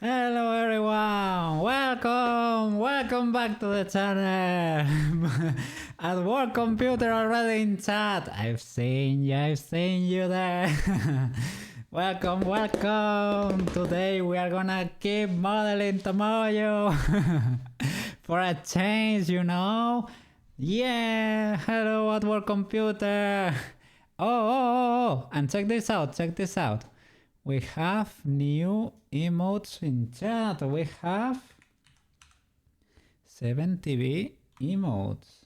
Hello everyone, welcome back to the channel. At work computer already in chat. I've seen you there. welcome. Today we are gonna keep modeling Tomoyo. For a change, you know. Yeah, hello at work computer. Oh, and check this out. We have new emotes in chat. We have 70B emotes.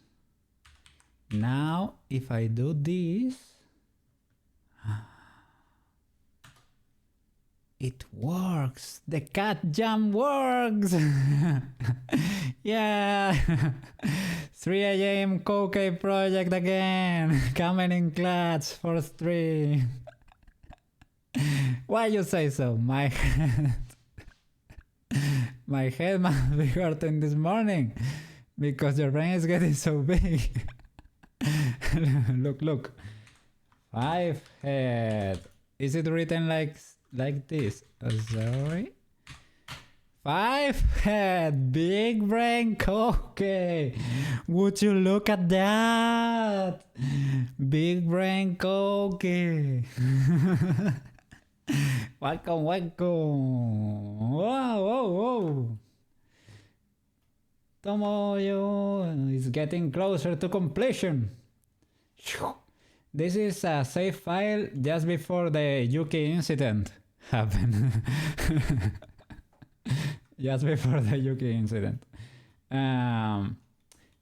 Now, if I do this, it works. The cat jump works. Yeah. 3 AM Koke project again. Coming in clutch for stream. Why you say so? My head must be hurting this morning because your brain is getting so big. Look. 5 head. Is it written like this? Oh, sorry. 5 head. Big brain Koke. Would you look at that? Big brain Koke. Welcome. Whoa. Tomoyo is getting closer to completion. This is a save file just before the Yuki incident happened. Just before the Yuki incident.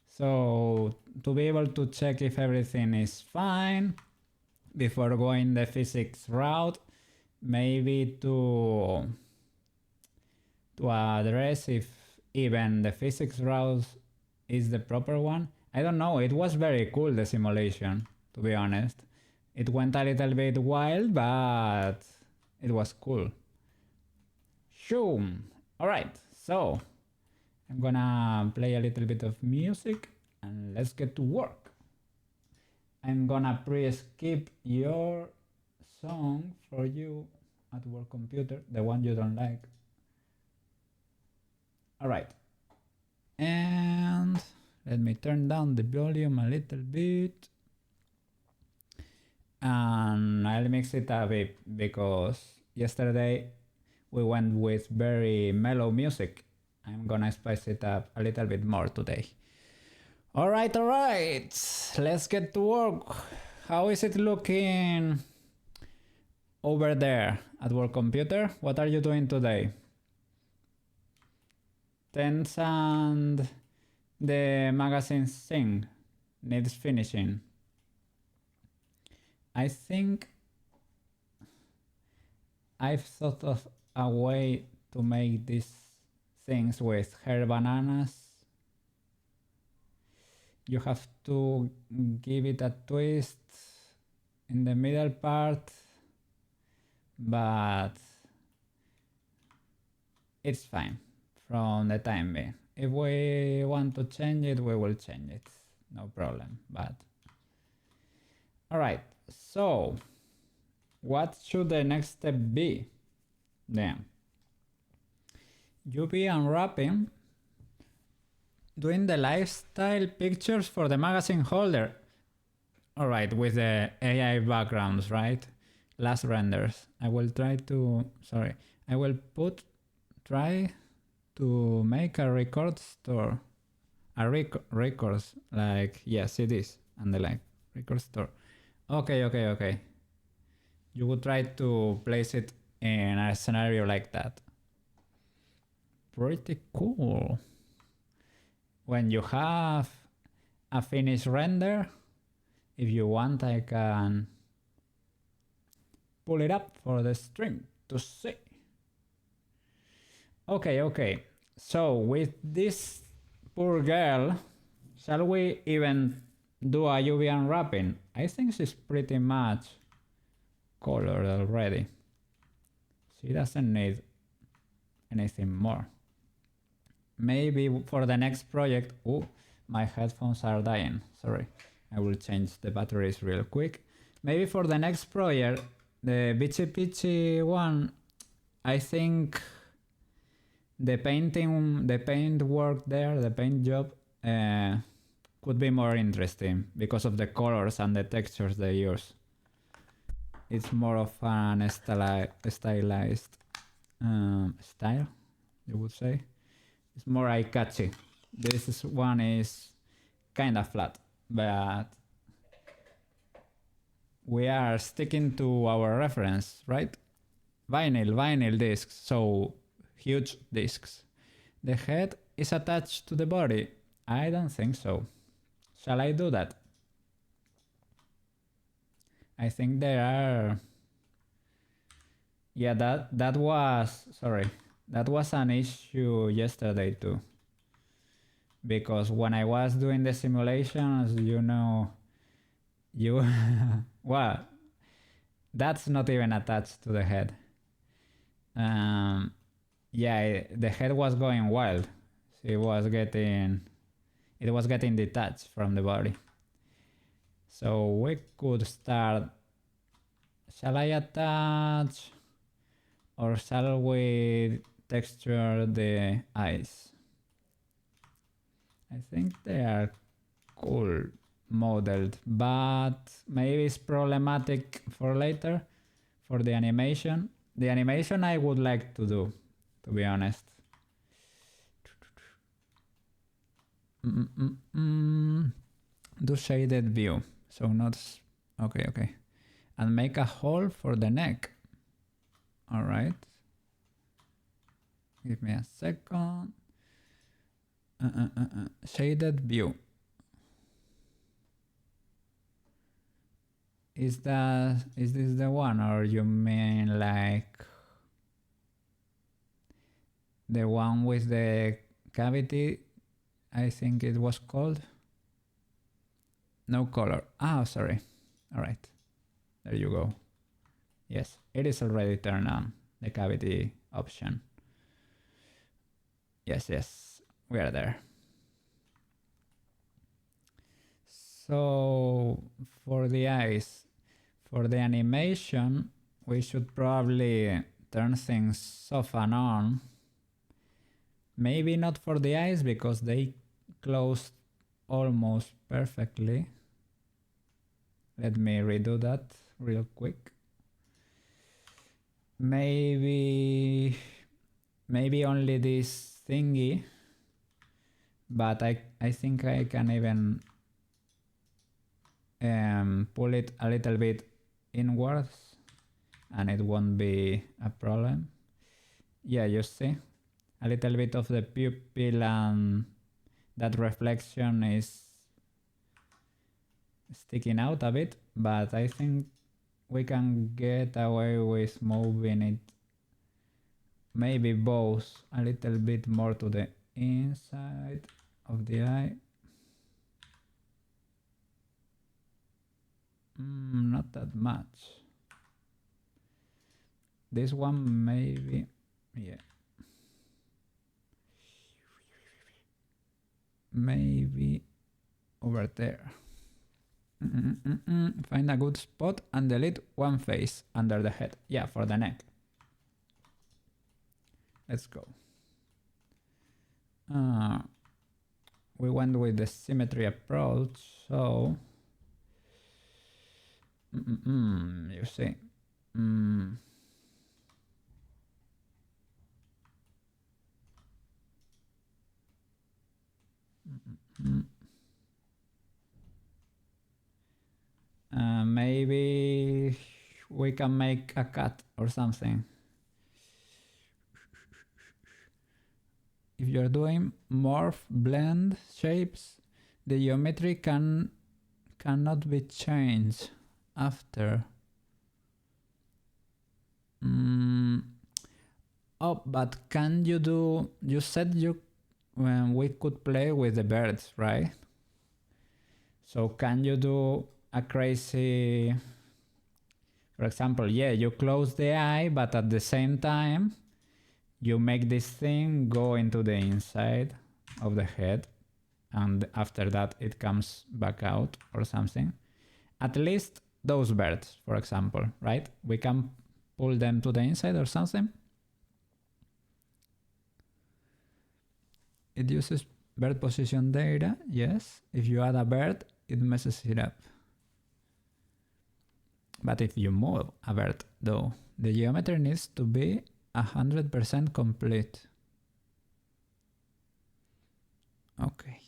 So to be able to check if everything is fine before going the physics route, maybe to address if even the physics route is the proper one. I don't know, it was very cool, the simulation, to be honest. It went a little bit wild, but it was cool. Shoom! Alright, so I'm gonna play a little bit of music and let's get to work. I'm gonna pre-skip your song for you at work computer, the one you don't like. Alright, and let me turn down the volume a little bit and I'll mix it a bit because yesterday we went with very mellow music. I'm gonna spice it up a little bit more today. Alright, let's get to work. How is it looking over there at work computer? What are you doing today? Tense and the magazine thing needs finishing. I think I've thought of a way to make these things with hair bananas. You have to give it a twist in the middle part, but it's fine from the time being. If we want to change it, we will change it, no problem. But all right, so what should the next step be then? UV unwrapping, doing the lifestyle pictures for the magazine holder. All right, with the AI backgrounds, right? Last renders. I will try to make a record store. Records, like, yes, it is. And the like, record store. Okay. You would try to place it in a scenario like that. Pretty cool. When you have a finished render, if you want, I can pull it up for the stream to see. Okay. So with this poor girl, shall we even do a UV unwrapping? I think she's pretty much colored already. She doesn't need anything more. Maybe for the next project. Oh, my headphones are dying. Sorry. I will change the batteries real quick. Maybe for the next project, the Bichi Pichi one, I think the paint work there, the paint job could be more interesting because of the colors and the textures they use. It's more of an stylized style, you would say. It's more eye-catchy. This one is kind of flat, but we are sticking to our reference, right? Vinyl discs, so huge discs. The head is attached to the body. I don't think so. Shall I do that? I think there are... Yeah, that was... Sorry. That was an issue yesterday too. Because when I was doing the simulations, you know... Well, that's not even attached to the head. Yeah, the head was going wild. It was getting detached from the body. So we could start. Shall I attach, or shall we texture the eyes? I think they are cool modeled, but maybe it's problematic for later for the animation. The animation I would like to do, to be honest. Do shaded view, so not... Okay. And make a hole for the neck. All right. Give me a second. Shaded view. Is this the one, or you mean like the one with the cavity? I think it was called. No color. Ah, sorry. All right. There you go. Yes, it is already turned on, the cavity option. Yes, we are there. So for the eyes, for the animation, we should probably turn things off and on. Maybe not for the eyes because they closed almost perfectly. Let me redo that real quick. Maybe only this thingy, but I think I can even pull it a little bit inwards and it won't be a problem. Yeah, you see, a little bit of the pupil and that reflection is sticking out a bit, but I think we can get away with moving it, maybe both a little bit more to the inside of the eye. Not that much. This one maybe, yeah. Maybe over there. Find a good spot and delete one face under the head. Yeah, for the neck. Let's go. We went with the symmetry approach, so you see. Maybe we can make a cut or something. If you're doing morph blend shapes, the geometry cannot be changed after. Oh, but can you do? You said we could play with the birds, right? So can you do a crazy? For example, yeah, you close the eye, but at the same time, you make this thing go into the inside of the head, and after that it comes back out or something. At least those birds, for example, right? We can pull them to the inside or something. It uses bird position data, yes. If you add a bird, it messes it up. But if you move a bird, though, the geometry needs to be 100% complete. Okay.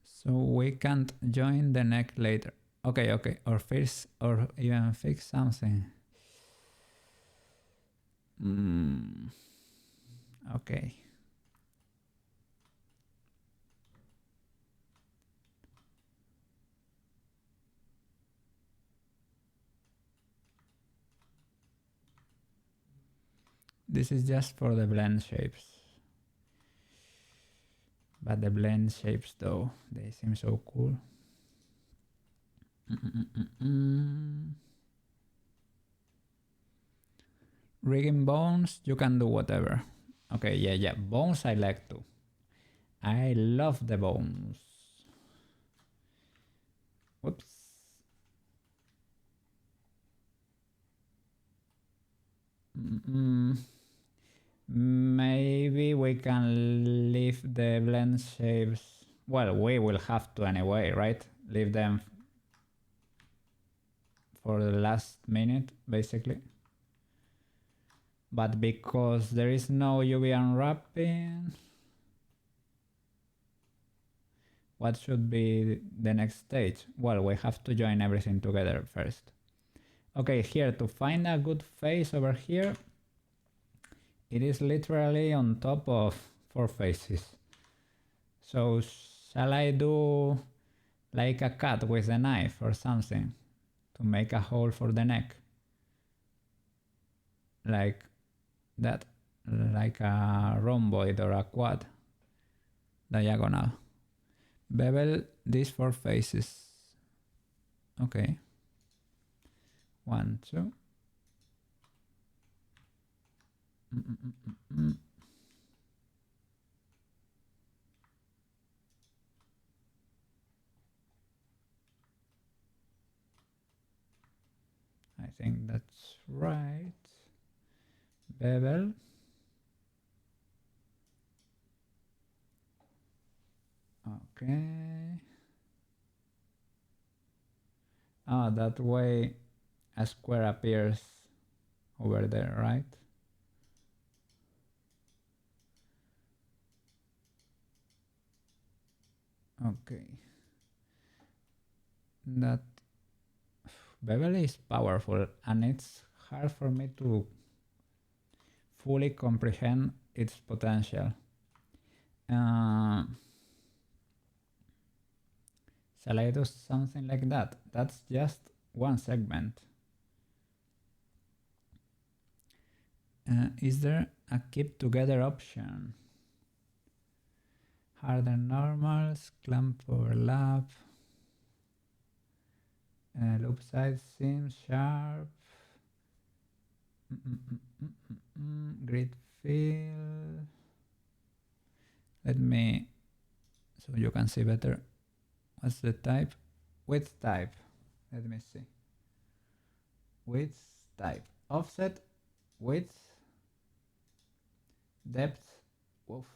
So we can't join the neck later. Okay, okay. Or fix, or even fix something. Okay. This is just for the blend shapes. But the blend shapes though, they seem so cool. Rigging bones, you can do whatever. Okay, yeah, bones I like too. I love the bones. Whoops. Maybe we can leave the blend shapes. Well, we will have to anyway, right? Leave them for the last minute, basically. But because there is no UV unwrapping, what should be the next stage? Well, we have to join everything together first. Okay, here to find a good face over here, it is literally on top of 4 faces. So shall I do like a cut with a knife or something to make a hole for the neck? Like that, like a rhomboid or a quad diagonal. Bevel these 4 faces. Okay. 1, 2. I think that's right. Bevel. Okay. Ah, that way a square appears over there, right? Okay. That bevel is powerful and it's hard for me to fully comprehend its potential. Shall I do something like that? That's just one segment. Is there a keep together option? Harden normals, clamp overlap, loop side seam, sharp, grid fill. Let me, so you can see better. What's the type? Width type. Let me see. Width type. Offset, width, depth. Woof.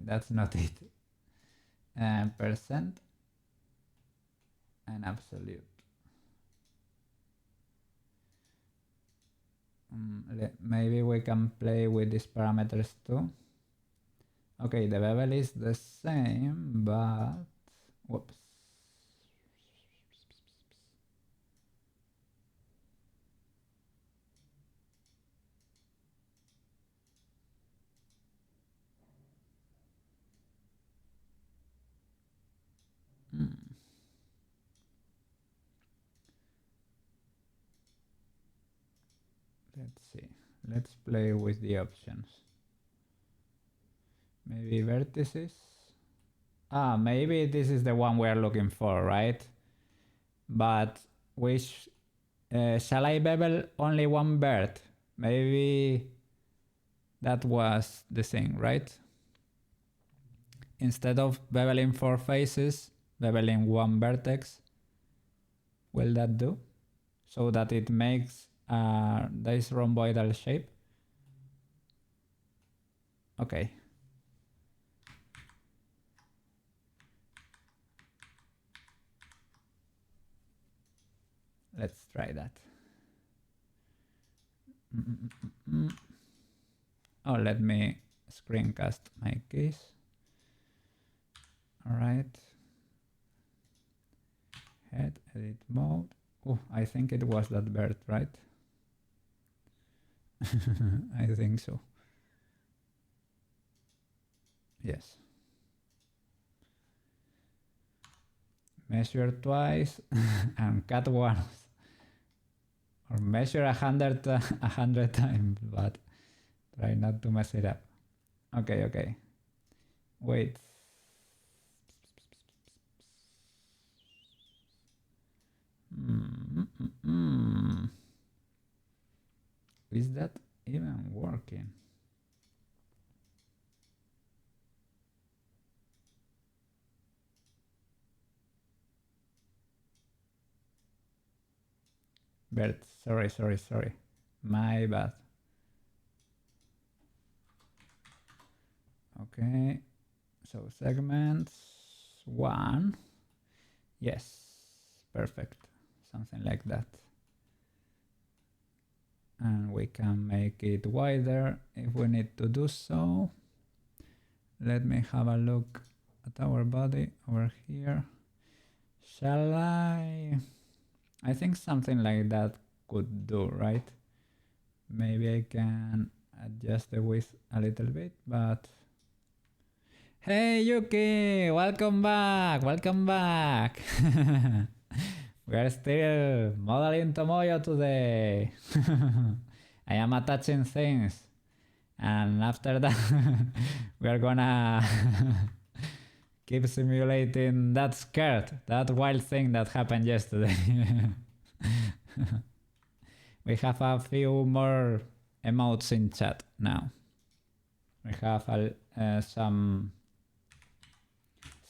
That's not it. Percent and absolute. Maybe we can play with these parameters too. Okay, the bevel is the same, but whoops. Let's see. Let's play with the options. Maybe vertices. Ah, maybe this is the one we are looking for, right? But which shall I bevel only one bird? Maybe that was the thing, right? instead of beveling 4 faces, beveling 1 vertex. Will that do? So that it makes this rhomboidal shape. Okay. Let's try that. Oh, let me screencast my case. All right. Head edit mode. Oh, I think it was that bird, right? I think so. Yes. Measure twice and cut once. Or measure 100 times, but try not to mess it up. Okay, okay. Wait. Is that even working? Bert, sorry. My bad. Okay, so segments 1. Yes, perfect. Something like that. And we can make it wider if we need to do so. Let me have a look at our body over here. Shall I think something like that could do, right? Maybe I can adjust the width a little bit, but... Hey Yuki! Welcome back! Welcome back! We are still modeling Tomoyo today. I am attaching things. And after that, we are gonna keep simulating that skirt, that wild thing that happened yesterday. We have a few more emotes in chat now. We have some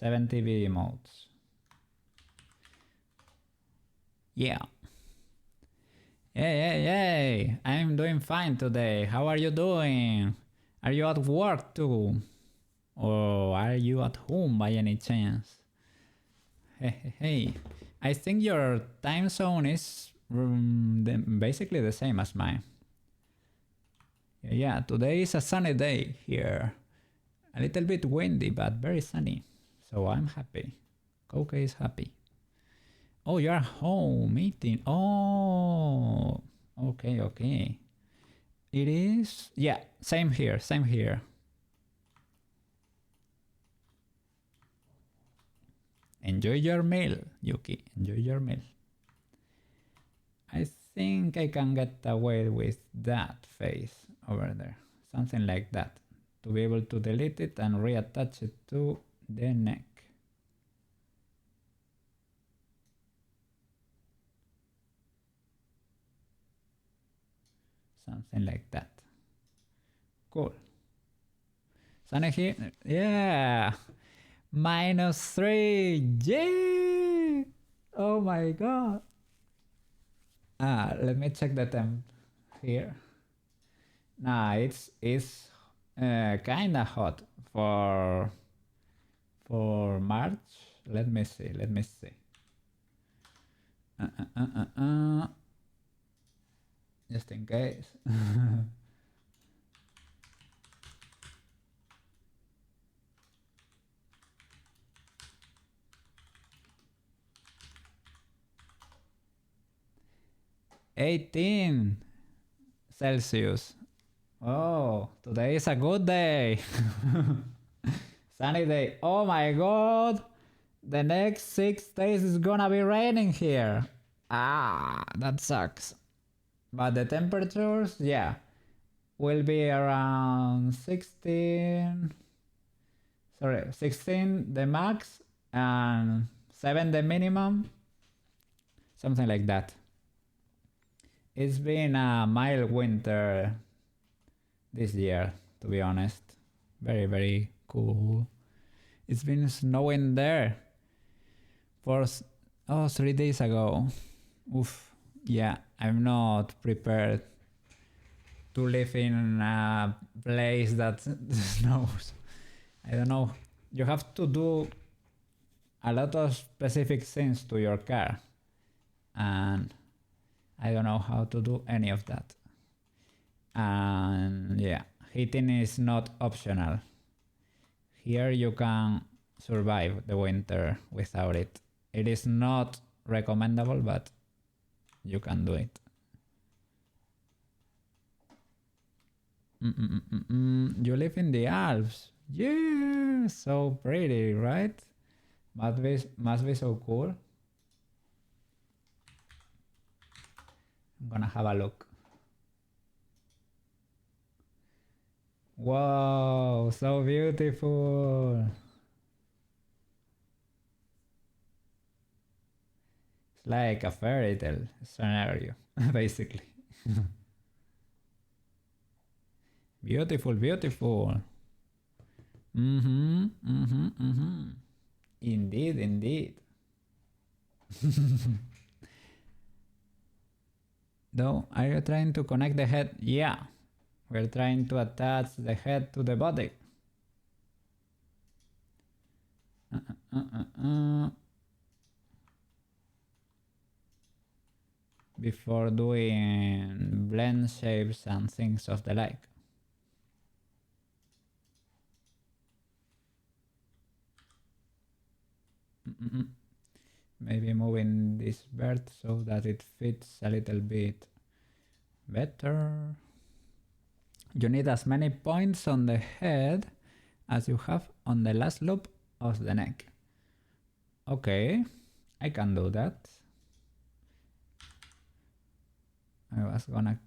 70V emotes. Yeah. Yay! I'm doing fine today. How are you doing? Are you at work too? Or are you at home by any chance? Hey. I think your time zone is basically the same as mine. Yeah, today is a sunny day here. A little bit windy, but very sunny. So I'm happy. Koke is happy. Oh, you're home eating. Oh, okay. It is, yeah, same here. Enjoy your meal, Yuki. Enjoy your meal. I think I can get away with that face over there. Something like that. To be able to delete it and reattach it to the neck. Something like that. Cool. Sunny here? Yeah! -3! Yay! Oh my god! Let me check the temp here. Nah, it's kinda hot for March. Let me see. Just in case. (18°C). Oh, today is a good day. Sunny day. Oh my god! The next 6 days is gonna be raining here. That sucks. But the temperatures, yeah, will be around 16 the max and 7 the minimum. Something like that. It's been a mild winter this year, to be honest. Very, very cool. It's been snowing there for 3 days ago. Oof. Yeah, I'm not prepared to live in a place that snows. I don't know. You have to do a lot of specific things to your car, and I don't know how to do any of that. And yeah, heating is not optional. Here you can survive the winter without it. It is not recommendable, but you can do it. You live in the Alps. Yeah, so pretty, right? Must be so cool. I'm gonna have a look. Wow, so beautiful. It's like a fairy tale scenario, basically. Beautiful, beautiful. Indeed, indeed. Though, are you trying to connect the head? Yeah. We're trying to attach the head to the body. Before doing blend shapes and things of the like. Maybe moving this bird so that it fits a little bit better. You need as many points on the head as you have on the last loop of the neck. Okay, I can do that. I was gonna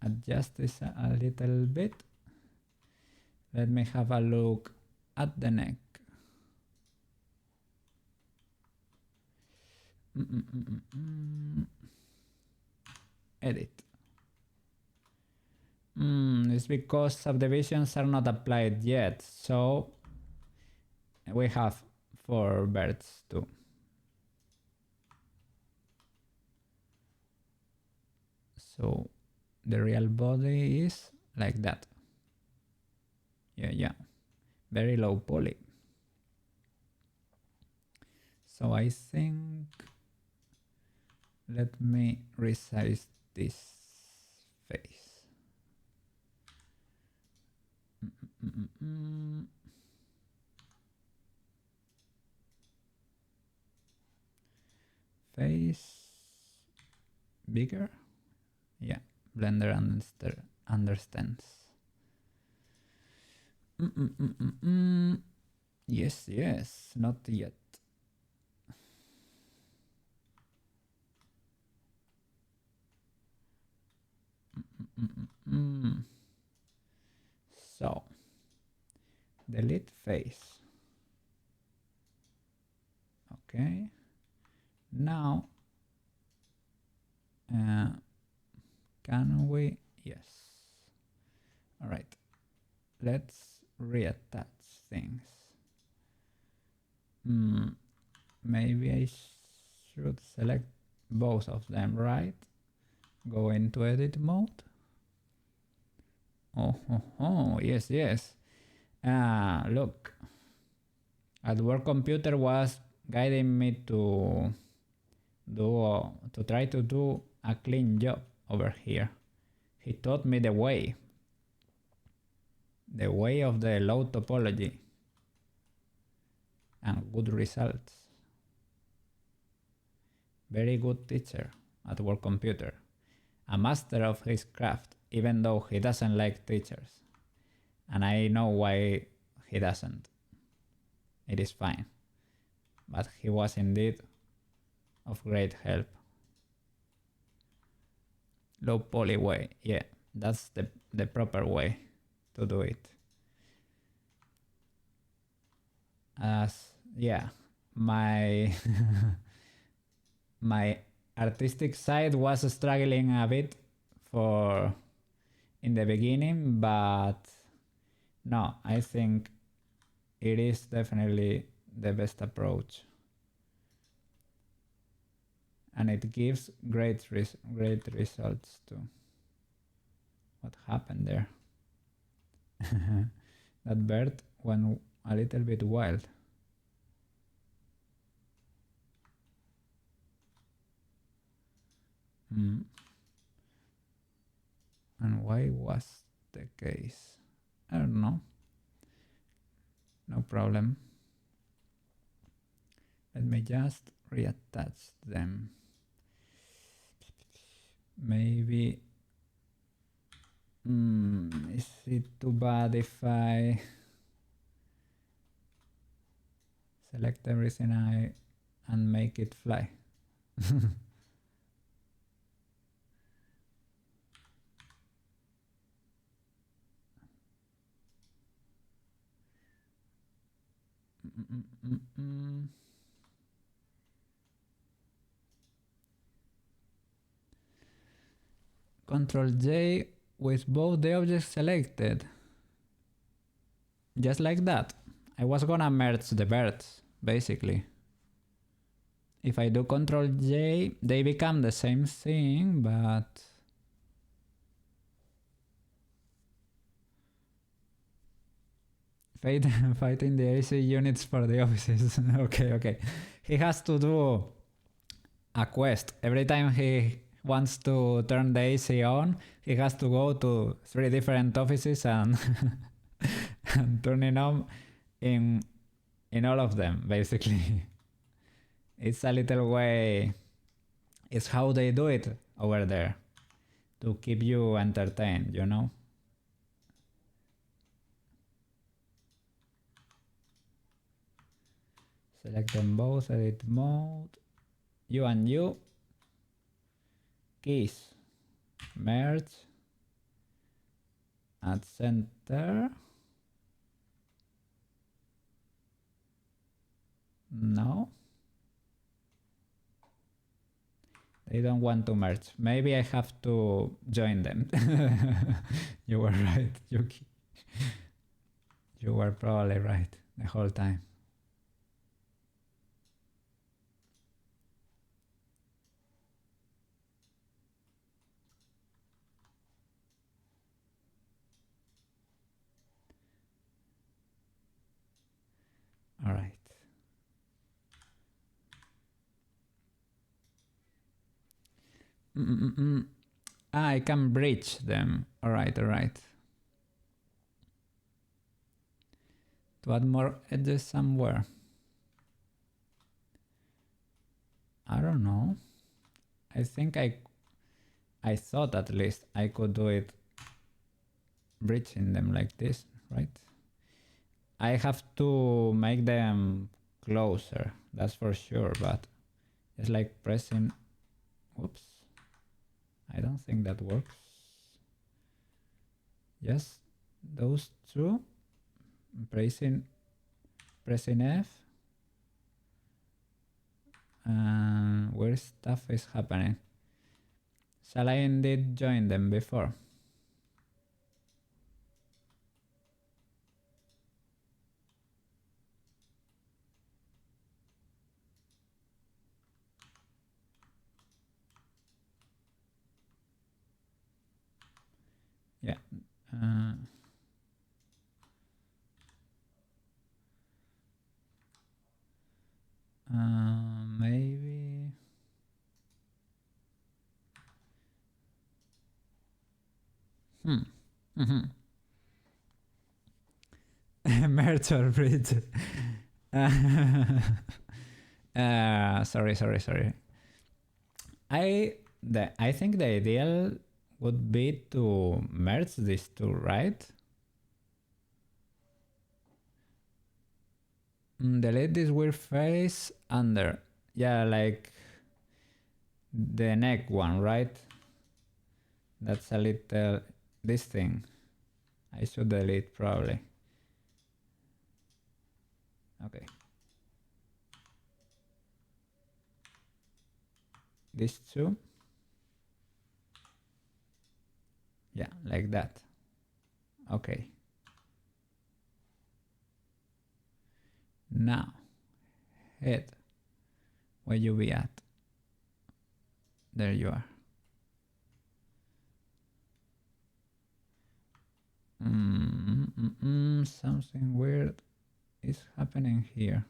adjust this a little bit. Let me have a look at the neck. Edit. It's because subdivisions are not applied yet, so we have 4 birds too. So the real body is like that. Yeah. Very low poly. So I think, let me resize this face. Face bigger. Yeah, Blender understands. Yes, not yet. So, delete face. Okay. Now, can we? Yes. All right. Let's reattach things. Maybe I should select both of them, right? Go into edit mode. Oh, yes. Look. At work computer was guiding me to try to do a clean job over here. He taught me the way of the low topology and good results. Very good teacher at work computer, a master of his craft, even though he doesn't like teachers. And I know why he doesn't. It is fine. But he was indeed of great help. Low poly way, yeah, that's the proper way to do it. My my artistic side was struggling a bit in the beginning, but no, I think it is definitely the best approach. And it gives great results too. What happened there? That bird went a little bit wild. And why was the case? I don't know. No problem. Let me just reattach them. Maybe is it too bad if I select everything and make it fly? Control J with both the objects selected. Just like that. I was gonna merge the birds, basically. If I do Control J, they become the same thing, but... Fighting the AC units for the offices. Okay. He has to do a quest. Every time he wants to turn the AC on, he has to go to 3 different offices and, and turn it on in all of them, basically. It's a little way... It's how they do it over there. To keep you entertained, you know? Select them both, edit mode. You and you. Keys. Merge. Add center. No. They don't want to merge. Maybe I have to join them. You were right, Yuki. You were probably right the whole time. All right. I can bridge them. All right. To add more edges somewhere. I don't know. I think I thought at least I could do it bridging them like this, right? I have to make them closer, that's for sure, but it's like pressing... Whoops. I don't think that works. Yes, those two. Pressing F. Where stuff is happening. Shall I indeed join them before? Yeah. Maybe... Merge or bridge. Sorry. I think the ideal would be to merge these two, right? Delete this weird face under. Yeah, like the neck one, right? That's a little... this thing. I should delete probably. Okay. These two. Yeah, like that. Okay. Now, head, where you be at? There you are. Something weird is happening here.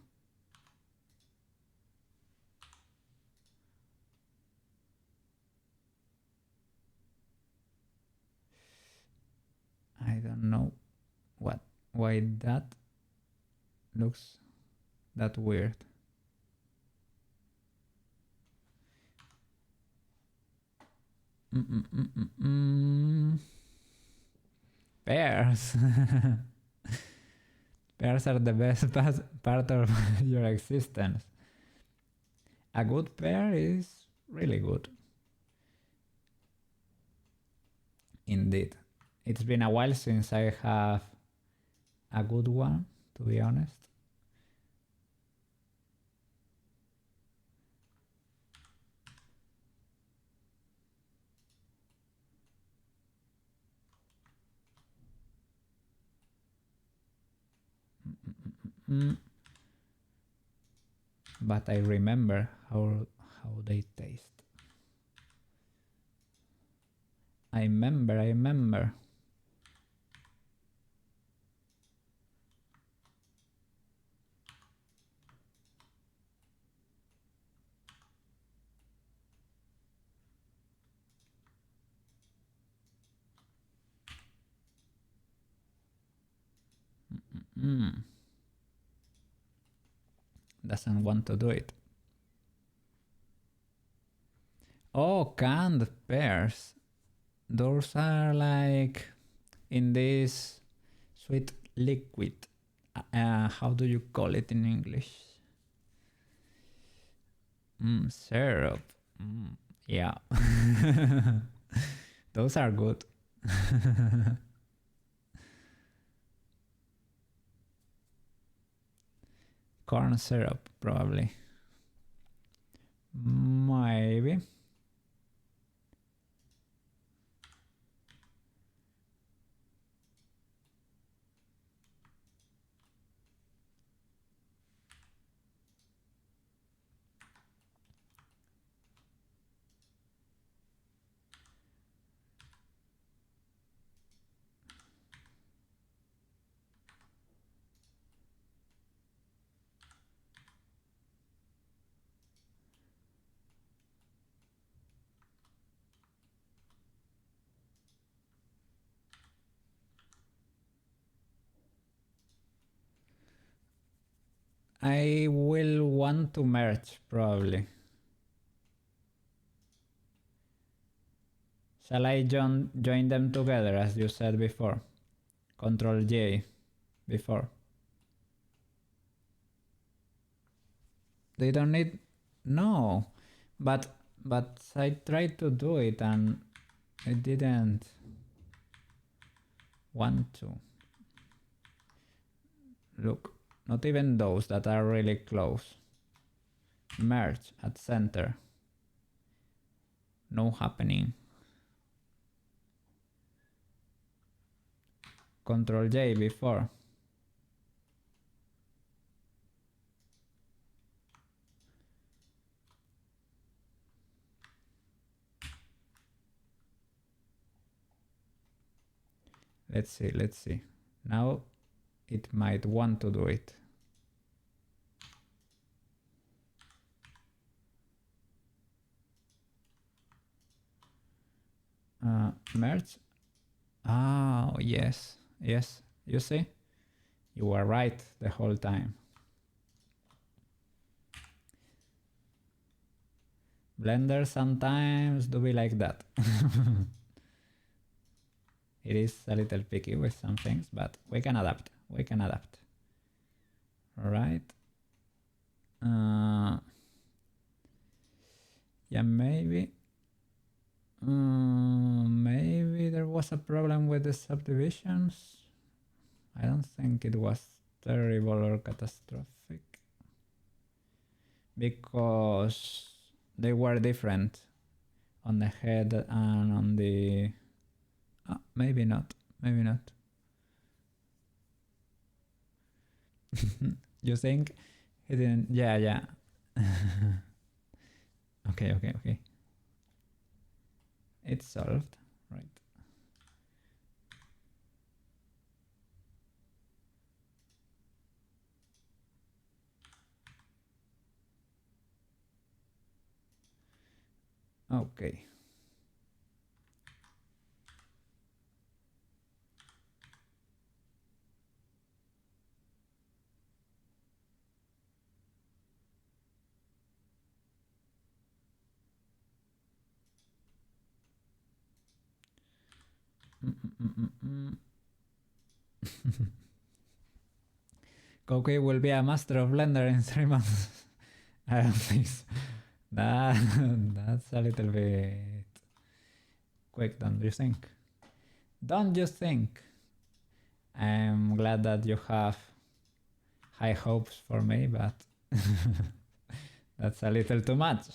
I don't know why that looks that weird. Pears. Pears are the best part of your existence. A good pear is really good. Indeed. It's been a while since I have a good one, to be honest. But I remember how they taste. I remember. Doesn't want to do it. Oh, canned pears. Those are like in this sweet liquid. How do you call it in English? Syrup. Yeah. Those are good. Corn syrup, probably. Maybe. I will want to merge, probably. Shall I join them together, as you said before? Control J before. They don't need... No. But I tried to do it and I didn't want to. Look. Not even those that are really close. Merge at center. No happening. Control J before. Let's see. Now it might want to do it. Merge. Oh, yes. You see? You were right the whole time. Blender sometimes do be like that. It is a little picky with some things, but we can adapt. Right? Yeah, maybe there was a problem with the subdivisions. I don't think it was terrible or catastrophic, because they were different on the head and on the... maybe not. You think he didn't? Yeah, yeah. Okay. It's solved, right? Okay. Koki will be a master of Blender in 3 months. I don't think so. That's a little bit quick, don't you think? Don't you think? I'm glad that you have high hopes for me, but that's a little too much.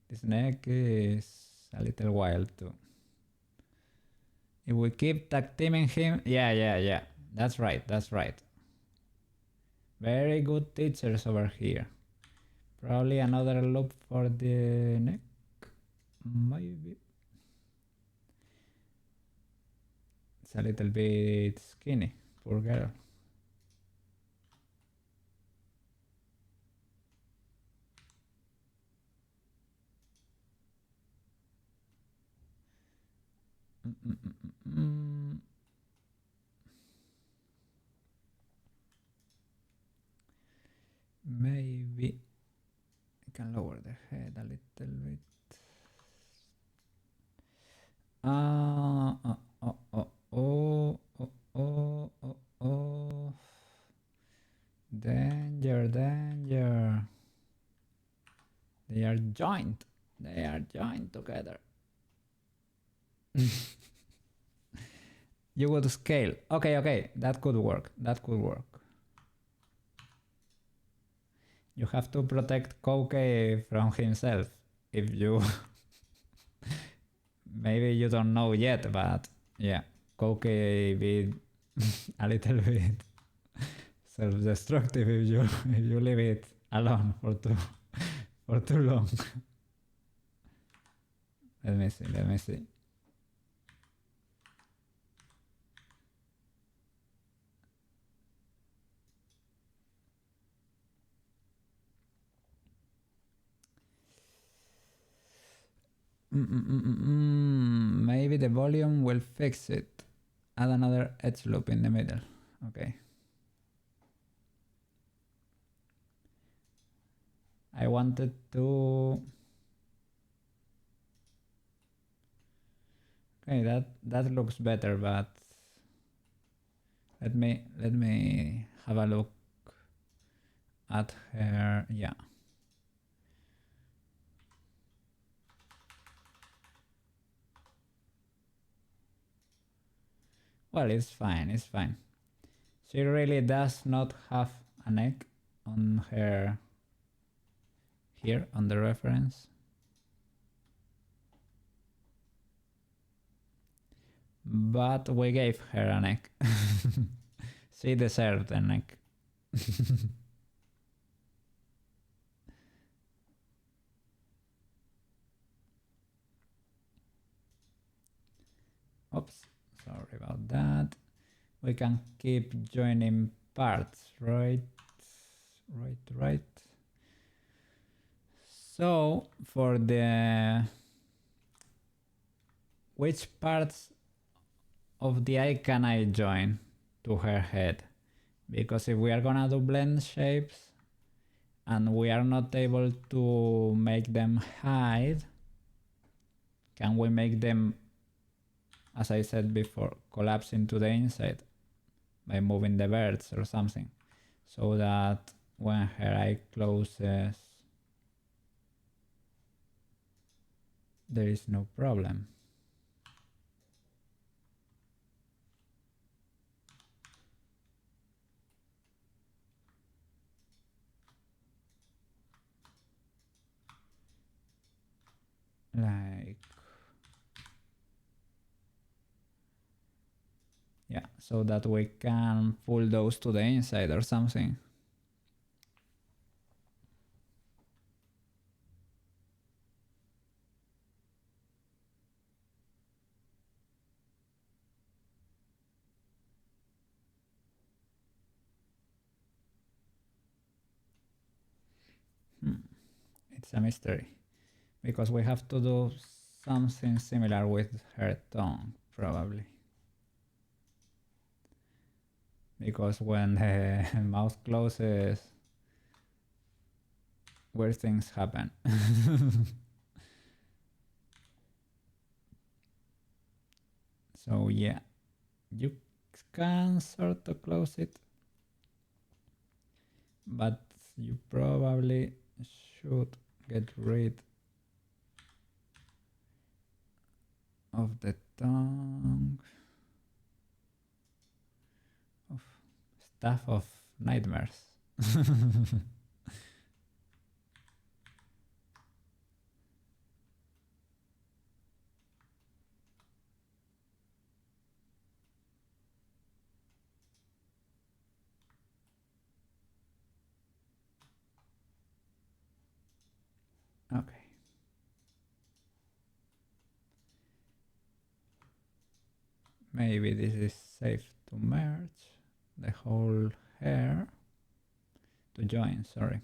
This neck is a little wild too. If we keep tag teaming him, yeah. That's right. Very good teachers over here. Probably another loop for the neck. Maybe. It's a little bit skinny. Poor girl. Maybe I can lower the head a little bit. Oh. Danger. They are joined together. You would scale. Okay. That could work. You have to protect Koke from himself. If you... Maybe you don't know yet, but yeah. Koke be a little bit self-destructive if you leave it alone for too long. Let me see. Maybe the volume will fix it. Add another edge loop in the middle. Okay. I wanted to... Okay, that looks better, but let me have a look at her. Yeah. Well, it's fine. She really does not have a neck on her here on the reference. But we gave her a neck. She deserved a neck. Oops, sorry about that. We can keep joining parts, right? So for the... Which parts of the eye can I join to her head? Because if we are gonna do blend shapes and we are not able to make them hide, can we make them, as I said before, collapse into the inside by moving the birds or something, so that when her eye closes there is no problem? Like... Yeah, so that we can pull those to the inside or something. It's a mystery because we have to do something similar with her tongue, probably. Because when the mouth closes, weird things happen. So yeah, you can sort of close it, but you probably should get rid of the tongue of stuff of nightmares. Okay. Maybe this is safe to merge the whole hair, to join, sorry.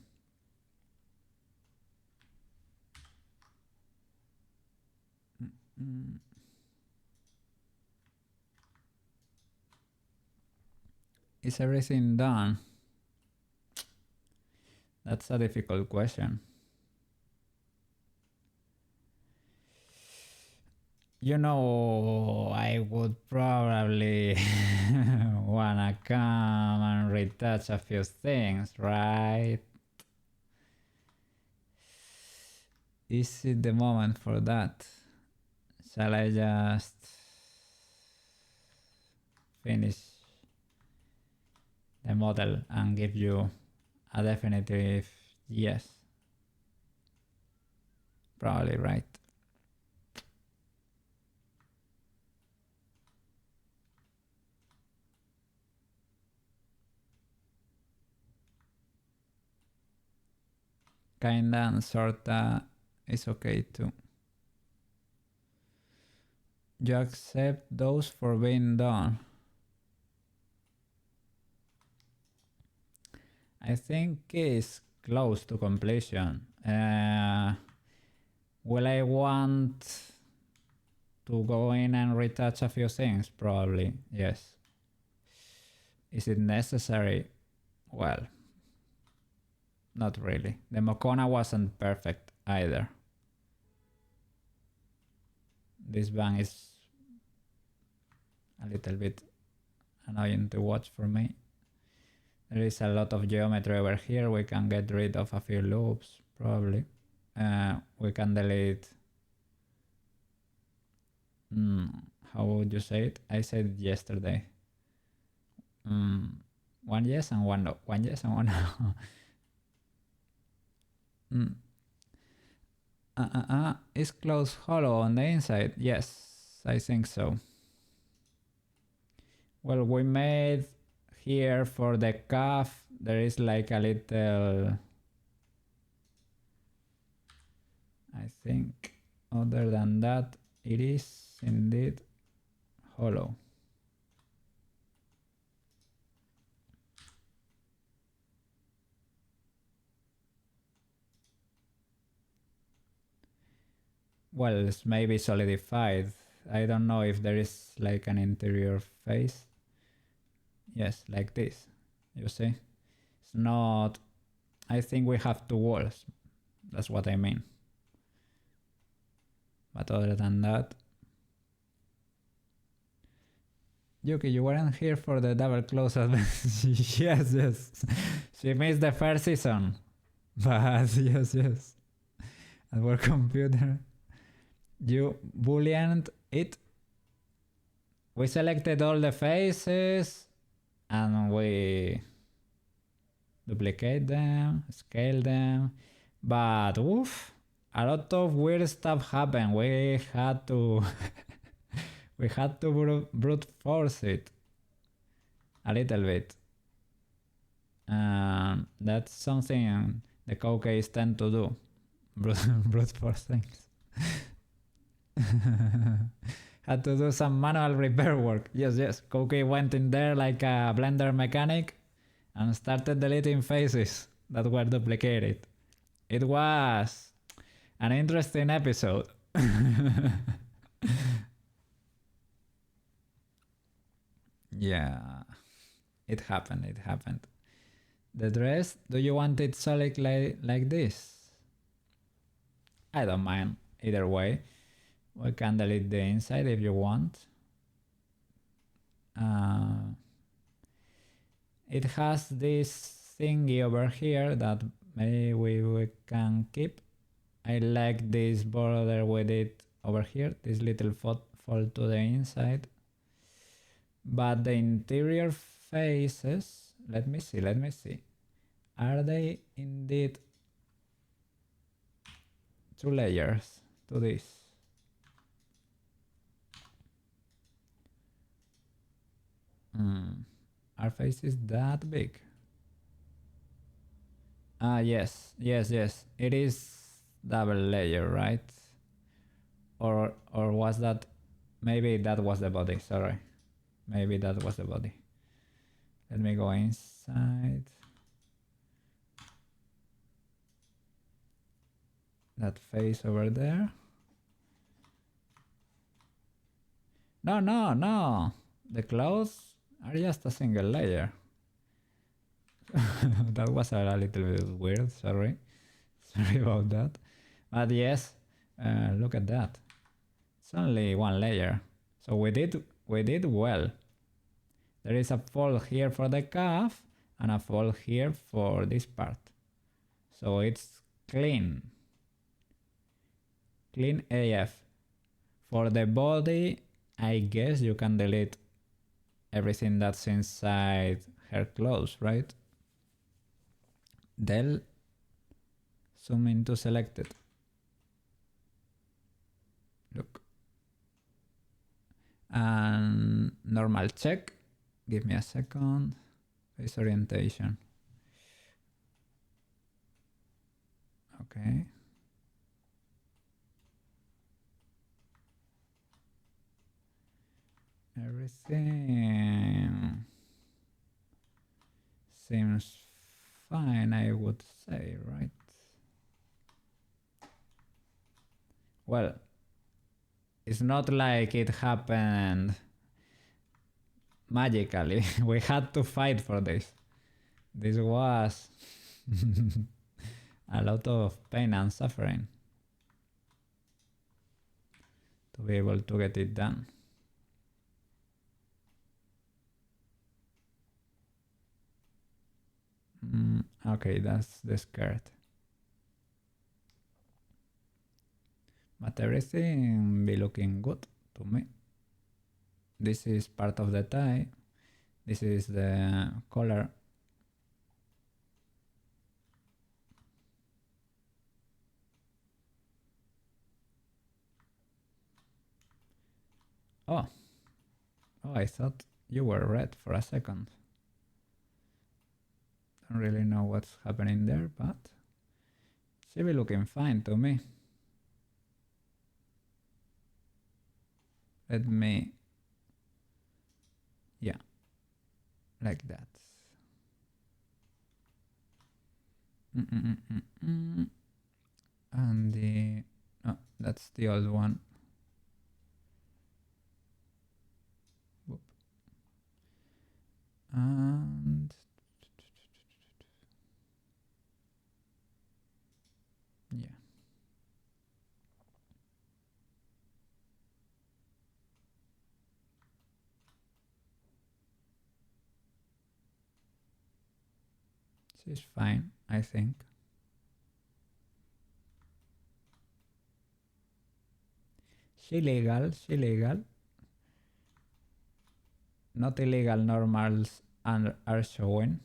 Is everything done? That's a difficult question. You know, I would probably wanna come and retouch a few things, right? Is it the moment for that? Shall I just finish the model and give you a definitive yes? Probably right. Kinda and sorta is okay too. You accept those for being done. I think it's close to completion. Will I want to go in and retouch a few things? Probably, yes. Is it necessary? Well, not really. The Mokona wasn't perfect either. This bang is a little bit annoying to watch for me. There is a lot of geometry over here. We can get rid of a few loops, probably. We can delete... how would you say it? I said it yesterday. One yes and one no. One yes and one no. Is closed hollow on the inside? Yes, I think so. Well, we made here for the calf, there is like a little... I think other than that, it is indeed hollow. Well, it's maybe solidified. I don't know if there is like an interior face. Yes, like this, you see? It's not... I think we have two walls. That's what I mean. But other than that... Yuki, you weren't here for the double close-up. Yes, yes. She missed the first season. But yes, yes. At work computer. You booleaned it. We selected all the faces and we duplicate them, scale them. But woof, a lot of weird stuff happened. We had to we had to brute force it. a little bit. That's something the Kokeis tend to do. Brute force things. Had to do some manual repair work. Yes. Kokei went in there like a blender mechanic and started deleting faces that were duplicated. It was an interesting episode. Yeah, it happened. The dress, do you want it solid like this? I don't mind either way. We can delete the inside if you want. It has this thingy over here that maybe we can keep. I like this border with it over here, this little fold to the inside. But the interior faces, let me see. Are they indeed 2 layers to this? Are faces that big? Yes. It is double layer, right? Or was that, maybe that was the body, sorry. Maybe that was the body. Let me go inside. That face over there. No. The clothes are just a single layer. That was a little bit weird, sorry. Sorry about that. But yes, look at that. It's only 1 layer. So we did well. There is a fold here for the calf and a fold here for this part. So it's clean. Clean AF. For the body, I guess you can delete everything that's inside her clothes, right? Del, zoom into selected. Look. And normal check. Give me a second. Face orientation. Okay. Everything seems fine, I would say, right? Well, it's not like it happened magically. We had to fight for this. This was a lot of pain and suffering to be able to get it done. Okay, that's the skirt. But everything be looking good to me. This is part of the tie. This is the collar. Oh, I thought you were red for a second. Don't really know what's happening there, but she be looking fine to me. Let me, yeah, like that. And the, oh, that's the old one. Whoop. And yeah. She's fine, I think. She legal. Not illegal normals are showing.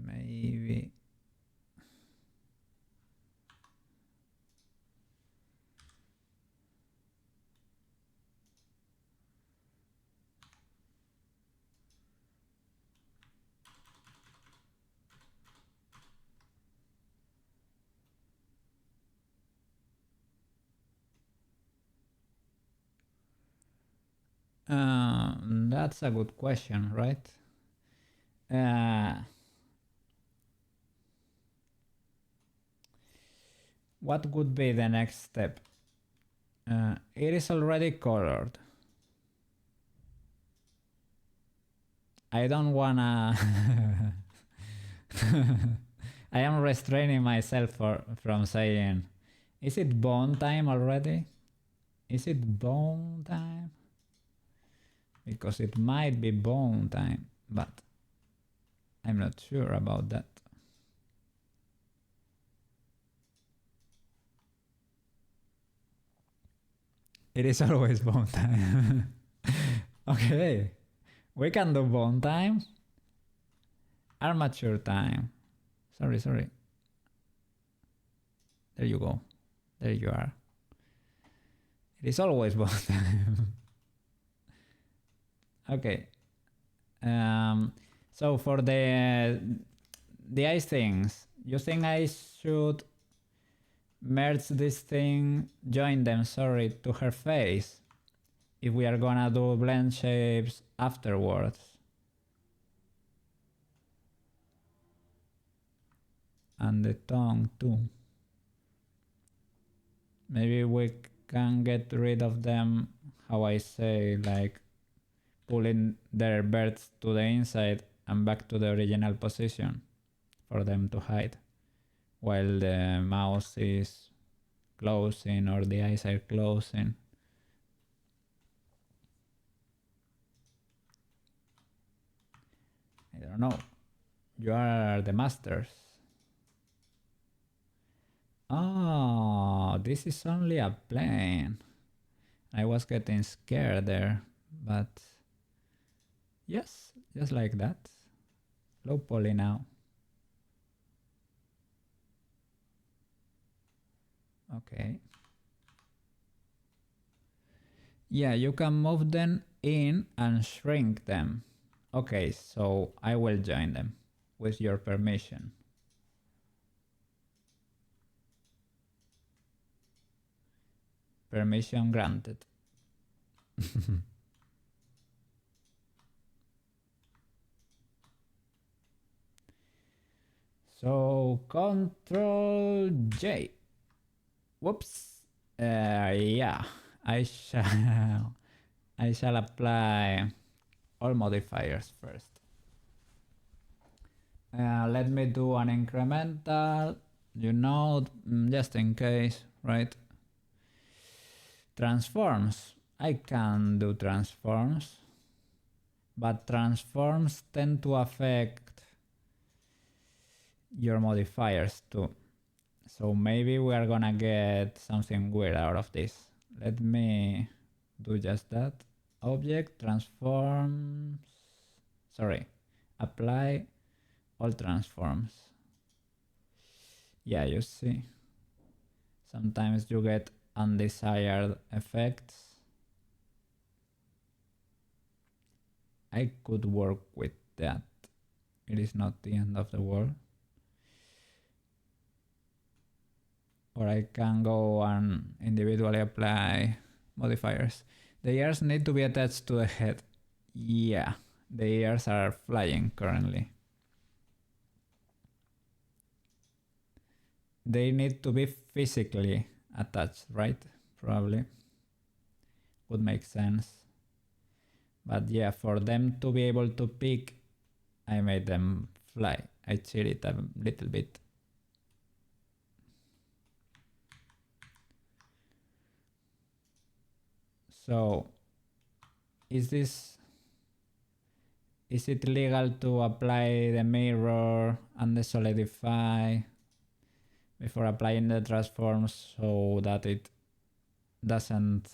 Maybe. That's a good question, right? What would be the next step? It is already colored. I don't wanna. I am restraining myself from saying, is it bone time already? Is it bone time? Because it might be bone time, but I'm not sure about that. It is always bone time. Okay, we can do bone time. Armature time. Sorry. There you go. There you are. It is always bone time. Okay. So for the ice things, you think I should merge this thing, join them, sorry, to her face if we are gonna do blend shapes afterwards? And the tongue too. Maybe we can get rid of them, how I say, like pulling their birds to the inside and back to the original position for them to hide while the mouth is closing or the eyes are closing. I don't know. You are the masters. Oh, this is only a plane. I was getting scared there, but yes, just like that. Low poly now. Okay. Yeah, you can move them in and shrink them. Okay, so I will join them with your permission. Permission granted. So Control J. Whoops. Yeah, I shall apply all modifiers first. Let me do an incremental, just in case, right? Transforms. I can do transforms, but transforms tend to affect your modifiers too. So maybe we are gonna get something weird out of this. Let me do just that. Object transforms. Sorry, apply all transforms. Yeah, you see. Sometimes you get undesired effects. I could work with that. It is not the end of the world. Or I can go and individually apply modifiers. The ears need to be attached to the head. Yeah, the ears are flying currently. They need to be physically attached, right? Probably. Would make sense. But yeah, for them to be able to pick, I made them fly. I cheated a little bit. So, is this Is it legal to apply the mirror and the solidify before applying the transform so that it doesn't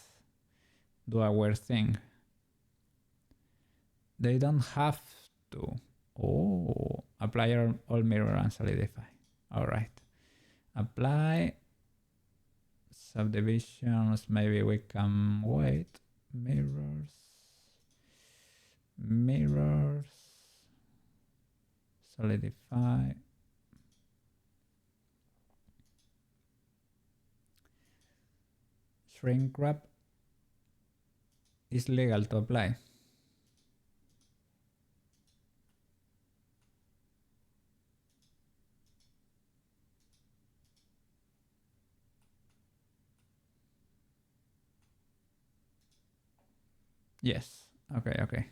do a weird thing? They don't have to. Oh, apply all mirror and solidify. All right. Apply subdivisions. Maybe we can wait. Mirrors. Mirrors. Solidify. Shrink wrap is legal to apply. Yes. Okay, okay.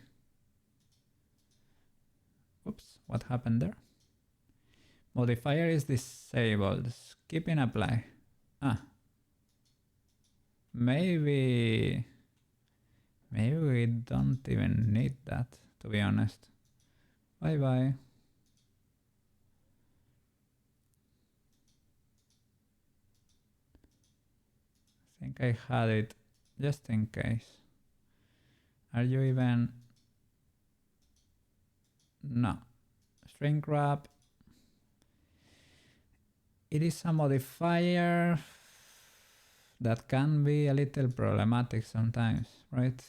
Oops, what happened there? Modifier is disabled. Skipping apply. Ah. Maybe we don't even need that, to be honest. Bye bye. I think I had it just in case. Are you even? No. Shrink wrap. It is a modifier that can be a little problematic sometimes, right?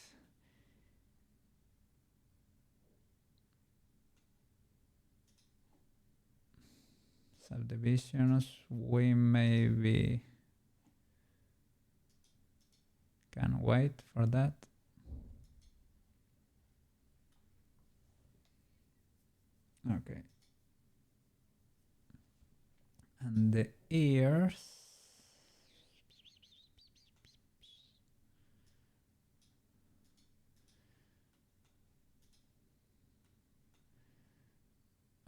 Subdivisions, we maybe can wait for that. Okay. And the ears.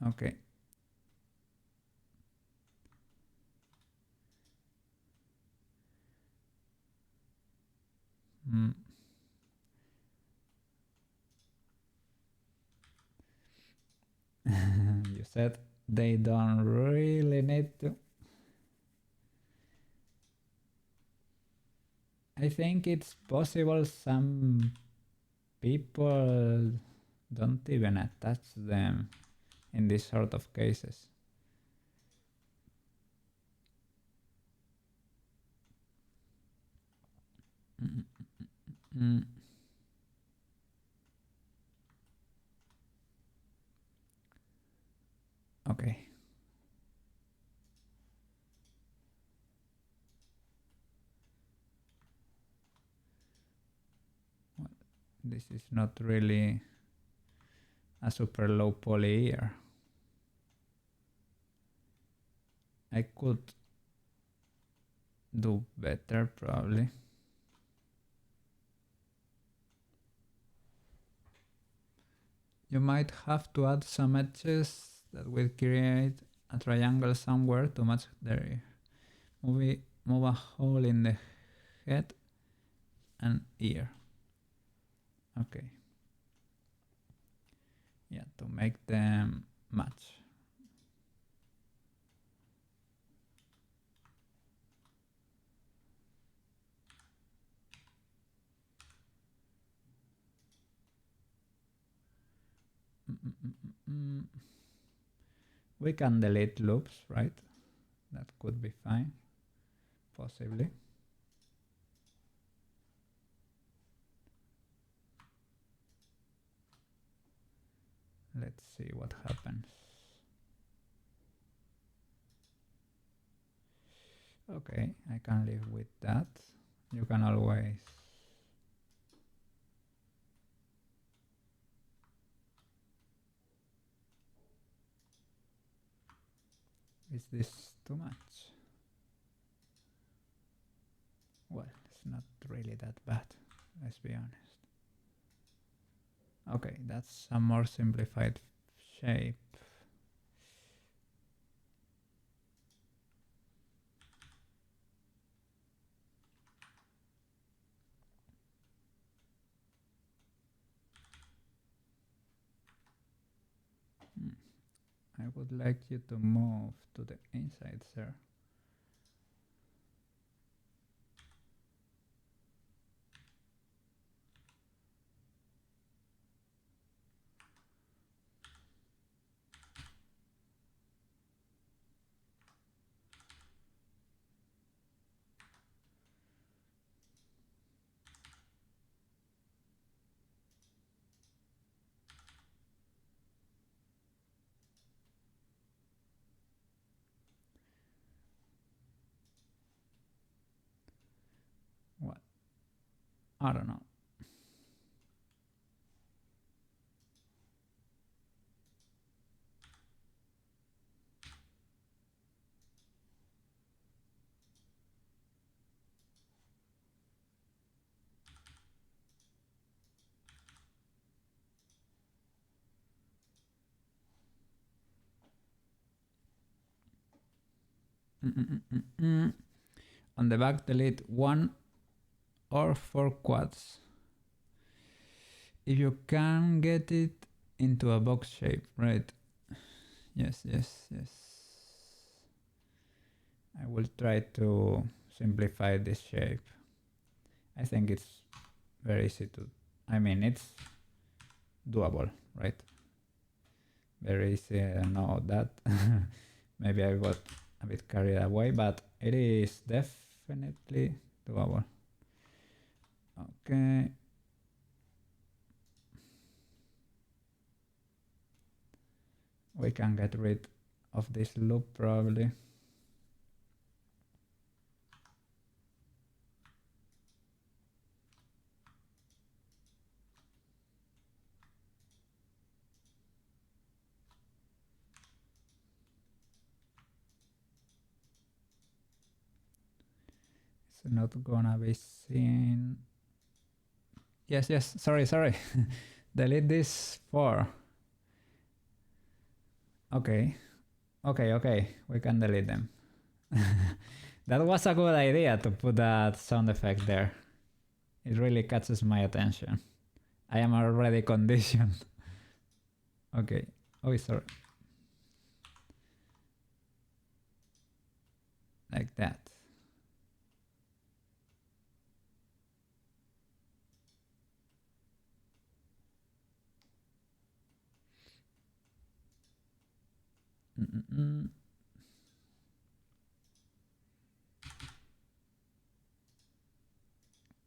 Okay. You said they don't really need to. I think it's possible some people don't even attach them in this sort of cases. Okay. Well, this is not really a super low poly ear. I could do better probably. You might have to add some edges that will create a triangle somewhere to match their ear. Move a hole in the head and ear. Okay. Yeah, to make them match. We can delete loops, right? That could be fine, possibly. Let's see what happens. Okay, I can live with that. You can always Is this too much? Well, it's not really that bad, let's be honest. Okay, that's a more simplified shape. I would like you to move to the inside, sir. What? I don't know. On the back, delete 1 or 4 quads. If you can get it into a box shape, right? Yes. I will try to simplify this shape. I think it's very easy to, I mean, it's doable, right? Very easy, I know that. Maybe I got a bit carried away, but it is definitely doable. Okay. We can get rid of this loop probably. It's not gonna be seen. Yes, sorry. Delete this 4. Okay, we can delete them. That was a good idea to put that sound effect there. It really catches my attention. I am already conditioned. Okay. Oh, sorry. Like that.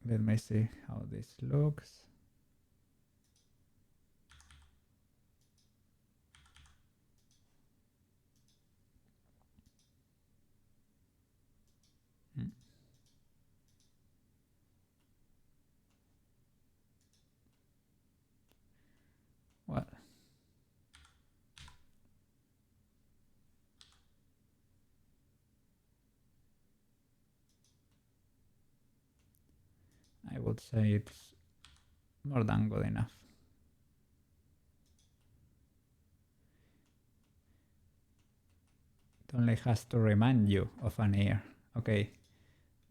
Let me see how this looks. Well, I would say it's more than good enough. It only has to remind you of an ear. Okay,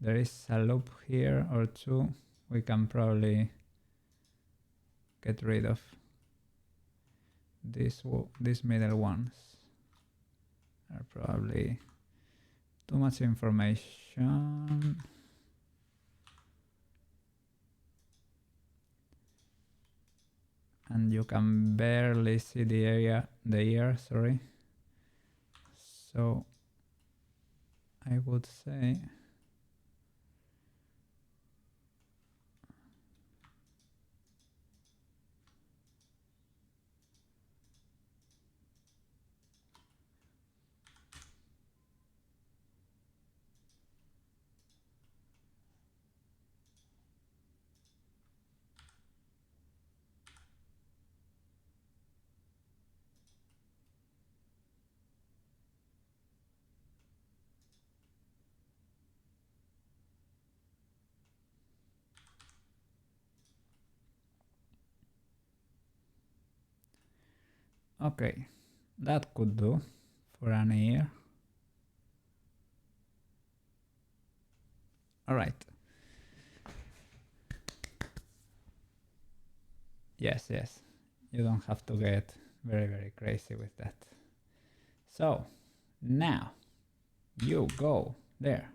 there is a loop here or 2. We can probably get rid of these middle ones. Are probably too much information. And you can barely see the ear, sorry. So I would say okay, that could do for an ear. All right. Yes. You don't have to get very crazy with that. So now you go there.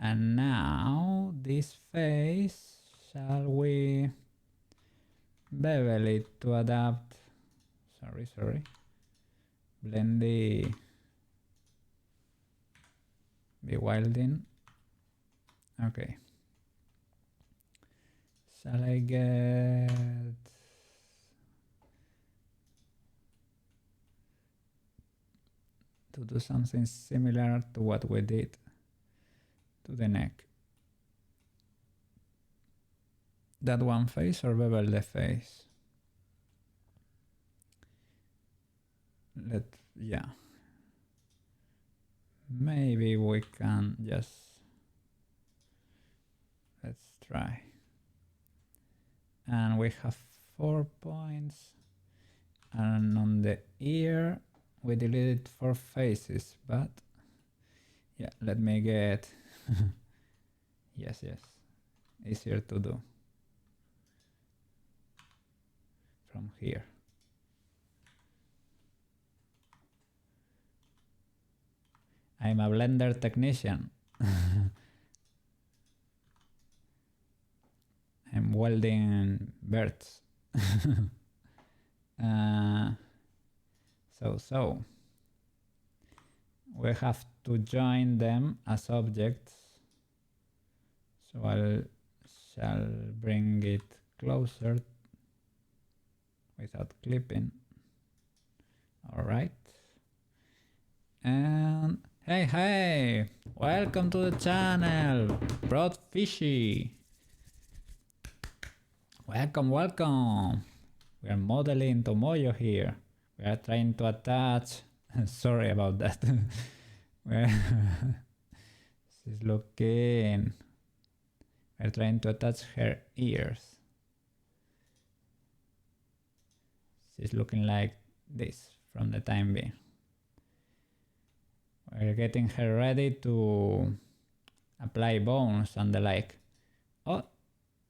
And now this face, shall we bevel it to adapt? Sorry. Blend the bewilding. Okay. Shall I get to do something similar to what we did to the neck? That one face or bevel the face? Yeah. Maybe we can just, let's try. And we have 4 points. And on the ear, we deleted 4 faces, but yeah, let me get, yes, easier to do from here. I'm a Blender technician. I'm welding birds. So we have to join them as objects. So I shall bring it closer without clipping. All right. And hey, welcome to the channel, Broad Fishy. Welcome. We are modeling Tomoyo here. We are trying to attach, sorry about that. She's looking, we're trying to attach her ears. She's looking like this from the time being. We're getting her ready to apply bones and the like. Oh,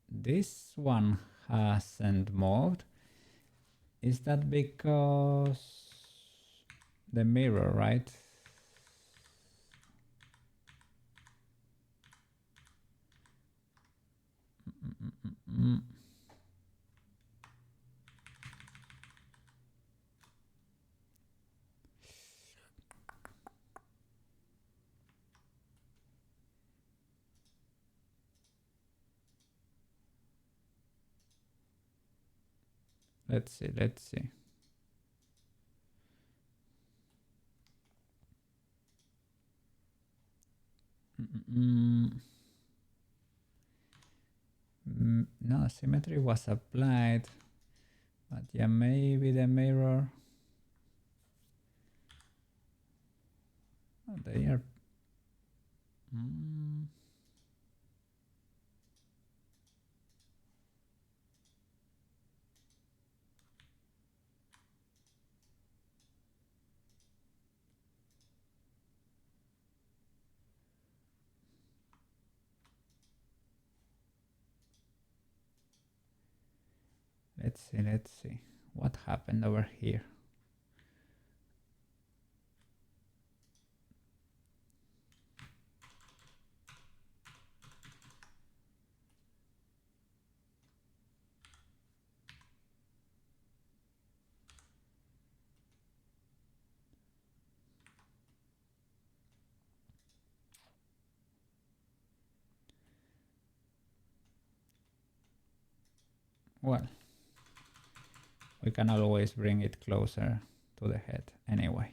this one hasn't moved. Is that because the mirror, right? Let's see. No, symmetry was applied, but yeah, maybe the mirror. Oh, they are. Let's see. What happened over here? Well, we can always bring it closer to the head anyway.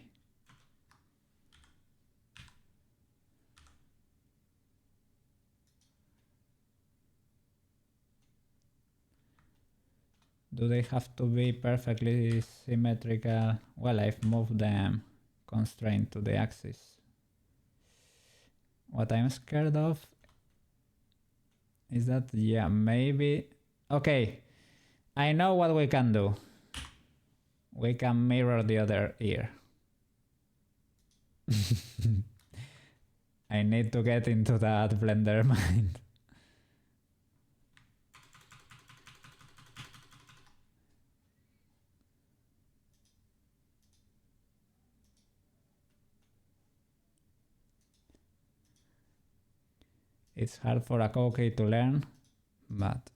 Do they have to be perfectly symmetrical? Well, I've moved them constrained to the axis. What I'm scared of is that, yeah, maybe... Okay, I know what we can do. We can mirror the other ear. I need to get into that Blender mind. It's hard for a cookie to learn, but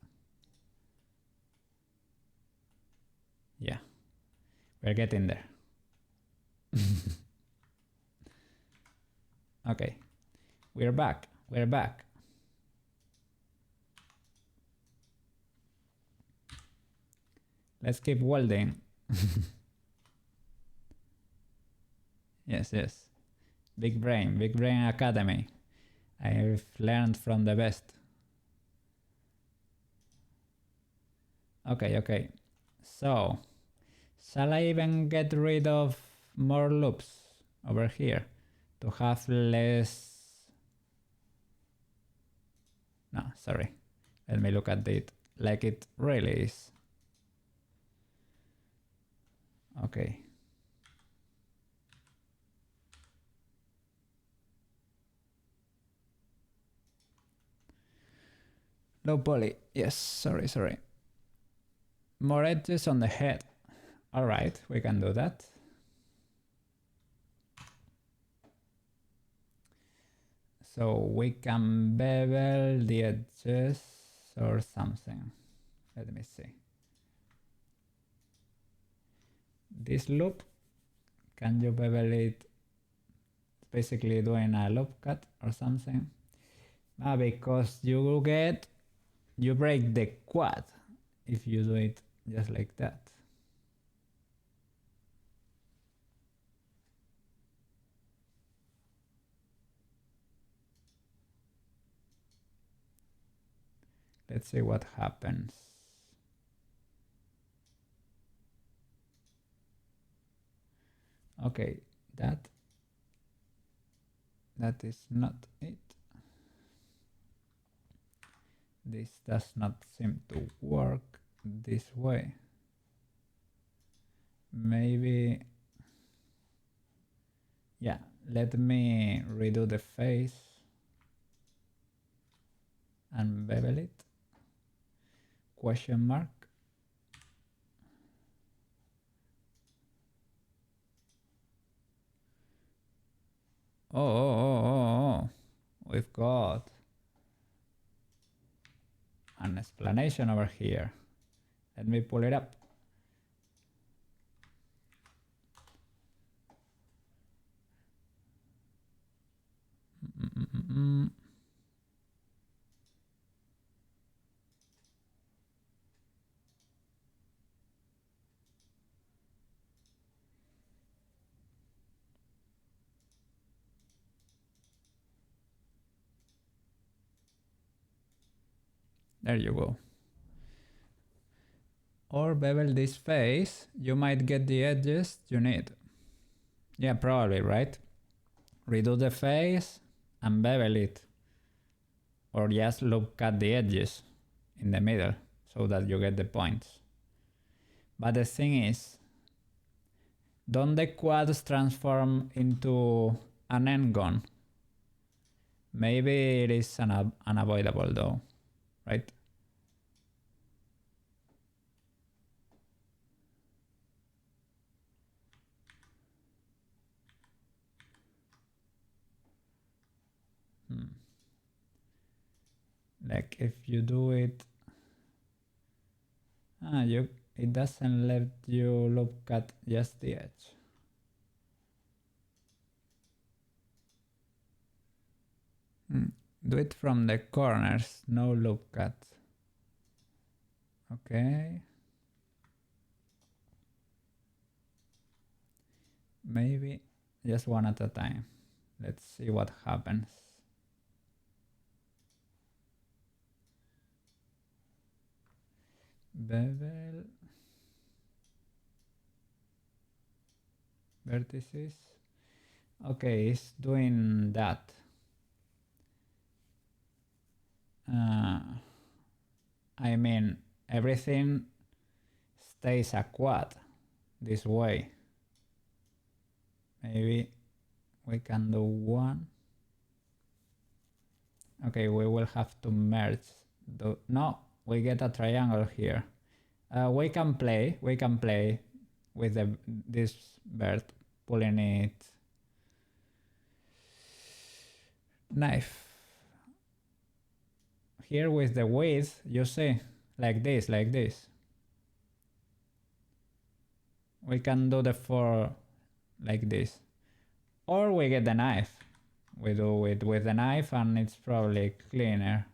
yeah, we're getting there. Okay, we're back. We're back. Let's keep welding. Yes, yes. Big Brain Academy. I've learned from the best. Okay. So, shall I even get rid of more loops over here to have less? No, sorry. Let me look at it like it really is. Okay. Low poly. Yes, sorry. More edges on the head. Alright, we can do that. So we can bevel the edges or something. Let me see. This loop, can you bevel it? Basically doing a loop cut or something. Because you break the quad if you do it just like that. Let's see what happens. Okay, that is not it. This does not seem to work this way. Maybe, yeah, let me redo the face and bevel it. Question mark. Oh. We've got an explanation over here. Let me pull it up. There you go. Or bevel this face, you might get the edges you need. Yeah, probably, right? Redo the face and bevel it. Or just look at the edges in the middle so that you get the points. But the thing is, don't the quads transform into an n-gon? Maybe it is unavoidable though, right? Like if you do it, it doesn't let you loop cut just the edge. Do it from the corners, no loop cut. Okay. Maybe just one at a time. Let's see what happens. Bevel. Vertices. Okay, it's doing that. I mean, everything stays a quad this way. Maybe we can do one. Okay, we will have to merge. No, we get a triangle here. We can play with this bird, pulling it. Knife. here with the width, you see, like this, like this. We can do the 4 like this. Or we get the knife. We do it with the knife and it's probably cleaner.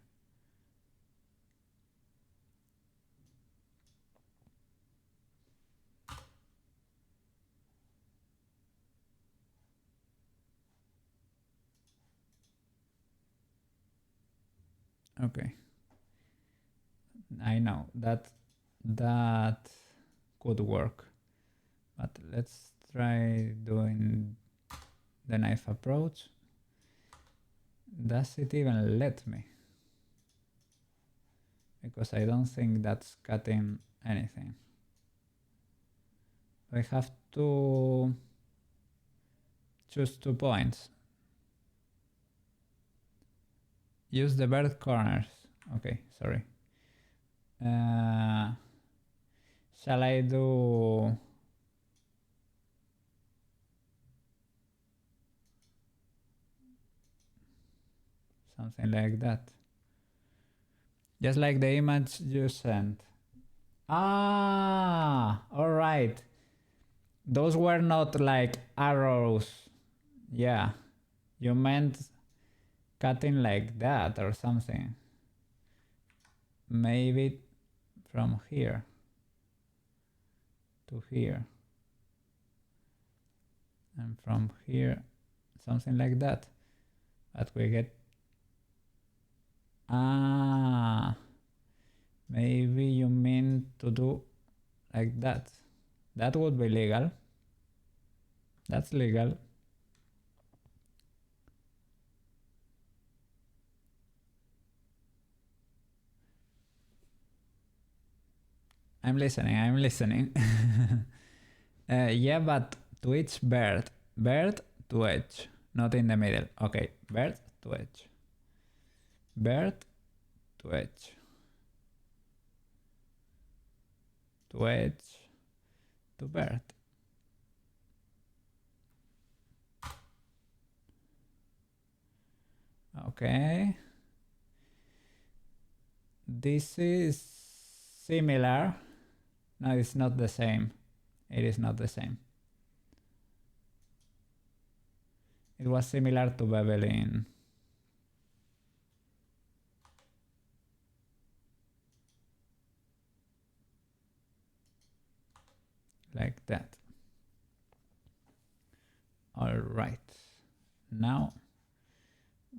Okay. I know that could work. But let's try doing the knife approach. Does it even let me? Because I don't think that's cutting anything. I have to choose 2 points. Use the bird corners. Okay, sorry. Shall I do... something like that? Just like the image you sent. Ah, all right. Those were not like arrows. Yeah, you meant cutting like that or something. Maybe from here to here. And from here, something like that. But we get... Ah, maybe you mean to do like that. That would be legal. That's legal. I'm listening, I'm listening. Yeah, but to each bird. Bird to edge, not in the middle. Okay, bird to edge. Bird to edge. To edge to bird. Okay. This is similar. No, it's not the same. It is not the same. It was similar to beveling. Like that. All right. Now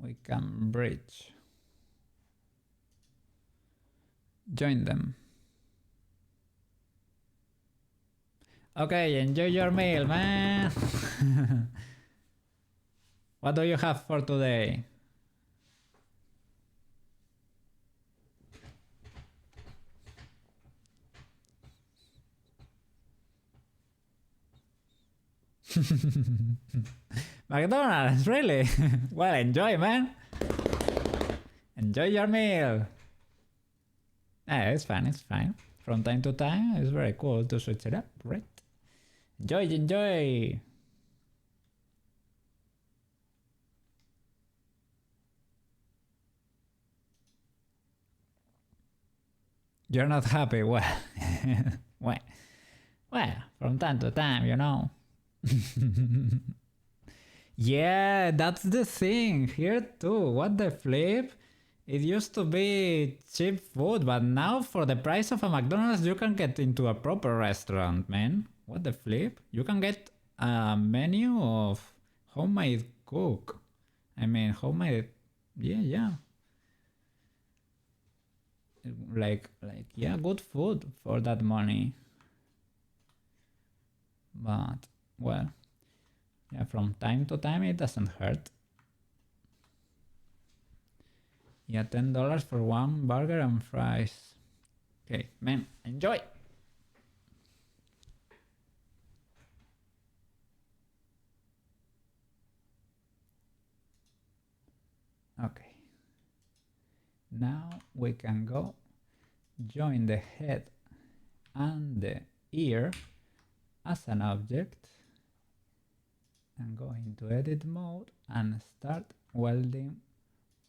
we can bridge. Join them. Okay, enjoy your meal, man. What do you have for today? McDonald's, really? Well, enjoy, man. Enjoy your meal. It's fine, it's fine. From time to time, it's very cool to switch it up, right? Enjoy, enjoy. You're not happy? Well, well, from time to time, you know. Yeah, that's the thing here too. What the flip? It used to be cheap food, but now for the price of a McDonald's, you can get into a proper restaurant, man. What the flip? You can get a menu of homemade cook. I mean, homemade, yeah. Like, yeah, good food for that money. But, well, yeah, from time to time, it doesn't hurt. Yeah, $10 for one burger and fries. Okay, man, enjoy. Okay. Now we can go join the head and the ear as an object and go into edit mode and start welding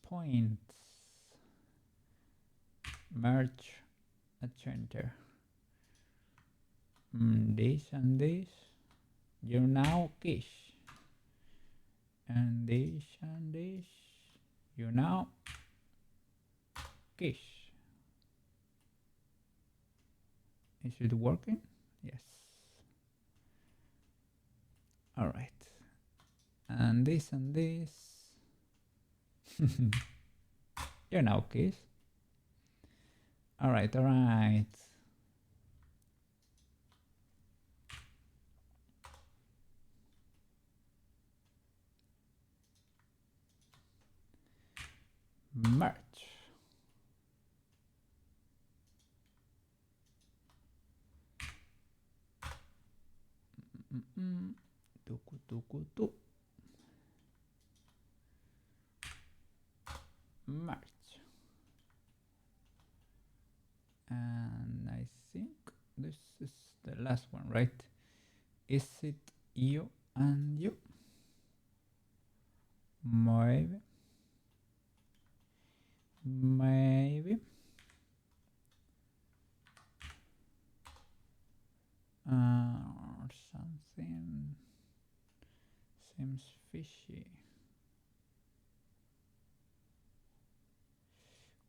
points. merge a center. This and this, you now kiss. And this, you now kiss. Is it working? Yes. All right. And this, you now kiss. All right. Merge. Tuku. Merge. And I think this is the last one, right? Is it you and you? Maybe. Something seems fishy.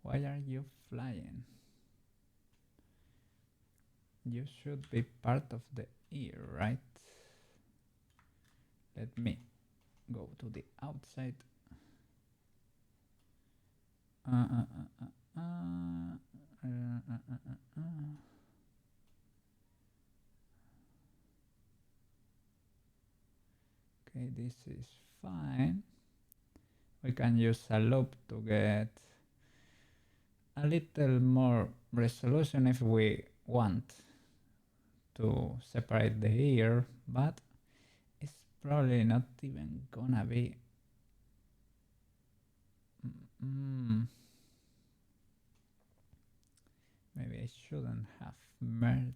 Why are you flying? You should be part of the ear, right? Let me go to the outside. Okay, this is fine. We can use a loop to get a little more resolution if we want to separate the ear, but it's probably not even gonna be. Maybe I shouldn't have merged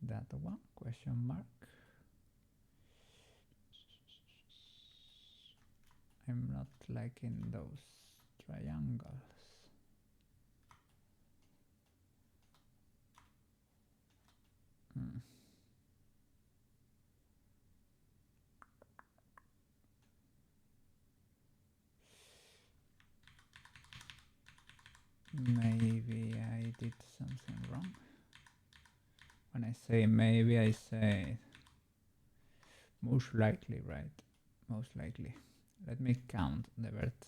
that one, question mark. I'm not liking those triangles. Maybe I did something wrong. When I say maybe, I say most likely, right? Most likely. Let me count the birds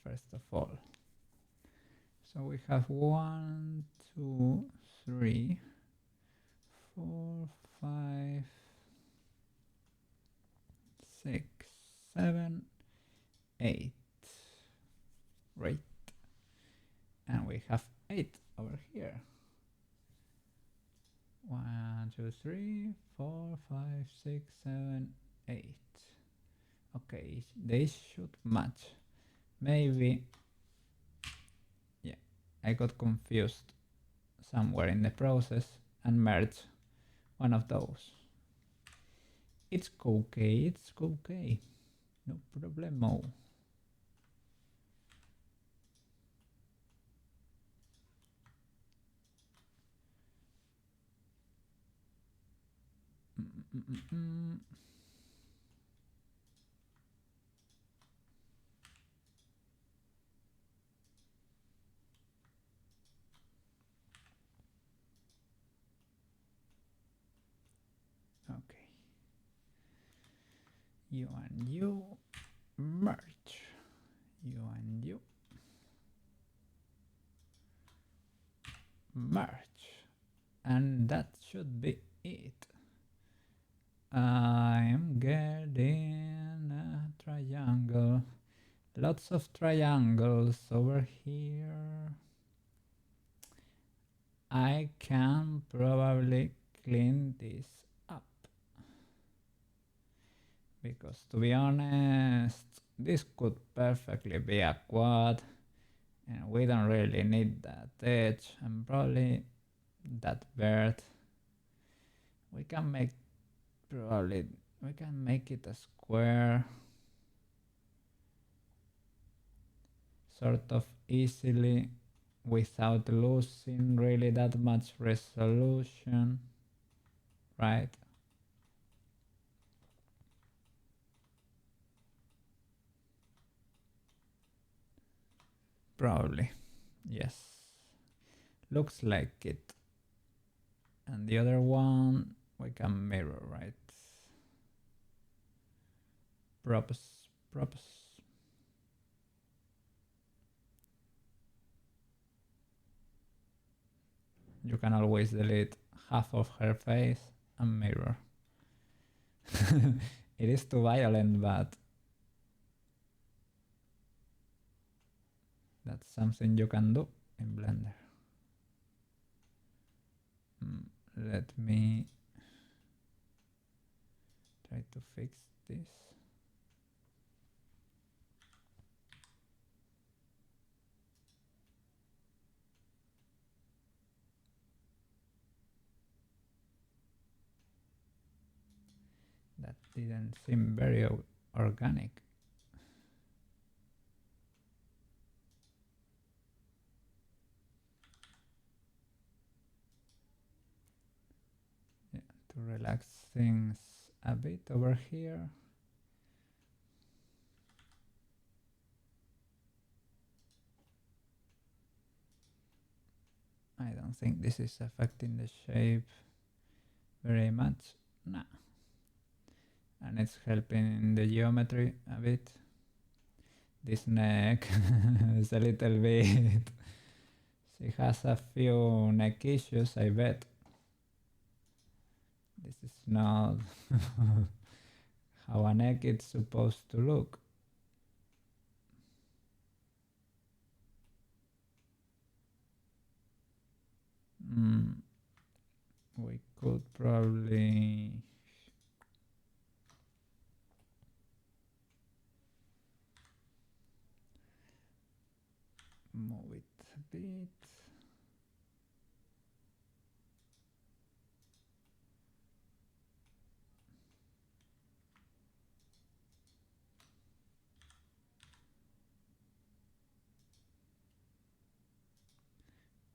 first of all. So we have 1, 2, 3, 4, 5, 6, 7, 8. Right. And we have 8 over here. 1, 2, 3, 4, 5, 6, 7, 8. Okay, they should match. Maybe, yeah, I got confused somewhere in the process and merged one of those. It's okay, no problemo. Okay. You and you merge. You and you merge. And that should be it. I'm getting a triangle. Lots of triangles over here. I can probably clean this up. Because to be honest, this could perfectly be a quad. And we don't really need that edge. And probably that bird. We can make it a square. sort of easily without losing really that much resolution, right? Probably, yes. Looks like it. And the other one we can mirror, right? Props. You can always delete half of her face and mirror. It is too violent, but that's something you can do in Blender. Let me try to fix this. That didn't seem very organic. Yeah, to relax things a bit over here. I don't think this is affecting the shape very much. Nah. And it's helping the geometry a bit. This neck is a little bit. She has a few neck issues, I bet. This is not how a neck is supposed to look. We could probably move it a bit.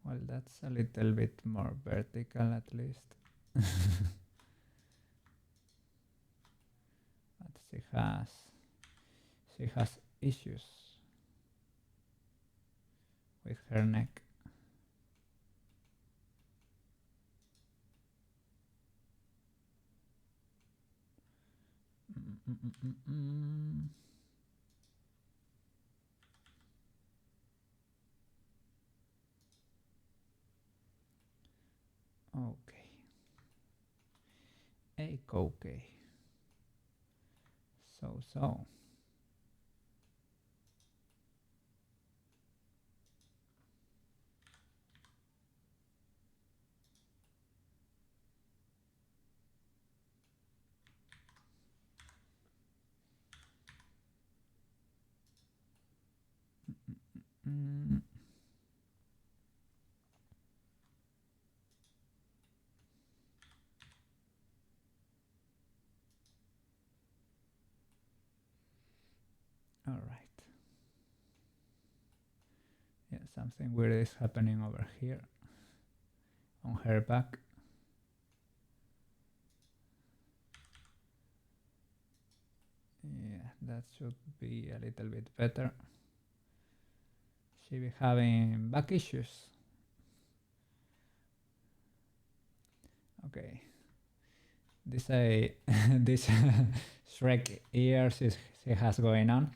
Well, that's a little bit more vertical at least. But she has issues with her neck. Okay. Okay. So. All right. Yeah, something weird is happening over here on her back. Yeah, that should be a little bit better. She be having back issues. Okay. This this Shrek ears she has going on.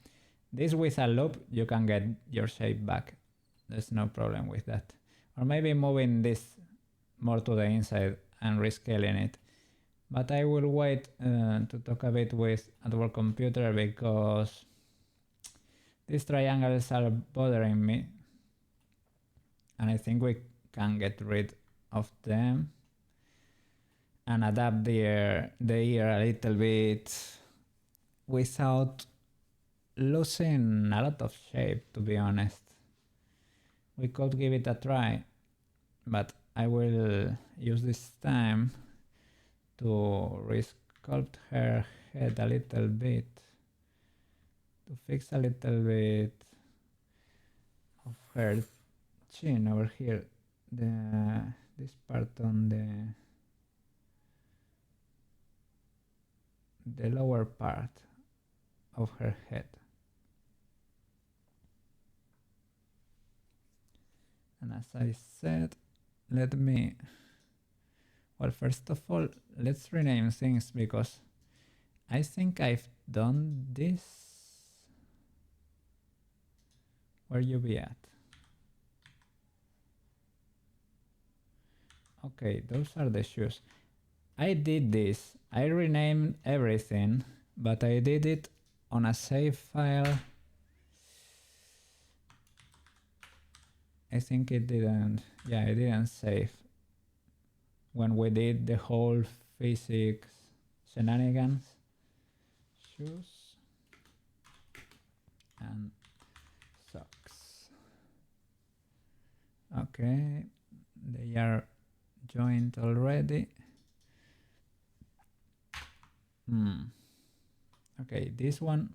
This with a loop you can get your shape back. There's no problem with that. Or maybe moving this more to the inside and rescaling it. But I will wait to talk a bit with Adwork Computer because these triangles are bothering me. And I think we can get rid of them and adapt the ear a little bit without losing a lot of shape, to be honest. We could give it a try, but I will use this time to resculpt her head a little bit, to fix a little bit of her chin over here, this part on the lower part of her head. And as I said, well, first of all, let's rename things, because I think I've done this. Where you be at? Okay, those are the shoes. I did this. I renamed everything, but I did it on a save file. I think it didn't. Yeah, it didn't save when we did the whole physics shenanigans. Shoes and socks. Okay, they are joined already. Okay, this one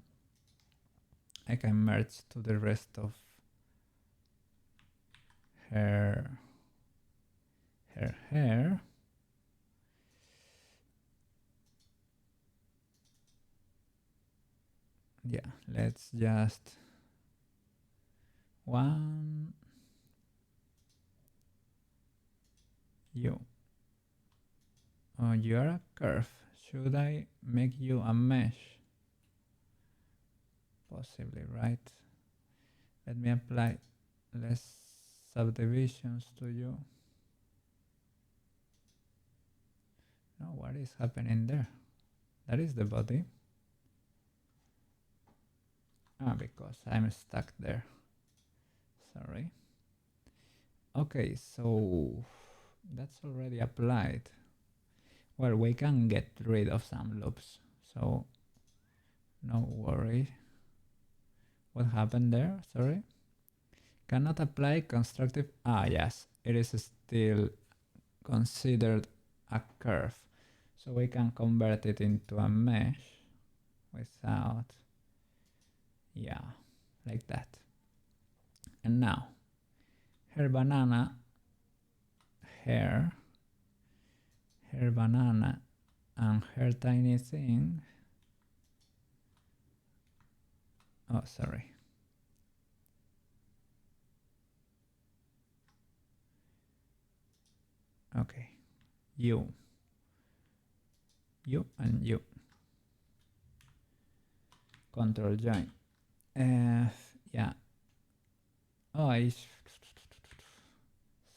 I can merge to the rest of her hair. Yeah, let's just one you. Oh, you're a curve. Should I make you a mesh? Possibly, right? Let me apply less subdivisions to you. No, what is happening there? That is the body. Ah, because I'm stuck there. Sorry. Okay, so that's already applied. Well, we can get rid of some loops, so no worry. What happened there? Sorry. Cannot apply constructive. Ah, yes, it is still considered a curve, so we can convert it into a mesh without, yeah, like that. And now her banana, her banana and her tiny thing. Oh, sorry. Okay, you and you. Control join. Yeah. Oh,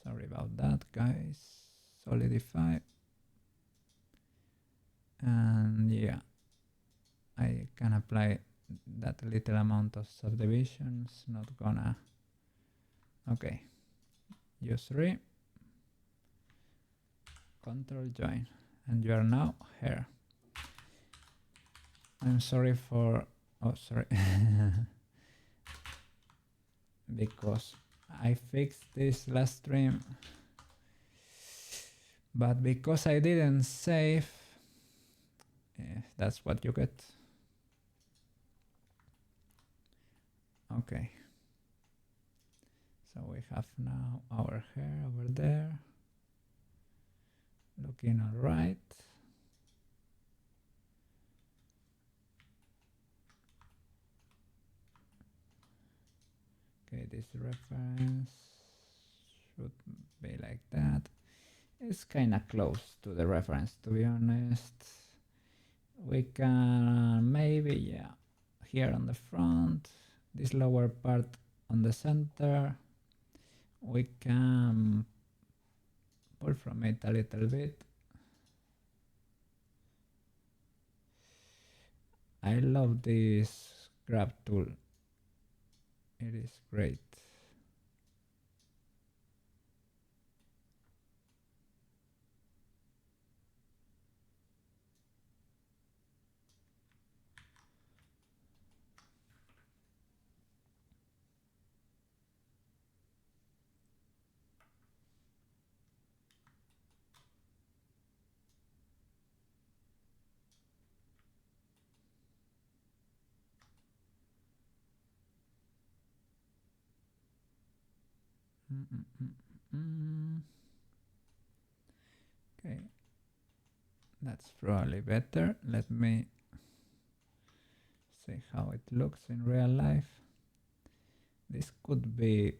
sorry about that, guys. Solidify. And yeah, I can apply that little amount of subdivisions. Not gonna. Okay. Use 3. Control join. And you are now here. I'm sorry for. Oh, sorry. Because I fixed this last stream, but because I didn't save, that's what you get. Okay, so we have now our hair over there looking all right. Okay, this reference should be like that. It's kind of close to the reference, to be honest. We can maybe, yeah, here on the front, this lower part on the center, we can pull from it a little bit. I love this grab tool. It is great. Okay, that's probably better. Let me see how it looks in real life. This could be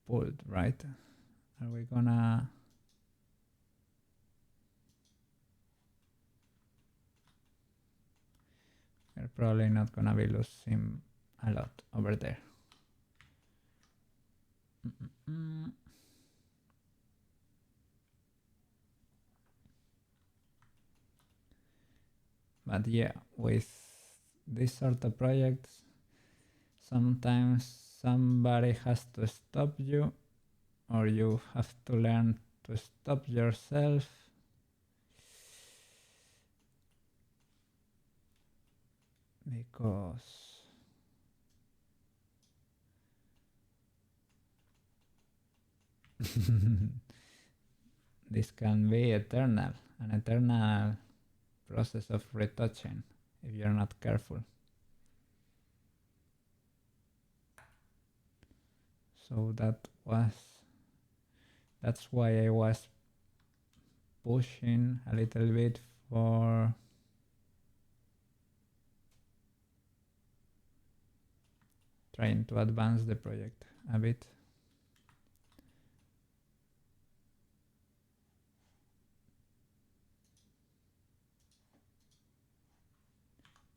pulled, right? Are we gonna... We're probably not gonna be losing a lot over there. But yeah, with this sort of projects, sometimes somebody has to stop you, or you have to learn to stop yourself. Because this can be eternal, an eternal process of retouching if you're not careful. So that's why I was pushing a little bit for trying to advance the project a bit.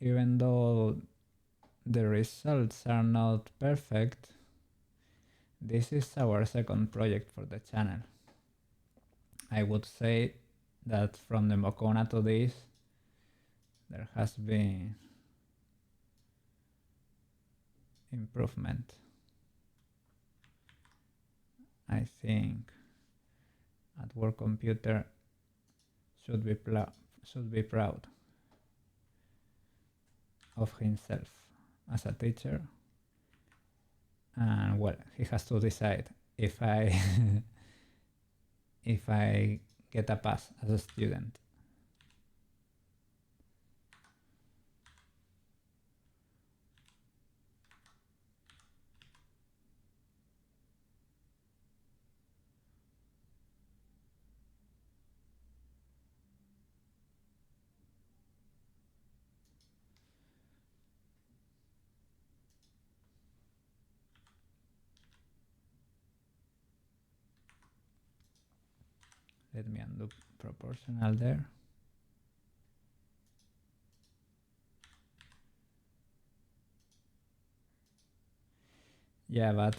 Even though the results are not perfect, this is our second project for the channel. I would say that from the Mokona to this, there has been improvement. I think at Work Computer should be proud of himself as a teacher, and well, he has to decide if I if I get a pass as a student. Let me undo proportional there. Yeah, but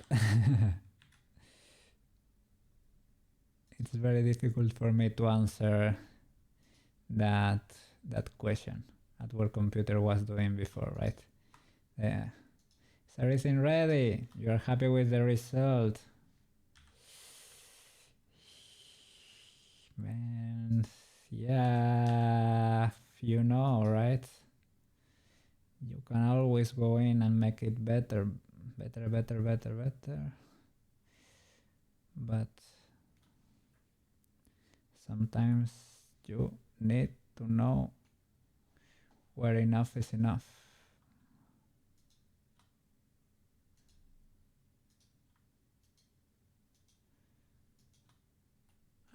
it's very difficult for me to answer that question at what computer was doing before, right? Yeah. Is everything ready? You're happy with the result? Man, yeah, you know, right? You can always go in and make it better. But sometimes you need to know where enough is enough.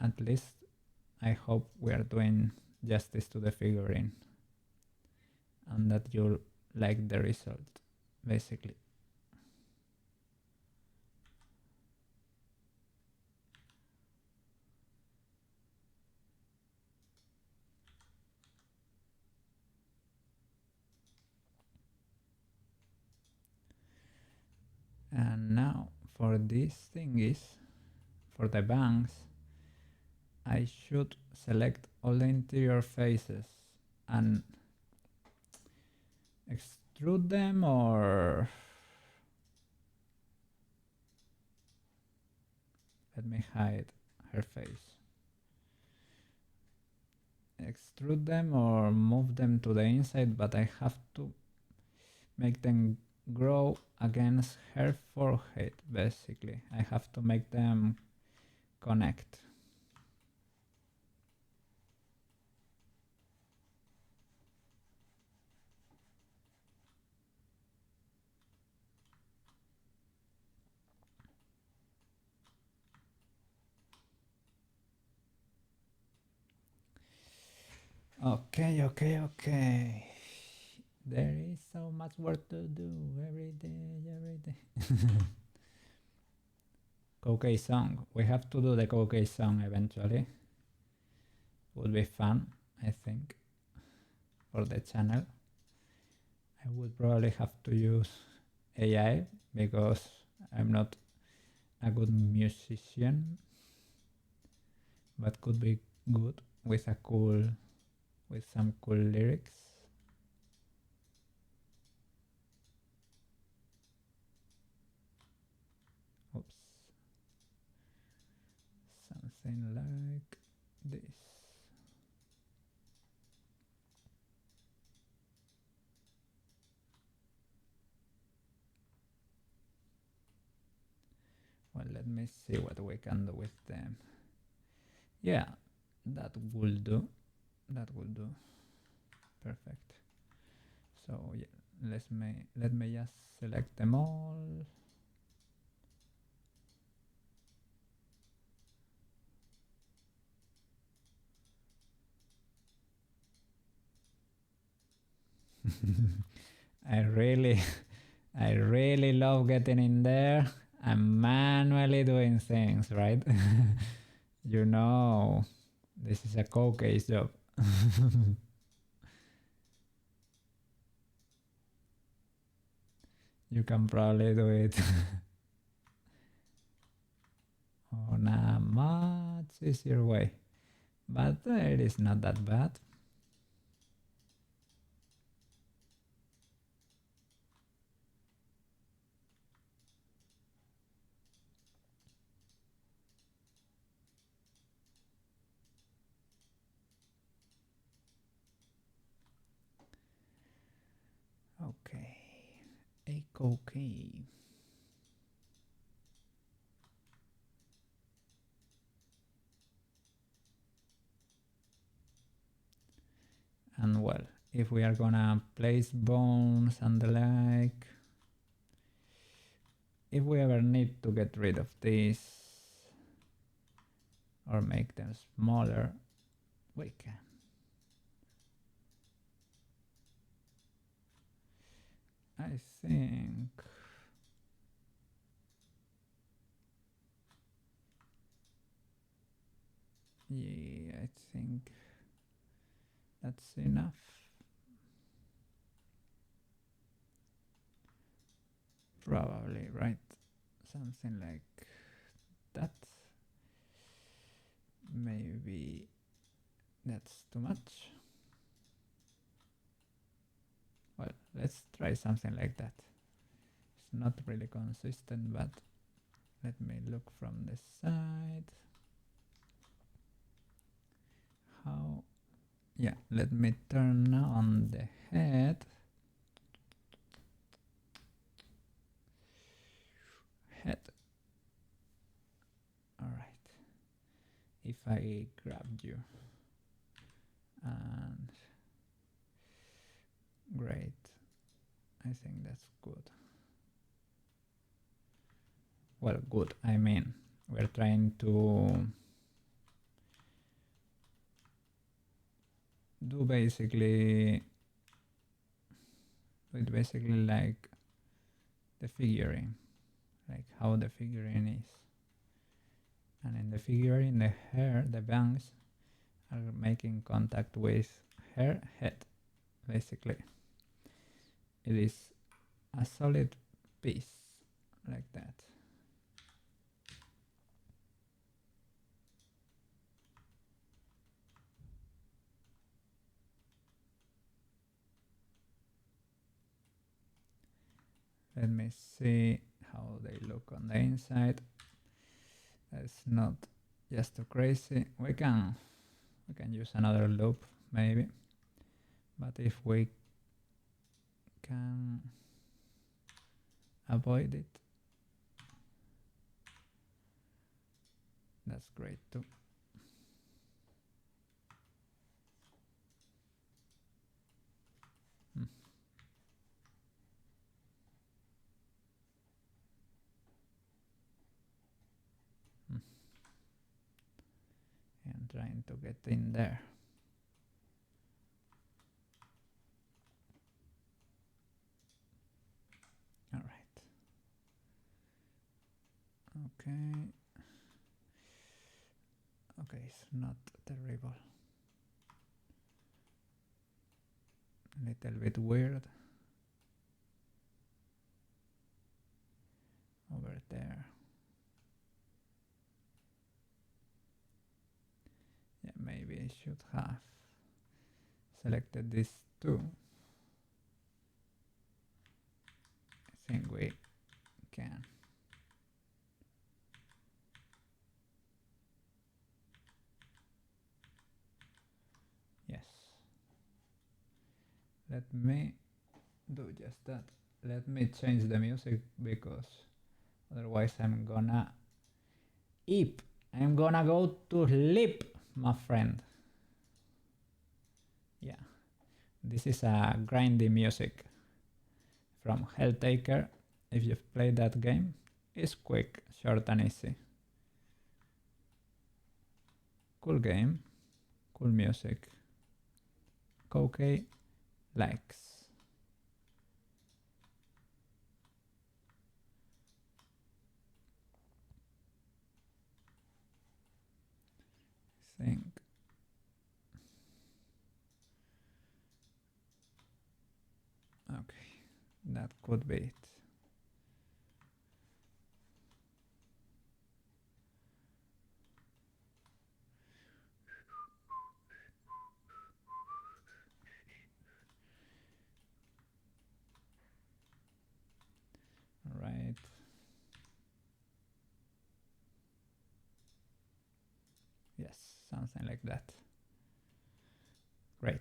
At least I hope we are doing justice to the figurine and that you like the result, basically. And now for these thingies, for the bangs, I should select all the interior faces and extrude them, or let me hide her face. Extrude them or move them to the inside, but I have to make them grow against her forehead, basically. I have to make them connect. Okay. There is so much work to do every day. Koukei song. We have to do the Koukei song eventually. Would be fun, I think, for the channel. I would probably have to use AI because I'm not a good musician, but could be good with some cool lyrics. Oops. Something like this. Well, let me see what we can do with them. Yeah, that will do. That will do. Perfect. So yeah, let me just select them all. I really I really love getting in there and manually doing things, right? You know, this is a Koukei's job. You can probably do it on a much easier way, but it is not that bad. Okay, a Koukei. And well, if we are gonna place bones and the like, if we ever need to get rid of these or make them smaller, we can. I think yeah, I think that's enough. Probably, right? Something like that. Maybe that's too much. Well, let's try something like that. It's not really consistent, but let me look from the side. How? Yeah, let me turn on the head. Head. All right. If I grab you and great, I think that's good. Well, good. I mean, we're trying to do basically like the figurine, like how the figurine is. And in the figurine, the hair, the bangs are making contact with her head, basically. It is a solid piece like that. Let me see how they look on the inside. That's not just too crazy. We can use another loop maybe, but if we can avoid it, that's great too. I'm trying to get in there. Okay. Okay, it's not terrible. A little bit weird. Over there. Yeah, maybe I should have selected this too. I think we can. Yes. Let me do just that. Let me change the music because otherwise I'm gonna eep. I'm gonna go to sleep, my friend. Yeah. This is a grindy music from Helltaker. If you've played that game, it's quick, short and easy. Cool game, cool music. Koukei likes. I think. Okay, that could be it. All right. Yes, something like that. Great.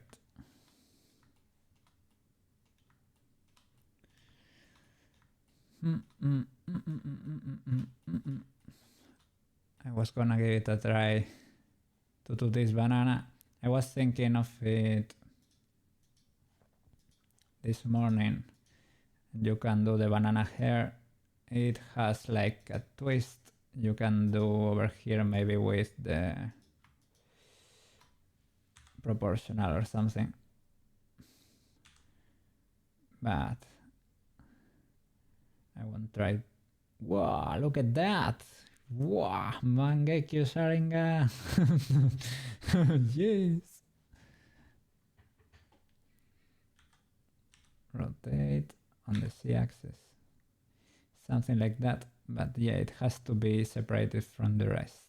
I was gonna give it a try to do this banana. I was thinking of it this morning. You can do the banana hair. It has like a twist. You can do over here maybe with the proportional or something. But I won't try. Wow, look at that! Wow, Mangekyo Sharingan! Yes! Rotate on the z-axis. Something like that, but yeah, it has to be separated from the rest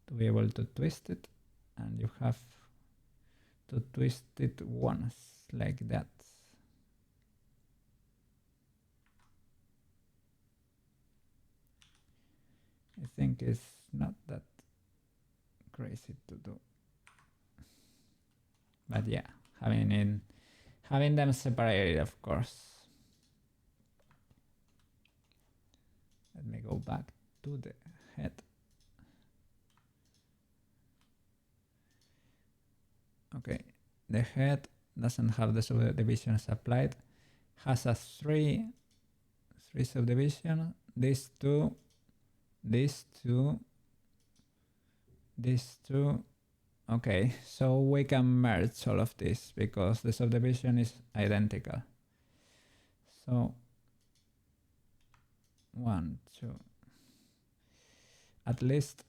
to be able to twist it, and you have to twist it once, like that. I think it's not that crazy to do. But yeah, having them separated, of course. Let me go back to the head. Okay, the head doesn't have the subdivisions applied, has a three subdivision, these two, these two, these two. Okay, so we can merge all of this because the subdivision is identical. So 1, 2. At least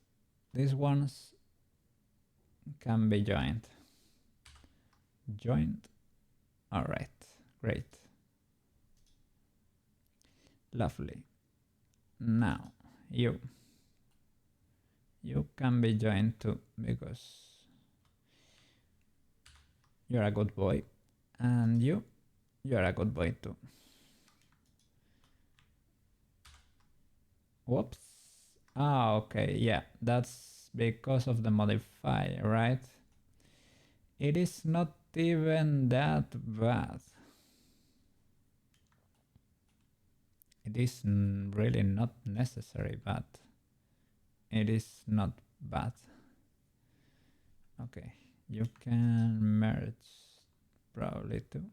these ones can be joined. Joined. All right, great. Lovely. Now you can be joined too because you're a good boy, and you're a good boy too. Whoops. Ah, okay, yeah, that's because of the modifier, right? It is not even that bad. It is really not necessary, but it is not bad. Okay, you can merge probably too.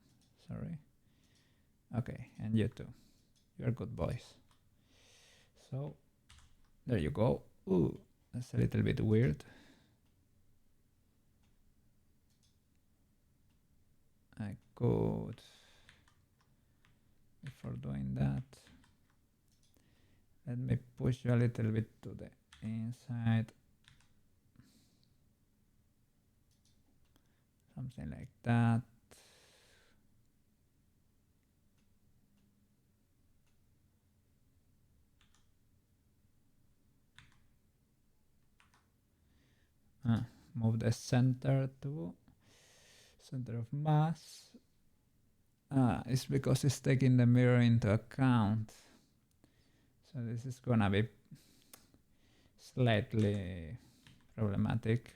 Sorry. Okay, and you too. You're good boys. So there you go. Ooh, that's a little bit weird. I could, before doing that, Let me push you a little bit to the inside. Something like that. Move the center to center of mass. It's because it's taking the mirror into account. So this is gonna be slightly problematic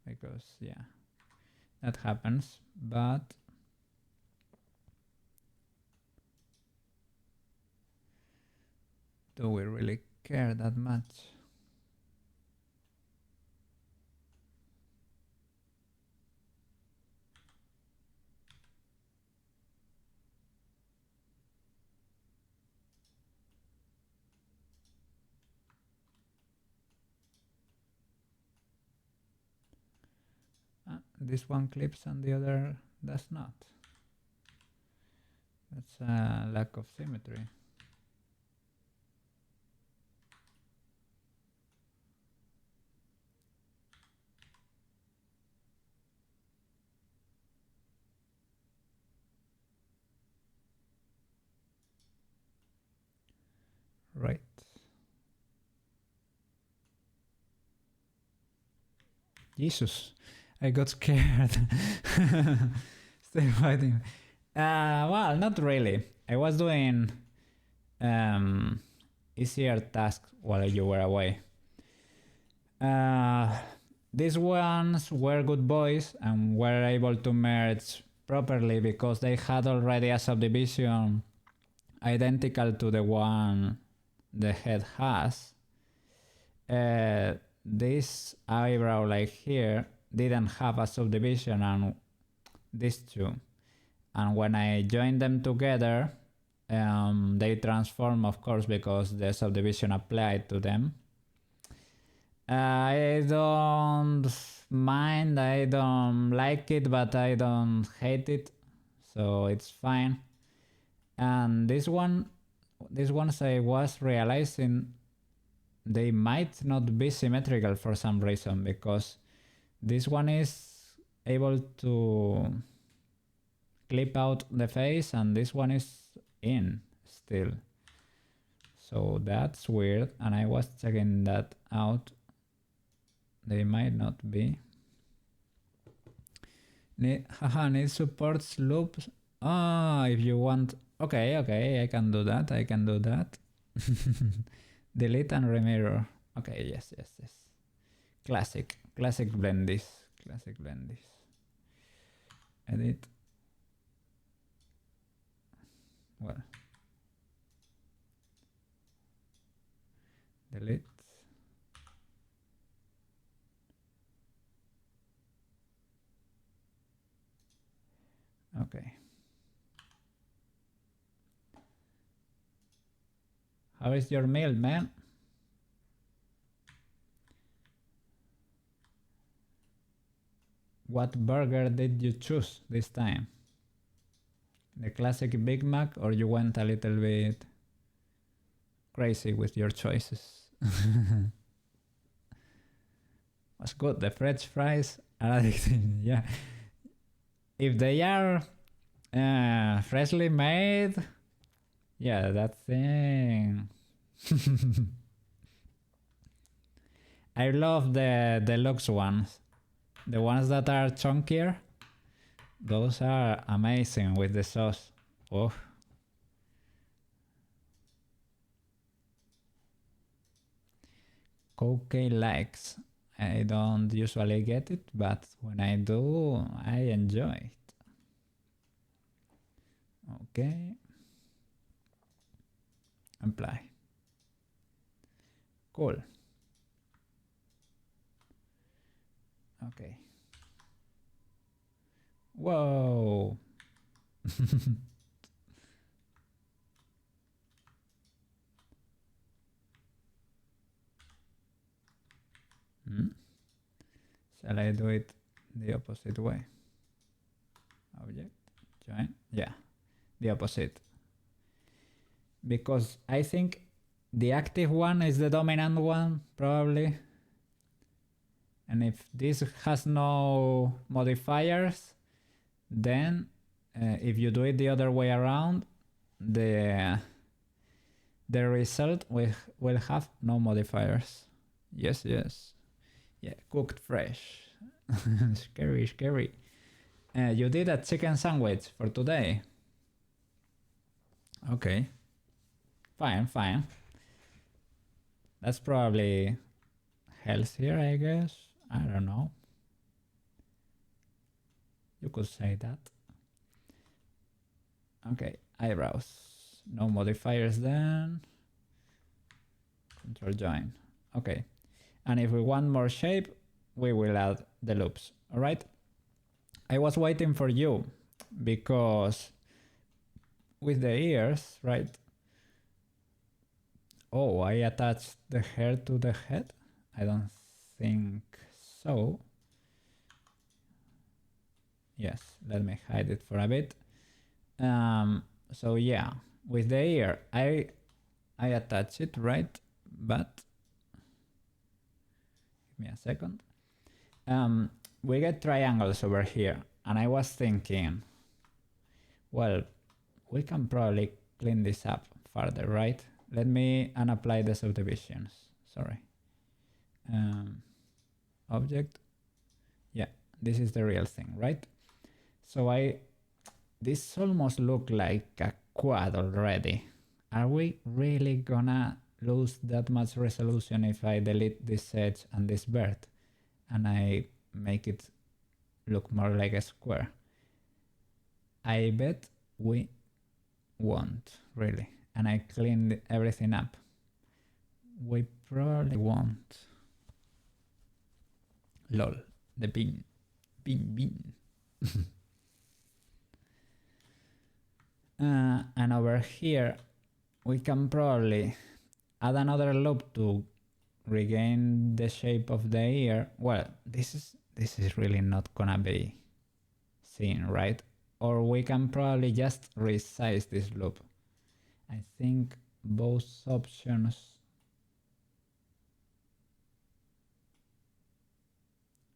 because yeah, that happens, but do we really care that much? This one clips and the other does not. That's a lack of symmetry. Right. Jesus, I got scared. Stay fighting. Well, not really. I was doing easier tasks while you were away. These ones were good boys and were able to merge properly because they had already a subdivision identical to the one the head has. This eyebrow like here didn't have a subdivision, and these two, and when I joined them together they transform, of course, because the subdivision applied to them. I don't mind, I don't like it, but I don't hate it, so it's fine. And these ones I was realizing they might not be symmetrical for some reason, because this one is able to clip out the face and this one is in still. So that's weird, and I was checking that out. They might not be. Need supports loops. If you want. Okay, I can do that. Delete and remirror. Okay, yes. Classic blend this. Edit. Well. Delete. Okay. How is your meal, man? What burger did you choose this time? The classic Big Mac, or you went a little bit crazy with your choices? Was good. The French fries are addicting. Yeah. If they are freshly made, yeah, that thing. I love the deluxe ones. The ones that are chunkier, those are amazing with the sauce. Oh. Cocaine likes. I don't usually get it, but when I do, I enjoy it. Okay. Apply. Cool. Okay. Whoa. Shall I do it the opposite way? Object, join, yeah, the opposite. Because I think the active one is the dominant one, probably. And if this has no modifiers, then if you do it the other way around, the result will have no modifiers. Yes, yes. Yeah, cooked fresh. Scary, scary. You did a chicken sandwich for today. Okay. Fine, fine. That's probably healthier, I guess. I don't know. You could say that. Okay, eyebrows. No modifiers then. Control join. Okay. And if we want more shape, we will add the loops. All right. I was waiting for you because with the ears, right? Oh, I attached the hair to the head? I don't think so. Yes, let me hide it for a bit. So yeah, with the ear, I attach it, right? But give me a second. We get triangles over here, and I was thinking, well, we can probably clean this up further, right? Let me unapply the subdivisions. Sorry. Object. Yeah, this is the real thing, right? So this almost look like a quad already. Are we really gonna lose that much resolution if I delete this edge and this bird and I make it look more like a square? I bet we won't, really. And I cleaned everything up. We probably won't. Lol, the bean. Bean. And over here, we can probably add another loop to regain the shape of the ear. Well, this is really not gonna be seen, right? Or we can probably just resize this loop. I think both options.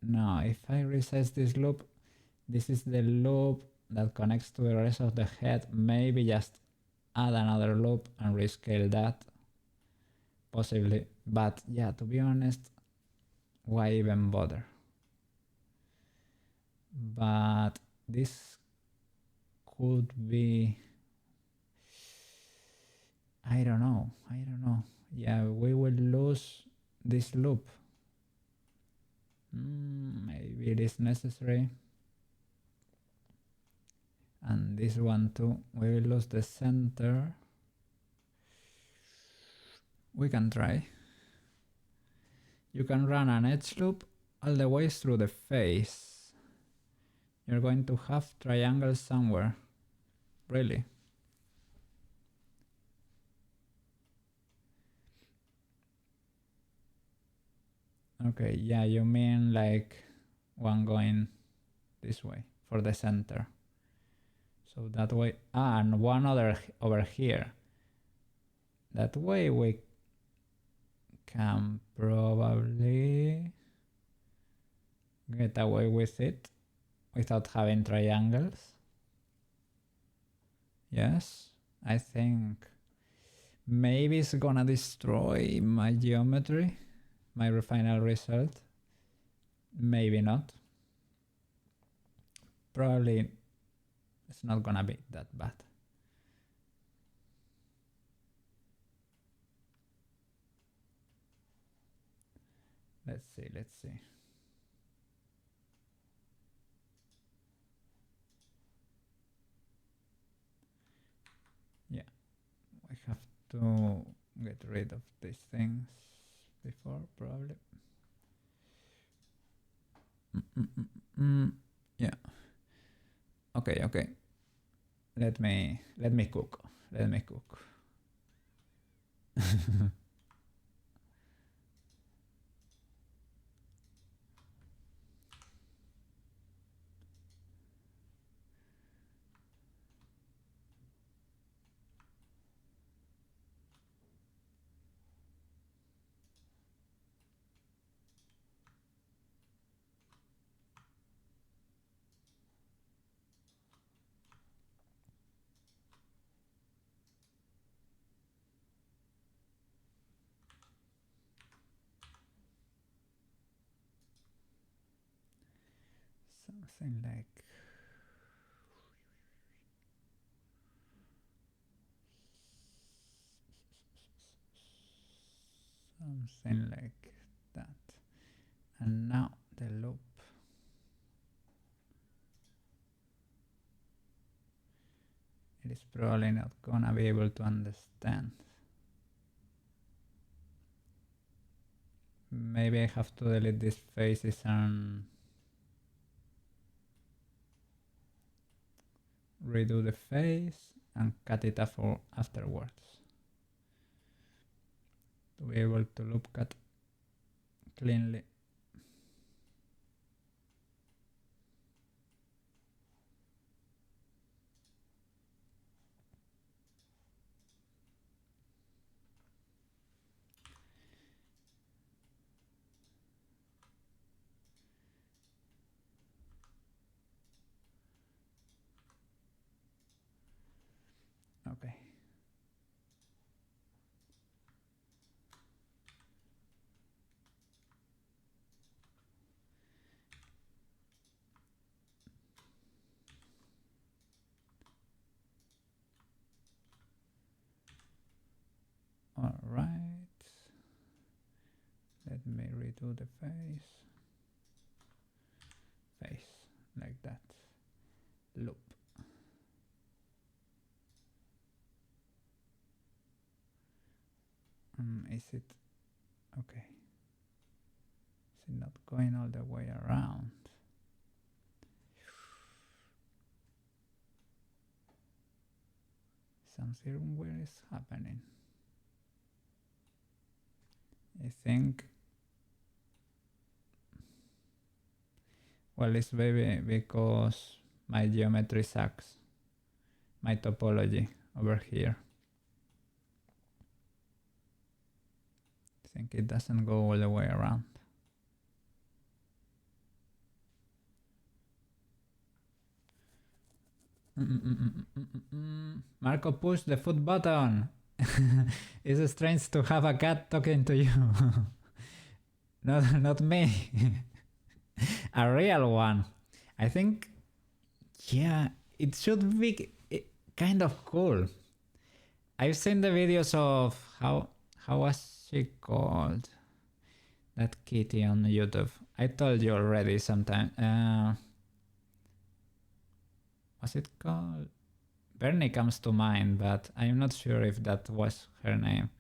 No, if I resize this loop, this is the loop that connects to the rest of the head. Maybe just add another loop and rescale that. Possibly. But yeah, to be honest, why even bother? But this could be... I don't know. Yeah, we will lose this loop. Maybe it is necessary. And this one too. We will lose the center. We can try. You can run an edge loop all the way through the face. You're going to have triangles somewhere. Really? Okay, yeah, you mean like one going this way for the center. So that way, and one other over here. That way we can probably get away with it without having triangles. Yes, I think maybe it's gonna destroy my geometry, my final result. Maybe not. Probably it's not gonna be that bad. Let's see. Yeah, I have to get rid of these things before, probably. Yeah. Okay. Let me cook. something like that. And now the loop. It is probably not gonna be able to understand. Maybe I have to delete these faces and redo the face and cut it off afterwards to be able to loop cut cleanly. Okay. All right. Let me redo the face like that. Loop. Is it okay? Is it not going all the way around? Something weird is happening. I think, well, it's maybe because my geometry sucks, my topology over here. I think it doesn't go all the way around. Marco, push the foot button. It's strange to have a cat talking to you. Not me. A real one. I think, yeah, it should be kind of cool. I've seen the videos of how was she called? That kitty on YouTube. I told you already sometime. Was it called? Bernie comes to mind, but I'm not sure if that was her name.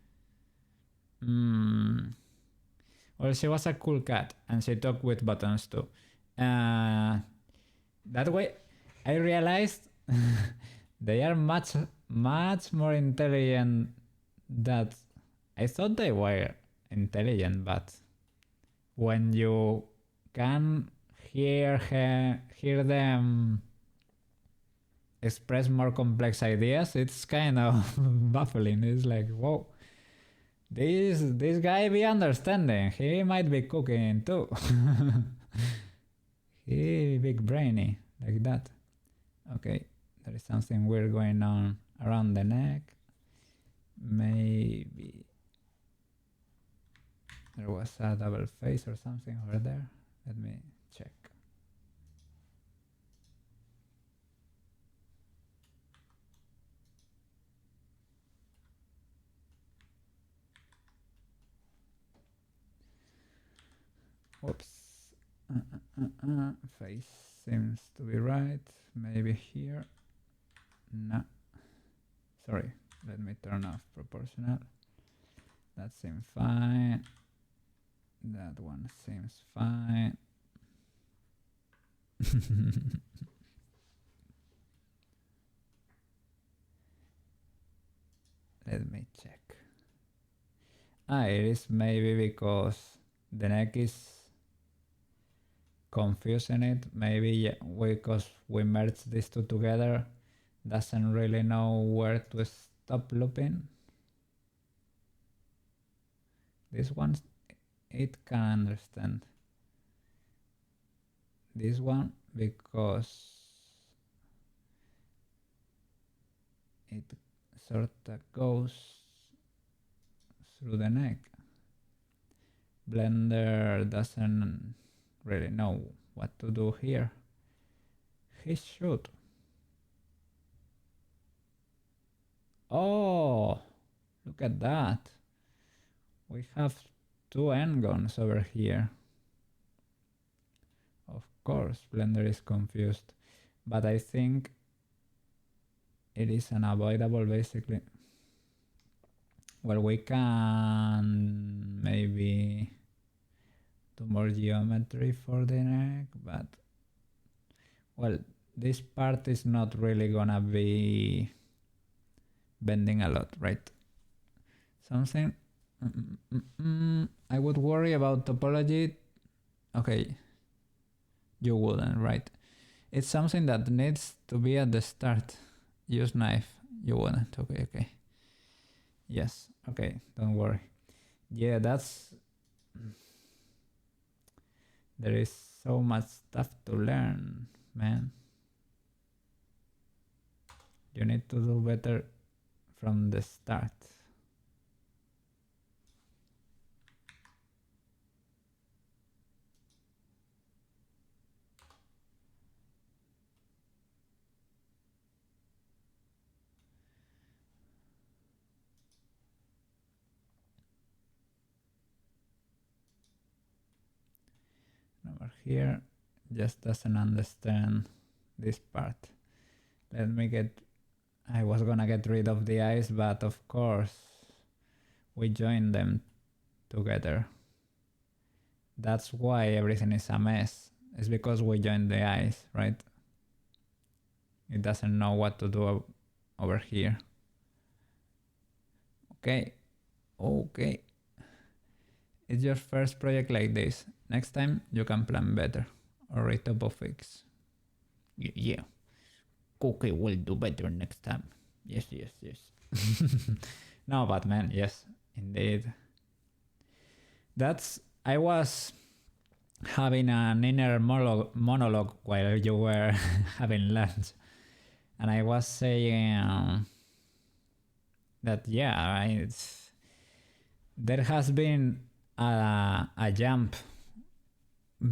Well, she was a cool cat, and she talked with buttons too. That way, I realized they are much more intelligent than I thought they were intelligent, but when you can hear them express more complex ideas, it's kind of baffling. It's like, whoa, this guy be understanding. He might be cooking too. He big brainy like that. Okay, there is something weird going on around the neck. Maybe there was a double face or something over there. Let me check. Whoops. Face seems to be right. Maybe here. No. Sorry. Let me turn off proportional. That seems fine. That one seems fine. Let me check. It is maybe because the neck is confusing it. Maybe because we merged these two together, doesn't really know where to stop looping. This one, it can understand. This one, because it sort of goes through the neck. Blender doesn't really know what to do here. he should. Oh, look at that. We have two endguns over here. Of course, Blender is confused, but I think it is unavoidable basically. Well, we can maybe do more geometry for the neck, but well, this part is not really gonna be bending a lot, right? Something I would worry about topology. Okay, you wouldn't, right? It's something that needs to be at the start. Use knife. You wouldn't. Okay, okay. Yes, okay, don't worry. Yeah, that's... There is so much stuff to learn, man. You need to do better from the start. Over here just doesn't understand this part. Let me get... I was gonna get rid of the eyes, but of course we joined them together. That's why everything is a mess. It's because we joined the eyes, right? It doesn't know what to do over here. Okay, okay. It's your first project like this. Next time you can plan better or retopo fix. Yeah. Cookie will do better next time. Yes, yes, yes. No, but man, yes, indeed. That's... I was having an inner monologue while you were having lunch. And I was saying that, yeah, there has been a jump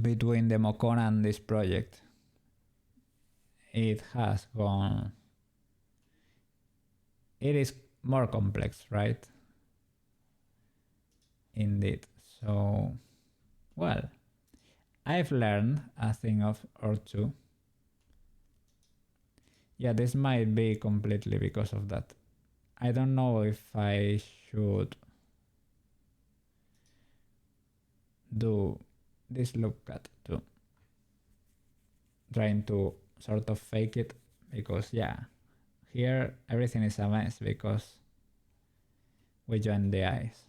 between the Mokona and this project. It has gone... It is more complex, right? Indeed. So, well, I've learned a thing or two. Yeah, this might be completely because of that. I don't know if I should do this loop cut too. Trying to sort of fake it, because yeah, here everything is a mess because we joined the eyes.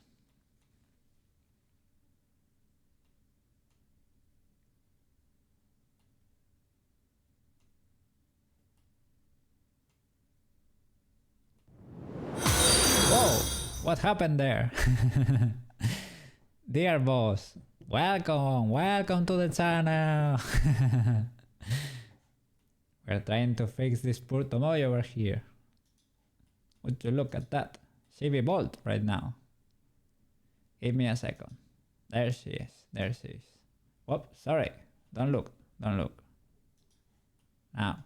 Whoa, what happened there? Dear boss, welcome to the channel. We're trying to fix this poor Tomoyo over here. Would you look at that? Chibi bolt right now. Give me a second. There she is. There she is. Oh, sorry. Don't look. Don't look. Now.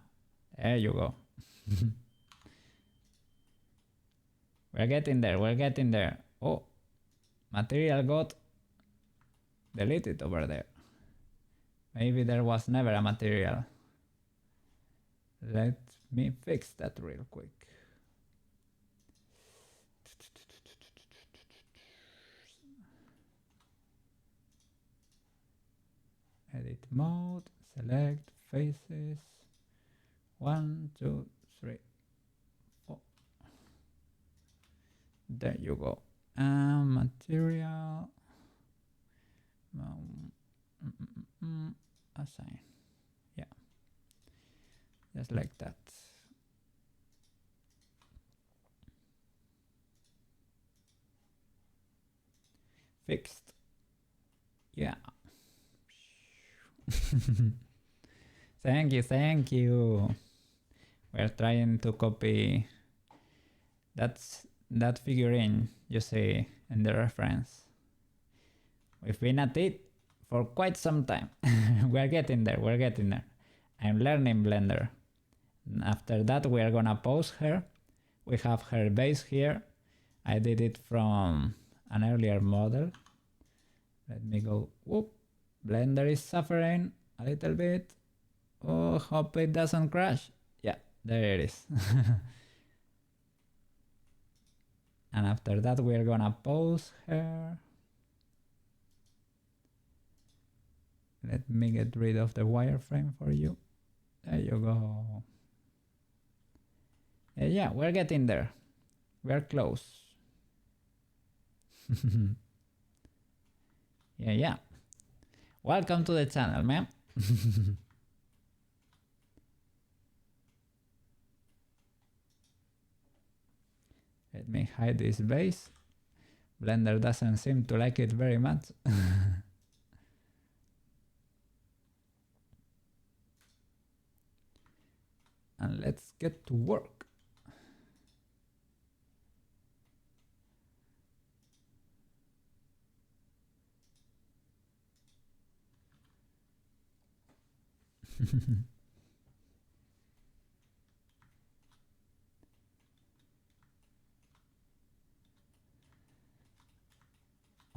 There you go. We're getting there. We're getting there. Oh. Material got deleted over there. Maybe there was never a material. Let me fix that real quick. Edit mode, select faces. 1, 2, 3, 4. There you go. Material. Assign. Yeah. Just like that. Fixed. Yeah. Thank you, thank you. We're trying to copy that figurine you see in the reference. We've been at it for quite some time. We're getting there, we're getting there. I'm learning Blender. And after that, we are gonna pause her. We have her base here. I did it from an earlier model. Let me go. Whoop. Blender is suffering a little bit. Oh, hope it doesn't crash. Yeah, there it is. And after that, we're gonna pause her. Let me get rid of the wireframe for you. There you go. Yeah, we're getting there. We're close. Yeah. Welcome to the channel, man. Let me hide this base. Blender doesn't seem to like it very much. And let's get to work.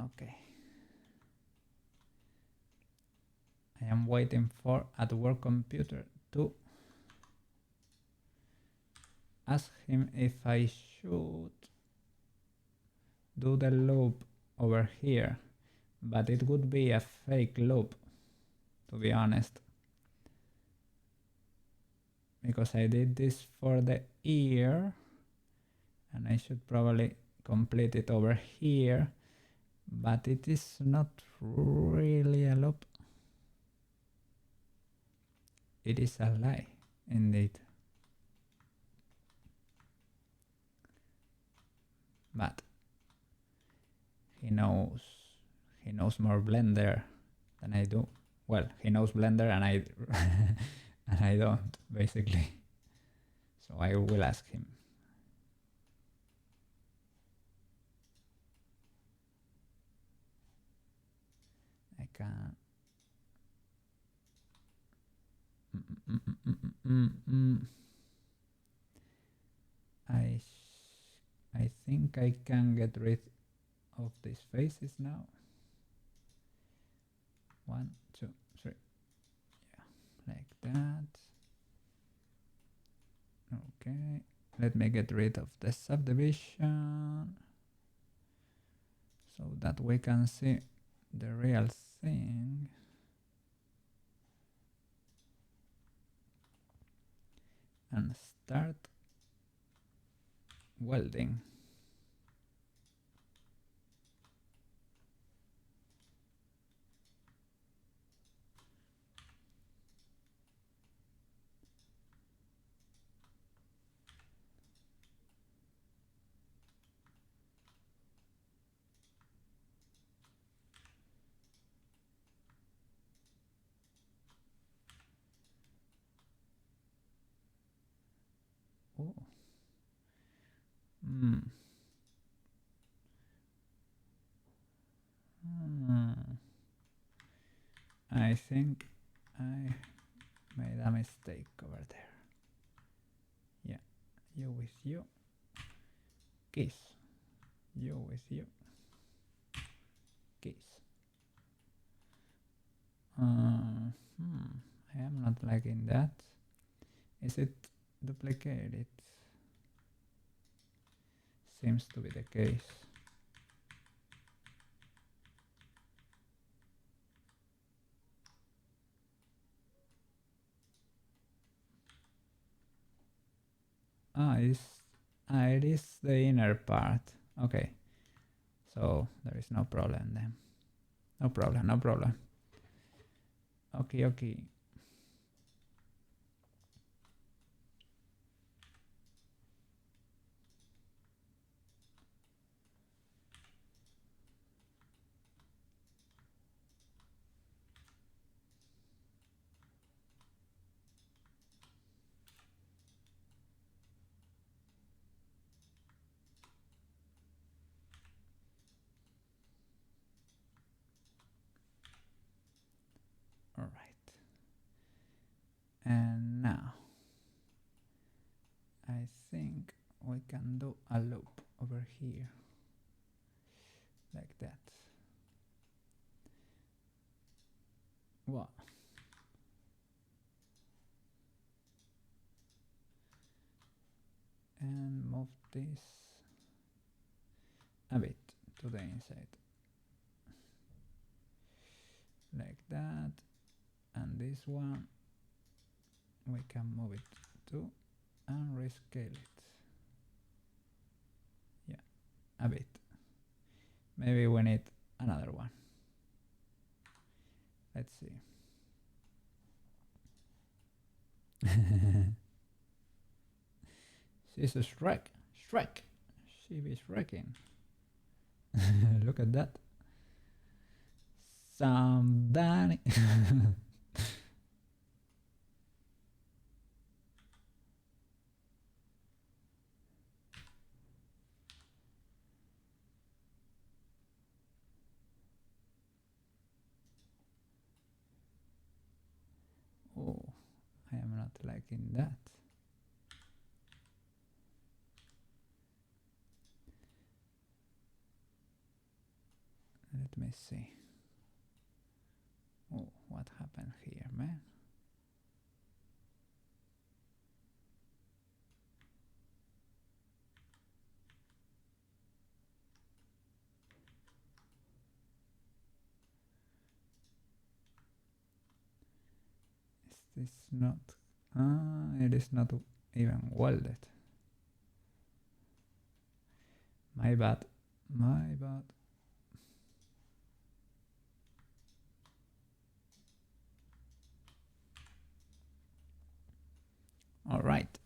Okay. I am waiting for at work computer to ask him if I should do the loop over here, but it would be a fake loop, to be honest, because I did this for the ear and I should probably complete it over here, but it is not really a loop. It is a lie, indeed. But he knows more Blender than I do. Well, he knows Blender and I and I don't, basically. So I will ask him. I can. I think I can get rid of these faces now. 1, 2, 3. Yeah, like that. Okay, let me get rid of the subdivision so that we can see the real thing. And start welding. Oh. I think I made a mistake over there. Yeah, you with you. Kiss. You with you. Kiss. I am not liking that. Is it duplicated? Seems to be the case. It is the inner part. Okay, so there is no problem then. No problem. Okay. All right. can do a loop over here like that. What? And move this a bit to the inside like that, and this one we can move it too and rescale it, yeah, a bit. Maybe we need another one. Let's see. She's a Shrek. She is wrecking. Look at that. Somebody. Oh, I am not liking that. Let me see. Oh, what happened here, man? Is this not? It is not even welded. My bad. All right.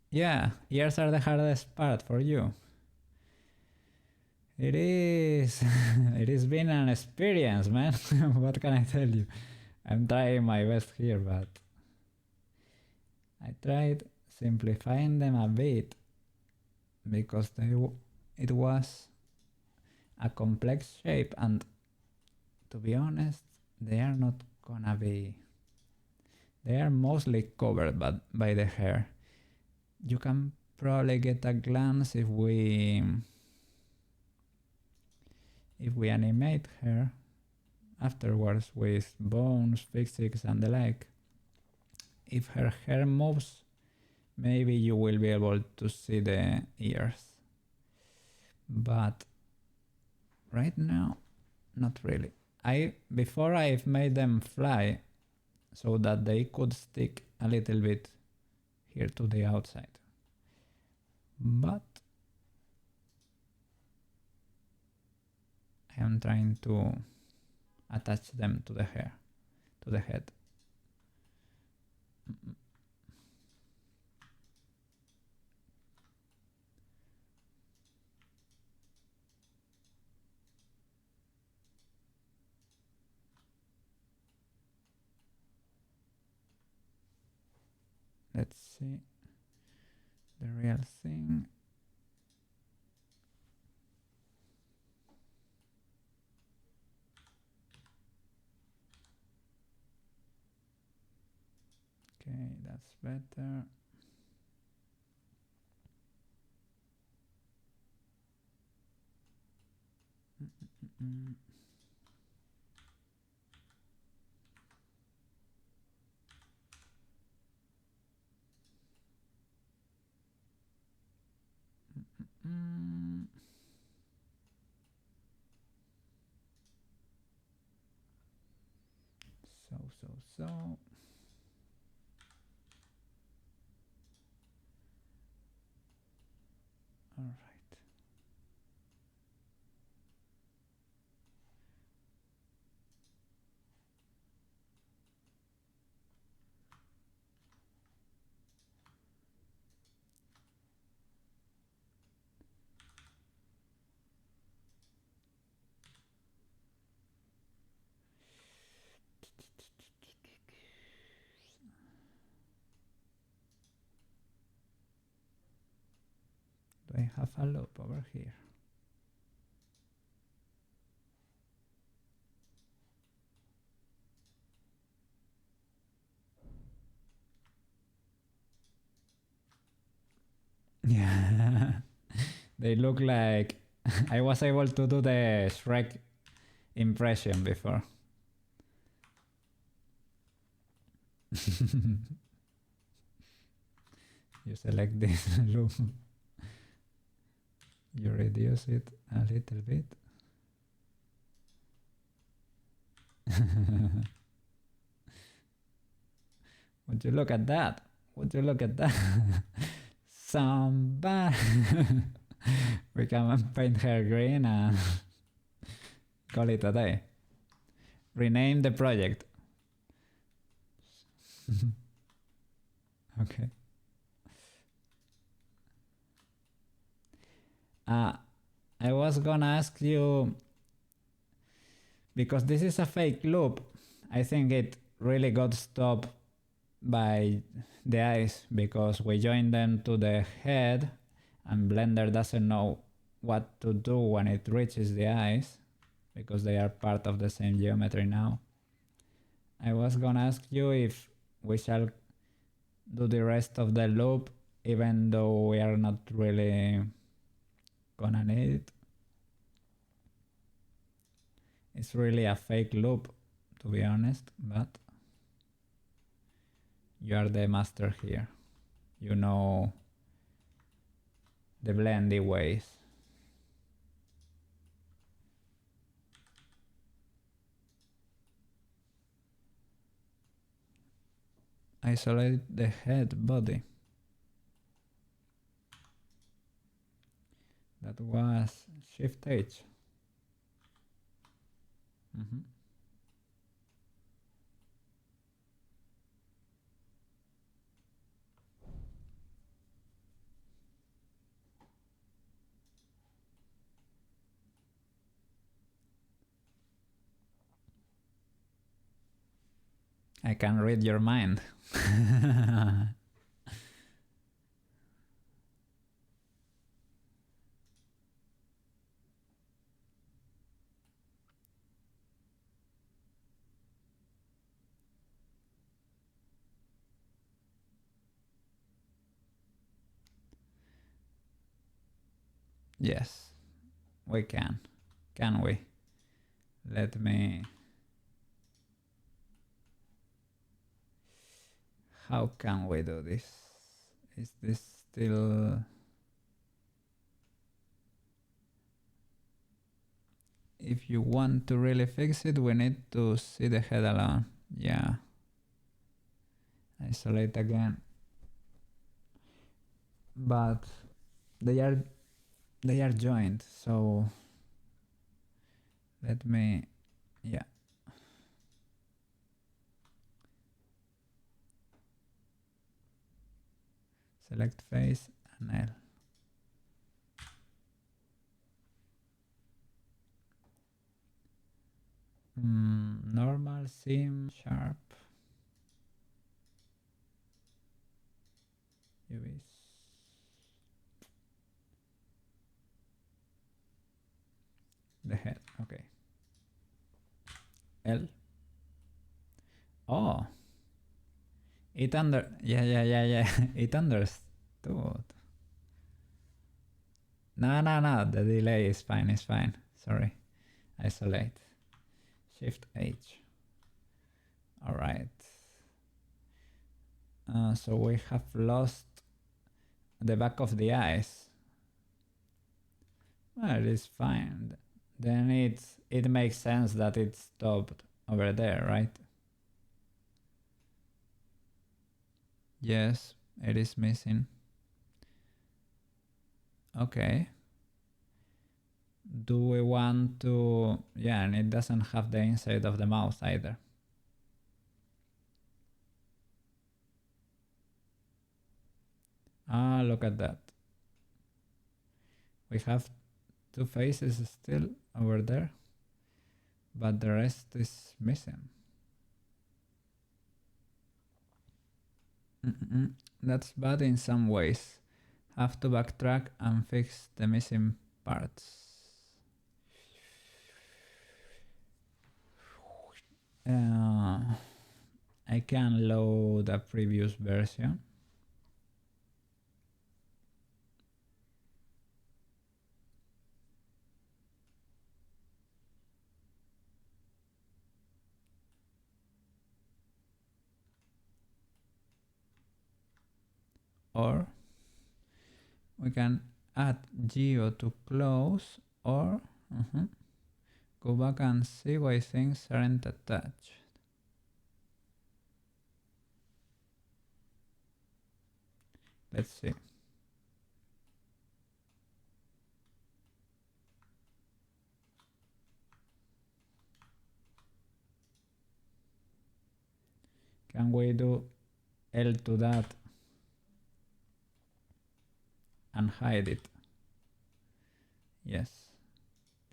Yeah, ears are the hardest part for you. It is. It has been an experience, man. What can I tell you? I'm trying my best here, but I tried simplifying them a bit because it was a complex shape, and to be honest, they are not gonna be. They are mostly covered by the hair. You can probably get a glance if we animate her afterwards with bones, physics and the like. If her hair moves, maybe you will be able to see the ears. But right now, not really. Before I've made them fly so that they could stick a little bit here to the outside. But I am trying to attach them to the hair, to the head. Let's see the real thing. Okay, that's better. So. All right. Do I have a loop over here? Yeah. They look like I was able to do the Shrek impression before. You select this loop, you reduce it a little bit. Would you look at that? Would you look at that? Somebody. We can paint her green and call it a day. Rename the project. Okay. I was gonna ask you, because this is a fake loop, I think it really got stopped by the eyes because we joined them to the head and Blender doesn't know what to do when it reaches the eyes because they are part of the same geometry now. I was gonna ask you if we shall do the rest of the loop even though we are not really gonna need it. It's really a fake loop, to be honest, but you are the master here. You know the blendy ways. Isolate the head body. That was Shift H. I can read your mind. Yes, we can. Can we? Let me... How can we do this? Is this still... If you want to really fix it, we need to see the head alone. Yeah. Isolate again. But they are joined, so let me... Yeah. Select face and L. Normal, seam, sharp. UVs. The head, okay. L. Oh. It yeah. It understood. No. The delay is fine, it's fine. Sorry. Isolate. Shift H. All right. So we have lost the back of the eyes. Well, it's fine. Then it makes sense that it stopped over there, right? Yes, it is missing. Okay. Do we want to... Yeah, and it doesn't have the inside of the mouth either. Ah, look at that. We have two faces still over there, but the rest is missing. That's bad in some ways. Have to backtrack and fix the missing parts. I can load a previous version. or we can add geo to close, or go back and see why things aren't attached. Let's see. Can we do L to that and hide it? Yes.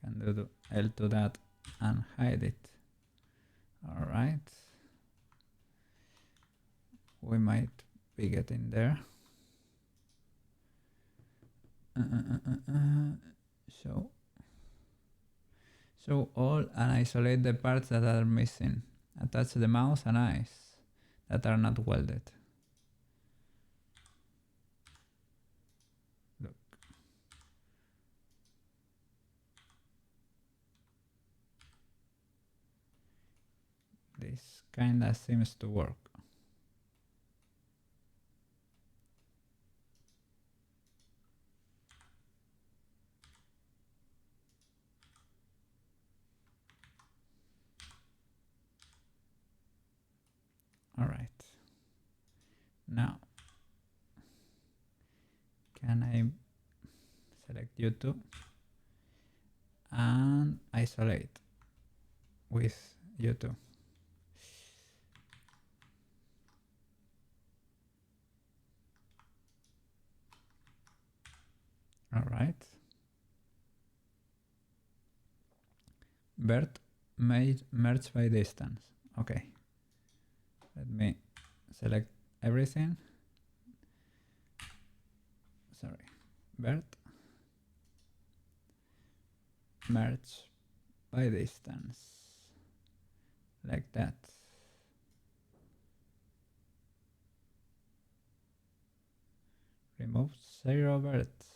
Can do L to that and hide it. All right. We might be getting there. Show all and isolate the parts that are missing. Attach the mouse and eyes that are not welded. Look. This kinda seems to work. All right. Now, can I select U2 and isolate with U2? All right. Vert merge by distance. Okay. Let me select everything. Sorry. Vert merge by distance. Like that. Remove 0 verts.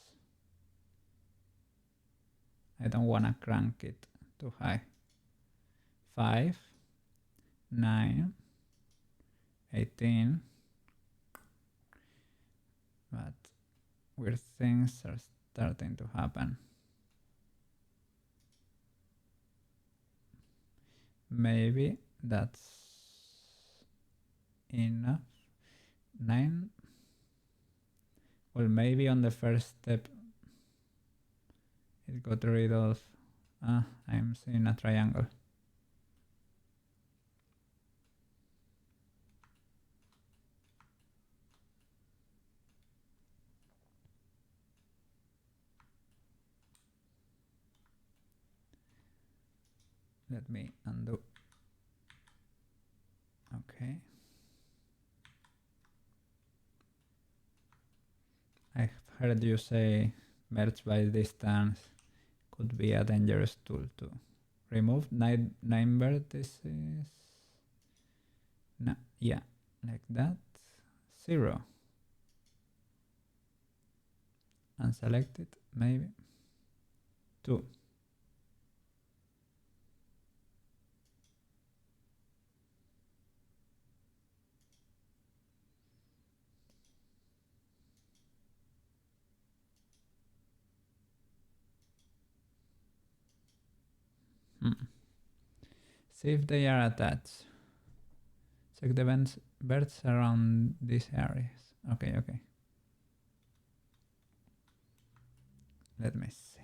I don't want to crank it too high. 5, 9, 18. But weird things are starting to happen. Maybe that's enough. 9. Well, maybe on the first step it got rid of. I'm seeing a triangle. Let me undo. Okay. I've heard you say merge by distance could be a dangerous tool to remove 9 vertices. No, yeah, like that. 0. Unselect it, maybe. 2. See if they are attached. Check the birds around these areas. Okay. Let me see.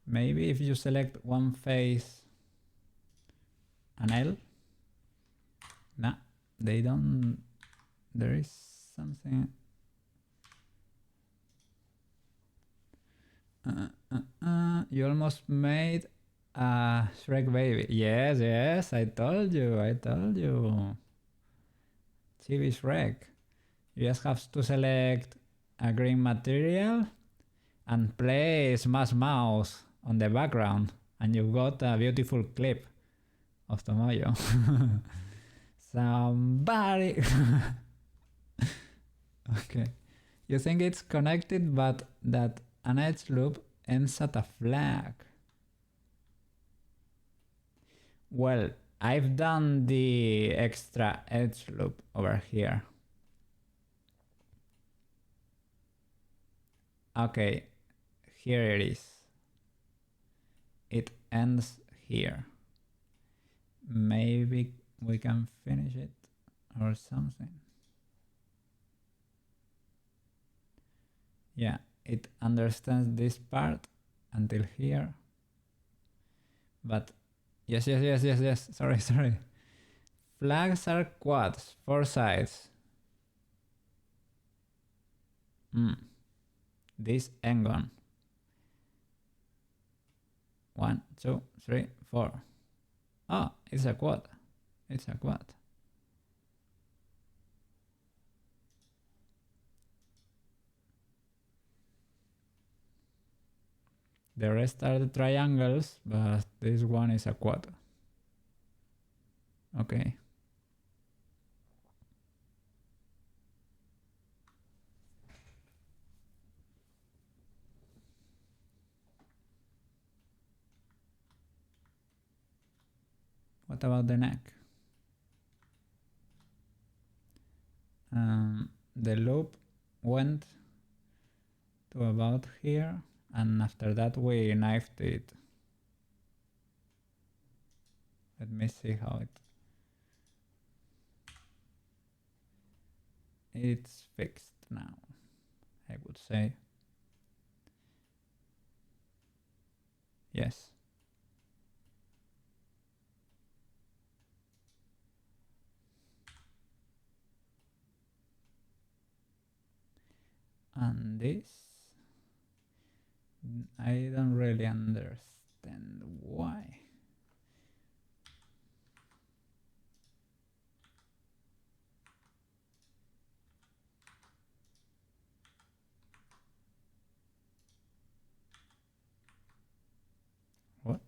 Maybe if you select one face, an L. Nah, they don't. There is something. You almost made a Shrek baby. Yes, I told you. Chibi Shrek. You just have to select a green material and place Smash Mouse on the background And you've got a beautiful clip of Tomoyo. Somebody. Okay. You think it's connected, but that an edge loop ends at a flag. Well, I've done the extra edge loop over here. Okay, here it is. It ends here. Maybe we can finish it or something. Yeah, it understands this part until here. But yes. Sorry. Flags are quads, 4 sides. This n-gon. 1, 2, 3, 4. Oh, it's a quad. It's a quad. The rest are the triangles, but this one is a quad. Okay. What about the neck? The loop went to about here, and after that we knifed it. Let me see how it's fixed now, I would say. Yes. And this, I don't really understand why. What?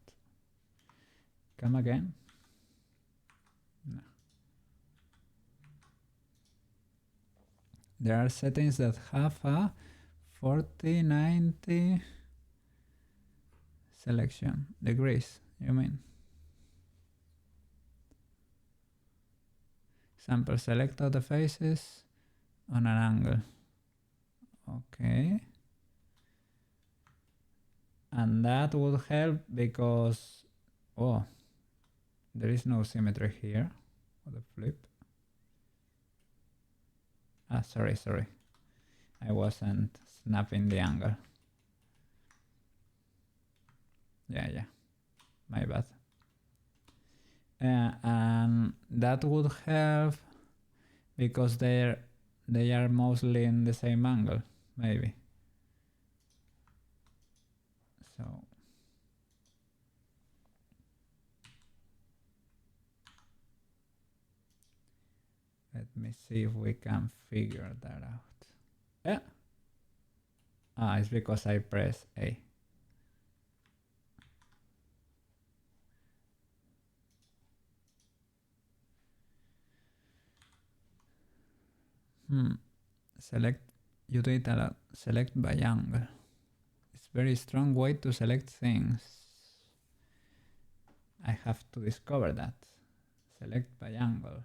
Come again? No. There are settings that have a 40-90 selection degrees, you mean? Sample, select all the faces on an angle. Okay. And that would help because, oh, there is no symmetry here. What a flip. Ah, sorry. I wasn't snapping the angle. Yeah, my bad. And that would help because they are mostly in the same angle, maybe. So let me see if we can figure that out. Yeah. Ah, it's because I press A. Select, you do it a lot. Select by angle. It's a very strong way to select things. I have to discover that. Select by angle.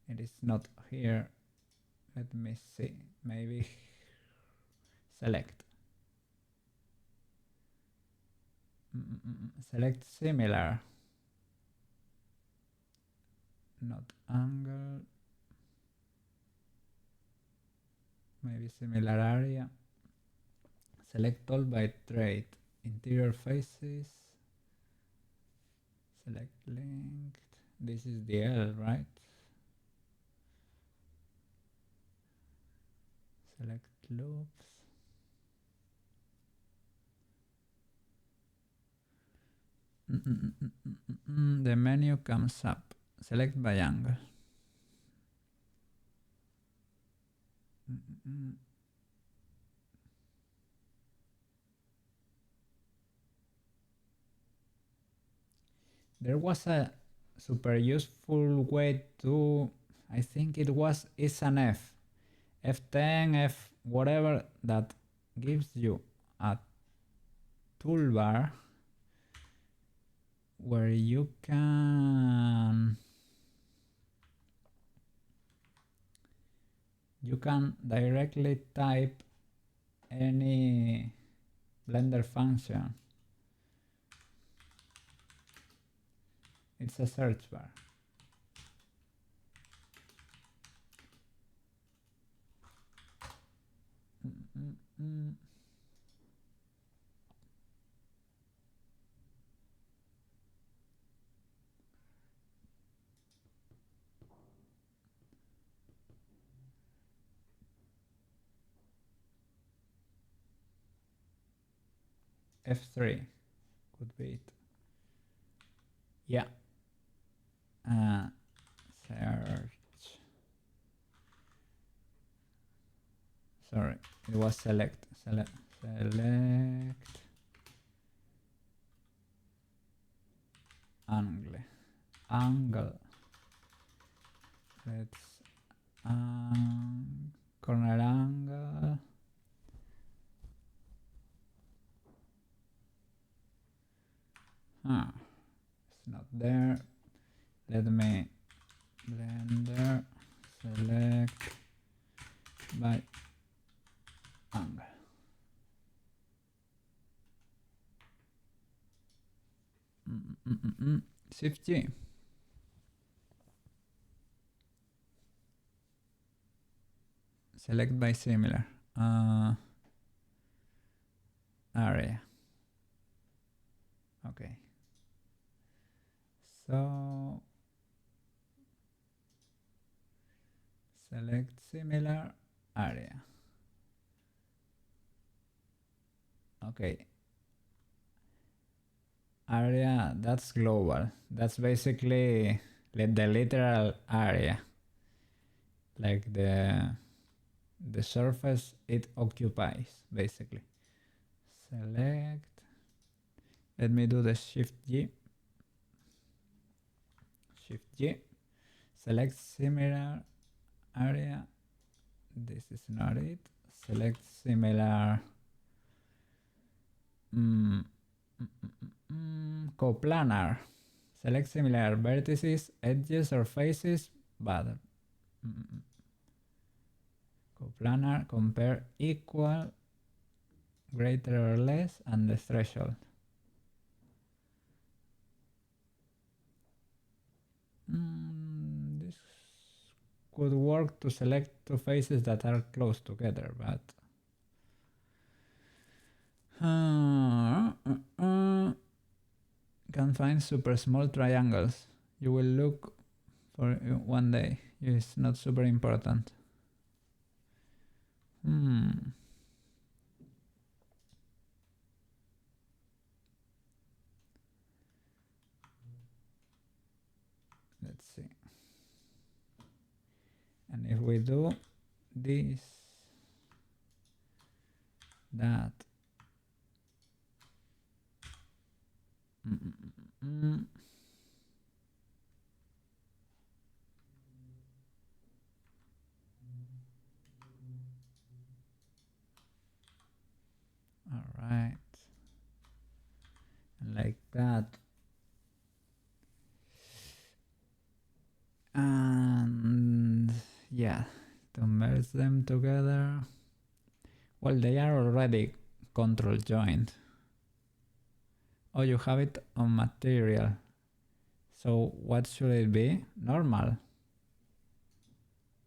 It is not here. Let me see. Maybe select. Select similar. Not angle. Maybe similar area. Select all by trait. Interior faces. Select linked. This is the L, right? Select loops. The menu comes up. Select by angle. there was a super useful way to, I think it's an F10, F whatever, that gives you a toolbar where you can directly type any Blender function. It's a search bar. F3 could be it. Yeah. Search. Sorry, it was select angle. Let's corner angle. It's not there. Let me Blender select by angle. Shift G. Select by similar area. Okay. So select similar area. Okay. Area, that's global. That's basically like the literal area. Like the surface it occupies, basically. Select. Let me do the Shift G. Shift G. Select similar area. This is not it. Select similar coplanar. Select similar vertices, edges, or faces, but coplanar, compare equal, greater or less, and the threshold. This could work to select two faces that are close together, but can find super small triangles. You will look for one day. It's not super important. Let's see. And if we do this, that, all right, and like that, and yeah, to merge them together. Well, they are already control joined. Oh, you have it on material. So what should it be? Normal.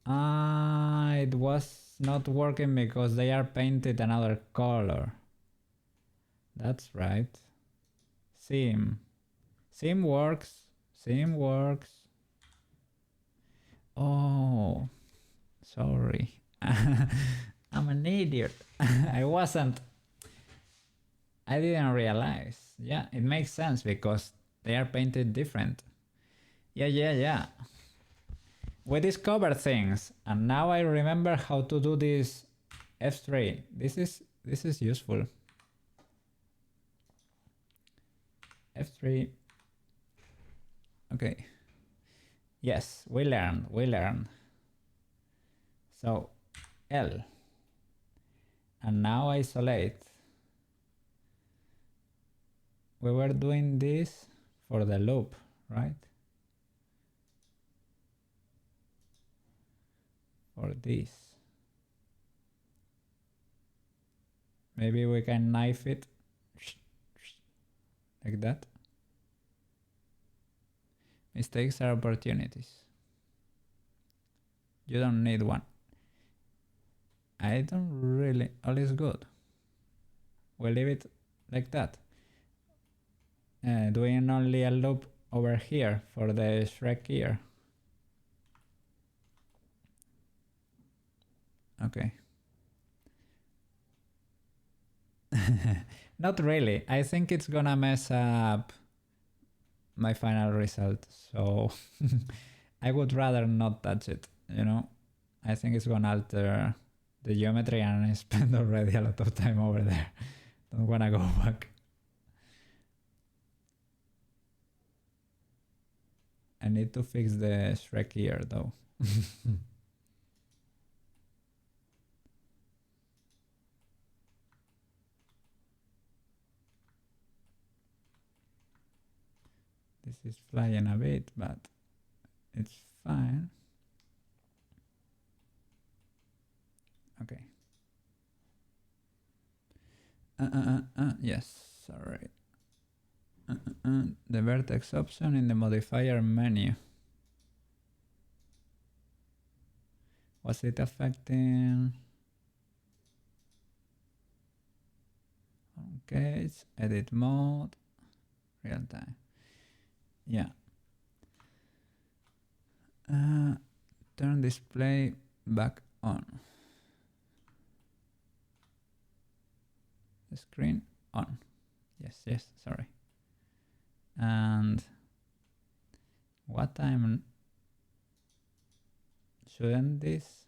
It was not working because they are painted another color. That's right. Seam works. Oh, sorry. I'm an idiot. I didn't realize. Yeah, it makes sense because they are painted different. Yeah. We discovered things, and now I remember how to do this F3. This is useful. F3. Okay. Yes, we learn. So L. And now isolate. We were doing this for the loop, right? For this. Maybe we can knife it like that. Mistakes are opportunities. You don't need one. I don't really. All is good. We'll leave it like that. Doing only a loop over here for the Shrek ear. Okay. Not really. I think it's gonna mess up my final result, so I would rather not touch it, you know? I think it's gonna alter the geometry and I spent already a lot of time over there. Don't wanna go back. I need to fix the Shrek ear though. This is flying a bit, but it's fine. Okay. Yes, sorry. The vertex option in the modifier menu. Was it affecting? Okay, it's edit mode, real time. Yeah. Turn display back on. The screen on. Yes, sorry. And what time shouldn't this?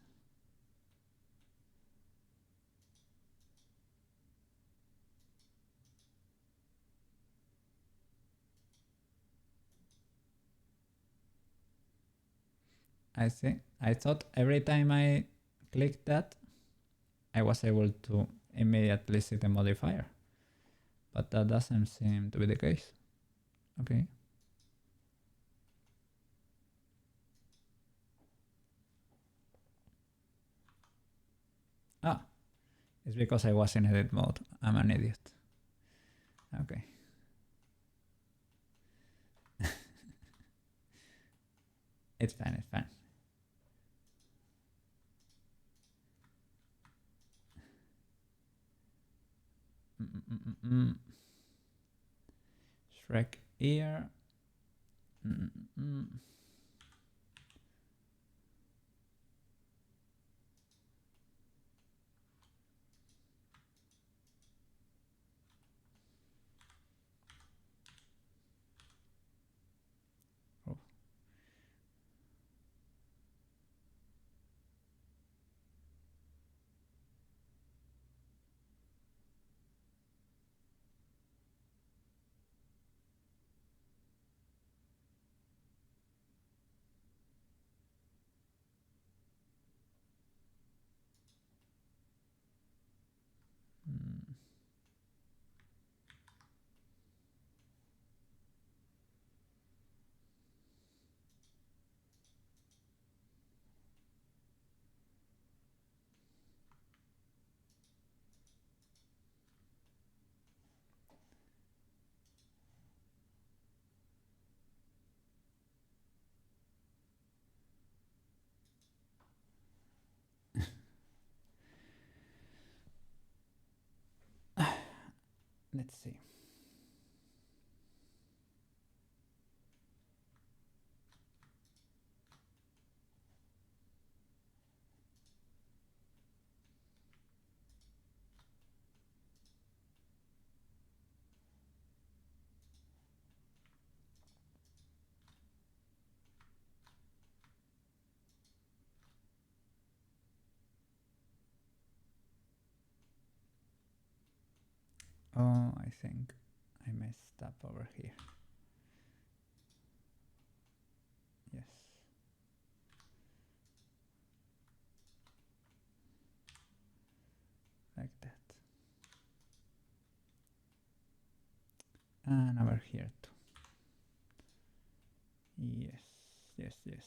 I thought every time I clicked that, I was able to immediately see the modifier, but that doesn't seem to be the case. Okay. Ah, it's because I was in edit mode. I'm an idiot. Okay. It's fine. Shrek ear. Oh. Let's see. Oh, I think I messed up over here. like that. And over here too. Yes, yes, yes.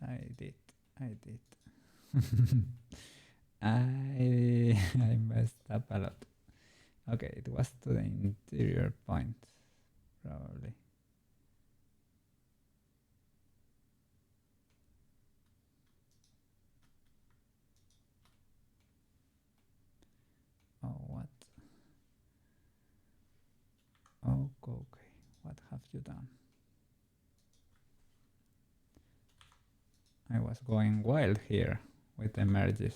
I did. I messed up a lot. Okay, it was to the interior point, probably. Oh, what? Okay. What have you done? I was going wild here with the merges.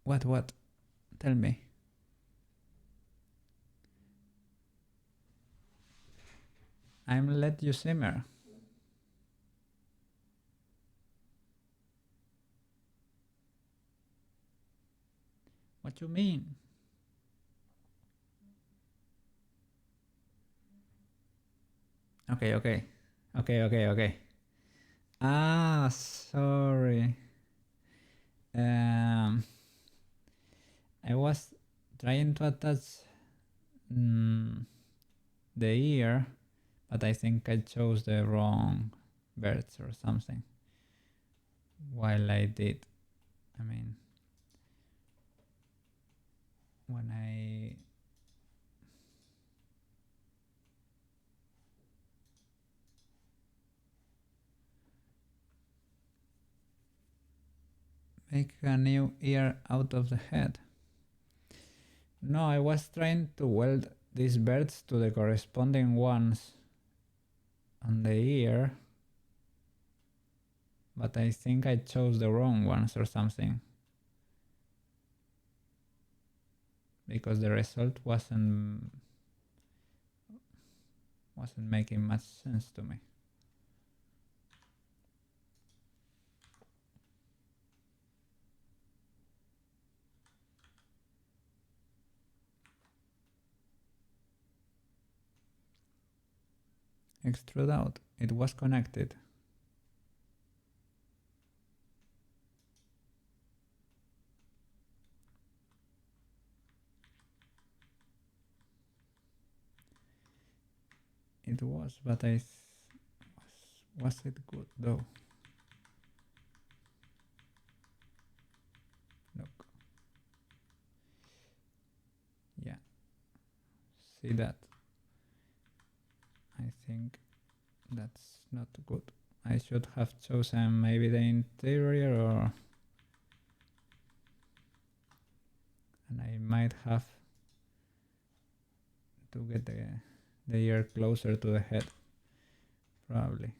What? Tell me. I'm let you simmer. What you mean? Okay. Ah, sorry. I was trying to attach the ear, but I think I chose the wrong birds or something. While I did, I mean, when I make a new ear out of the head. No, I was trying to weld these birds to the corresponding ones on the ear, but I think I chose the wrong ones or something, because the result wasn't making much sense to me. Extrude out. It was connected. It was, but was it good though? Look. Yeah. See that? I think that's not good. I should have chosen maybe the interior, or and I might have to get the ear closer to the head, probably.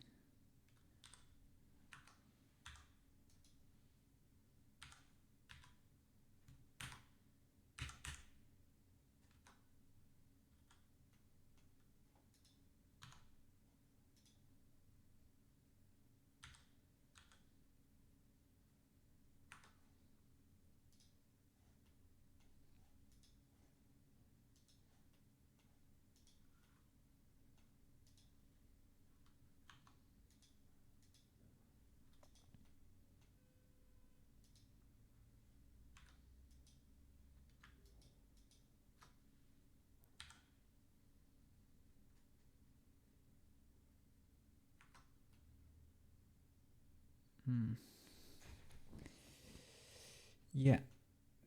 Yeah,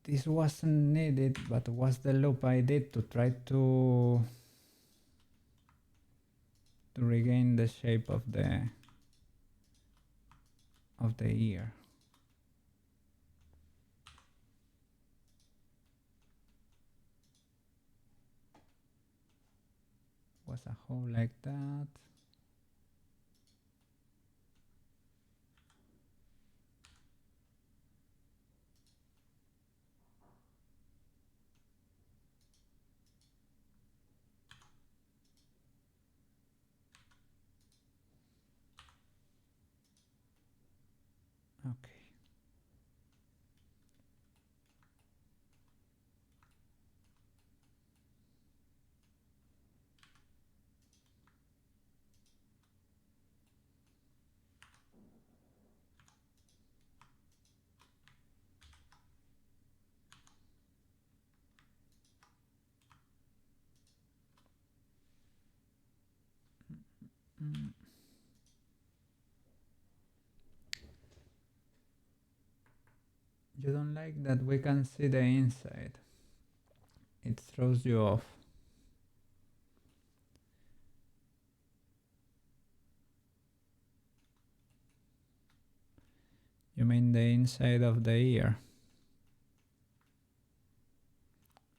this wasn't needed, but was the loop I did to try to regain the shape of the ear. Was a hole like that. Okay. You don't like that we can see the inside. It throws you off. You mean the inside of the ear?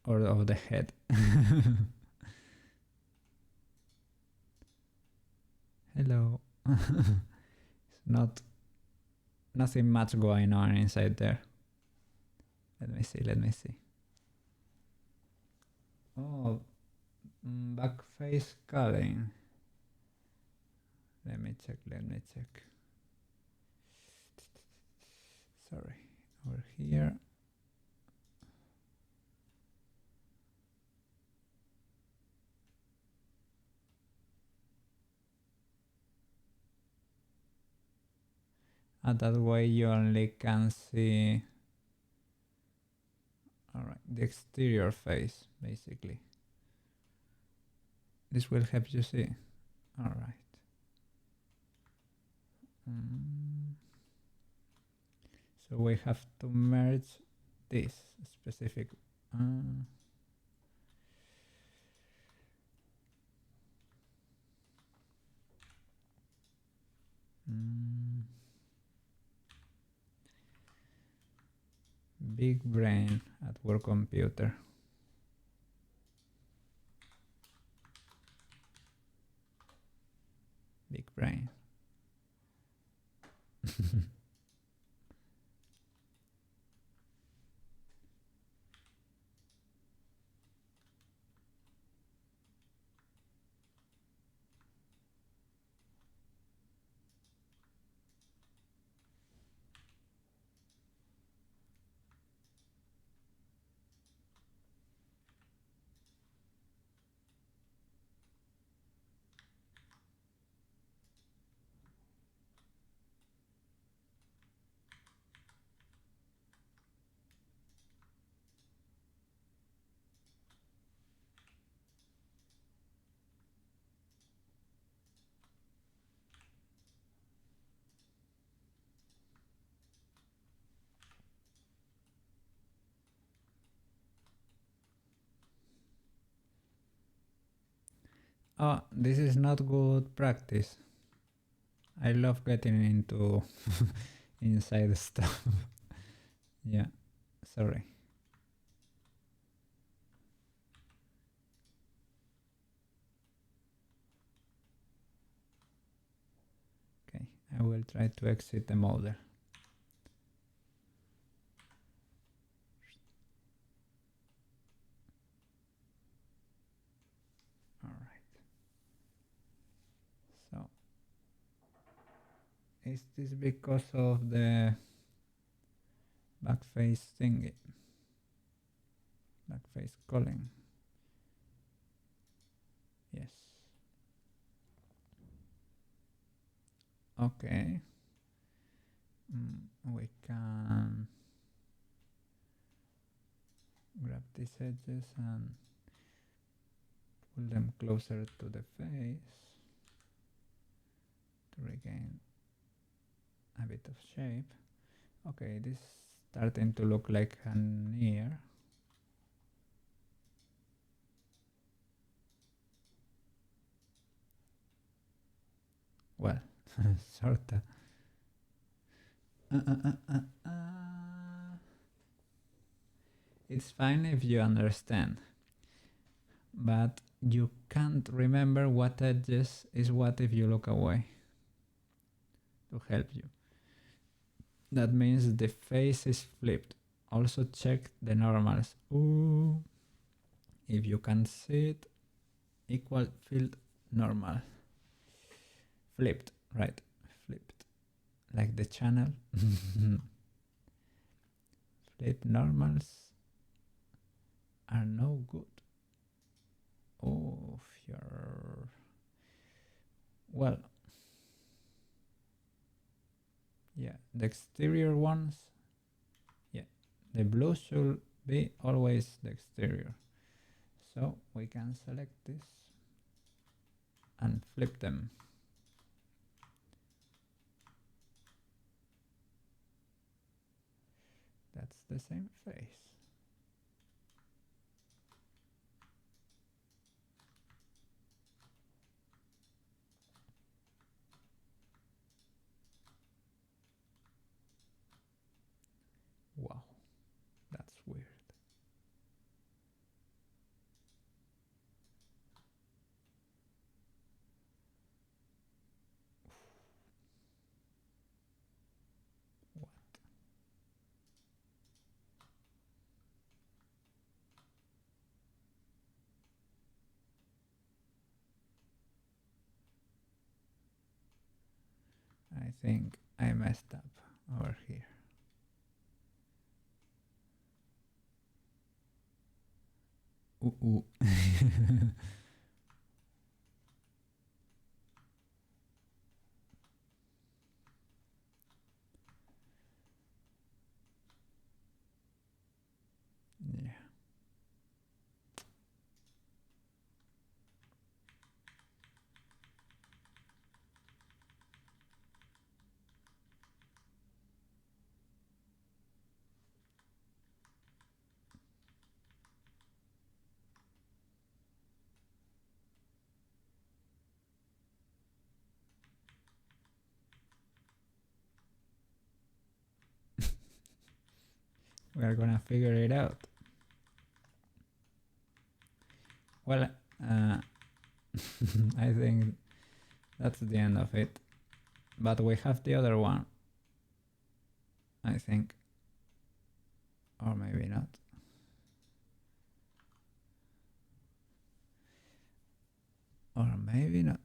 Or of the head? Hello. It's nothing much going on inside there. Let me see. Oh, back face culling. Let me check. Sorry, over here. And that way you only can see, alright, the exterior face, basically. This will help you see. Alright. So we have to merge this specific. Big brain at work computer. Big brain. Oh, this is not good practice. I love getting into inside stuff. Yeah, sorry. Okay, I will try to exit the model. So, is this because of the backface thingy? Backface culling? Yes. Okay. We can grab these edges and pull them closer to the face to regain a bit of shape. Okay, this is starting to look like an ear. Well, sorta. It's fine if you understand, but you can't remember what edges is what if you look away. To help you. That means the face is flipped. Also check the normals. Ooh. If you can see it, equal field normal. Flipped, right? Flipped. Like the channel. Flip normals are no good. Oh, you're... Well, yeah, the exterior ones, yeah, the blue should be always the exterior. So we can select this and flip them. That's the same face. Wow, that's weird. What? I think I messed up over here. Ooh. Yeah. We're gonna figure it out. Well, I think that's the end of it. But we have the other one, I think. Or maybe not. Or maybe not.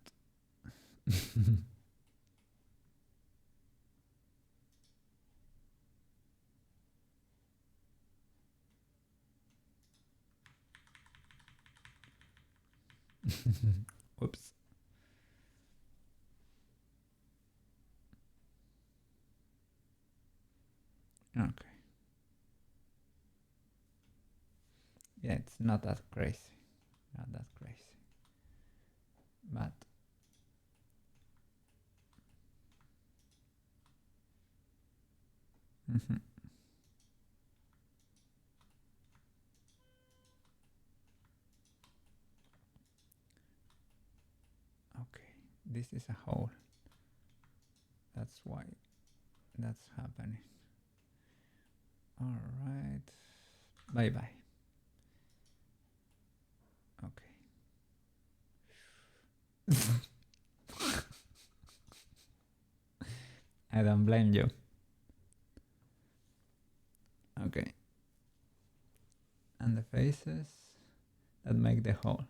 Whoops. Okay. Yeah, it's not that crazy. Not that crazy. But okay, this is a hole. That's why that's happening. All right. Bye bye. Okay. I don't blame you. Okay. And the faces that make the hole.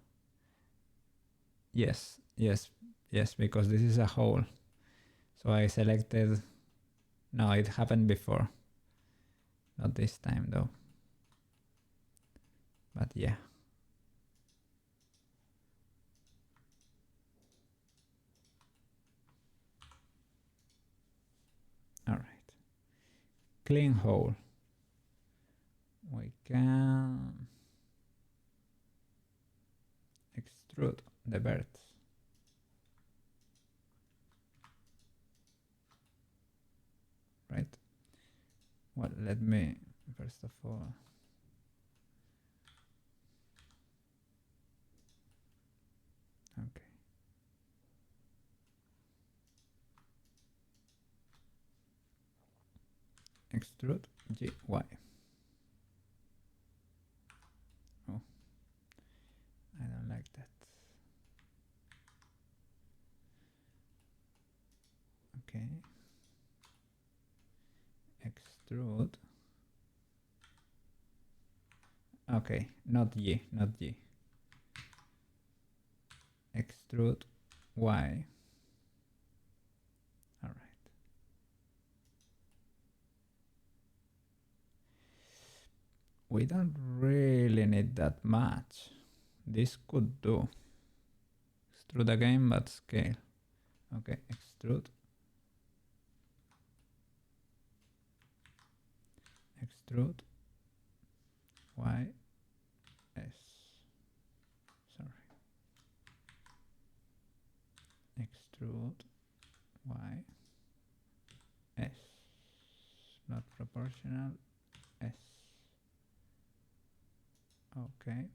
Yes, yes, yes, because this is a hole. So I selected. No, it happened before. Not this time though. But yeah. Alright. Clean hole. We can extrude the birds. Right? Well, let me first of all okay. Extrude GY. Oh, I don't like that. Okay. Extrude. Okay, not Y, not Y. Extrude Y. All right. We don't really need that much. This could do. Extrude again, but scale. Okay, extrude. Extrude Y S. Sorry. Extrude Y S. Not proportional. S. Okay.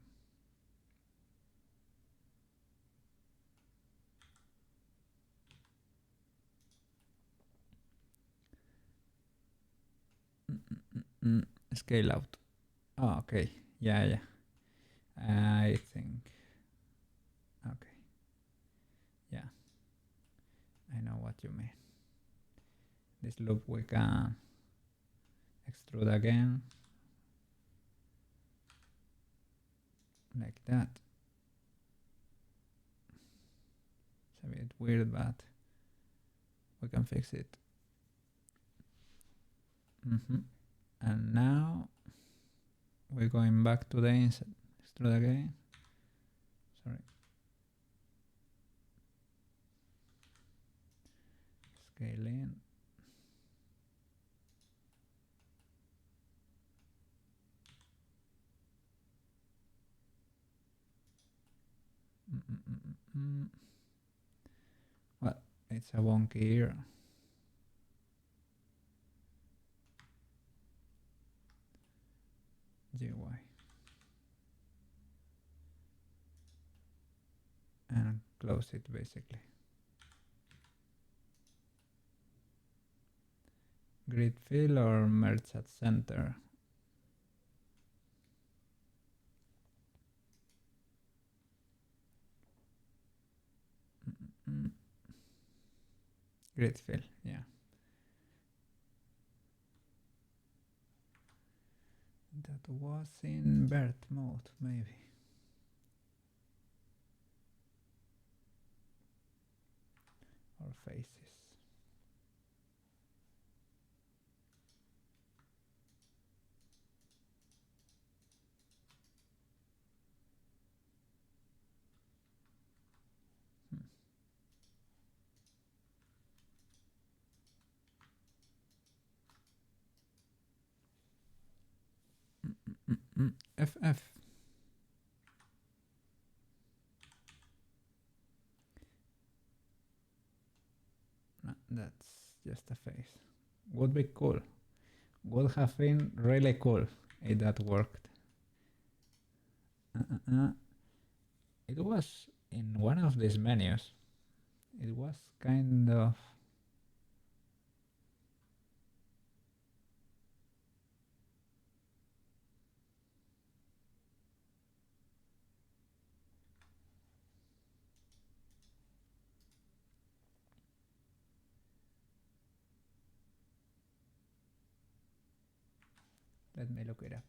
Scale out. Oh, okay. Yeah. I think. Okay. Yeah. I know what you mean. This loop we can extrude again. Like that. It's a bit weird, but we can fix it. And now we're going back to the insert. Extrude again. Sorry. Scale in. Well, it's a wonky here. GY. And close it basically. Grid fill or merge at center. Grid fill, yeah. That was in BERT mode, maybe. Or faces. FF. No, that's just a face. Would be cool. Would have been really cool if that worked. It was in one of these menus. It was kind of... Let me look it up.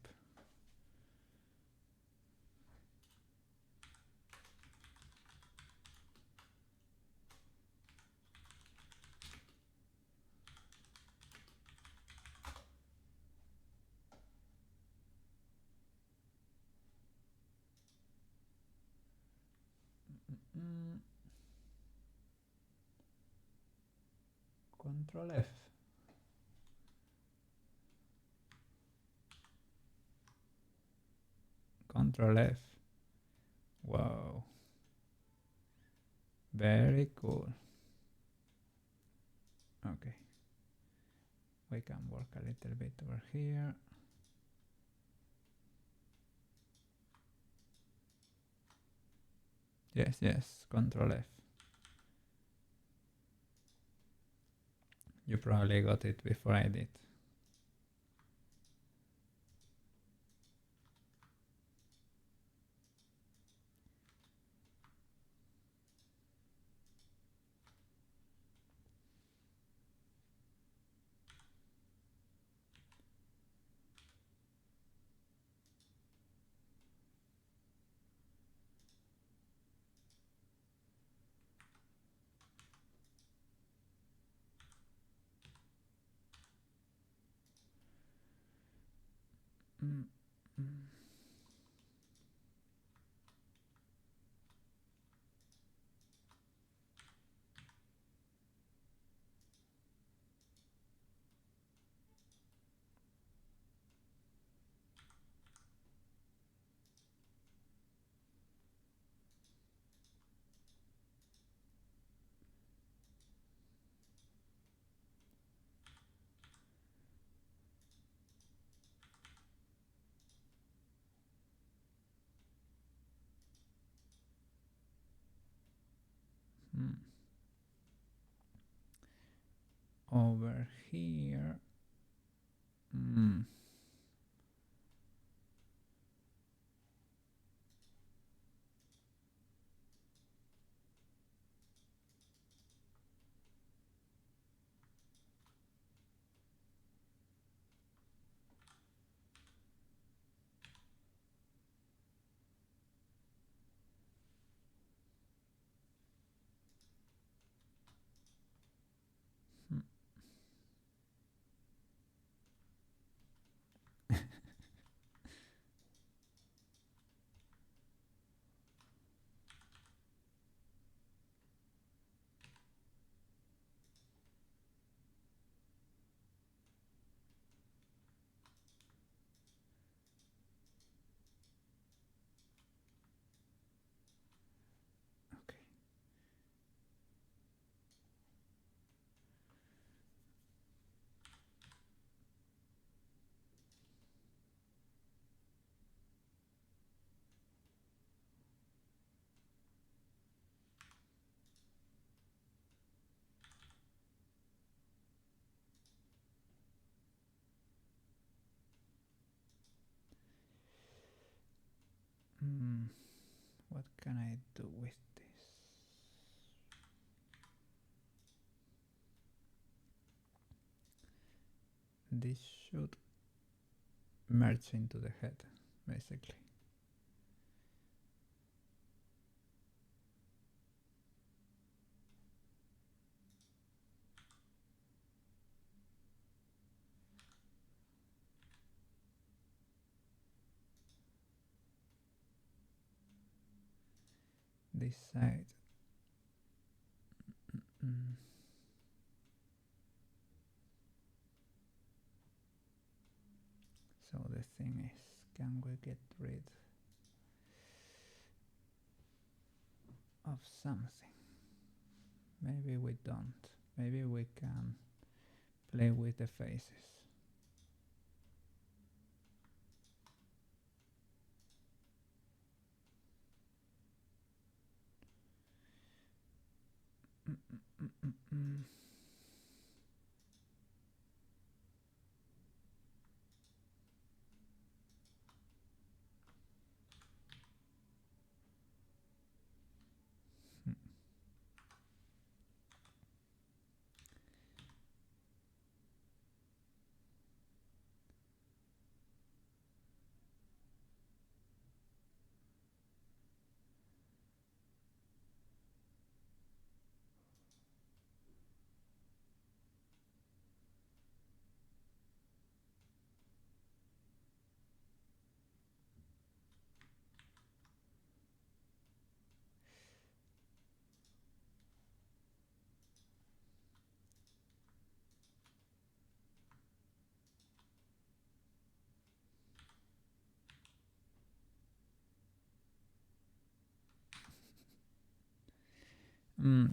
Control F. Control F. Wow. Very cool. Okay. We can work a little bit over here. Yes, Control F. You probably got it before I did. over here. Okay. What can I do with this? This should merge into the head, basically. This side. So the thing is, can we get rid of something? Maybe we don't. Maybe we can play with the faces.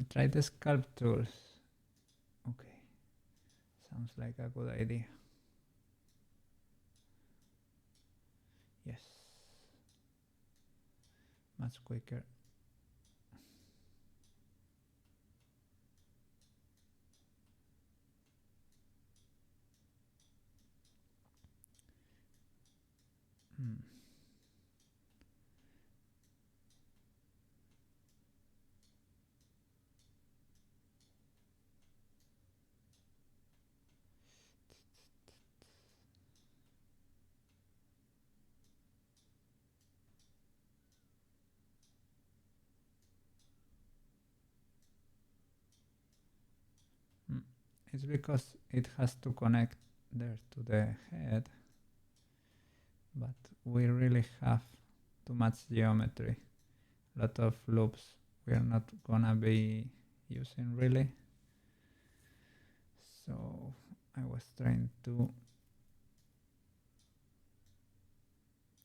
Try the sculptures. Okay, sounds like a good idea. Yes, much quicker. It's because it has to connect there to the head, but we really have too much geometry, a lot of loops we are not gonna be using really. So I was trying to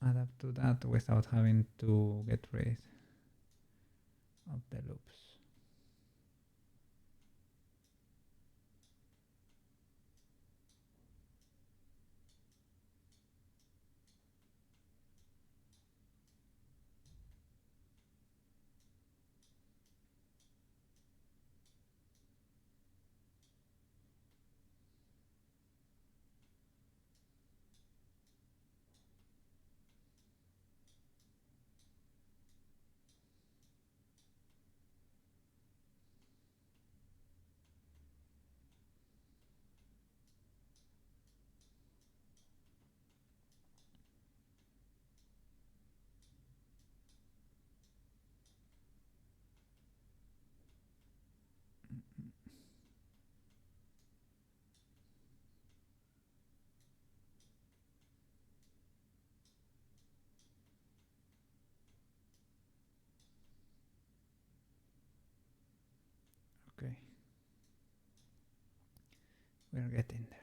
adapt to that without having to get rid of the loops. We're getting there.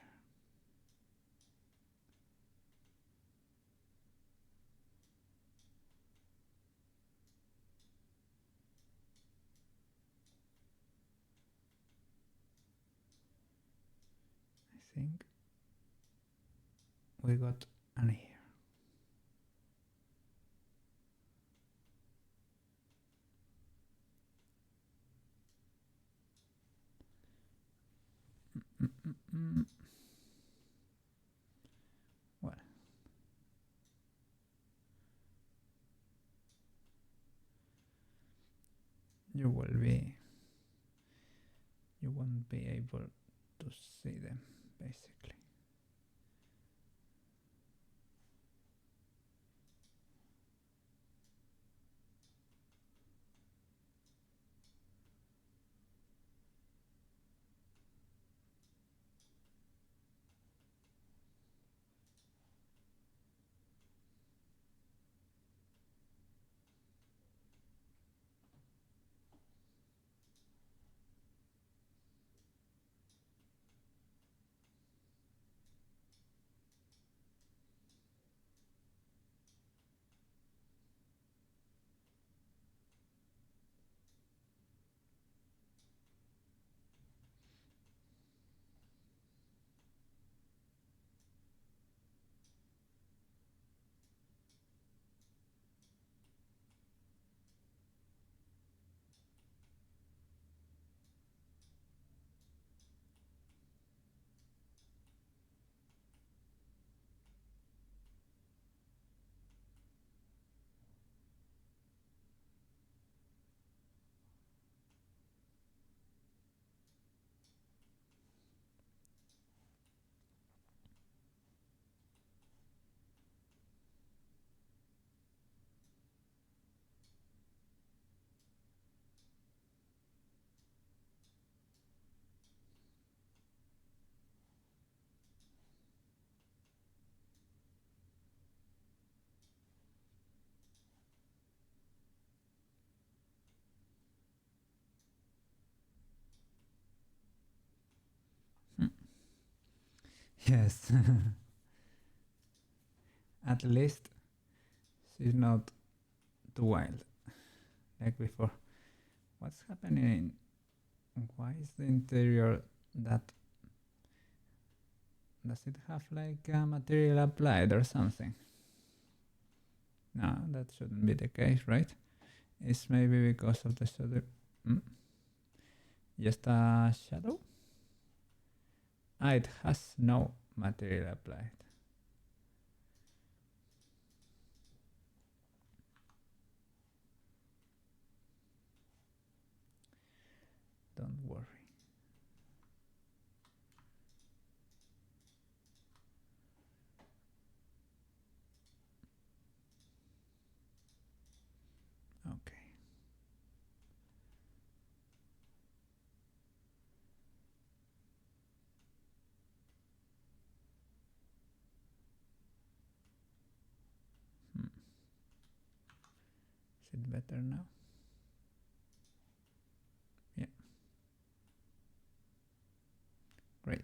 I think we got an ear. Well, you won't be able to see them basically. Yes. At least she's not too wild like before. What's happening? Why is the interior that? Does it have like a material applied or something? No, that shouldn't be the case, right? It's maybe because of the shadow. Just a shadow? Ah, it has no material applied. Don't worry. Okay. Is it better now? Yeah. Great.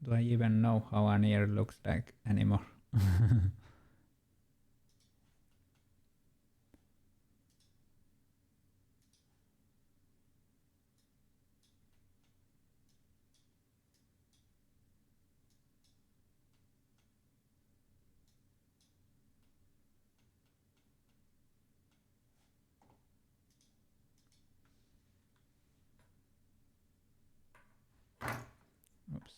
Do I even know how an ear looks like anymore? Oops.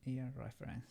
Ear reference.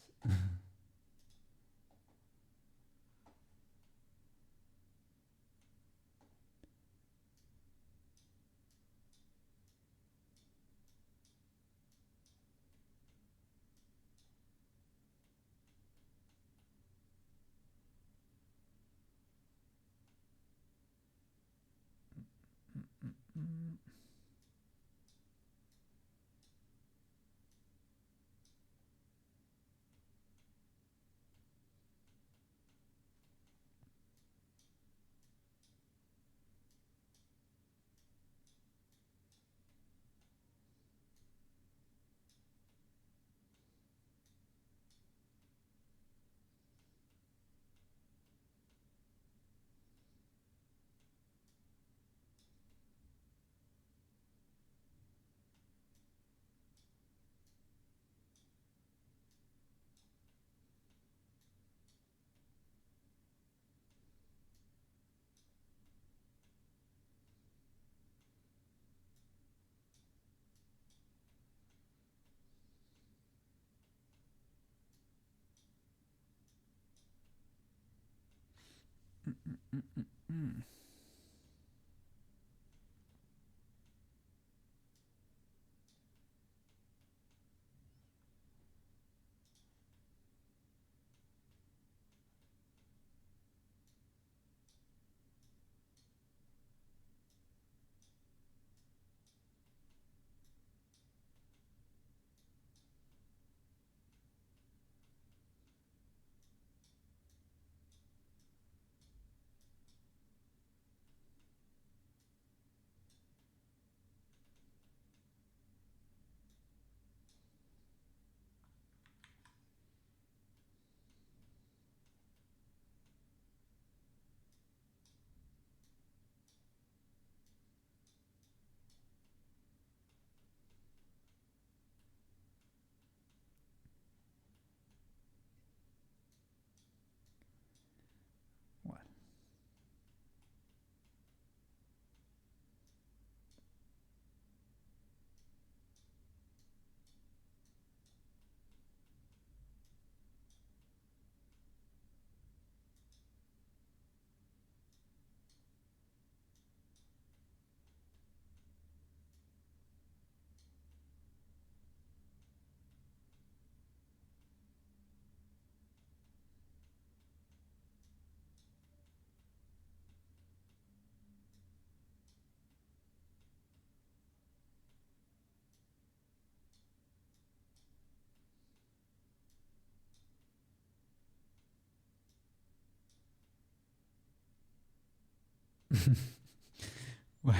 Well,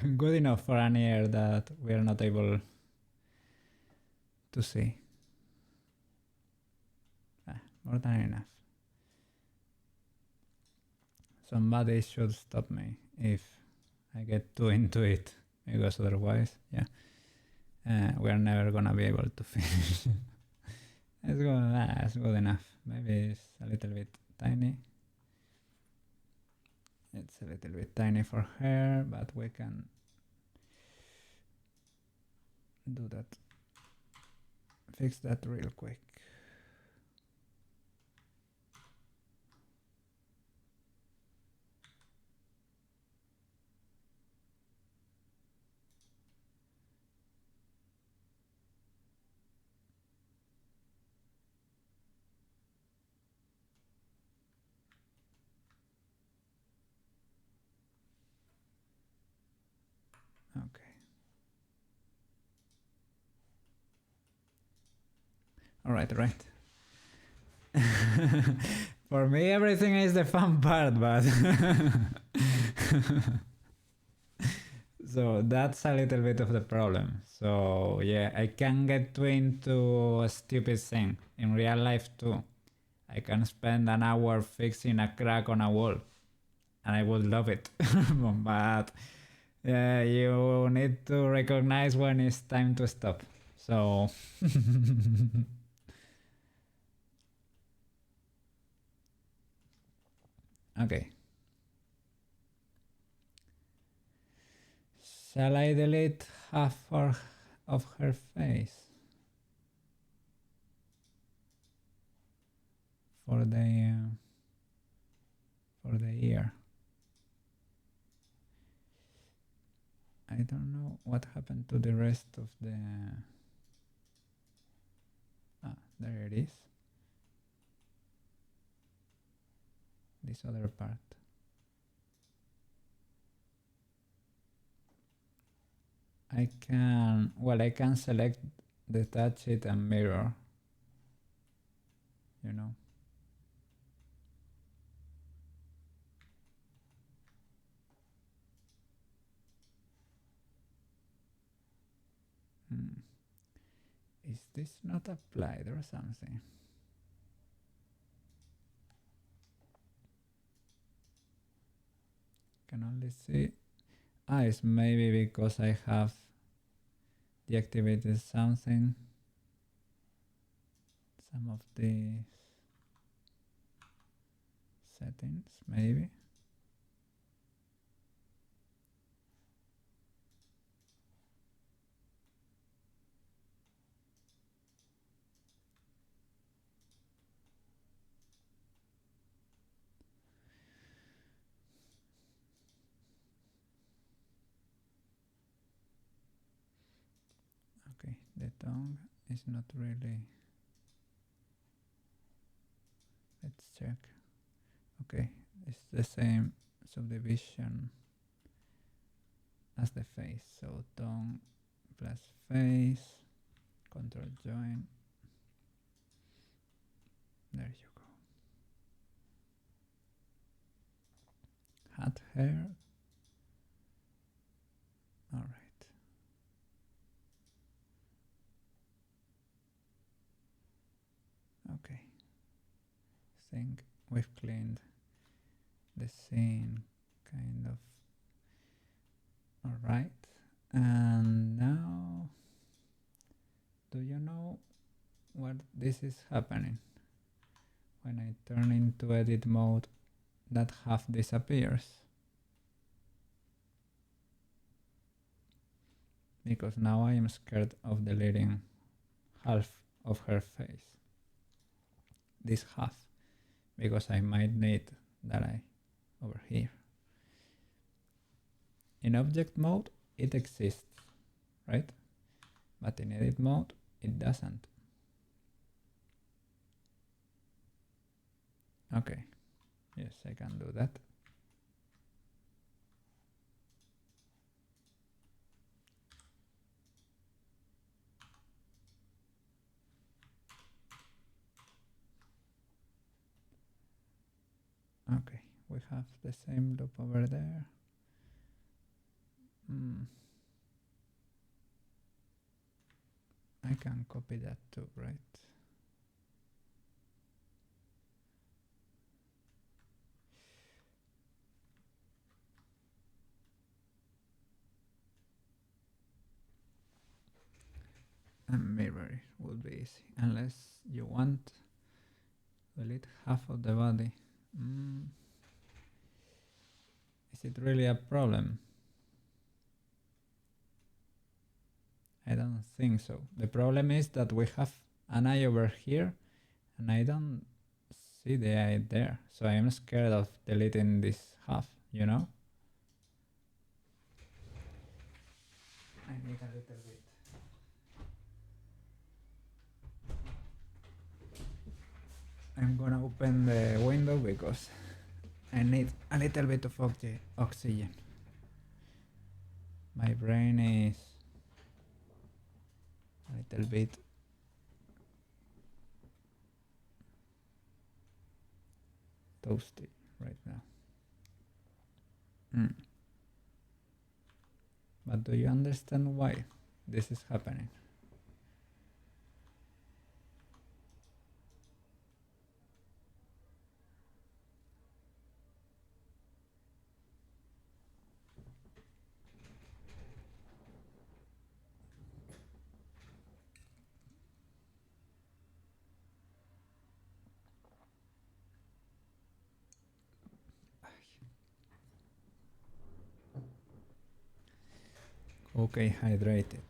well good enough for an ear that we are not able to see. More than enough. Somebody should stop me if I get too into it, because otherwise, yeah, we are never gonna be able to finish. It's good enough. Maybe it's a little bit tiny. It's a little bit tiny for her, but we can do that. Fix that real quick. Okay. All right. For me, everything is the fun part, but so that's a little bit of the problem. So yeah, I can get too into a stupid thing in real life too. I can spend an hour fixing a crack on a wall, and I would love it. But you need to recognize when it's time to stop. So Okay. Shall I delete half of her face for the ear? I don't know what happened to the rest of the... there it is. This other part. I can select, detach it and mirror, you know. Is this not applied or something? Can only see... it's maybe because I have deactivated something. Some of these settings, maybe. Okay, the tongue is not really... Let's check. Okay, it's the same subdivision as the face. So tongue plus face, control join. There you go. Hat hair. All right. Okay. Think we've cleaned the scene, kind of. All right. And now, do you know what this is happening? When I turn into edit mode, that half disappears. Because now I am scared of deleting half of her face. This half. Because I might need that eye over here. In object mode, it exists, right? But in edit mode, it doesn't. Okay, yes, I can do that. Okay, we have the same loop over there. I can copy that too, right? And mirror it will be easy, unless you want to delete half of the body. Is it really a problem? I don't think so. The problem is that we have an eye over here and I don't see the eye there. So I am scared of deleting this half, you know? I need a little bit. I'm gonna open the window because I need a little bit of oxygen. My brain is a little bit toasty right now. But do you understand why this is happening? Okay, hydrated.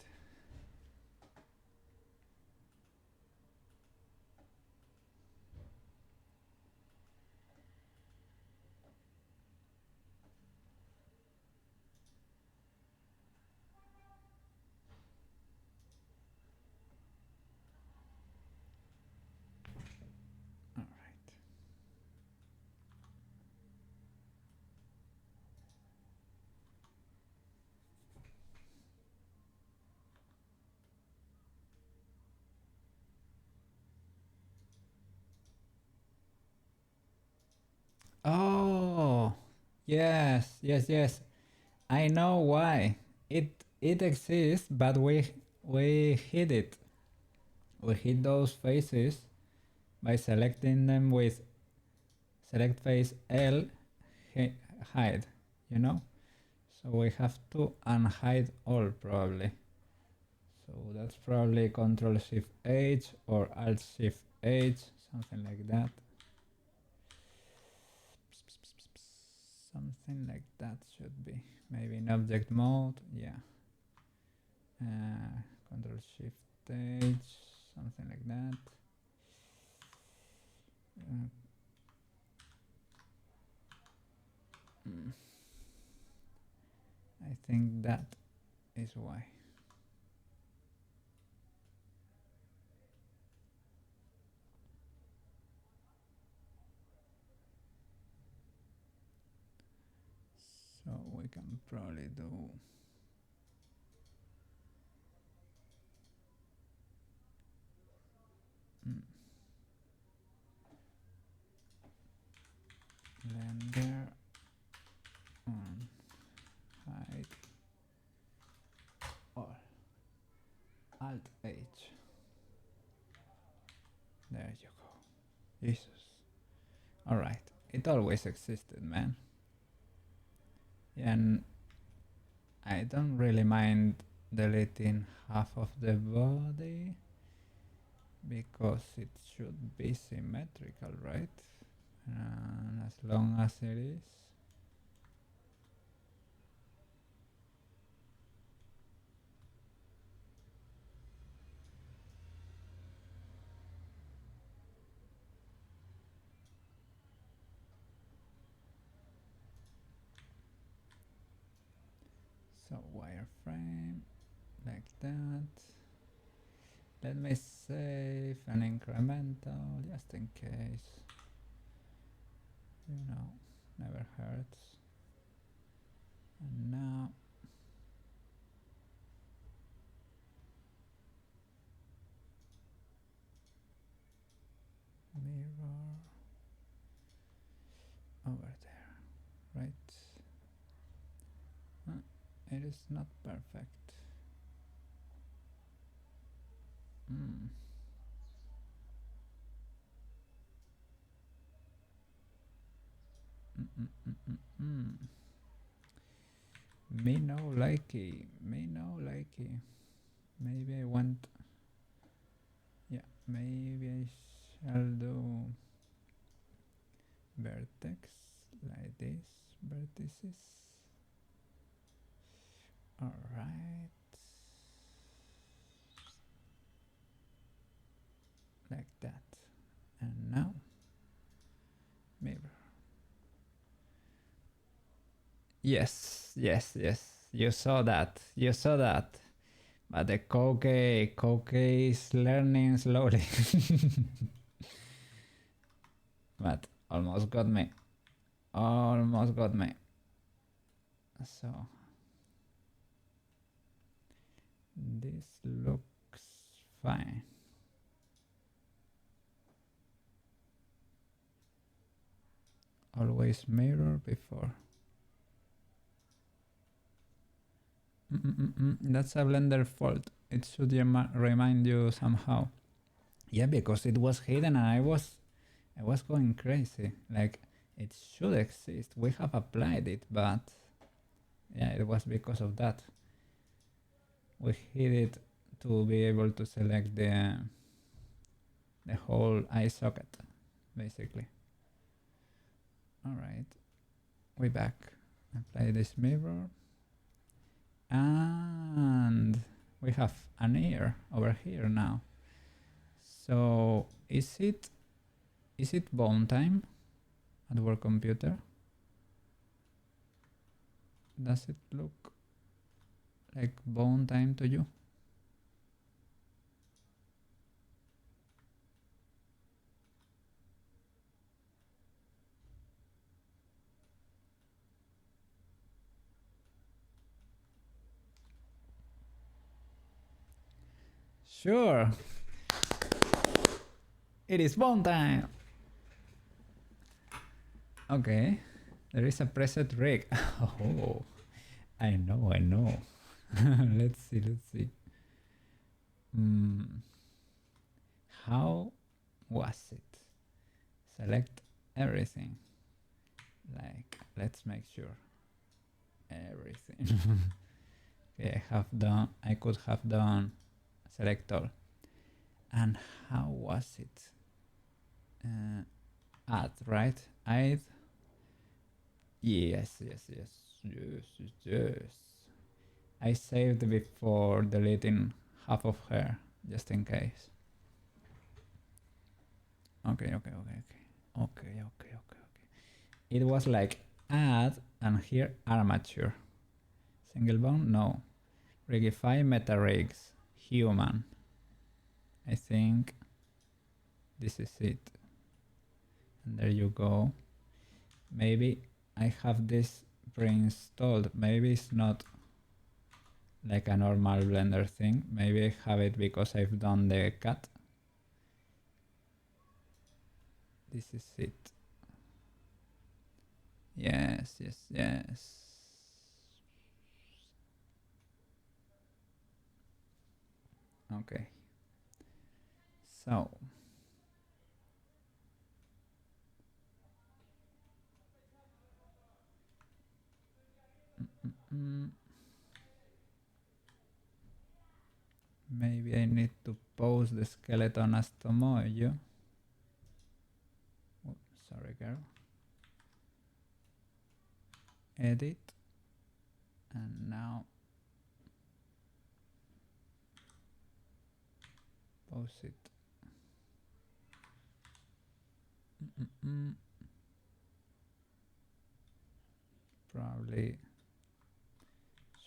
All right. Oh, yes, yes, yes. I know why. It exists, but we hid it. We hid those faces by selecting them with select face L hide, you know? So we have to unhide all probably. So that's probably Control Shift H or Alt Shift H, something like that. Something like that should be. Maybe in object mode, yeah. Control Shift H, something like that. I think that is why. So we can probably do render on hide all. Alt H. There you go. Jesus. Alright. It always existed, man. And I don't really mind deleting half of the body because it should be symmetrical, right? And as long as it is. So wireframe like that. Let me save an incremental just in case. You know, never hurts. And now mirror over there, right? It is not perfect. Me no likey, me no likey. Maybe I want, yeah, maybe I shall do vertex like this, vertices. Alright. Like that. And now, mirror. Yes, yes, yes. You saw that. You saw that. But the Koke is learning slowly. But almost got me. Almost got me. So this looks fine. Always mirror before. That's a Blender fault. It should remind you somehow. Yeah, because it was hidden and I was going crazy. Like, it should exist. We have applied it, but yeah, it was because of that. We hid it to be able to select the whole eye socket, basically. All right, we back. Apply this mirror. And we have an ear over here now. So is it bone time at work computer? Does it look like bone time to you? Sure. It is bone time. Okay. There is a preset rig. Oh, I know. Let's see. How was it? Select everything. Like, let's make sure. Everything. Okay, I could have done select all. And how was it? Add, right? Add. Yes. I saved before deleting half of her, just in case. Okay. It was like add, and here armature. Single bone? No. Rigify meta rigs. Human. I think this is it. And there you go. Maybe I have this pre-installed. Maybe it's not like a normal Blender thing. Maybe I have it because I've done the cut. This is it. Yes. Okay. So. Maybe I need to pose the skeleton as Tomoyo. Oh, sorry, girl. Edit. And now pose it. Probably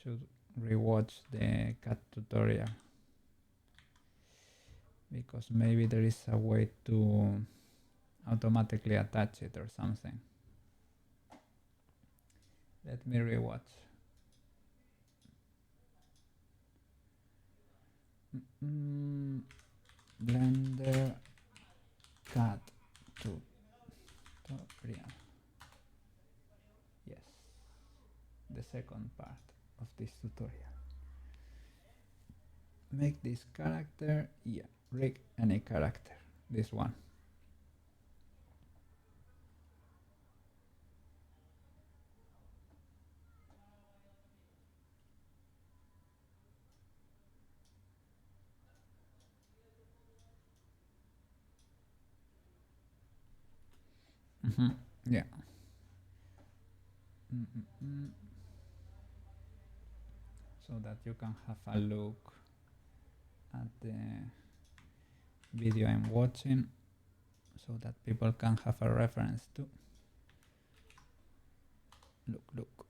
should rewatch the cat tutorial, because maybe there is a way to automatically attach it or something. Let me rewatch. Blender cat tutorial. Yes, the second part of this tutorial. Make this character, yeah, rig any character, this one. Yeah. So that you can have a look at the video I'm watching, so that people can have a reference too. Look.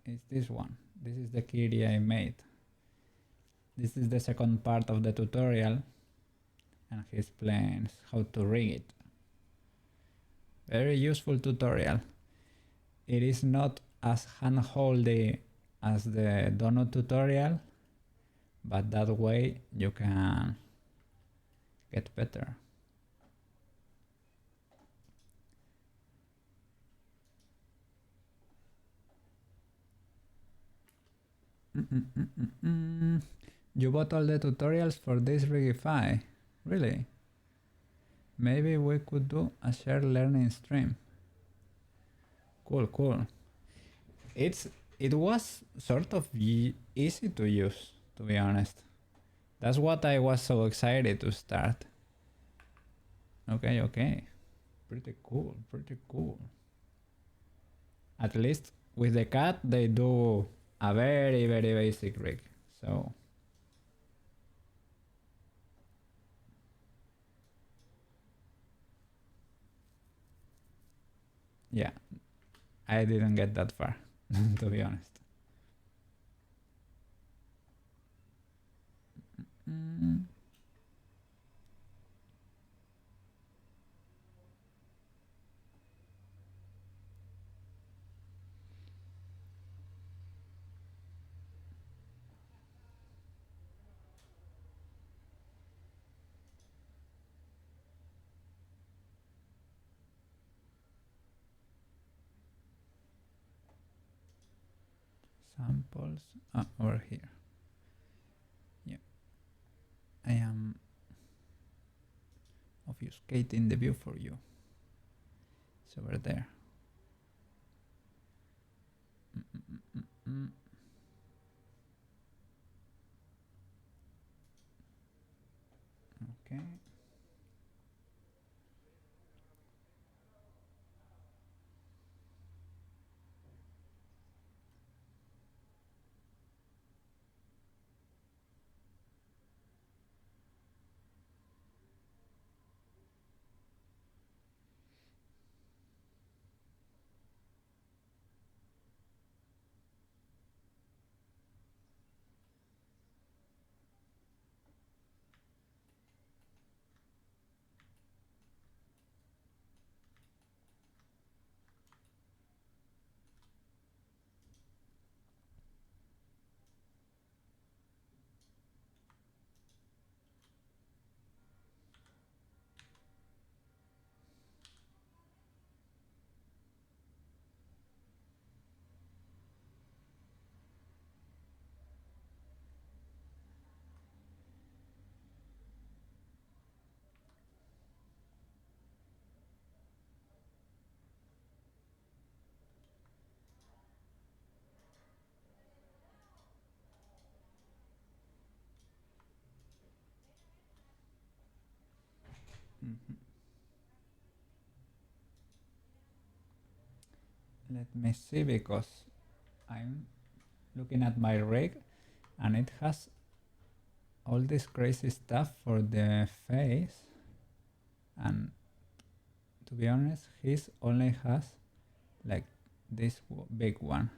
It's this one. This is the kitty I made. This is the second part of the tutorial, and he explains how to rig it. Very useful tutorial. It is not as hand-holdy as the donut tutorial, but that way you can get better. You bought all the tutorials for this Rigify? Really? Maybe we could do a shared learning stream. Cool. It's it was sort of easy to use, to be honest. That's what I was so excited to start. Okay, okay. Pretty cool, pretty cool. At least with the cat, they do a very, very basic rig. So yeah, I didn't get that far, to be honest. Mm. Samples over here. Yeah, I am obfuscating the view for you. It's over there. Okay. Mm-hmm. Let me see, because I'm looking at my rig and it has all this crazy stuff for the face, and to be honest, his only has like this big one.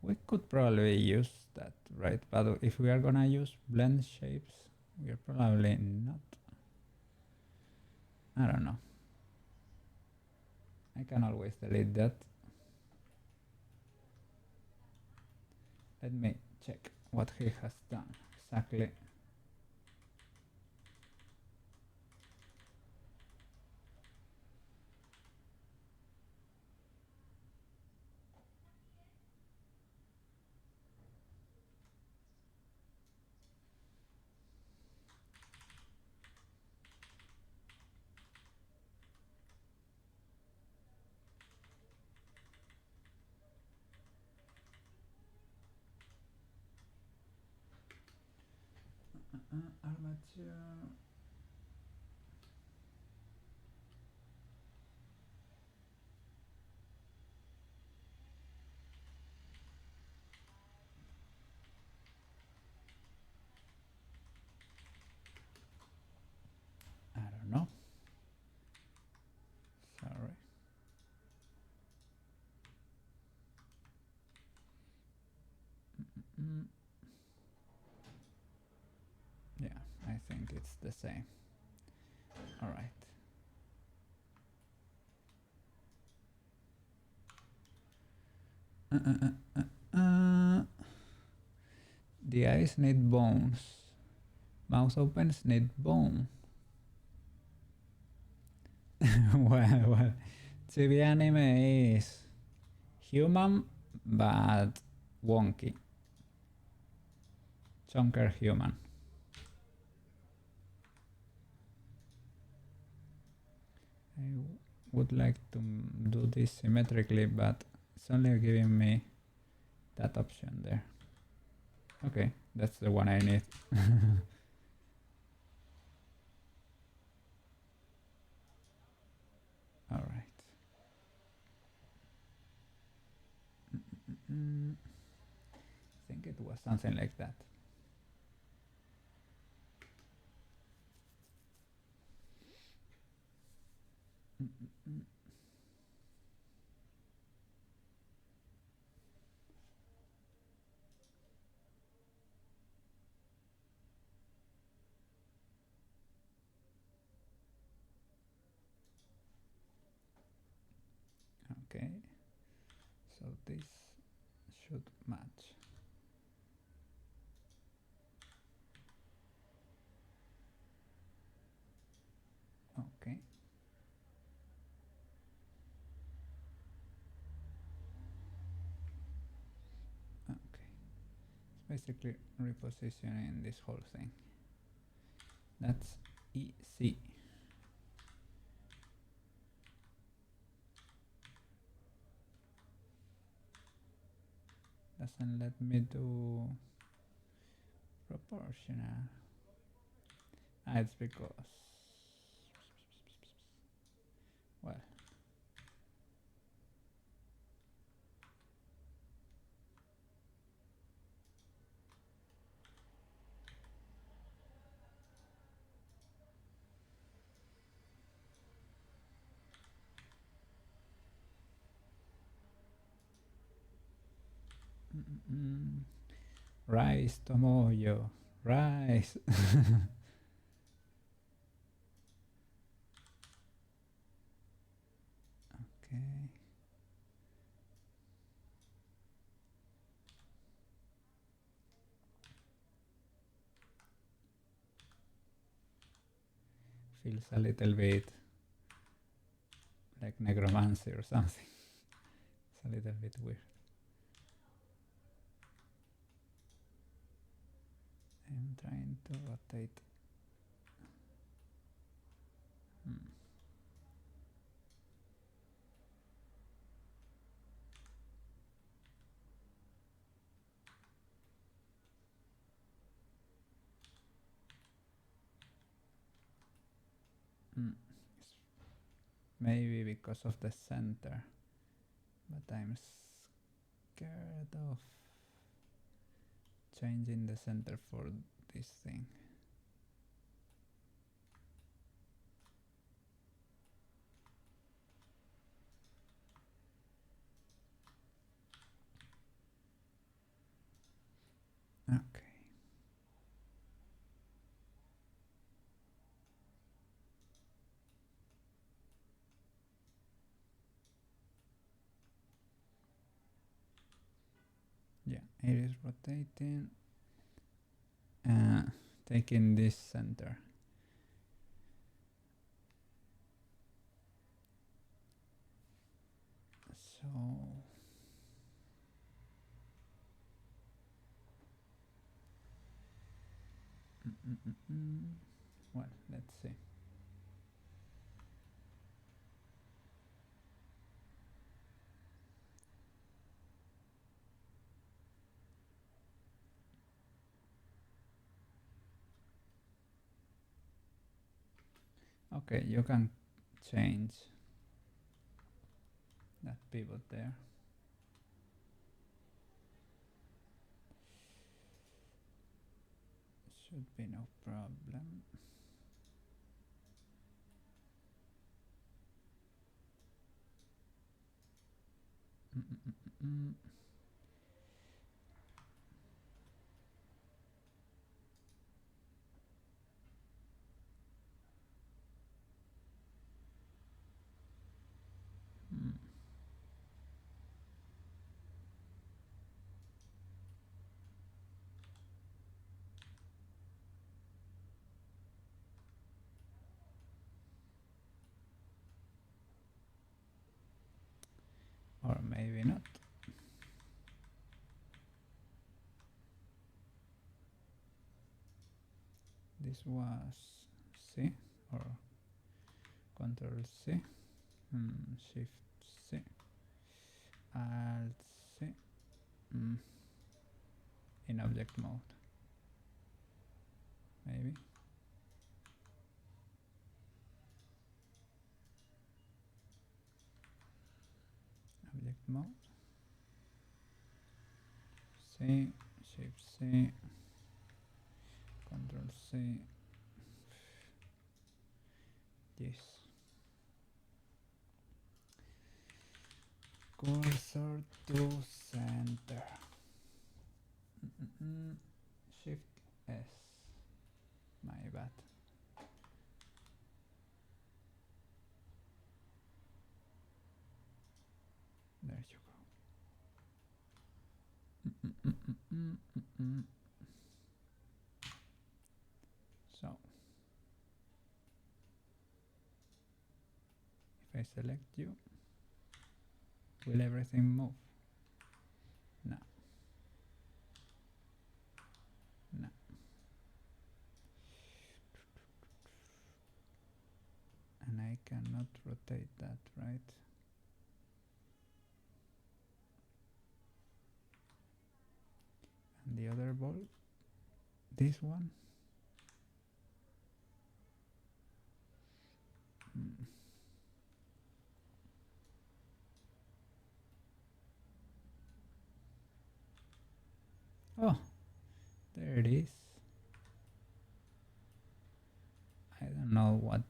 We could probably use that, right? But if we are gonna use blend shapes, we're probably not. I don't know. I can always delete that. Let me check what he has done exactly. Armature. I don't know. Sorry. Yeah, I think it's the same. All right. The eyes need bones. Mouth opens need bone. well, chibi anime is human but wonky. Chunker human. I would like to do this symmetrically, but it's only giving me that option there. Okay, that's the one I need. All right. I think it was something like that. Okay, so this should match. Okay. Okay. It's basically repositioning this whole thing. That's easy. Doesn't let me do proportional. It's because, well, rise, Tomoyo, rise. Okay. Feels a little bit like necromancy or something. It's a little bit weird. I'm trying to rotate. Maybe because of the center, but I'm scared of changing the center for this thing. Okay. Yeah, it is rotating. Taking this center. So well, let's see. Okay, you can change that pivot there. Should be no problem. Or maybe not. This was C or Control C, Shift C, Alt C. object mode. Maybe. Object mode. C, Shift C, Control C. Yes. Cursor to center. Shift S. My bad. There you go. So, if I select you, will everything move? No. No. And I cannot rotate that, right? And the other ball, this one. Oh, there it is. I don't know what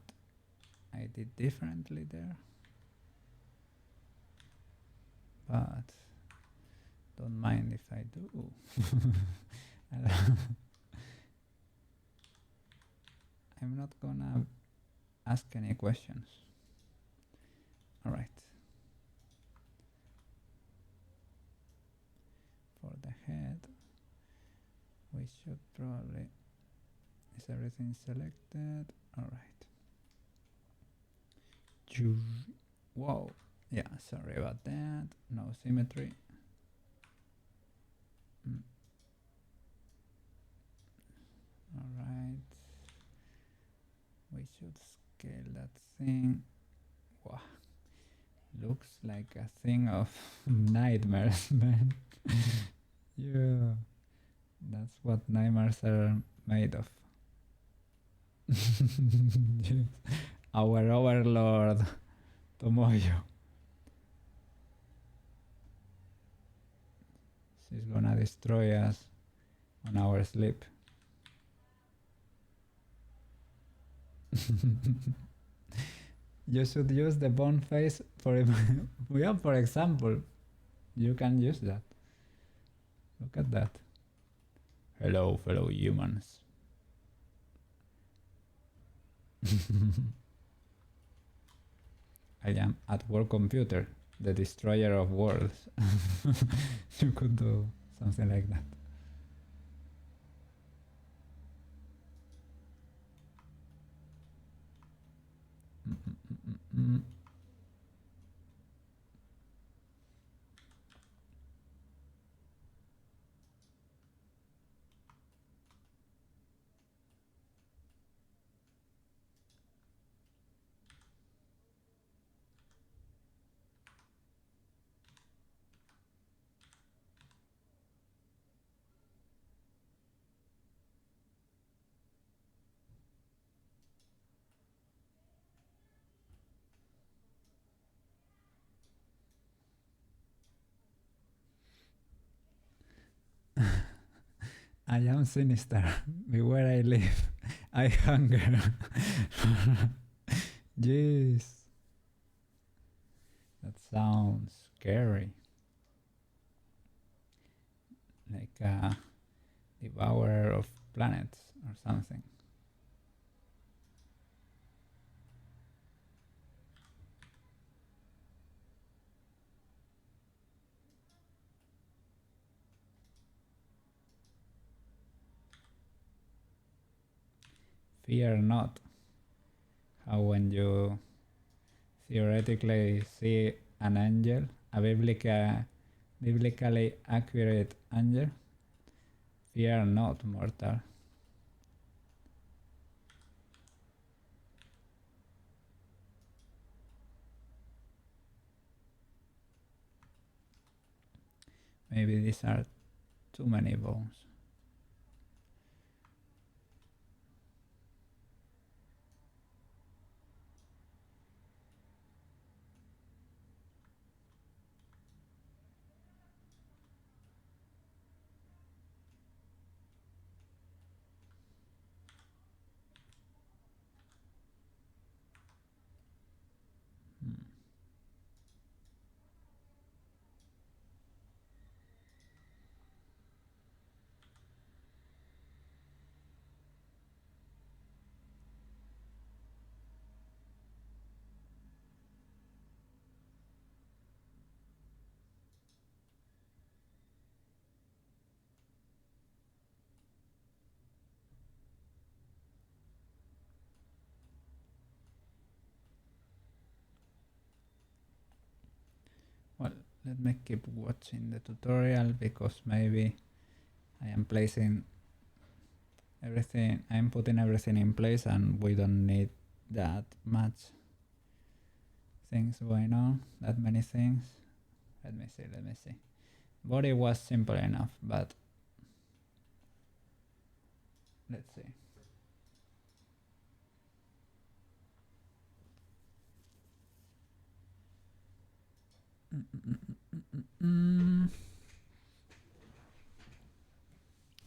I did differently there, but don't mind if I do. I'm not gonna ask any questions. All right. For the head, we should probably, is everything selected? All right. Whoa, yeah, sorry about that. No symmetry. All right. We should scale that thing. Wow. Looks like a thing of nightmares, man. Yeah. That's what nightmares are made of. Yes. Our overlord, Tomoyo. She's gonna destroy us on our sleep. You should use the bone face for yeah, for example. You can use that. Look at that. Hello, fellow humans. I am at work computer, the destroyer of worlds. You could do something like that. I am sinister. Beware I live. I hunger. Jeez. That sounds scary. Like a devourer of planets or something. Fear not. How when you theoretically see an angel, a biblically accurate angel, fear not, mortal. Maybe these are too many bones. let me keep watching the tutorial because maybe I am placing everything, I'm putting everything in place and we don't need that much things going on, that many things. Let me see. Body was simple enough, but let's see.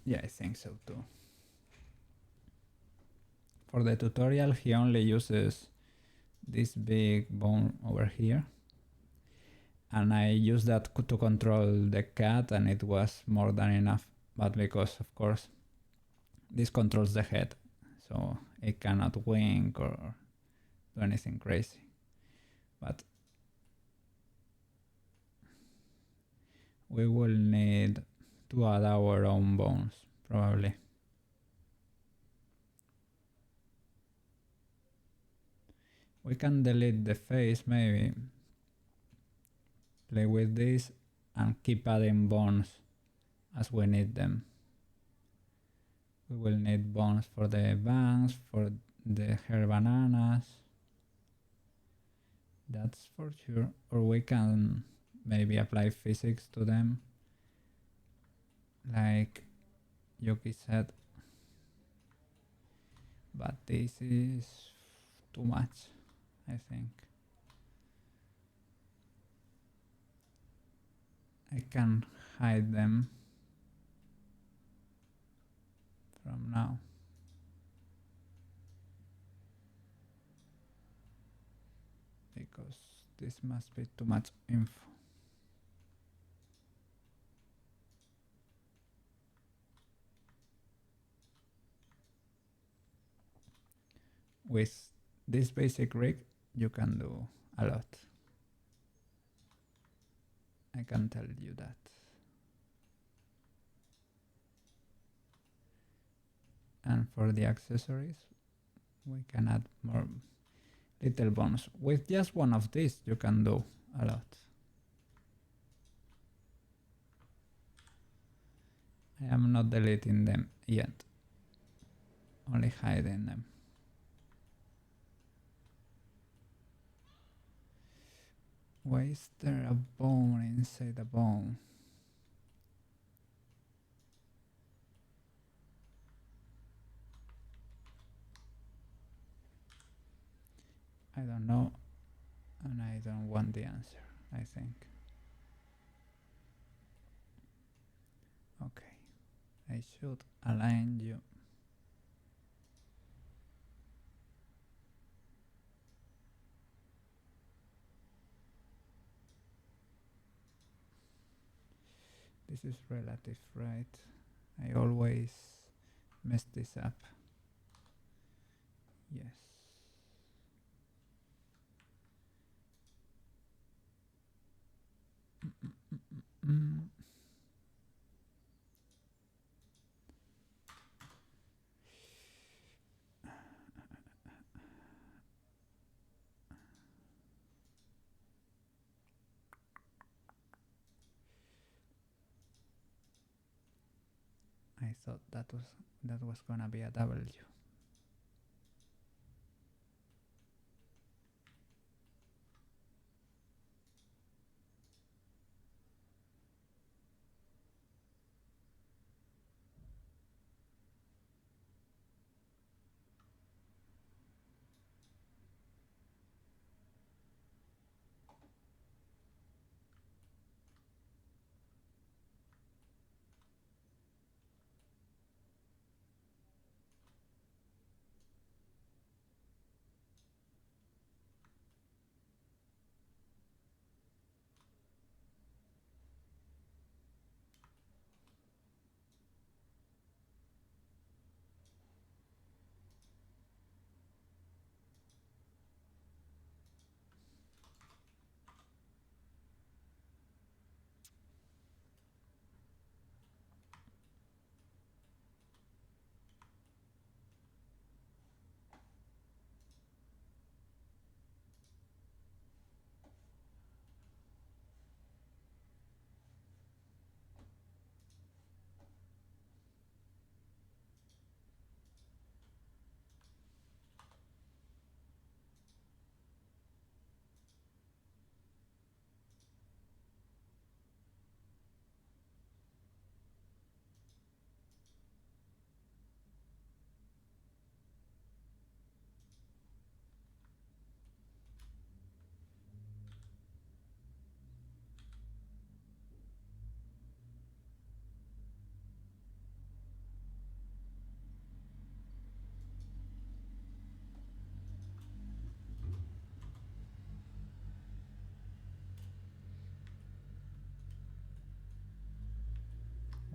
Yeah, I think so too. For the tutorial, he only uses this big bone over here. And I used that to control the cat and it was more than enough. But because, of course, this controls the head, so it cannot wink or do anything crazy. But we will need to add our own bones, probably. We can delete the face, maybe. Play with this and keep adding bones as we need them. We will need bones for the bangs, for the hair bananas. That's for sure. Or we can maybe apply physics to them, like Yuki said. But this is too much, I think. I can hide them from now. Because this must be too much info. With this basic rig, you can do a lot. I can tell you that. And for the accessories, we can add more little bones. With just one of these, you can do a lot. I am not deleting them yet, only hiding them. Why is there a bone inside a bone? I don't know, and I don't want the answer, I think. Okay, I should align you. This is relative, right? I always mess this up. Yes. I thought that was gonna be a W.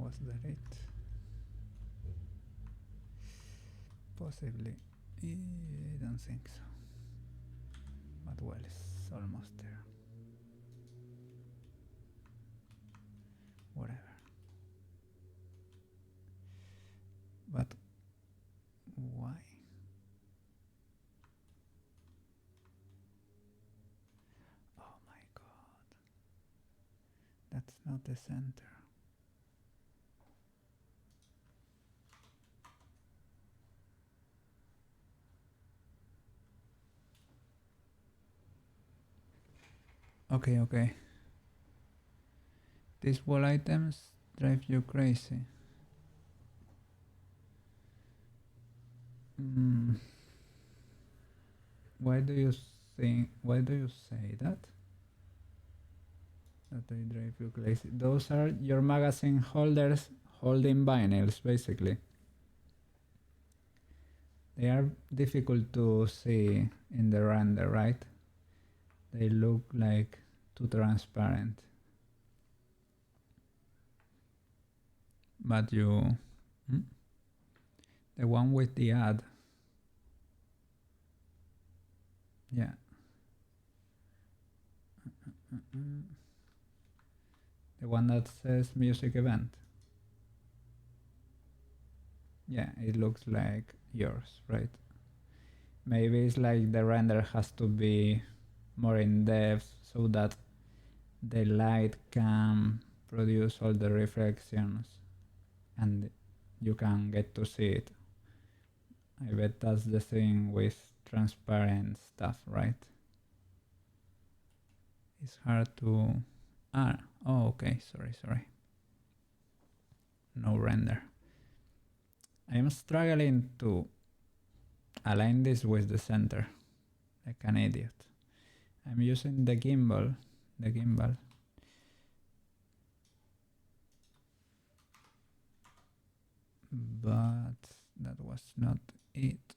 Was that it? Possibly. I don't think so. But well, it's almost there. Whatever. But why? Oh my god. That's not the center. Okay. These wall items drive you crazy. Why do you say that? That they drive you crazy. Those are your magazine holders holding vinyls, basically. They are difficult to see in the render, right? They look like too transparent. But the one with the ad, yeah. The one that says music event. Yeah, it looks like yours, right? Maybe it's like the render has to be more in depth so that the light can produce all the reflections and you can get to see it. I bet that's the thing with transparent stuff, right? It's hard to... oh, okay, sorry. No render. I am struggling to align this with the center, like an idiot. I'm using the gimbal, but that was not it.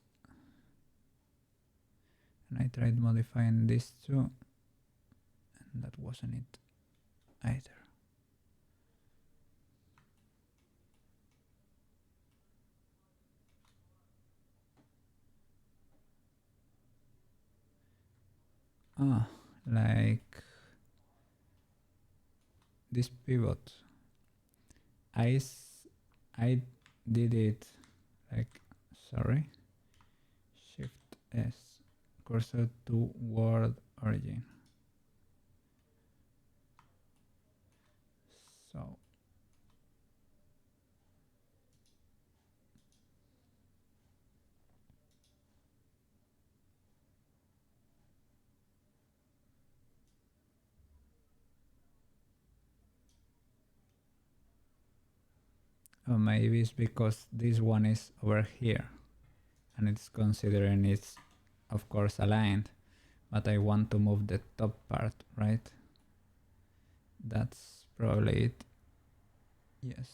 And I tried modifying this too, and that wasn't it either. Like this pivot. I did it like, Shift S, cursor to world origin. So or maybe it's because this one is over here and it's considering it's of course aligned, but I want to move the top part, right? That's probably it. Yes.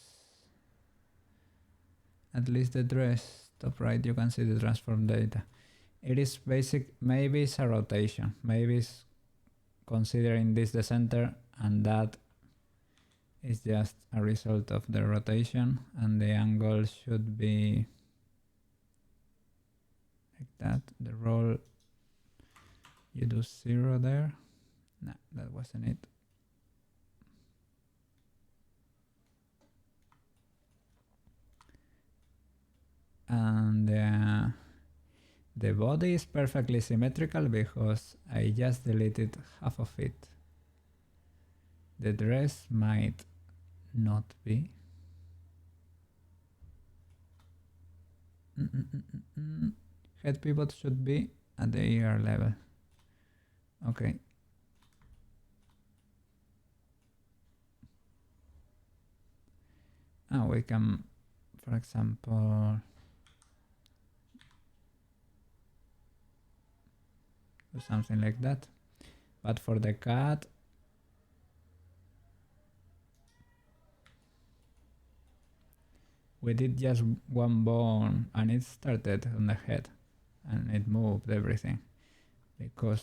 At least the dress, top right, you can see the transform data. It is basic, maybe it's a rotation, maybe it's considering this the center and that is just a result of the rotation, and the angle should be like that. The roll, you do 0 there. No, that wasn't it. And the body is perfectly symmetrical because I just deleted half of it. The dress might not be. Head pivot should be at the ear level. Okay. Now we can, for example, do something like that. But for the cat, we did just one bone and it started on the head and it moved everything, because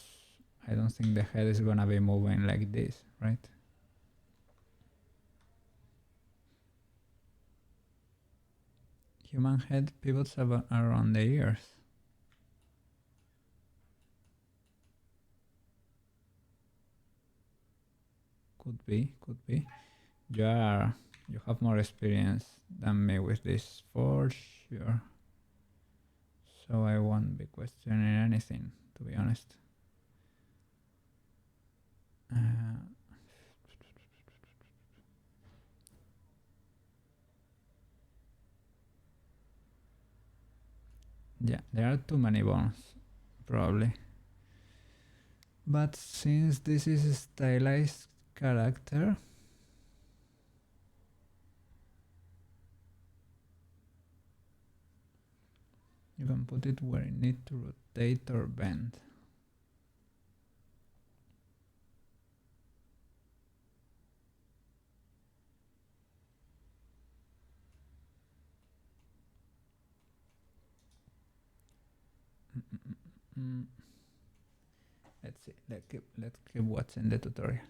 I don't think the head is gonna be moving like this, right? Human head pivots around the ears. Could be, could be. You have more experience than me with this for sure. So I won't be questioning anything, to be honest. Yeah, there are too many bones, probably. But since this is a stylized character, you can put it where you need to rotate or bend. Let's see. Let's keep watching the tutorial.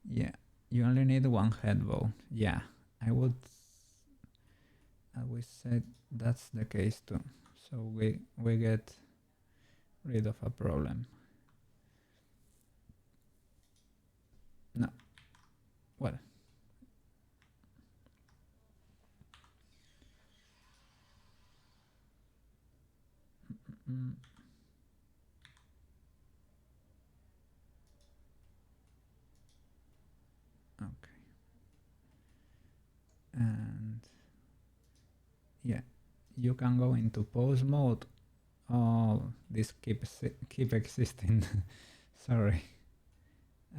Yeah, you only need one head bone. Yeah, I would. As we said, that's the case too. So we get rid of a problem. No. Well. Okay. And yeah, you can go into pose mode. Oh, this keep existing. Sorry.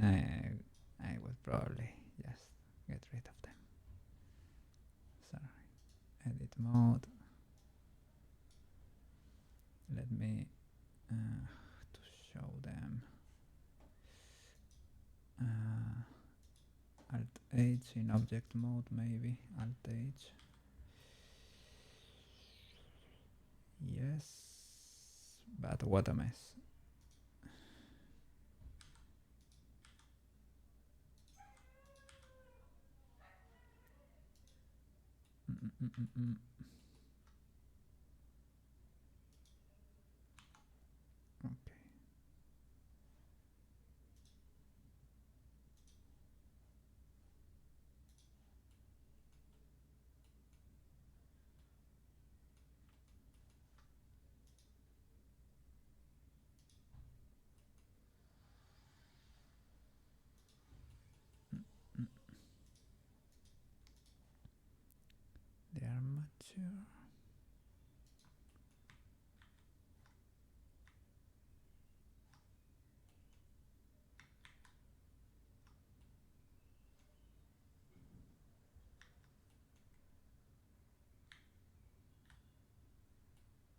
I would probably just get rid of them. Sorry. Edit mode. Let me to show them. Alt H in object mode, maybe. Alt H. Yes, but what a mess. Okay. The armature.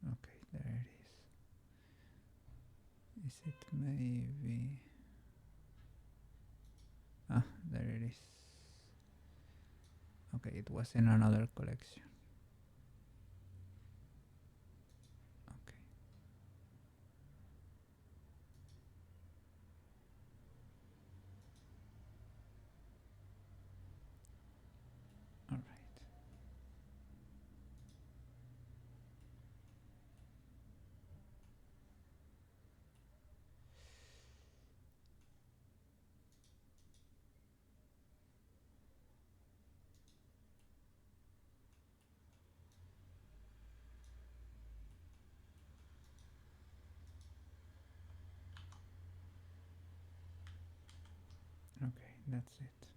Okay, there it is. Is it maybe? Ah, there it is. Okay, it was in another collection. Okay. All right. Okay, that's it.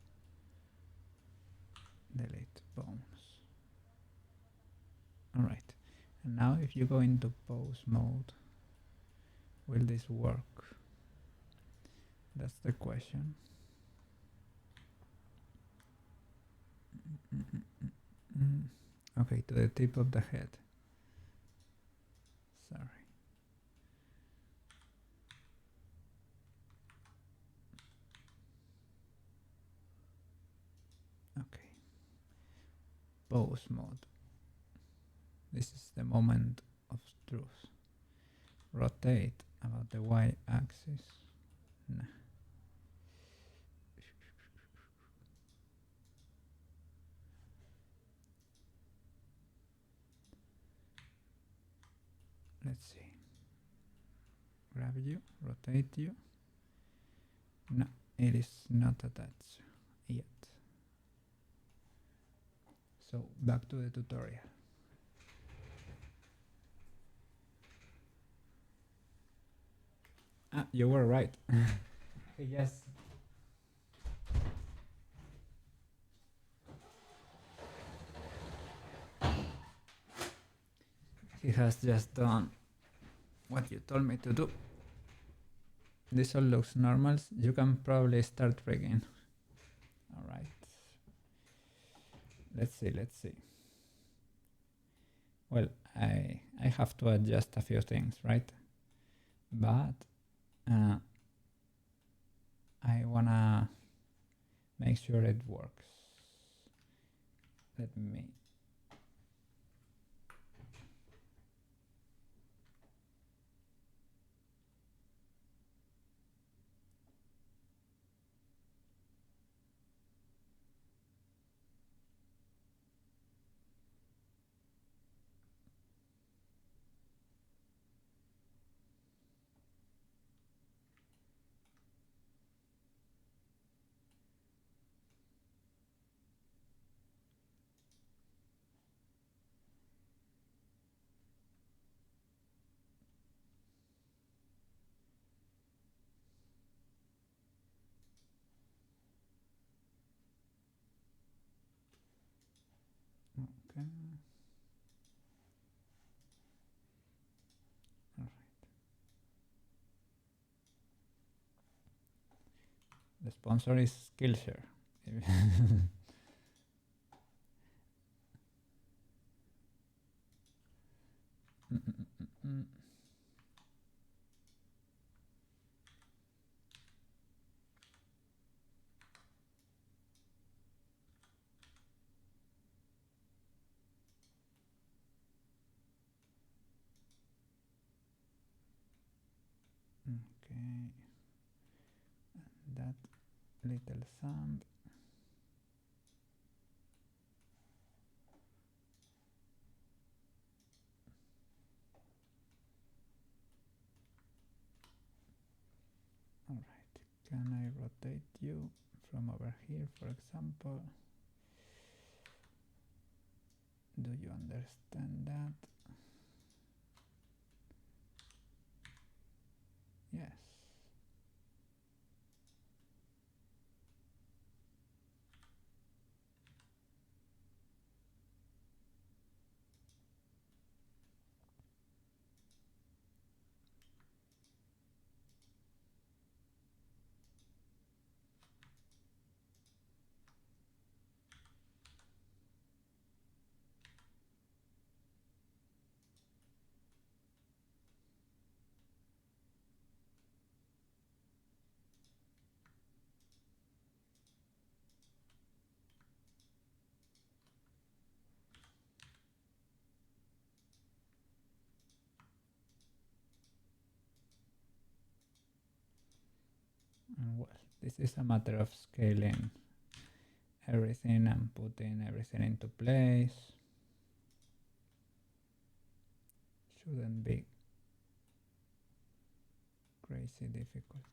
Delete bones. Alright, and now if you go into pose mode, will this work? That's the question. Okay, to the tip of the head. Sorry. Okay. Pose mode. This is the moment of truth. Rotate about the y-axis. Nah. let's see. Grab you, rotate you. No, it is not attached yet. So back to the tutorial. Ah, you were right. Yes. He has just done what you told me to do. This all looks normal. You can probably start rigging. Alright. Let's see. Well, I have to adjust a few things, right? But I wanna make sure it works. Let me okay. Alright. The sponsor is Skillshare. Okay. And that little sound. Alright. Can I rotate you from over here, for example? Do you understand that? Yes. Well, this is a matter of scaling everything and putting everything into place. Shouldn't be crazy difficult.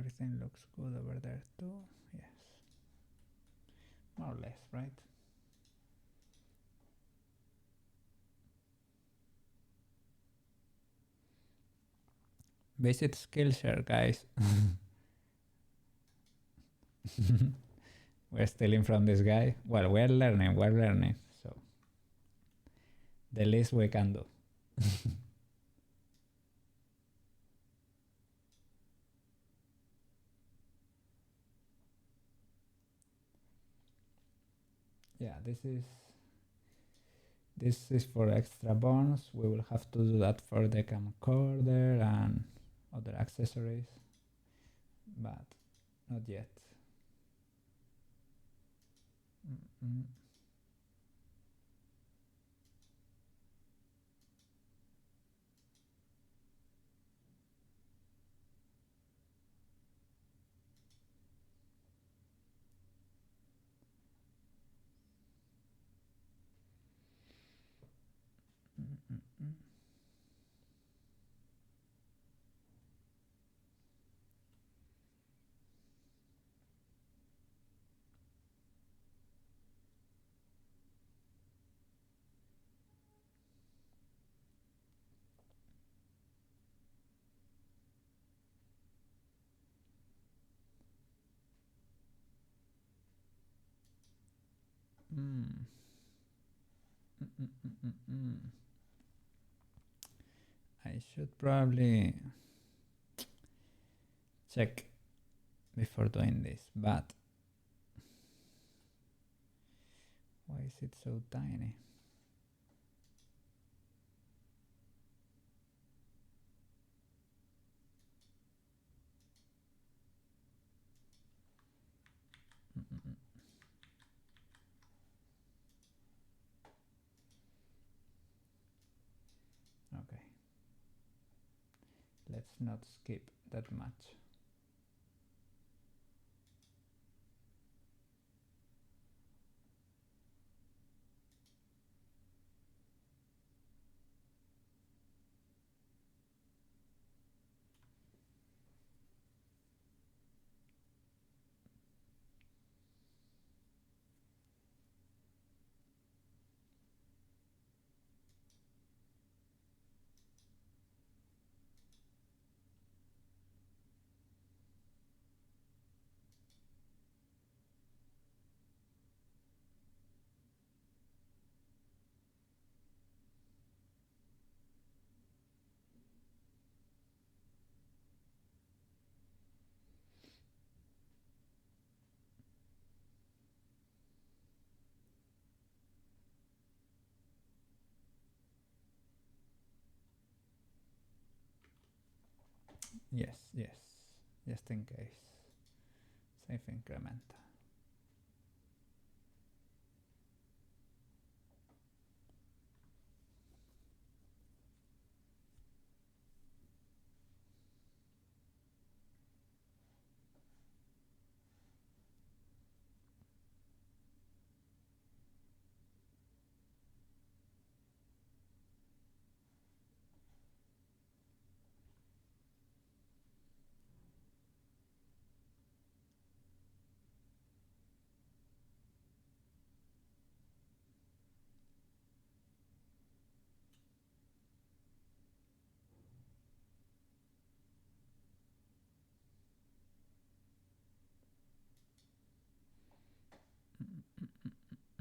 Everything looks good over there too. Yes. More or less, right? Visit Skillshare, guys. We're stealing from this guy. Well, we're learning. So the least we can do. Yeah, this is for extra bonus. We will have to do that for the camcorder and other accessories, but not yet. Mm-mm. Mm-mm-mm. Mm. Mm-mm-mm-mm-mm. I should probably check before doing this, but why is it so tiny? Mm-mm-mm. Okay, let's not skip that much. Yes, yes, just in case. Save increment.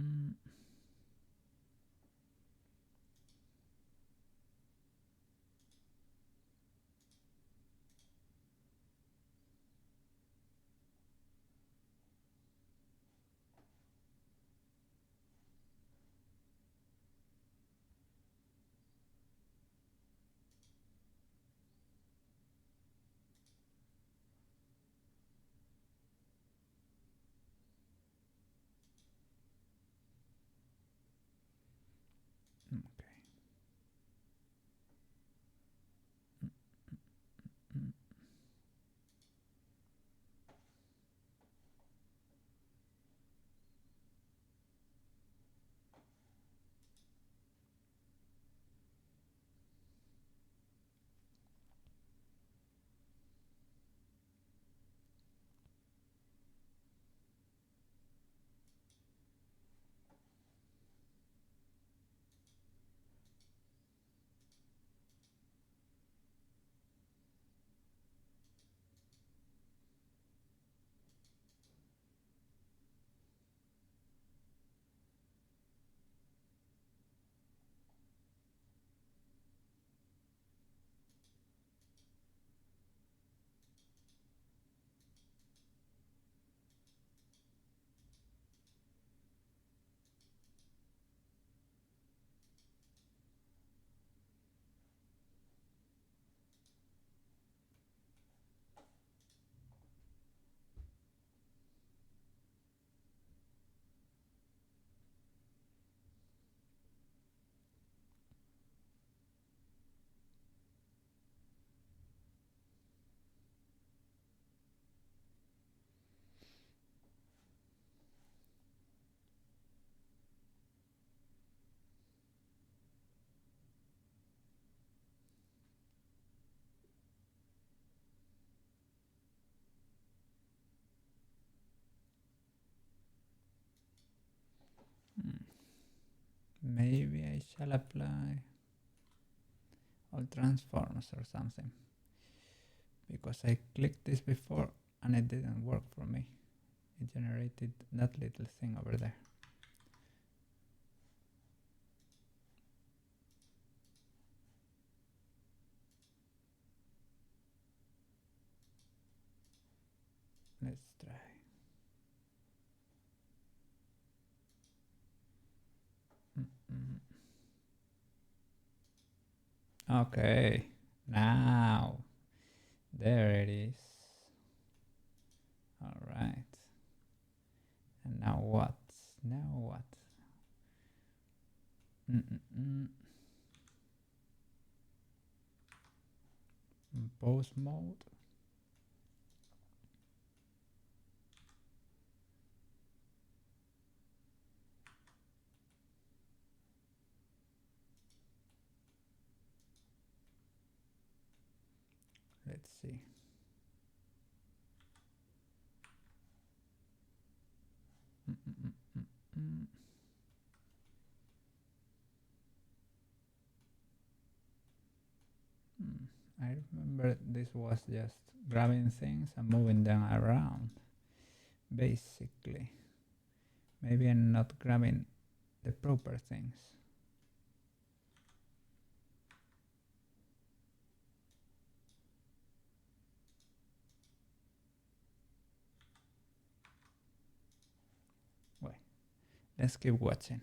Mm. Maybe I shall apply all transforms or something, because I clicked this before and it didn't work for me. It generated that little thing over there. Let's try. Okay, now there it is. All right. And now what? Now what? Pose mode. Let's see. I remember this was just grabbing things and moving them around, basically. Maybe I'm not grabbing the proper things. Wait, let's keep watching.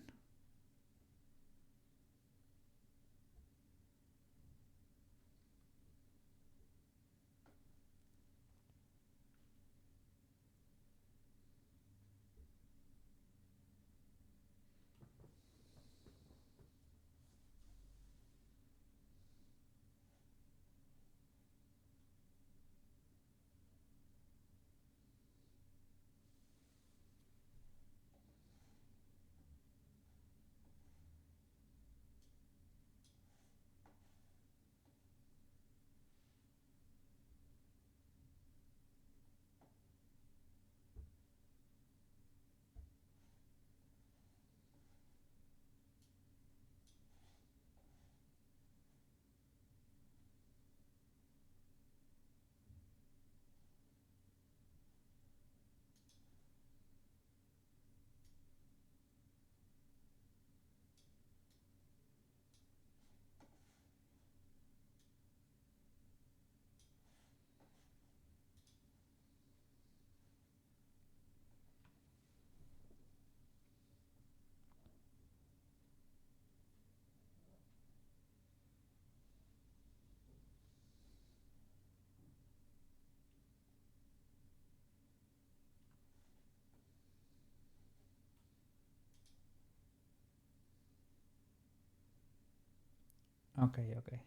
Okay, okay.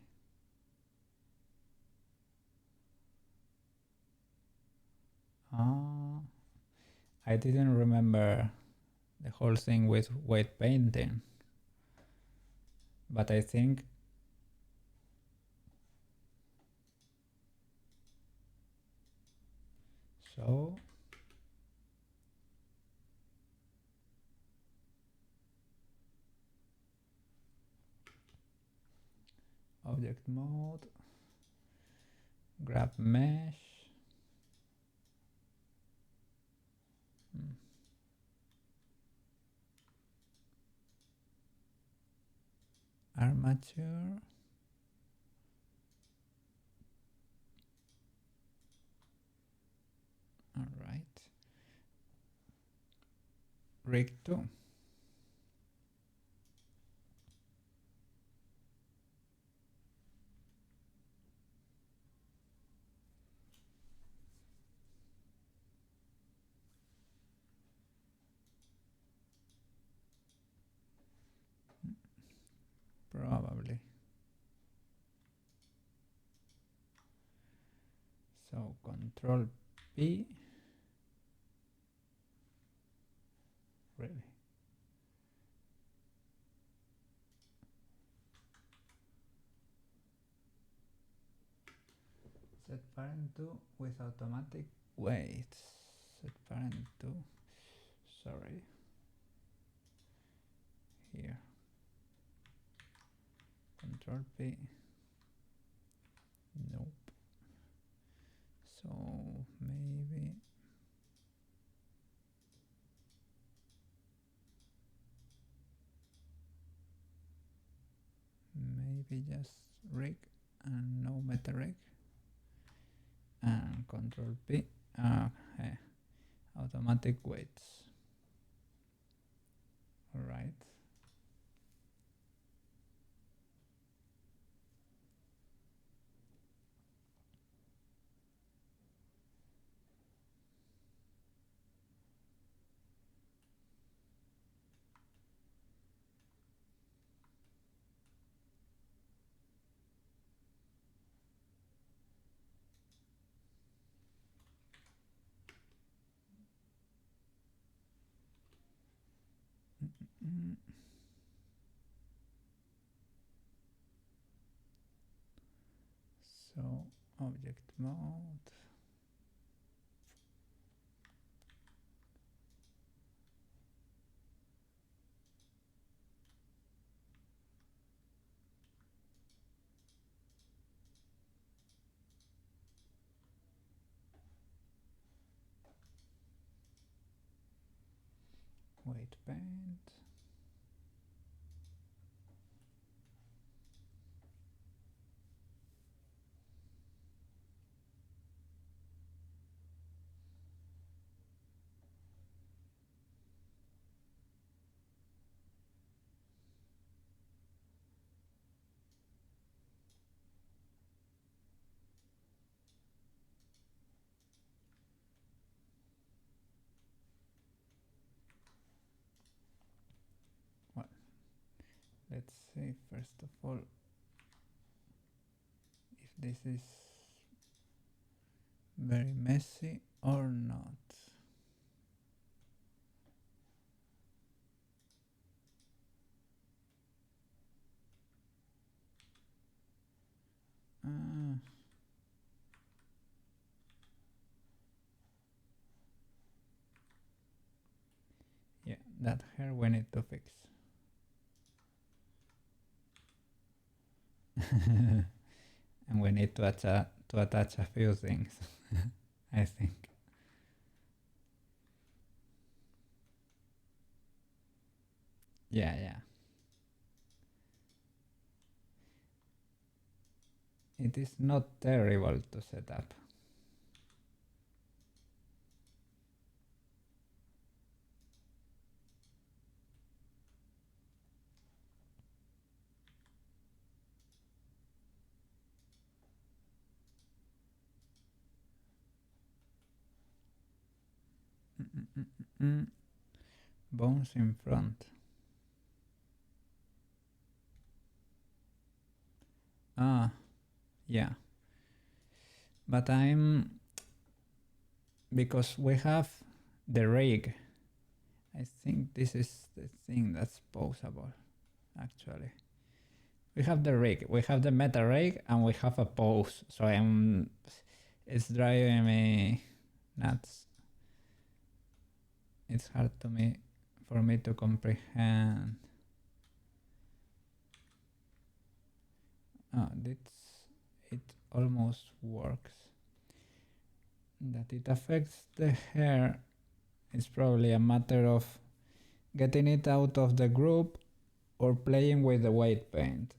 I didn't remember the whole thing with weight painting, but I think so. Object mode, grab mesh. Armature. All right. Rig 2. Probably. So Control P. Really? Set parent to with automatic weights. Set parent to. Sorry. Here. Control P. Nope. So maybe just rig and no meta rig, and Control P. Okay. Automatic weights. All right. So object mode. Weight paint. Well, let's see first of all if this is very messy or not. Yeah, that hair we need to fix. And we need to attach a few things, I think. Yeah. It is not terrible to set up. Bones in front. Yeah. But because we have the rig, I think this is the thing that's possible, actually. We have the rig, we have the meta rig, and we have a pose, so it's driving me nuts. It's hard for me to comprehend. It almost works. That it affects the hair is probably a matter of getting it out of the group or playing with the weight paint.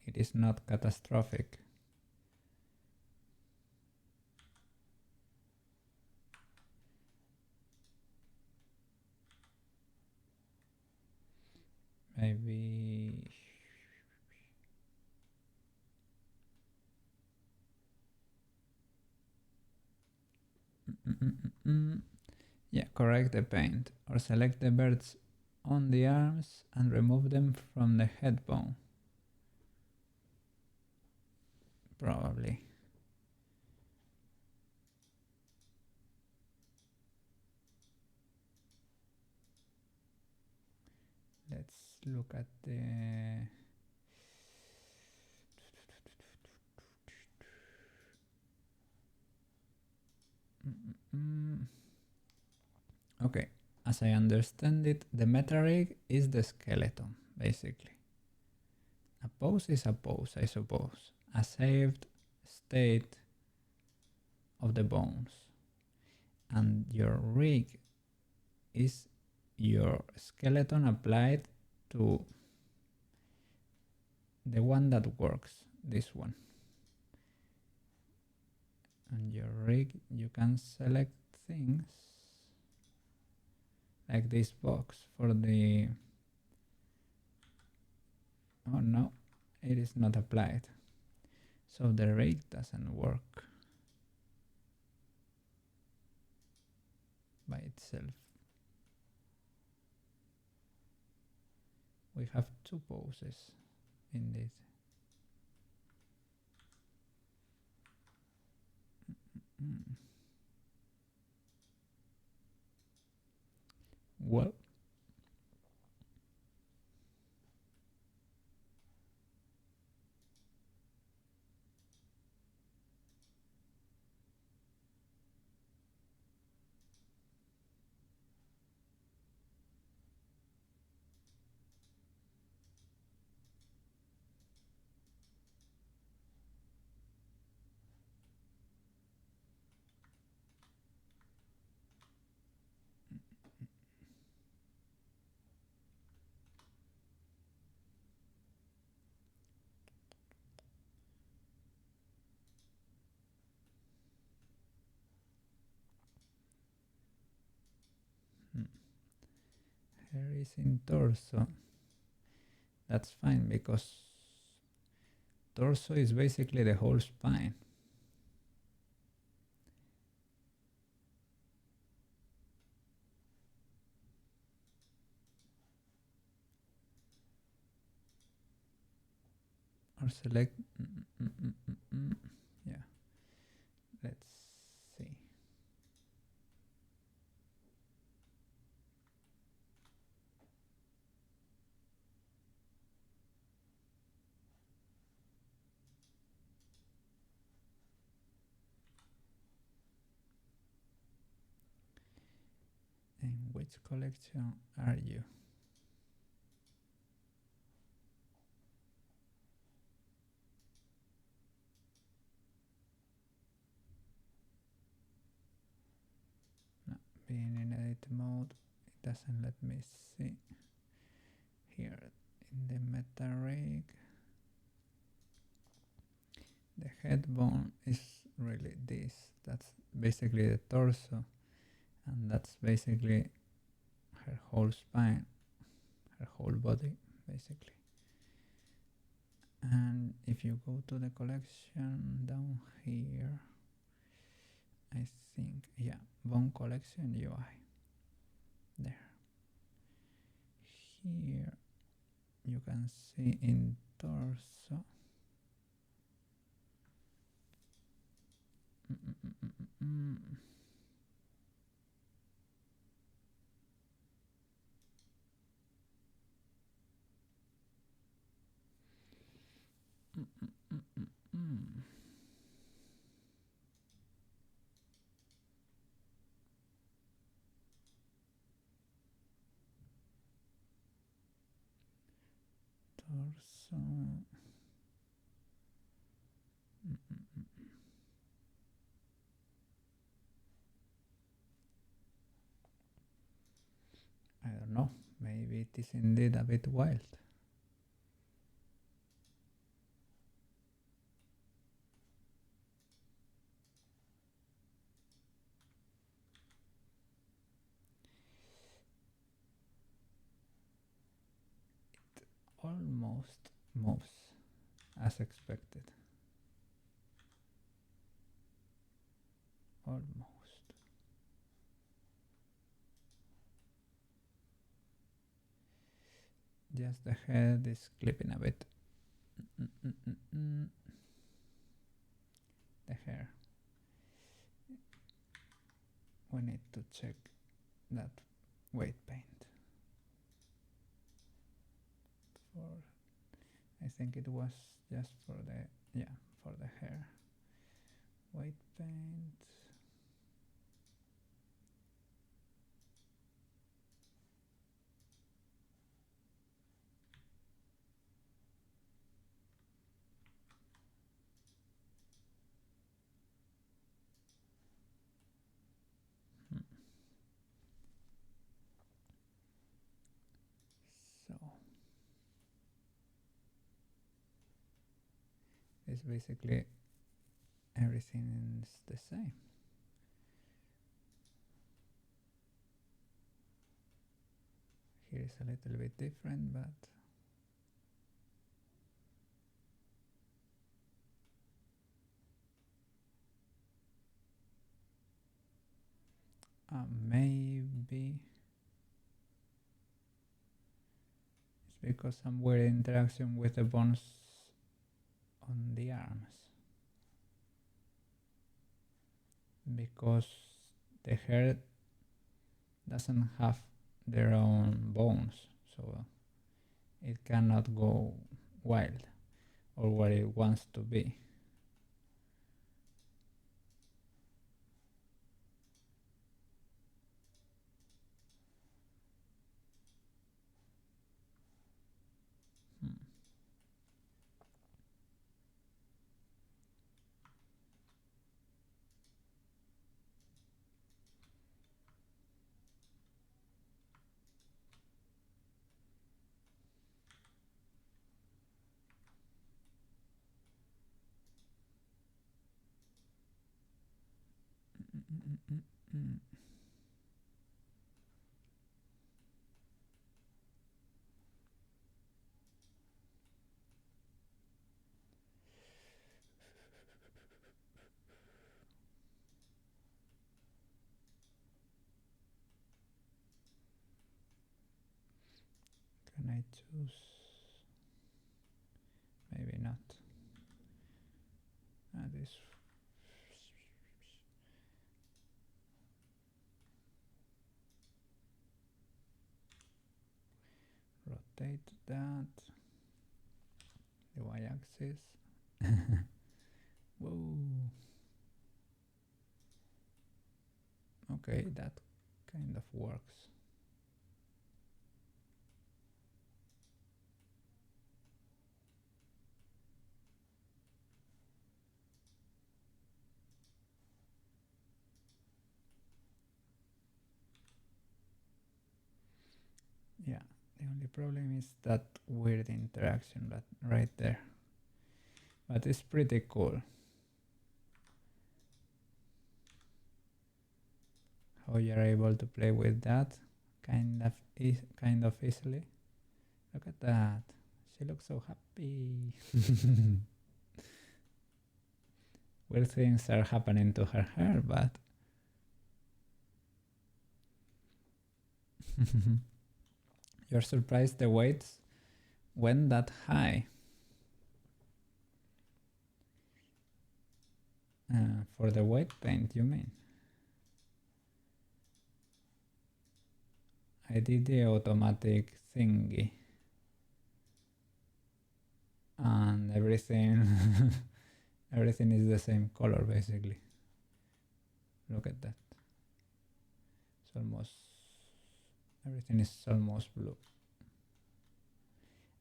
It is not catastrophic. Maybe yeah, correct the paint or select the birds on the arms and remove them from the head bone. Probably. Let's look at the okay, as I understand it, the meta rig is the skeleton, basically. A pose is a pose, I suppose. A saved state of the bones. And your rig is your skeleton applied to the one that works, this one. And your rig, you can select things like this box for the... Oh no, it is not applied. So the rig doesn't work by itself. We have two poses indeed. Well, hair is in torso. That's fine because torso is basically the whole spine. Or select... yeah, let's see. In which collection are you? No, being in edit mode, it doesn't let me see. Here in the meta rig, the head bone is really this. That's basically the torso, and that's basically her whole spine, her whole body, basically. And if you go to the collection down here, I think, yeah, bone collection UI. There. Here you can see in torso. Torso. I don't know, maybe it is indeed a bit wild. It almost moves as expected. Almost. Just the head is clipping a bit. The hair. We need to check that weight paint. I think it was just for the, yeah, for the hair. Weight paint. is basically everything is the same. Here is a little bit different, but maybe it's because some weird interaction with the bones on the arms, because the hair doesn't have their own bones, so it cannot go wild or where it wants to be. Can I choose? Maybe not. This rotate that, the y-axis. Whoa. Okay, that kind of works. Yeah, the only problem is that weird interaction that right there, but it's pretty cool how you're able to play with that kind of easily. Look at that, she looks so happy. Weird things are happening to her hair, but you're surprised the weights went that high. For the white paint, you mean? I did the automatic thingy. And everything everything is the same color basically. Look at that. It's almost, everything is almost blue.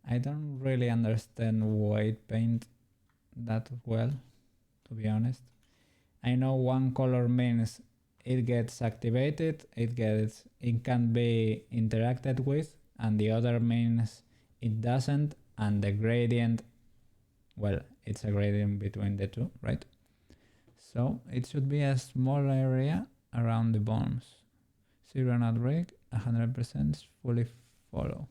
I don't really understand white paint that well, to be honest. I know one color means it gets activated, it can be interacted with, and the other means it doesn't, and the gradient, well, it's a gradient between the two, right? So it should be a small area around the bones. 0 not break, 100% fully follow.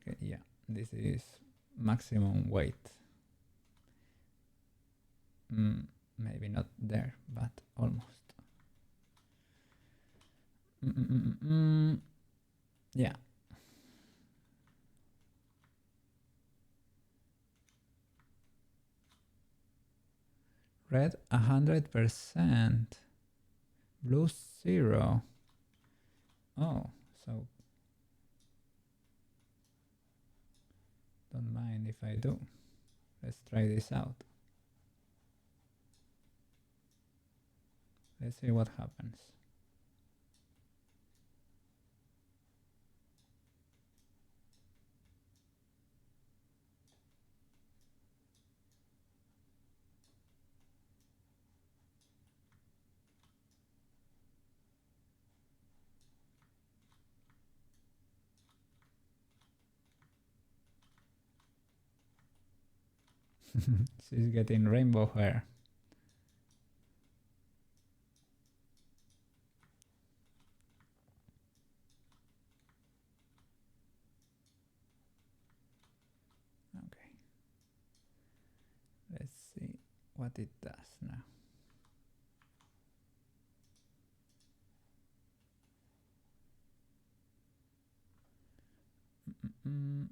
Okay, yeah, this is maximum weight. Maybe not there, but almost. Yeah. Red 100%. Blue 0. Oh, so don't mind if I do. Let's try this out. Let's see what happens. She's getting rainbow hair. Okay. Let's see what it does now. Mm-mm.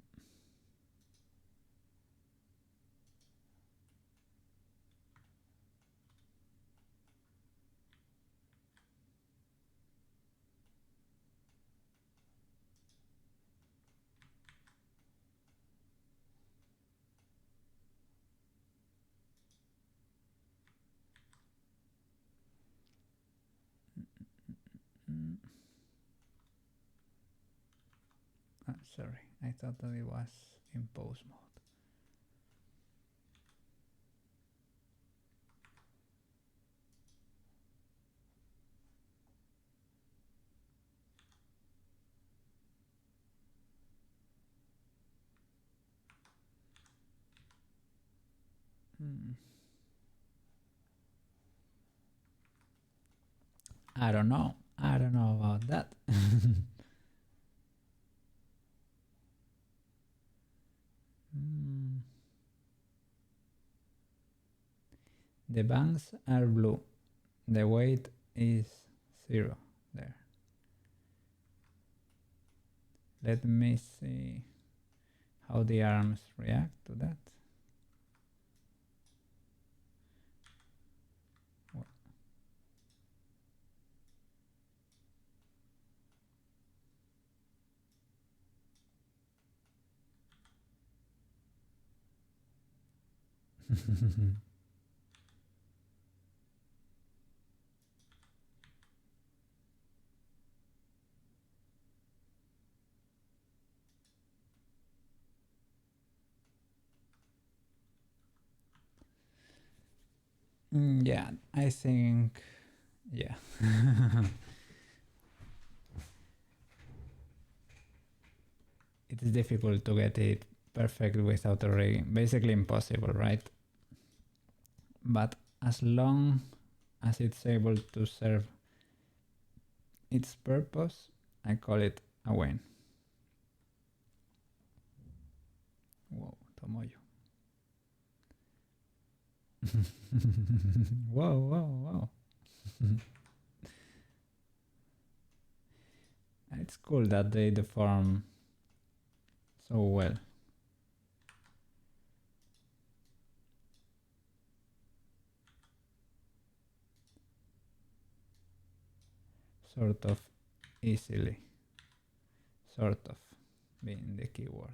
Mm. Oh, sorry, I thought that it was in pose mode. Hmm. I don't know. I don't know about that. Hmm. The bangs are blue. The weight is 0 there. Let me see how the arms react to that. Yeah, I think, yeah. It's difficult to get it perfect without a rigging. Basically impossible, right? But as long as it's able to serve its purpose, I call it a win. Whoa, Tomoyo. Whoa, whoa, whoa. It's cool that they deform so well. Sort of easily. Sort of being the keyword.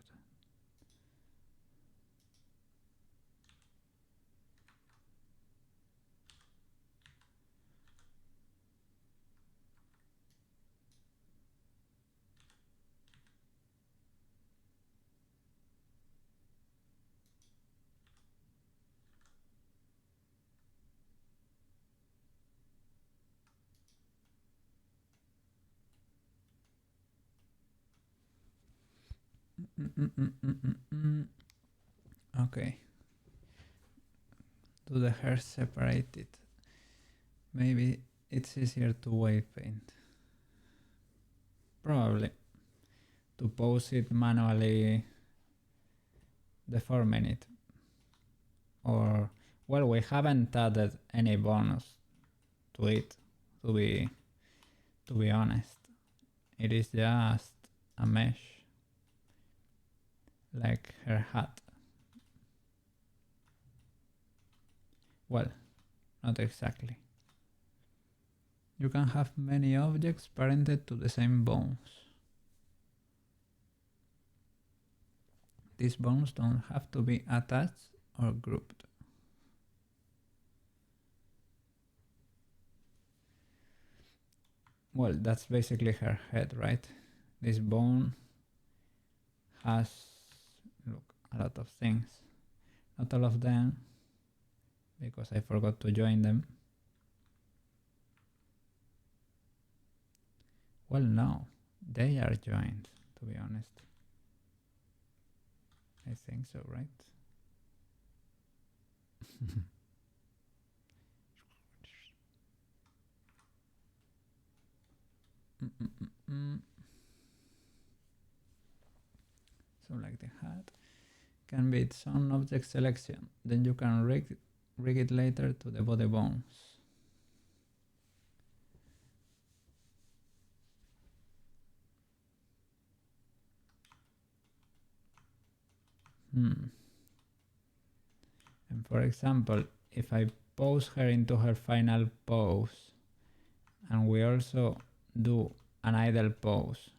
Okay. Do the hair separated? Maybe it's easier to wave paint. Probably. To pose it manually, deforming it. Or, well, we haven't added any bonus to it, to be honest. It is just a mesh, like her hat. Well, not exactly. You can have many objects parented to the same bones. These bones don't have to be attached or grouped. Well, that's basically her head, right? This bone has, look, a lot of things. Not all of them, because I forgot to join them. Well, no, they are joined, to be honest. I think so, right? So like the hat can be its own object selection. Then you can rig it later to the body bones. And for example, if I pose her into her final pose, and we also do an idle pose,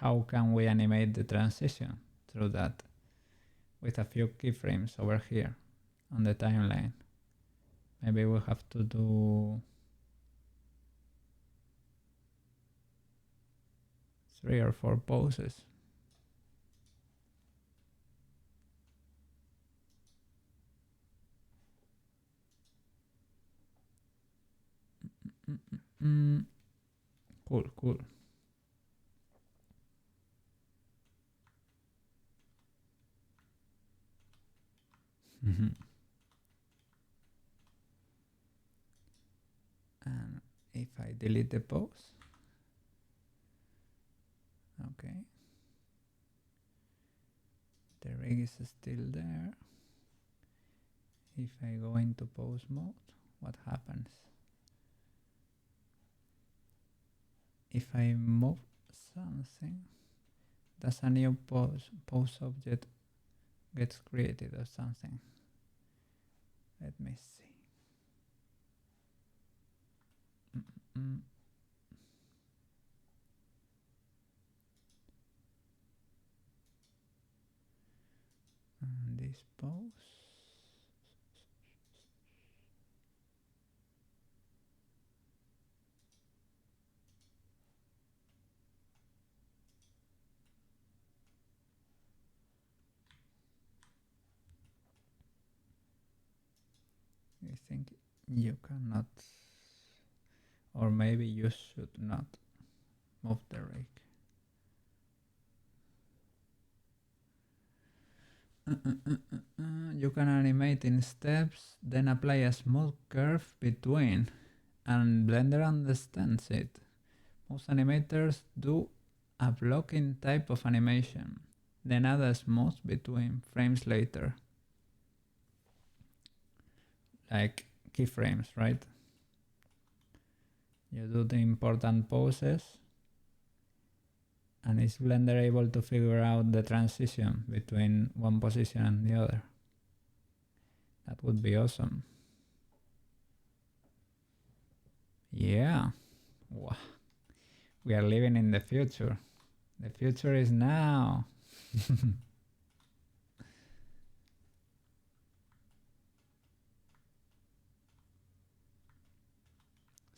how can we animate the transition through that? With a few keyframes over here on the timeline. Maybe we have to do 3 or 4 poses. Cool. And if I delete the pose, okay, the rig is still there. If I go into pose mode, what happens? If I move something, does a new pose object gets created or something? Let me see. And this pose. I think you cannot, or maybe you should not move the rig. You can animate in steps, then apply a smooth curve between, and Blender understands it. Most animators do a blocking type of animation, then add a smooth between frames later. Like keyframes, right? You do the important poses, and is Blender able to figure out the transition between one position and the other? That would be awesome. Yeah. Wow. We are living in the future. The future is now.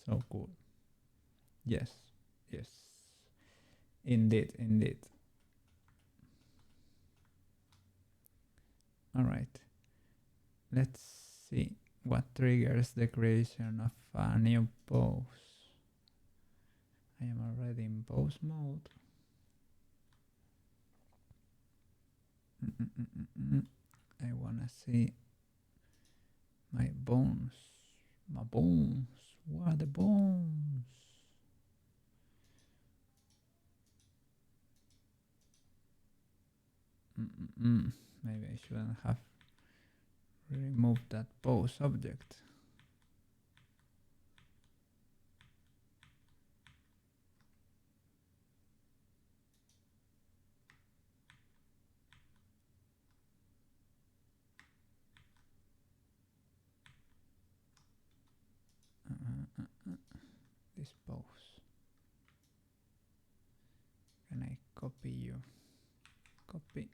So cool. Yes. Indeed. All right. Let's see what triggers the creation of a new pose. I am already in pose mode. I wanna see my bones. My bones. Where are the bones? Maybe I shouldn't have removed that pose object. This pose. Can I copy you? Copy.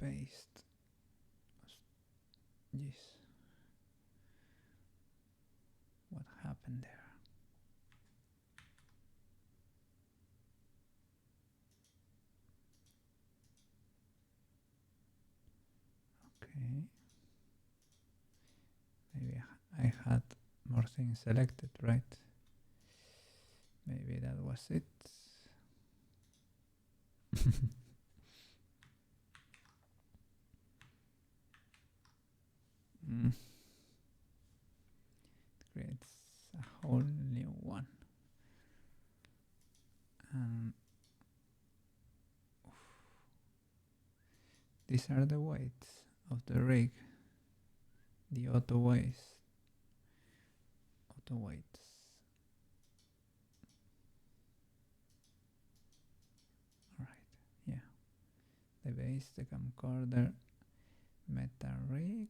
Paste. Yes. What happened there? Okay. Maybe I had more things selected, right? Maybe that was it. a whole new one. And these are the weights of the rig, the auto weights. Alright, yeah. The base, the camcorder, meta rig.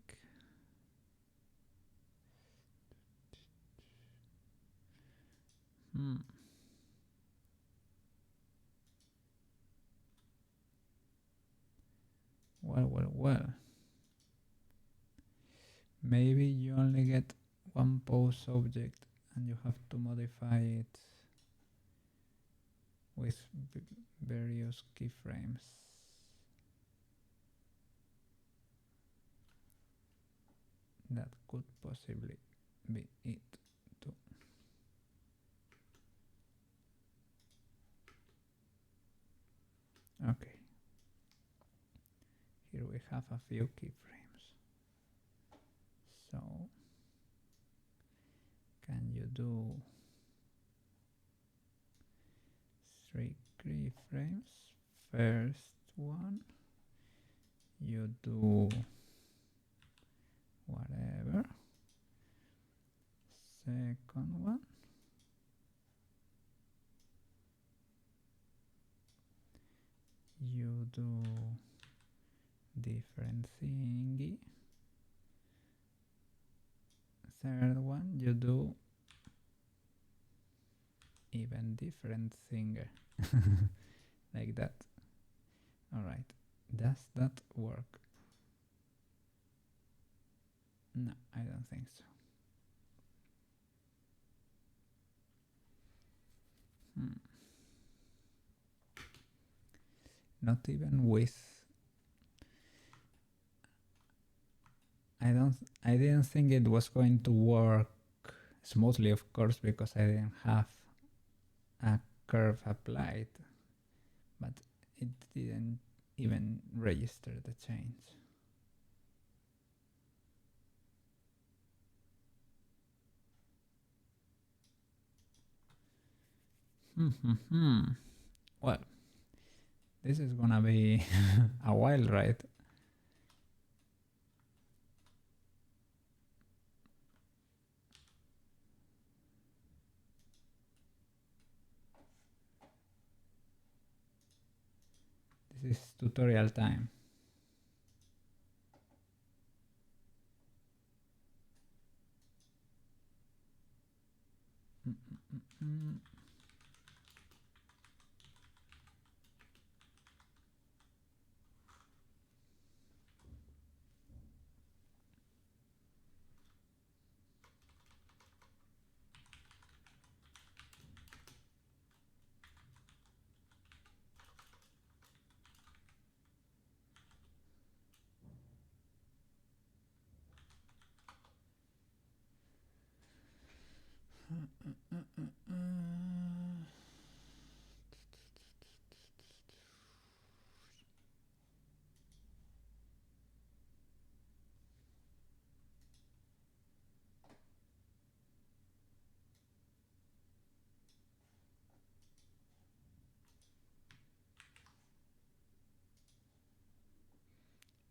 Well. Maybe you only get one pose object and you have to modify it with various keyframes. That could possibly be it too. Okay. Here we have a few keyframes. So, can you do 3 keyframes? First one, you do whatever. Second one, you do different thingy. Third one, you do even different thinger. Like that. Alright, does that work? No, I don't think so. Not even with... I didn't think it was going to work smoothly, of course, because I didn't have a curve applied, but it didn't even register the change. Well, this is gonna be a while, right? This is tutorial time.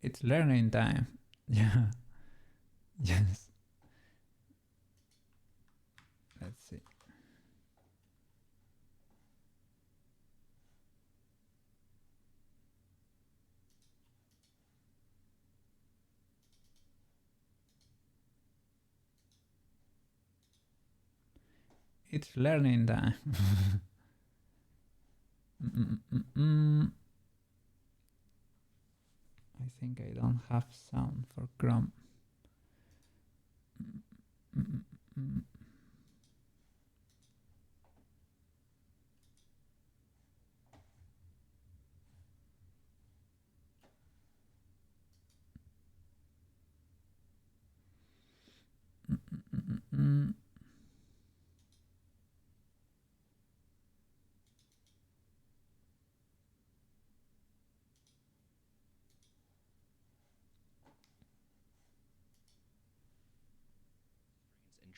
It's learning time. Yeah. Yes. Let's see. It's learning time. I think I don't have sound for Chrome.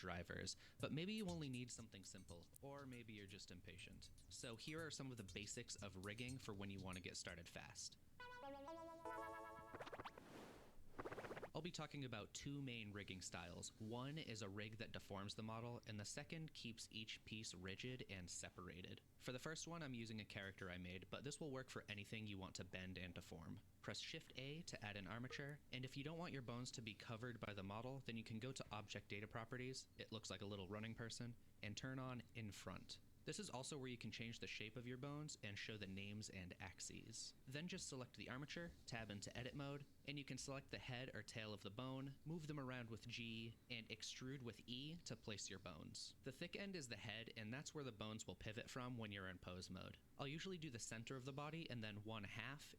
drivers, but maybe you only need something simple, or maybe you're just impatient. So here are some of the basics of rigging for when you want to get started fast. I'll be talking about two main rigging styles. One is a rig that deforms the model, and the second keeps each piece rigid and separated. For the first one, I'm using a character I made, but this will work for anything you want to bend and deform. Press Shift A to add an armature, and if you don't want your bones to be covered by the model, then you can go to Object Data Properties, it looks like a little running person, and turn on In Front. This is also where you can change the shape of your bones and show the names and axes. Then just select the armature, tab into edit mode, and you can select the head or tail of the bone, move them around with G, and extrude with E to place your bones. The thick end is the head, and that's where the bones will pivot from when you're in pose mode. I'll usually do the center of the body and then 1/2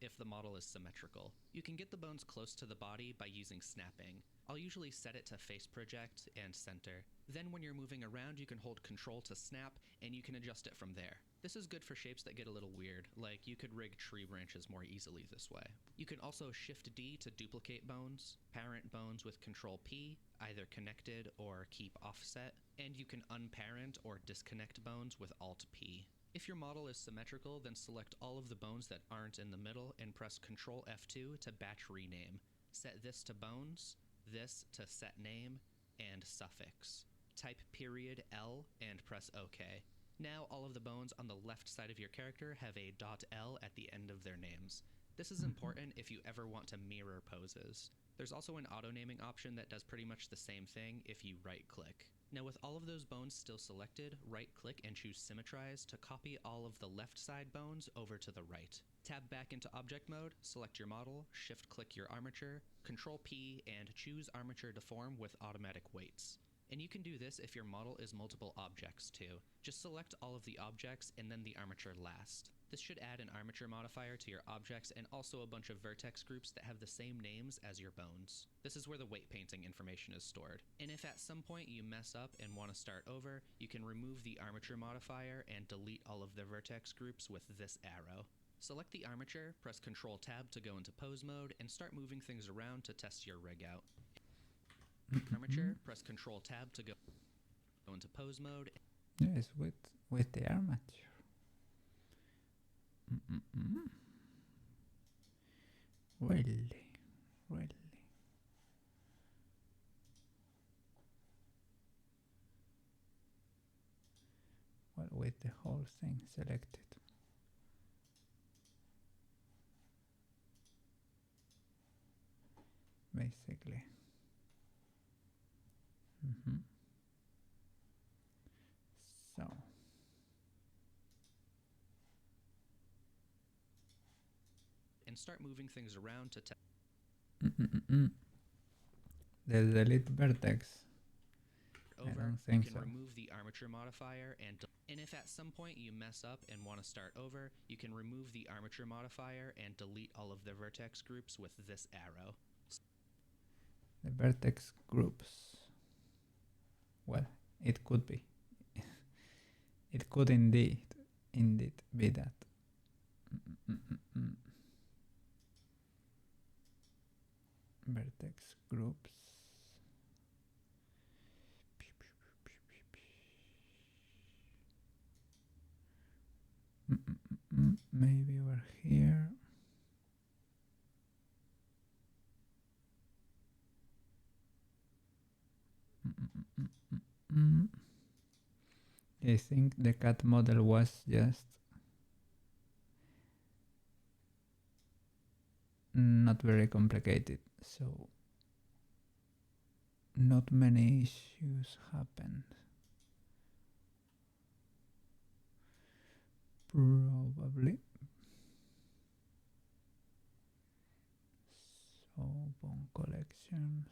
if the model is symmetrical. You can get the bones close to the body by using snapping. I'll usually set it to face project and center. Then when you're moving around, you can hold Control to snap, and you can adjust it from there. This is good for shapes that get a little weird, like you could rig tree branches more easily this way. You can also Shift D to duplicate bones, parent bones with Control P, either connected or keep offset, and you can unparent or disconnect bones with Alt P. If your model is symmetrical, then select all of the bones that aren't in the middle and press Control F2 to batch rename. Set this to bones, this to set name, and suffix. Type $L and press OK. Now all of the bones on the left side of your character have a .L at the end of their names. This is important if you ever want to mirror poses. There's also an auto-naming option that does pretty much the same thing if you right-click. Now with all of those bones still selected, right-click and choose Symmetrize to copy all of the left side bones over to the right. Tab back into object mode, select your model, shift-click your armature, Control P, and choose Armature Deform with automatic weights. And you can do this if your model is multiple objects too. Just select all of the objects and then the armature last. This should add an armature modifier to your objects and also a bunch of vertex groups that have the same names as your bones. This is where the weight painting information is stored. And if at some point you mess up and want to start over, you can remove the armature modifier and delete all of the vertex groups with this arrow. Select the armature, press Control Tab to go into pose mode, and start moving things around to test your rig out. Armature, press Control Tab to go into pose mode. Yes, with the armature. Really. Well, with the whole thing selected. Basically. So. And start moving things around to The delete vertex. over. I don't think you can so. remove the armature modifier and if at some point you mess up and want to start over, you can remove the armature modifier and delete all of the vertex groups with this arrow. The vertex groups. Well, it could be. It could indeed be that. Vertex groups. Maybe over here. I think the cat model was just not very complicated, so not many issues happened. Probably. So, bone collections.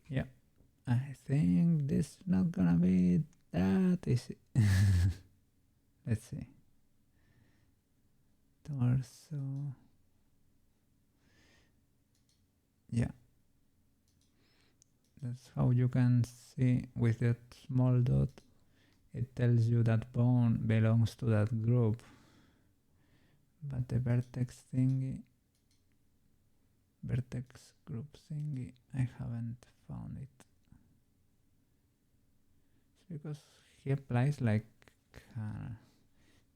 Yeah, I think this is not gonna be that easy. Let's see. Torso. Yeah, that's how you can see with that small dot. It tells you that bone belongs to that group. But the vertex thingy, vertex group thingy, I haven't found it. It's because he applies like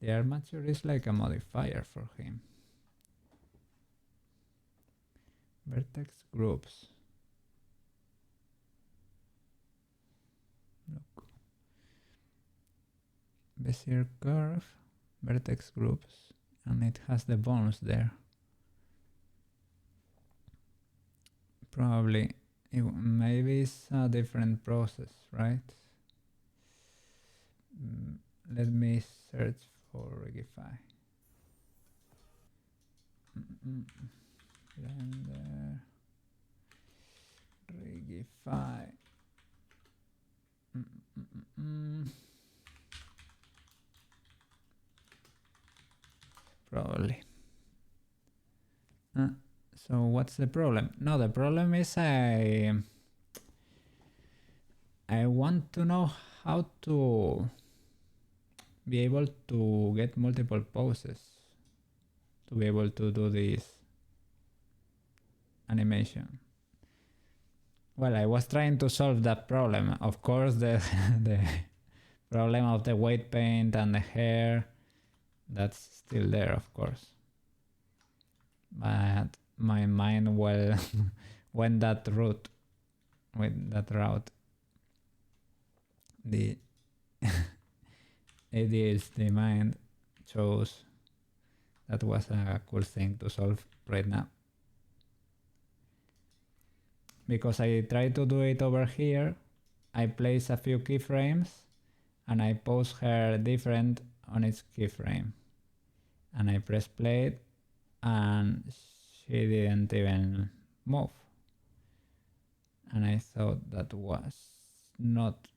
the armature is like a modifier for him. Vertex groups. Look. Bezier curve, vertex groups, and it has the bones there. Probably, maybe it's a different process, right? Let me search for Rigify. Blender Rigify. Probably. So what's the problem? No, the problem is I want to know how to be able to get multiple poses to be able to do this animation. Well, I was trying to solve that problem. Of course, the problem of the weight paint and the hair, that's still there, of course. But my mind well went that route. With that route, the ADHD mind chose that was a cool thing to solve right now. Because I tried to do it over here, I place a few keyframes and I pose her different on each keyframe. And I press play and she didn't even move. And I thought that was not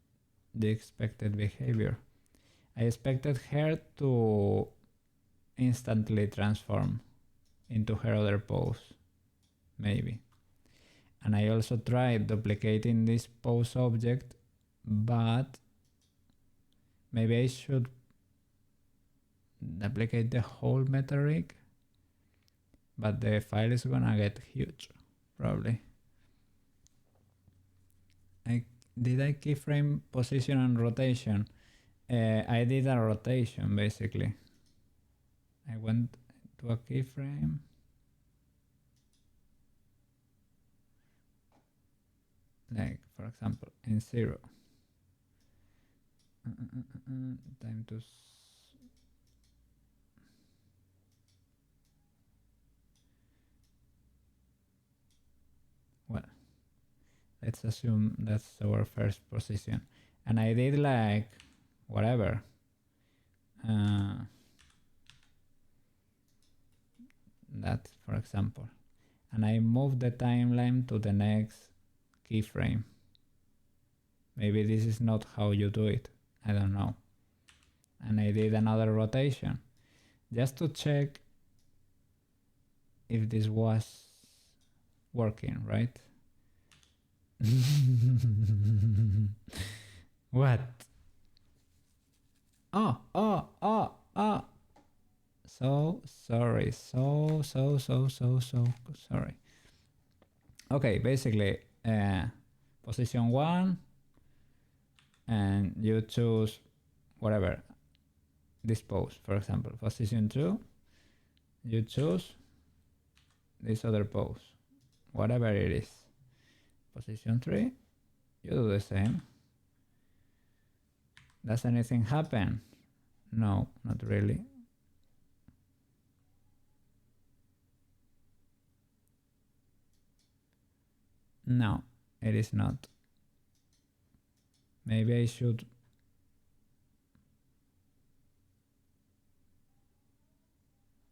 the expected behavior. I expected her to instantly transform into her other pose, maybe. And I also tried duplicating this pose object, but maybe I should duplicate the whole meta rig, but the file is gonna get huge, probably. Did I keyframe position and rotation? I did a rotation basically. I went to a keyframe. Like for example in 0. Time to well, let's assume that's our first position, and I did like whatever, that for example, and I moved the timeline to the next keyframe. Maybe this is not how you do it, I don't know. And I did another rotation just to check if this was working, right? What? Oh. So sorry. So sorry. Okay, basically, position 1, and you choose whatever, this pose, for example. Position 2, you choose this other pose, whatever it is. Position 3, you do the same. Does anything happen? No, not really. No, it is not. Maybe I should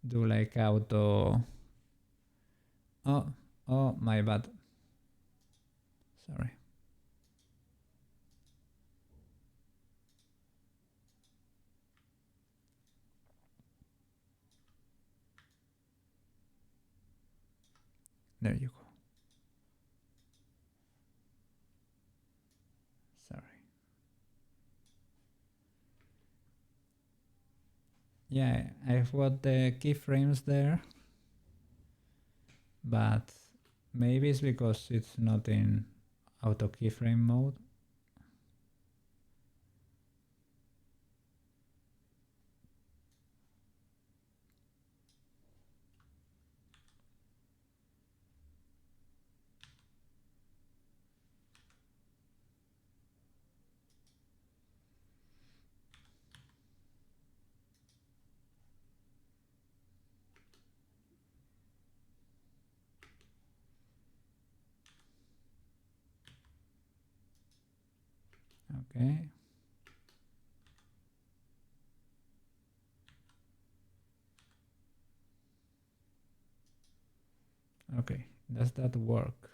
do like auto. Oh, my bad. Sorry. There you go. Sorry. Yeah, I've got the keyframes there, but maybe it's because it's not in auto keyframe mode. Okay. Okay, does that work?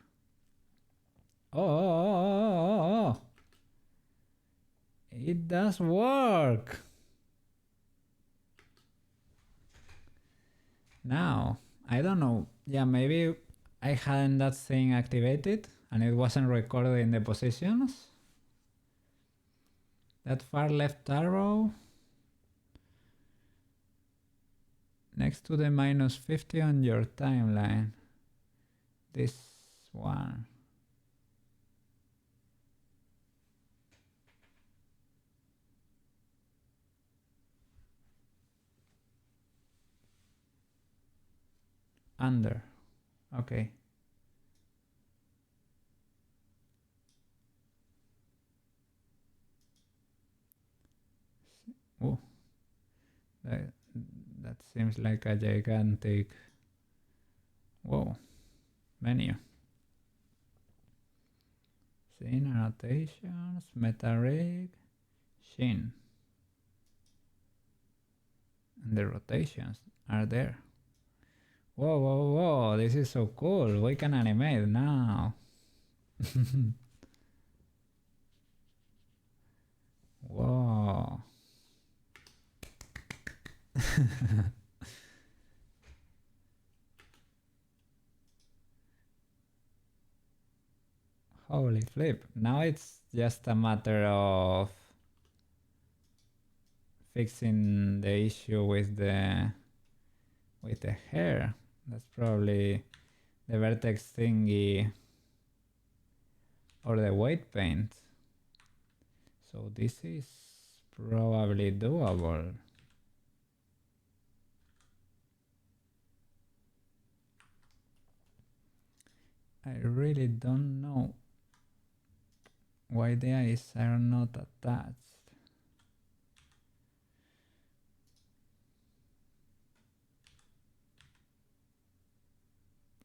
Oh, it does work. Now, I don't know. Yeah, maybe I hadn't that thing activated and it wasn't recording the positions. That far left arrow next to the -50 on your timeline. This one. Under. Okay. Oh, that seems like a gigantic. Whoa, menu. Scene annotations, meta rig, shin. And the rotations are there. Whoa, whoa, whoa, this is so cool. We can animate now. Whoa. Holy flip. Now it's just a matter of fixing the issue with the hair. That's probably the vertex thingy or the weight paint. So this is probably doable. I really don't know why the eyes are not attached.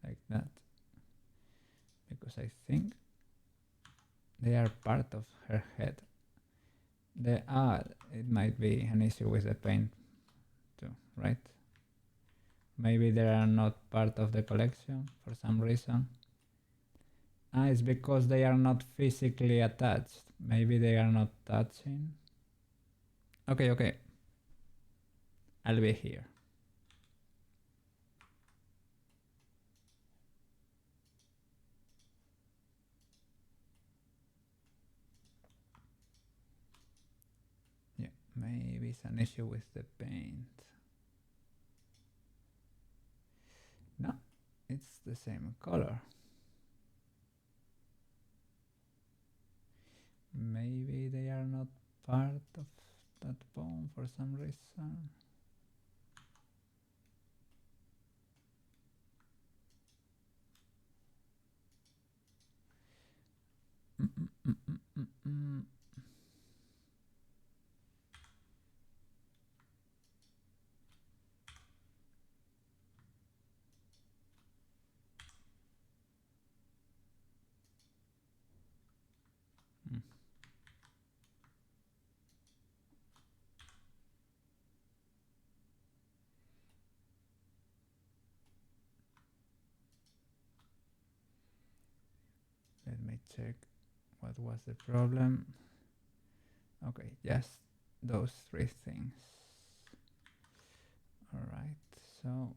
Like that. Because I think they are part of her head. It might be an issue with the paint too, right? Maybe they are not part of the collection for some reason. It's because they are not physically attached. Maybe they are not touching. Okay. I'll be here. Yeah, maybe it's an issue with the paint. No, it's the same color. Maybe they are not part of that bone for some reason. Let me check what was the problem. Okay, just those three things. All right, so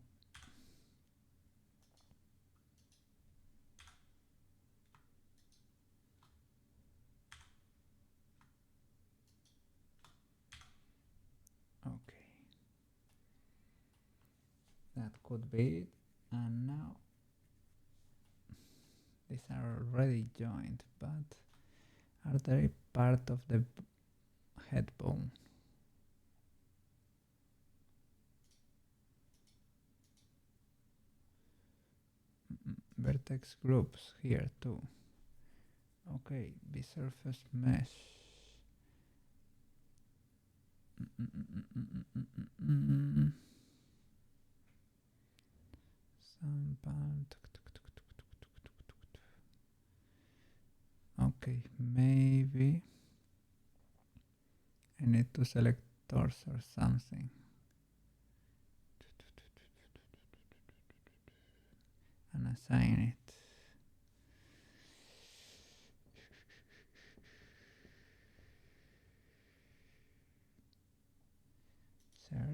That could be it. And now these are already joined, but are they part of the head bone? Vertex groups here too. Okay, B-surface mesh. Okay, maybe I need to select torso or something and assign it. Search.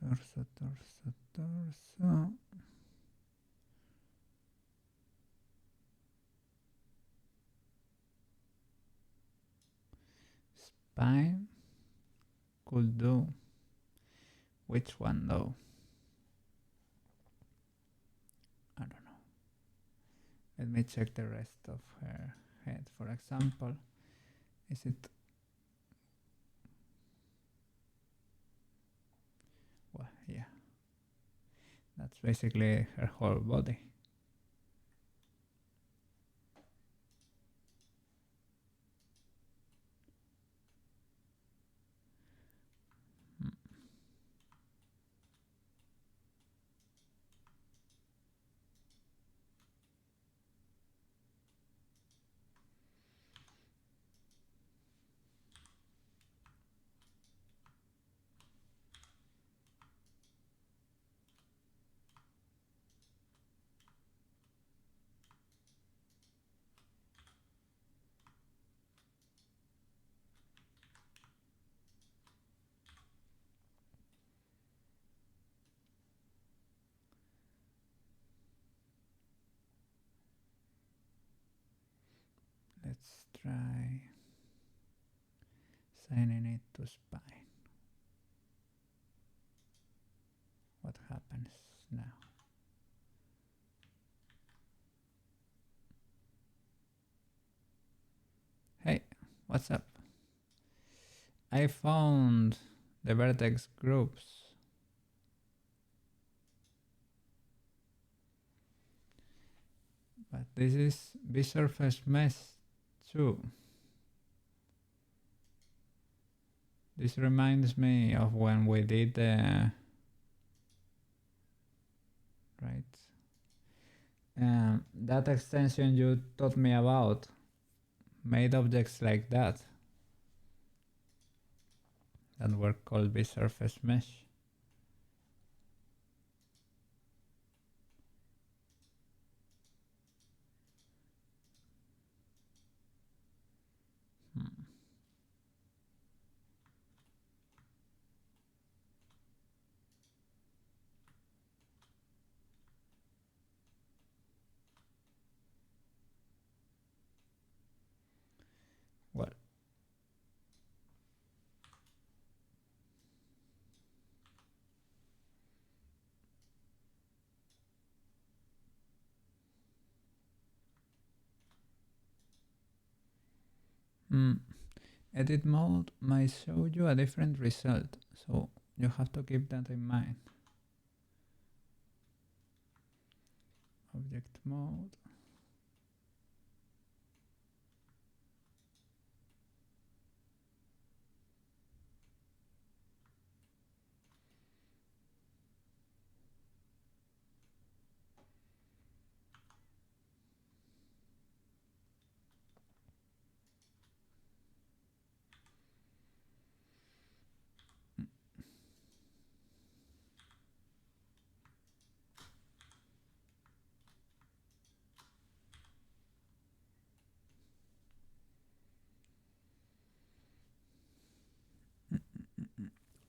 Torso, torso, torso. Spine could do. Which one though? I don't know. Let me check the rest of her head. For example, is it... Well, yeah. That's basically her whole body. Let's try assigning it to spine. What happens now? Hey, what's up? I found the vertex groups. But this is B-surface mesh too. This reminds me of when we did the that extension you taught me about made objects like that were called B-surface mesh. Well, edit mode might show you a different result, so you have to keep that in mind. Object mode.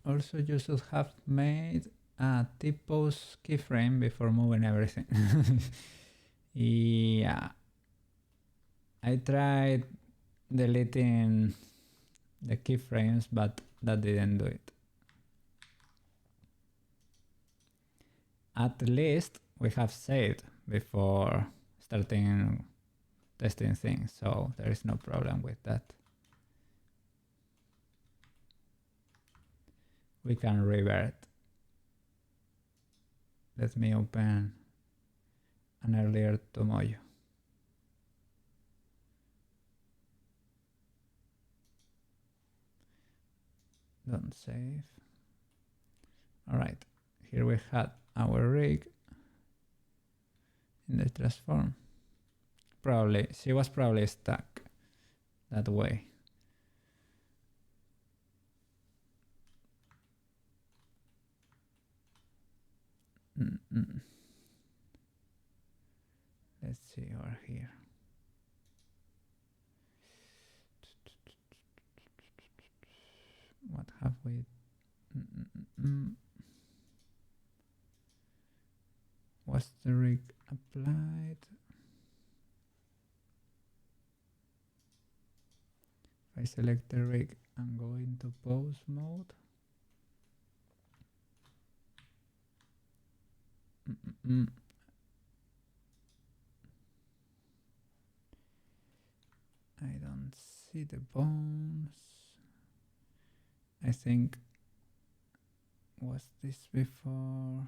Also, you should have made a T-pose keyframe before moving everything. Yeah. I tried deleting the keyframes, but that didn't do it. At least we have saved before starting testing things, so there is no problem with that. We can revert. Let me open an earlier Tomoyo. Don't save. Alright, here we had our rig in the transform. Probably, she was probably stuck that way. Let's see over here. What have we? Was the rig applied? If I select the rig and go into pose mode. I don't see the bones. I think, was this before?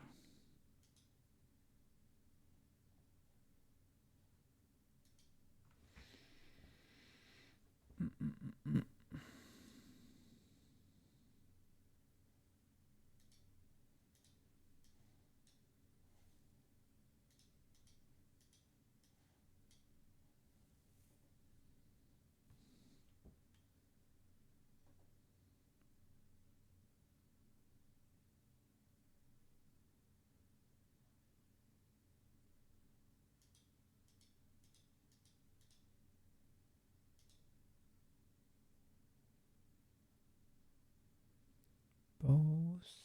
Pose,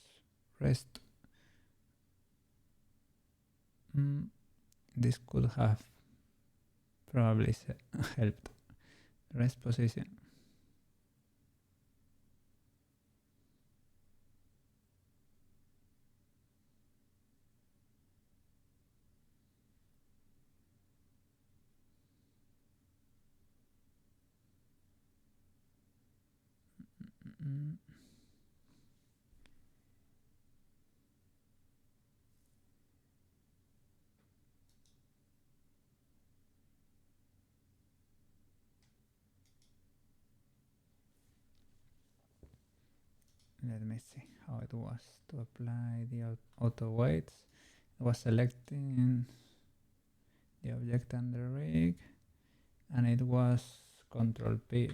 rest. This could have probably helped. Rest position. Let me see how it was to apply the auto weights. It was selecting the object under rig, and it was Control P.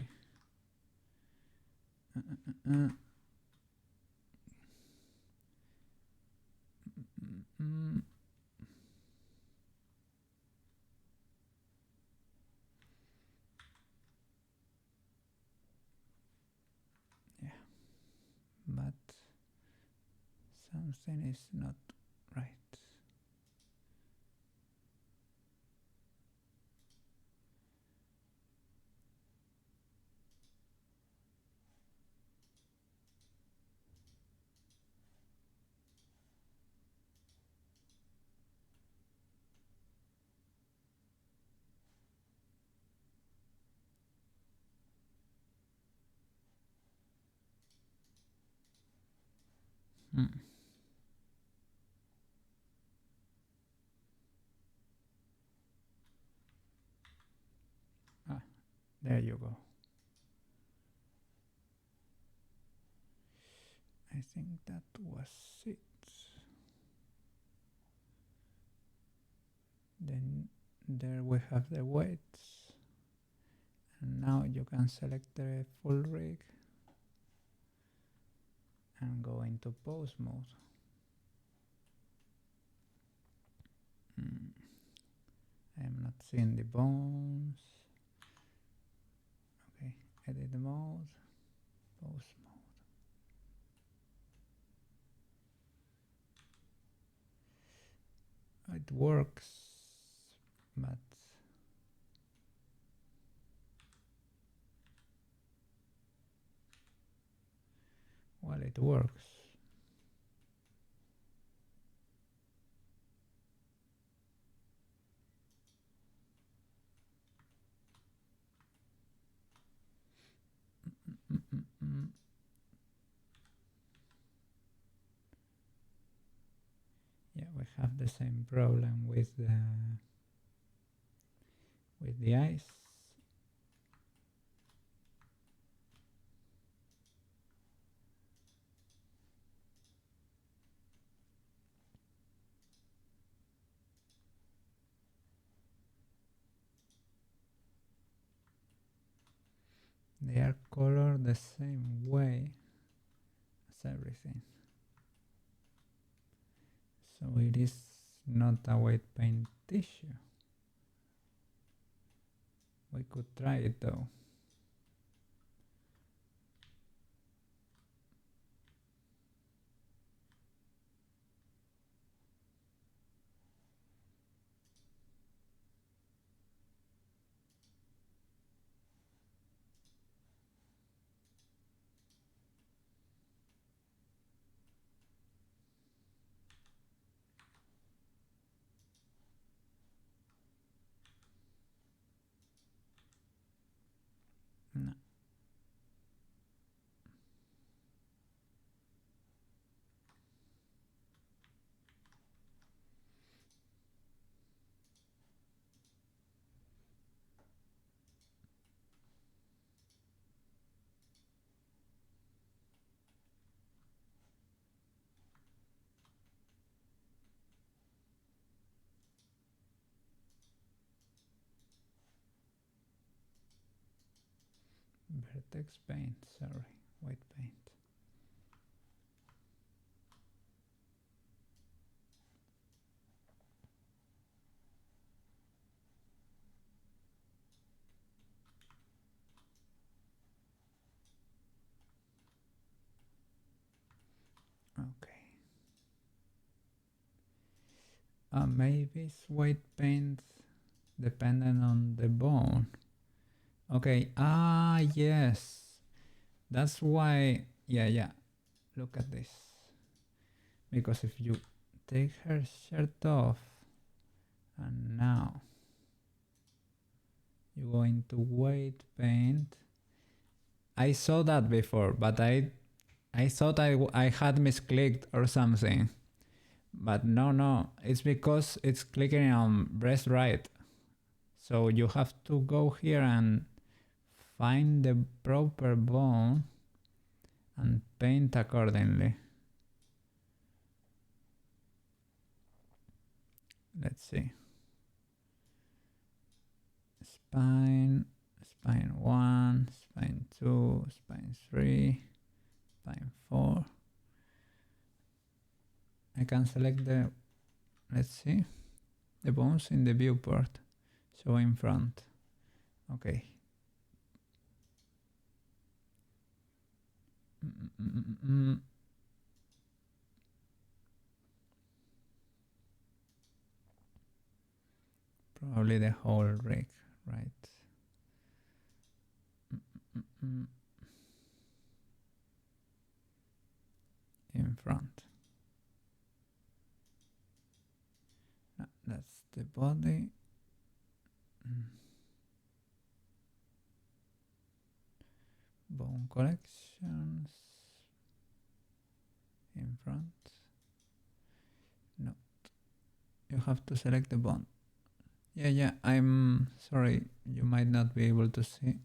Yeah, but something is not right. There you go. I think that was it. Then there we have the weights, and now you can select the full rig and go into pose mode. I am not seeing the bones. Okay, edit mode, pose mode. It works, but well, it works. Yeah, we have the same problem with the eyes. They are colored the same way as everything. So it is not a white paint issue. We could try it though. No. Vertex paint, sorry, white paint. Okay. Maybe it's white paint depending on the bone. Okay, yes. That's why, yeah. Look at this. Because if you take her shirt off and now you go into white paint. I saw that before, but I thought I had misclicked or something. But no, it's because it's clicking on breast right. So you have to go here and find the proper bone and paint accordingly. Let's see. Spine 1, spine 2, spine 3, spine 4. I can select the, let's see, the bones in the viewport. Show in front. Okay. Probably the whole rig, right? In front. No, that's the body. Bone collections. In front. No. You have to select the bone. Yeah, I'm sorry, you might not be able to see.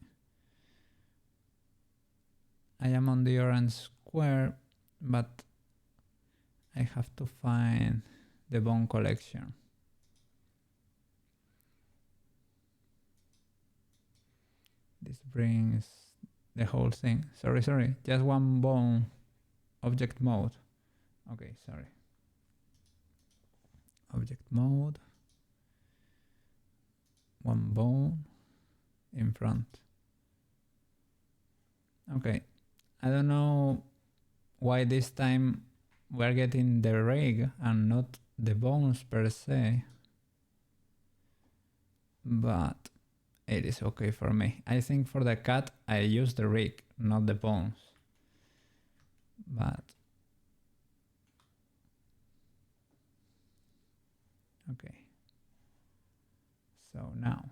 I am on the orange square, but I have to find the bone collection. This brings the whole thing. Sorry, just one bone. Object mode. Okay, sorry. Object mode. One bone in front. Okay, I don't know why this time we're getting the rig and not the bones per se, but it is okay for me. I think for the cat I use the rig, not the bones. But okay. So now,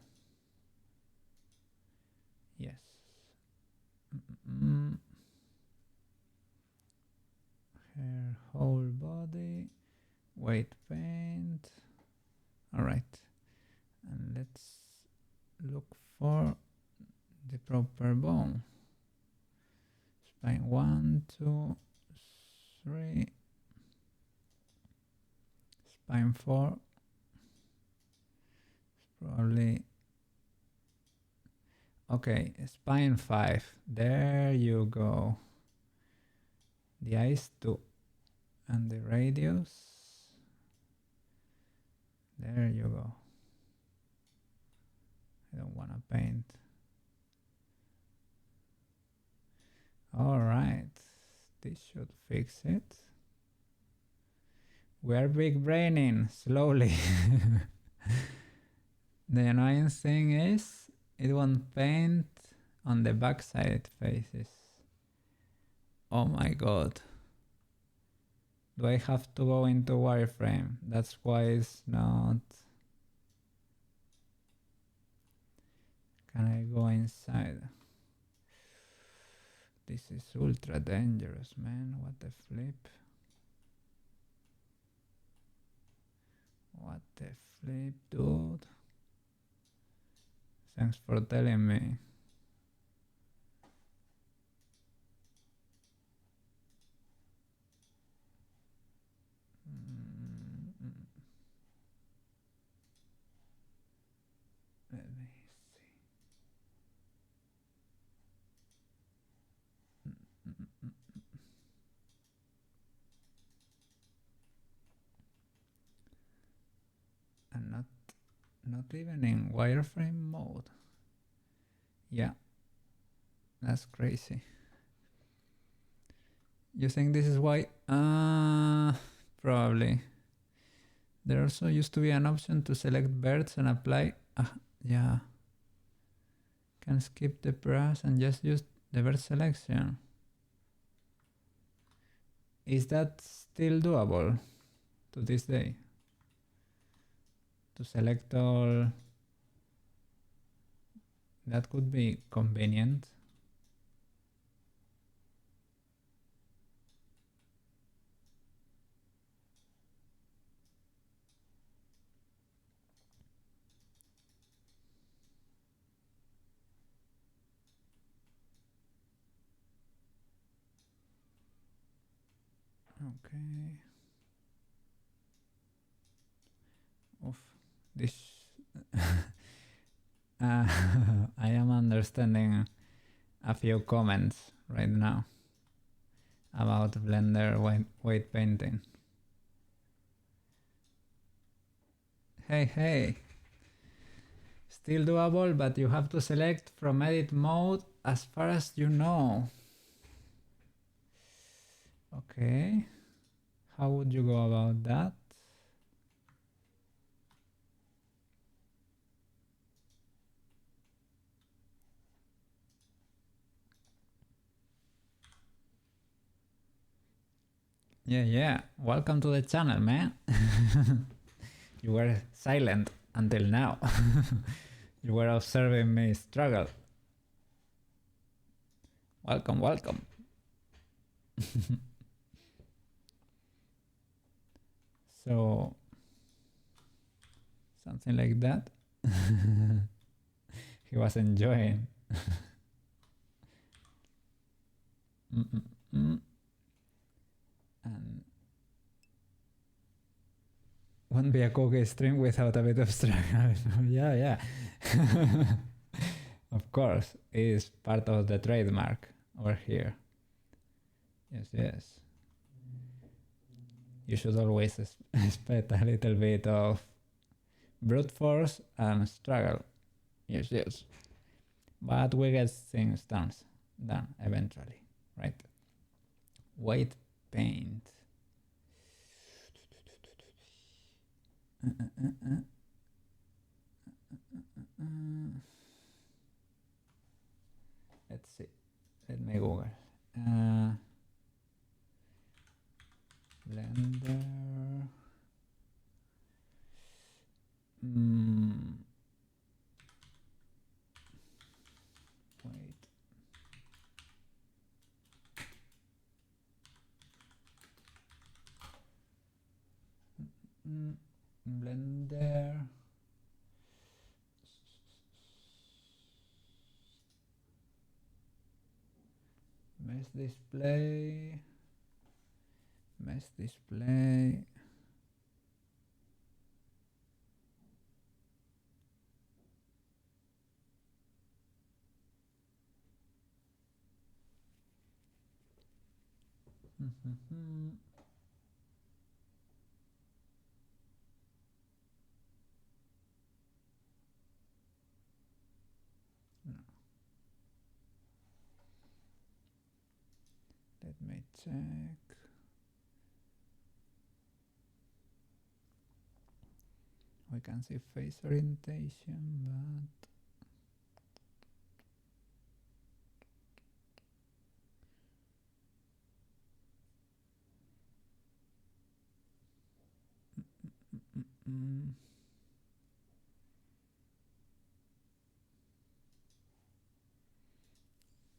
yes. Her whole body, weight paint. All right, and let's look for the proper bone. Spine 1, 2, 3. Spine 4. Probably. Okay, spine 5. There you go. The eyes 2. And the radius. There you go. I don't want to paint. All right, this should fix it. We are big braining slowly. The annoying thing is it won't paint on the backside faces. Oh my god. Do I have to go into wireframe? That's why it's not. Can I go inside? This is ultra dangerous, man. What the flip? What the flip, dude? Thanks for telling me. Let me see. And not even in wireframe mode. Yeah, that's crazy. You think this is why? Probably. There also used to be an option to select birds and apply. Yeah. Can skip the brush and just use the bird selection. Is that still doable to this day? To select all. That could be convenient. Okay. Oof. This. I am understanding a few comments right now about Blender weight painting. Hey. Still doable, but you have to select from edit mode as far as you know. Okay. How would you go about that? Yeah. Welcome to the channel, man. You were silent until now. You were observing me struggle. Welcome. So, something like that. He was enjoying. And won't be a cookie stream without a bit of struggle. Yeah. Of course, it is part of the trademark over here. Yes. You should always expect a little bit of brute force and struggle. Yes. But we get things done eventually, right? Weight paint. Let's see. Let me Google. Blender. Wait. Blender. Mesh display. Mesh display. No. Let me check. We can see face orientation, but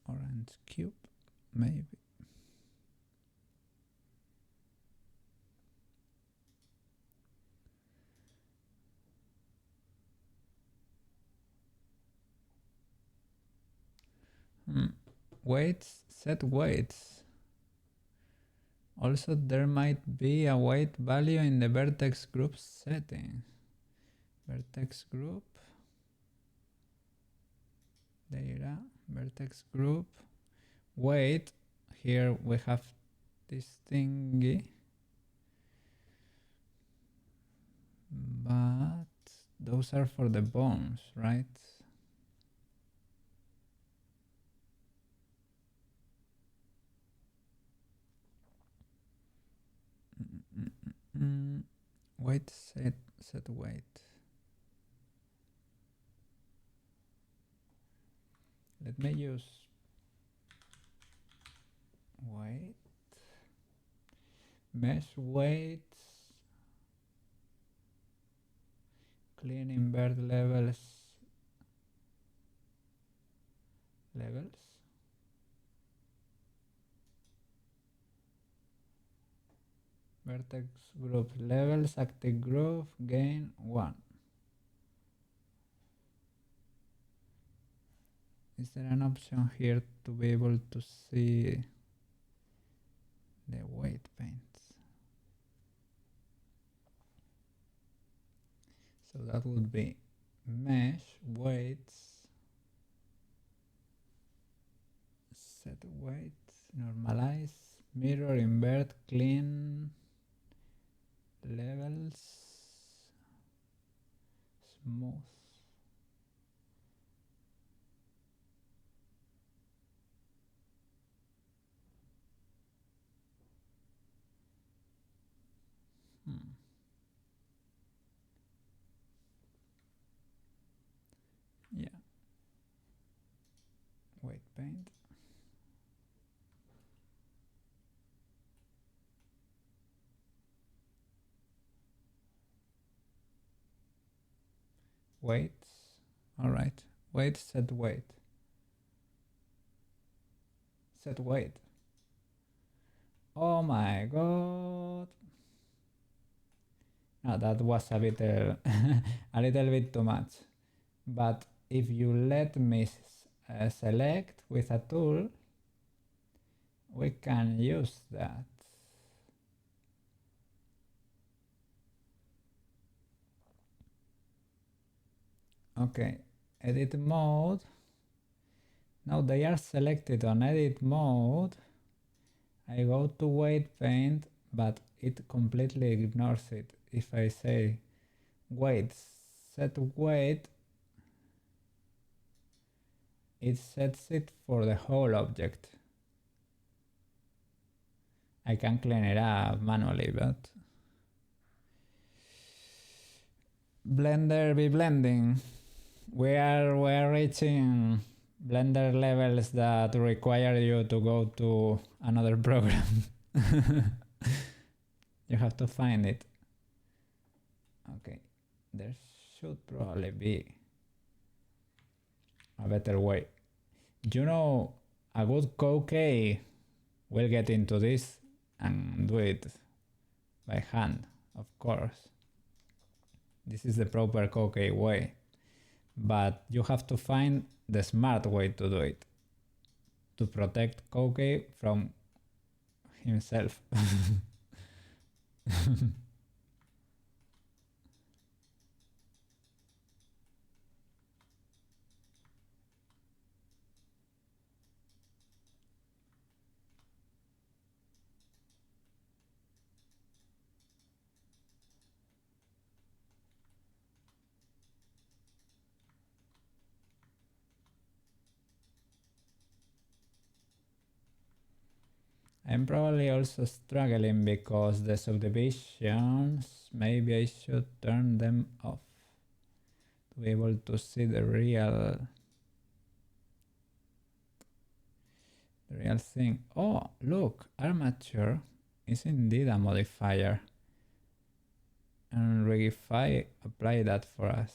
orange cube, maybe. Weights, set weights. Also, there might be a weight value in the vertex group settings. Vertex group, data, vertex group, weight. Here we have this thingy, but those are for the bones, right? Weight, set weight. Let me use weight, mesh weights, clean invert levels, vertex group levels, active group, gain 1. Is there an option here to be able to see the weight paints? So that would be mesh weights, set weights, normalize, mirror, invert, clean, levels, smooth. Yeah. Weight paint. Weights. All right. Weight, set weight. Set weight. Oh my god. No, that was a bit a little bit too much. But if you let me select with a tool, we can use that. Okay, edit mode. Now they are selected on edit mode. I go to weight paint, but it completely ignores it. If I say weight, set weight, it sets it for the whole object. I can clean it up manually, but Blender be blending. We're reaching Blender levels that require you to go to another program. You have to find it. Okay, there should probably be a better way. You know, a good Koukei will get into this and do it by hand, of course. This is the proper Koukei way. But you have to find the smart way to do it. To protect Koukei from himself. I'm probably also struggling because the subdivisions, maybe I should turn them off to be able to see the real thing. Oh, look, armature is indeed a modifier. And Rigify apply that for us.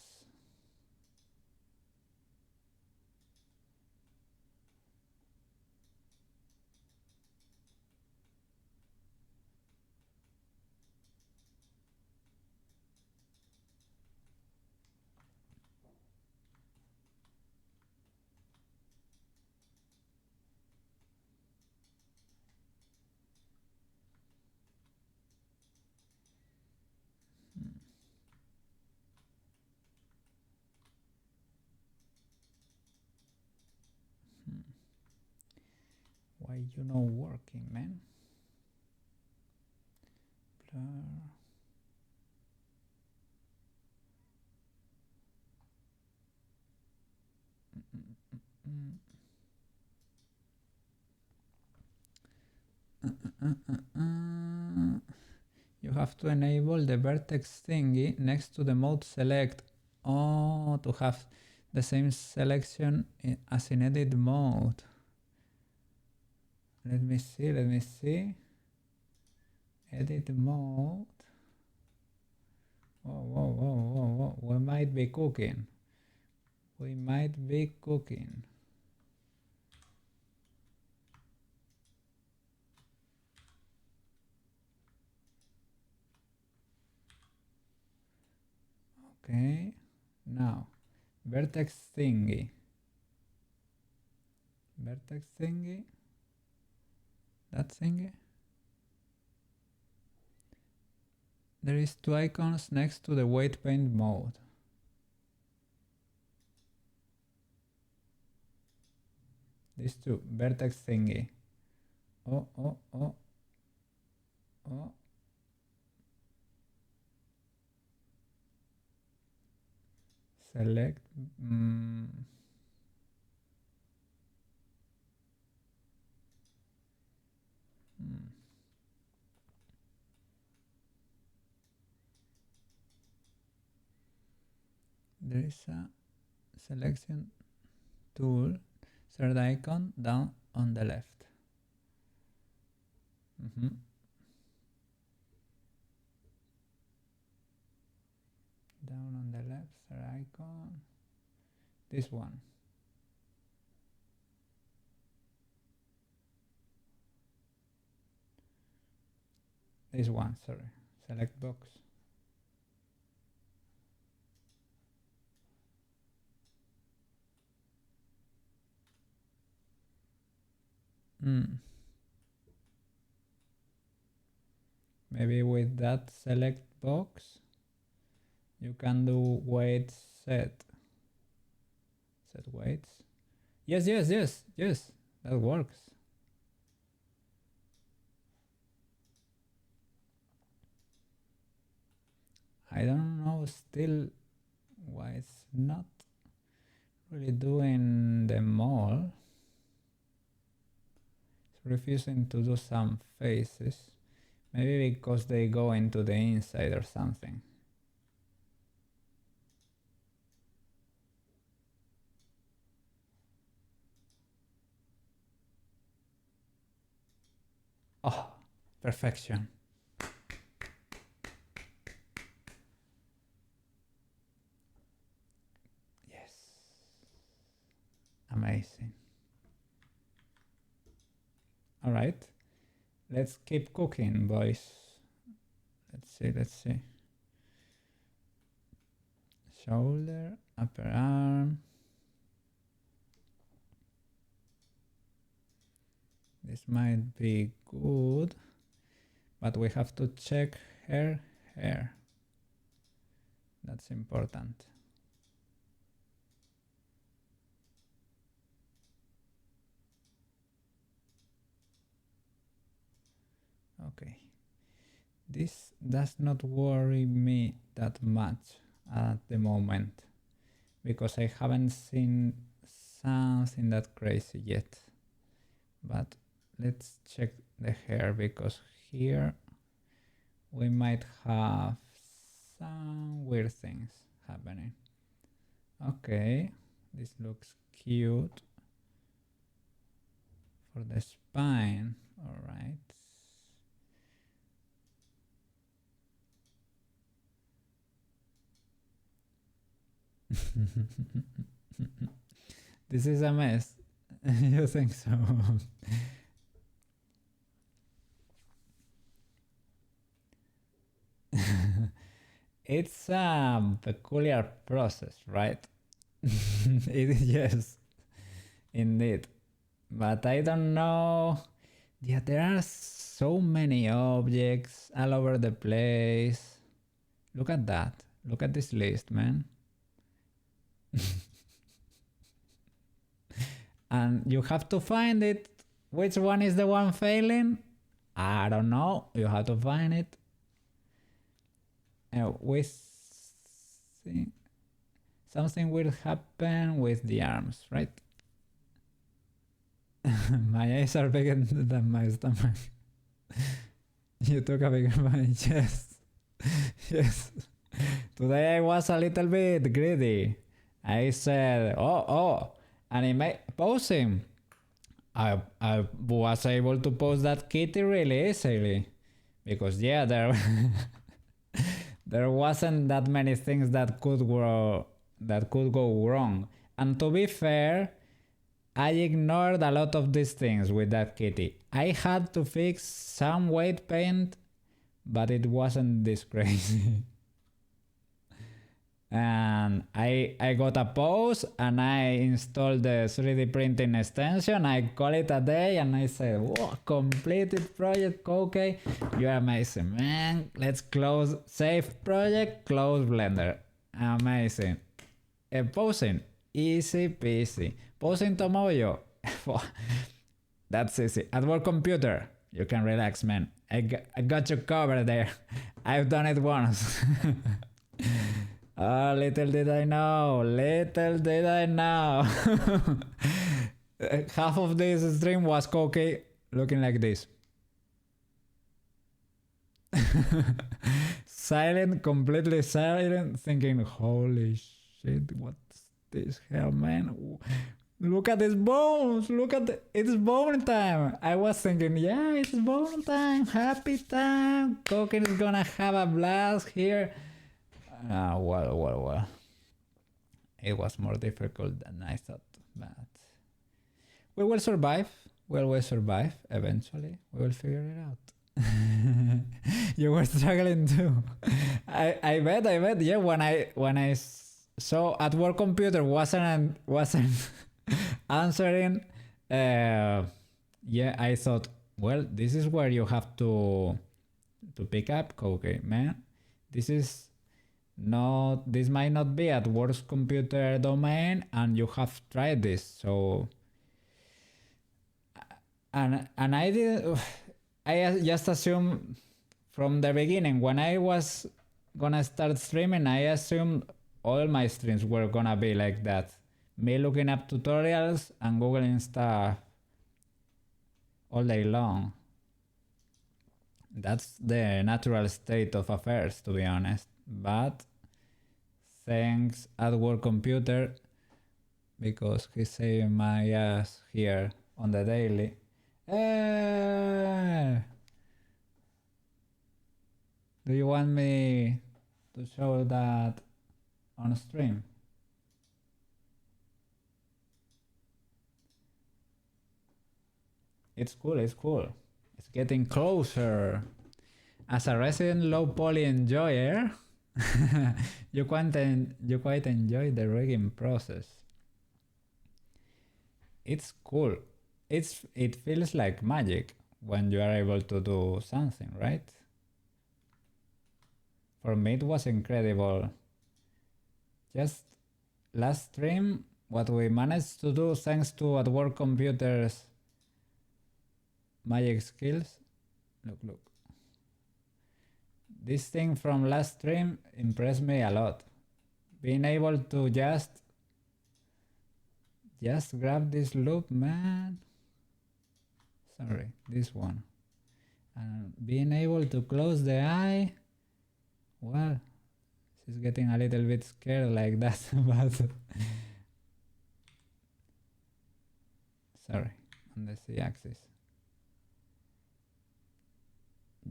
Why you not working, man? Blur. You have to enable the vertex thingy next to the mode select. Oh, to have the same selection as in edit mode. Let me see. Edit mode. Whoa. We might be cooking. Okay, now vertex thingy. That thingy. There is two icons next to the weight paint mode. These two, vertex thingy. Oh. Select. There is a selection tool, third icon down on the left. Down on the left, third icon. This one. Sorry. Select box. Maybe with that select box you can do weight set weights. Yes, that works. I don't know still why it's not really doing them all. It's refusing to do some faces. Maybe because they go into the inside or something. Oh, perfection. Yes. Amazing. All right. Let's keep cooking, boys. Let's see. Shoulder, upper arm. This might be good, but we have to check her hair. That's important. Okay. This does not worry me that much at the moment because I haven't seen something that crazy yet. But let's check the hair because here we might have some weird things happening. Okay, this looks cute for the spine. All right. This is a mess. You think so? It's a peculiar process, right? Yes, indeed. But I don't know. Yeah, there are so many objects all over the place. Look at that. Look at this list, man. And you have to find it. Which one is the one failing? I don't know. You have to find it. We see something will happen with the arms, right? My eyes are bigger than my stomach. You took a bigger bite, yes. Yes. Today I was a little bit greedy. I said, oh, anime posing. I was able to post that kitty really easily. Because yeah, there wasn't that many things that could go wrong. And to be fair, I ignored a lot of these things with that kitty. I had to fix some weight paint, but it wasn't this crazy. And I got a pose and I installed the 3D printing extension. I call it a day and I said, whoa, completed project, okay. You're amazing, man. Let's close, save project, close Blender. Amazing. Posing, easy peasy. Posing Tomoyo, that's easy. At work computer, you can relax, man. I got you covered there. I've done it once. Little did I know. Half of this stream was Koki looking like this. Silent, completely silent, thinking, holy shit, what's this hell, man? Look at these bones. It's bone time. I was thinking, yeah, it's bone time. Happy time. Koki is gonna have a blast here. Well. It was more difficult than I thought, but we will survive. We will survive eventually. We will figure it out. You were struggling too. I bet. Yeah, when I saw at work computer wasn't answering. Yeah, I thought, well, this is where you have to pick up, Koki, man. This might not be at work computer domain, and you have tried this. So, and I did. I just assumed from the beginning when I was gonna start streaming, I assumed all my streams were gonna be like that. Me looking up tutorials and googling stuff all day long. That's the natural state of affairs, to be honest. But thanks at work computer, because he's saving my ass here on the daily. Do you want me to show that on stream? It's cool, it's cool. It's getting closer. As a resident low poly enjoyer, you quite enjoy the rigging process. It's cool. It feels like magic when you are able to do something, right? For me it was incredible. Just last stream, what we managed to do thanks to at work computers magic skills. Look. This thing from last stream impressed me a lot. Being able to just grab this loop, man. Sorry, this one. And being able to close the eye. Well, she's getting a little bit scared like that, but sorry, on the Z-axis.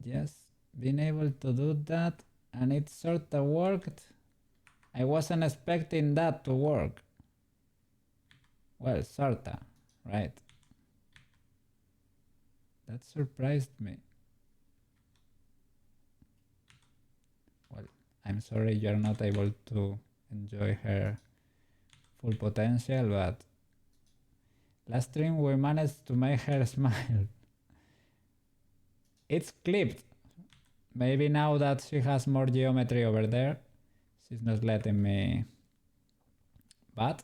Just being able to do that, and it sort of worked. I wasn't expecting that to work. Well, sorta, right? That surprised me. Well, I'm sorry you're not able to enjoy her full potential, but last stream we managed to make her smile. It's clipped. Maybe now that she has more geometry over there, she's not letting me. But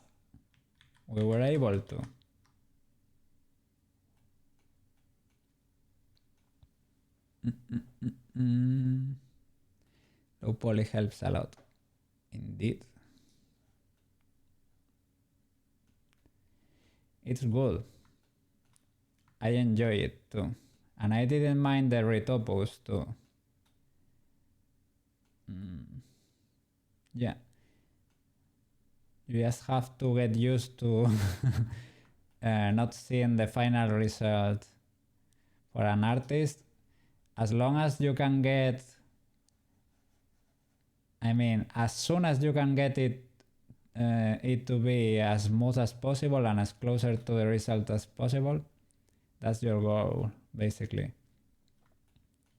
we were able to. Low poly helps a lot. Indeed. It's good. I enjoy it too. And I didn't mind the retopos too. Yeah. You just have to get used to not seeing the final result for an artist. As long as you can get, I mean, as soon as you can get it to be as smooth as possible and as closer to the result as possible, that's your goal, basically.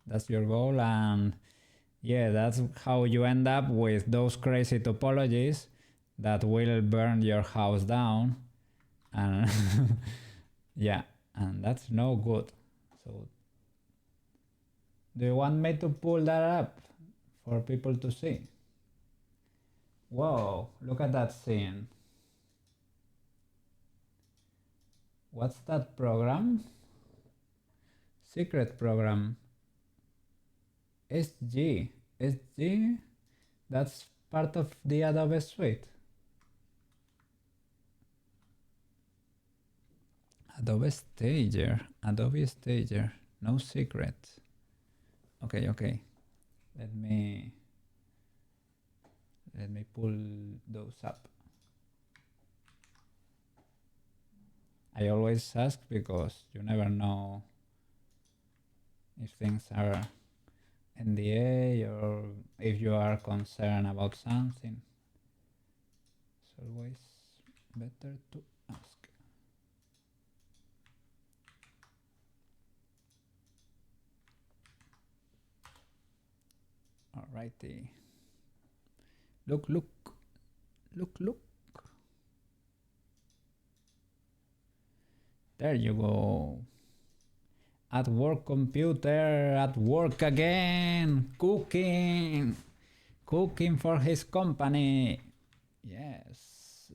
That's your goal, and yeah, that's how you end up with those crazy topologies that will burn your house down, and yeah, and that's no good. So do you want me to pull that up for people to see? Whoa, look at that scene. What's that program? Secret program. SG. That's part of the Adobe suite. Adobe Stager. No secret. Okay. Let me pull those up. I always ask because you never know if things are NDA or if you are concerned about something. It's always better to ask. Alrighty. Look. There you go. At work computer, at work again, cooking for his company. Yes.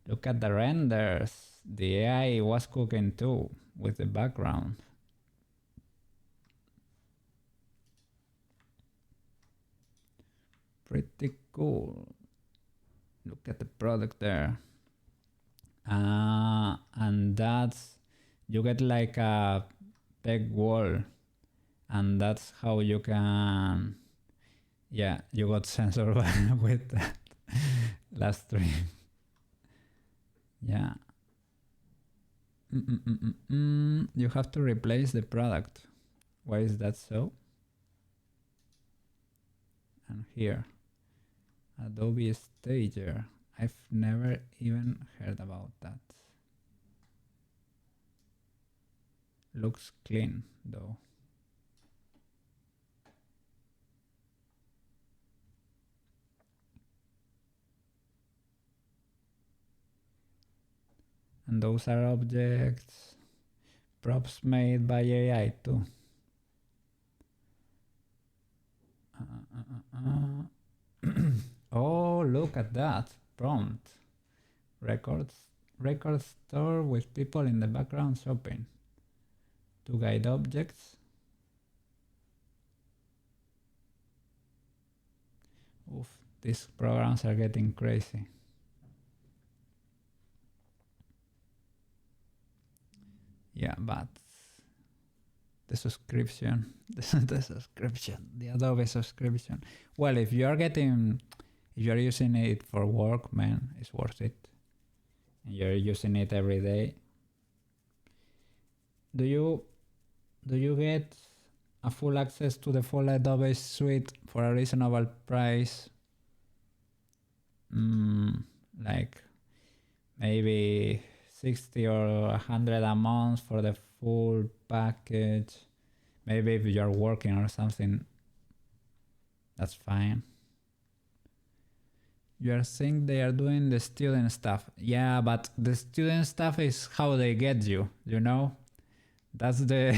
Look at the renders. The AI was cooking too with the background. Pretty cool. Look at the product there. And that's, you get like a peg wall, and that's how you can, yeah, you got censored with that last stream. Yeah. You have to replace the product. Why is that so? and here. Adobe Stager. I've never even heard about that. Looks clean though. And those are objects, props made by AI too. Oh, look at that prompt. Record store with people in the background shopping. To guide objects. Oof, these programs are getting crazy. Yeah, but the subscription, the Adobe subscription. Well, if you're using it for work, man, it's worth it. And you're using it every day. Do you get a full access to the full Adobe suite for a reasonable price? Like maybe 60 or 100 a month for the full package. Maybe if you're working or something, that's fine. You are saying they are doing the student stuff. Yeah, but the student stuff is how they get you, you know? That's the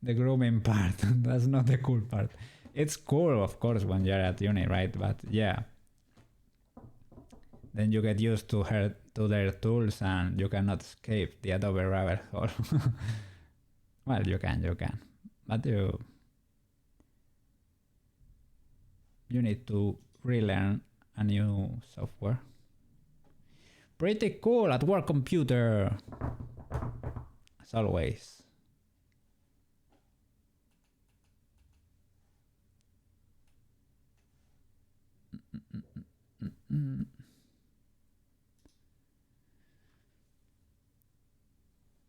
the grooming part. That's not the cool part. It's cool, of course, when you're at uni, right? But yeah. Then you get used to their tools and you cannot escape the Adobe rabbit hole. Well, you can. But you need to relearn a new software. Pretty cool at work computer. As always.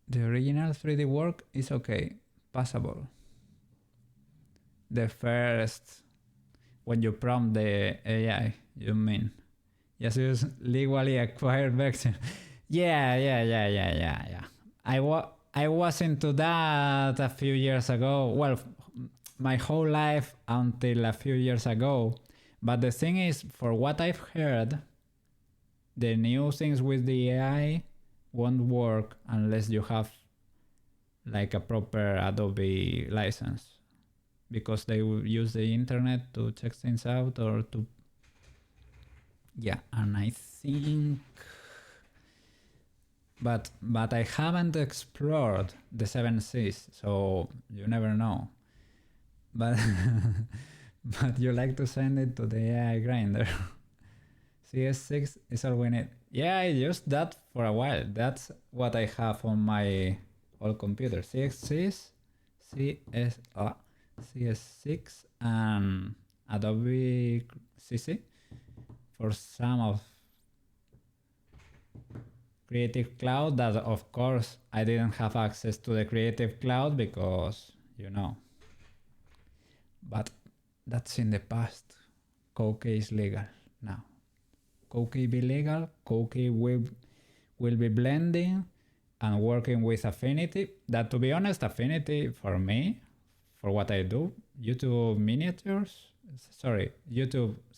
The original 3D work is okay, passable. The first, when you prompt the AI, you mean? Just use legally acquired version. Yeah. I was into that a few years ago. Well, my whole life until a few years ago. But the thing is, for what I've heard, the new things with the AI won't work unless you have like a proper Adobe license, because they will use the internet to check things out or to... Yeah, and I think... But I haven't explored the 7 Cs, so you never know. But but you like to send it to the AI grinder. CS6 is all we need. Yeah, I used that for a while. That's what I have on my old computer. CS6 and Adobe CC for some of Creative Cloud. That, of course, I didn't have access to the Creative Cloud because, you know. But that's in the past. Koki is legal now. Koki be legal. Koki will be blending and working with Affinity. That, to be honest, Affinity for me, for what I do, YouTube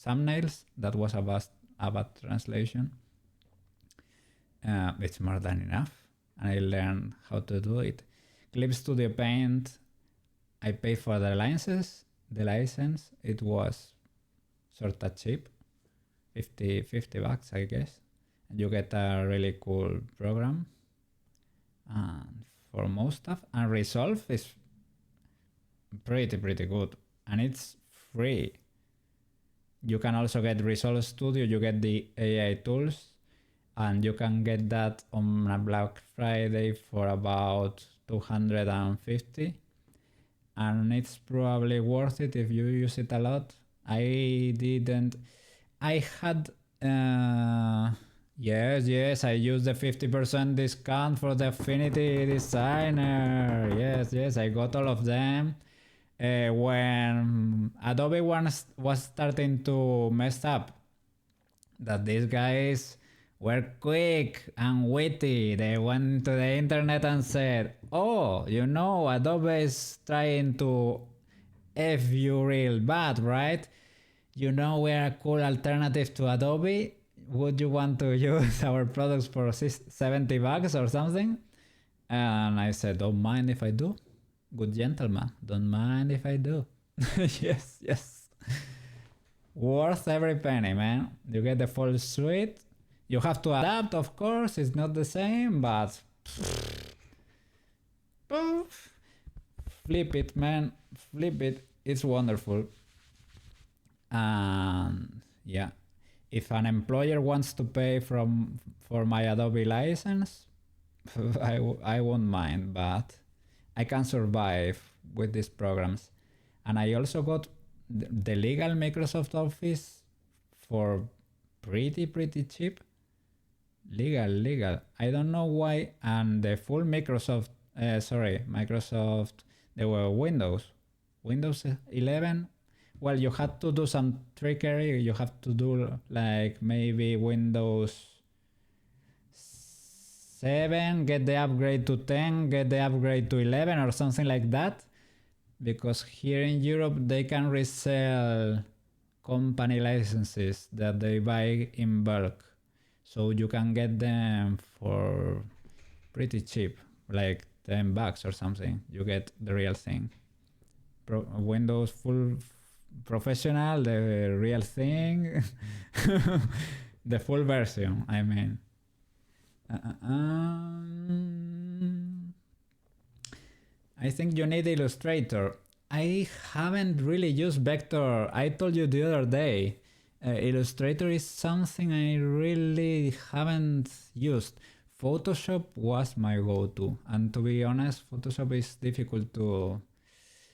thumbnails, that was a bad translation. It's more than enough, and I learned how to do it. Clip Studio Paint, I paid for the license. It was sort of cheap, 50 bucks, I guess, and you get a really cool program and for most stuff. And Resolve is pretty good, and it's free. You can also get Resolve Studio. You get the AI tools, and you can get that on a Black Friday for about 250, and it's probably worth it if you use it a lot. I used the 50% discount for the Affinity Designer. Yes, I got all of them, when Adobe was starting to mess up, that these guys were quick and witty. They went to the internet and said, oh, you know, Adobe is trying to F you real bad, right? You know, we're a cool alternative to Adobe. Would you want to use our products for $70 or something? And I said, don't mind if I do. Good gentleman, don't mind if I do. Yes. Worth every penny, man. You get the full suite. You have to adapt, of course. It's not the same, but flip it, man. Flip it. It's wonderful. And yeah, if an employer wants to pay for my Adobe license, I won't mind, but I can survive with these programs. And I also got the legal Microsoft Office for pretty cheap. Legal. I don't know why. And the full Microsoft, there were Windows 11. Well, you had to do some trickery. You have to do like maybe Windows 7, get the upgrade to 10, get the upgrade to 11 or something like that. Because here in Europe, they can resell company licenses that they buy in bulk. So you can get them for pretty cheap, like $10 or something. You get the real thing. Windows full professional, the real thing. The full version, I mean. I think you need Illustrator. I haven't really used Vector. I told you the other day. Illustrator is something I really haven't used. Photoshop was my go-to. And to be honest, Photoshop is difficult to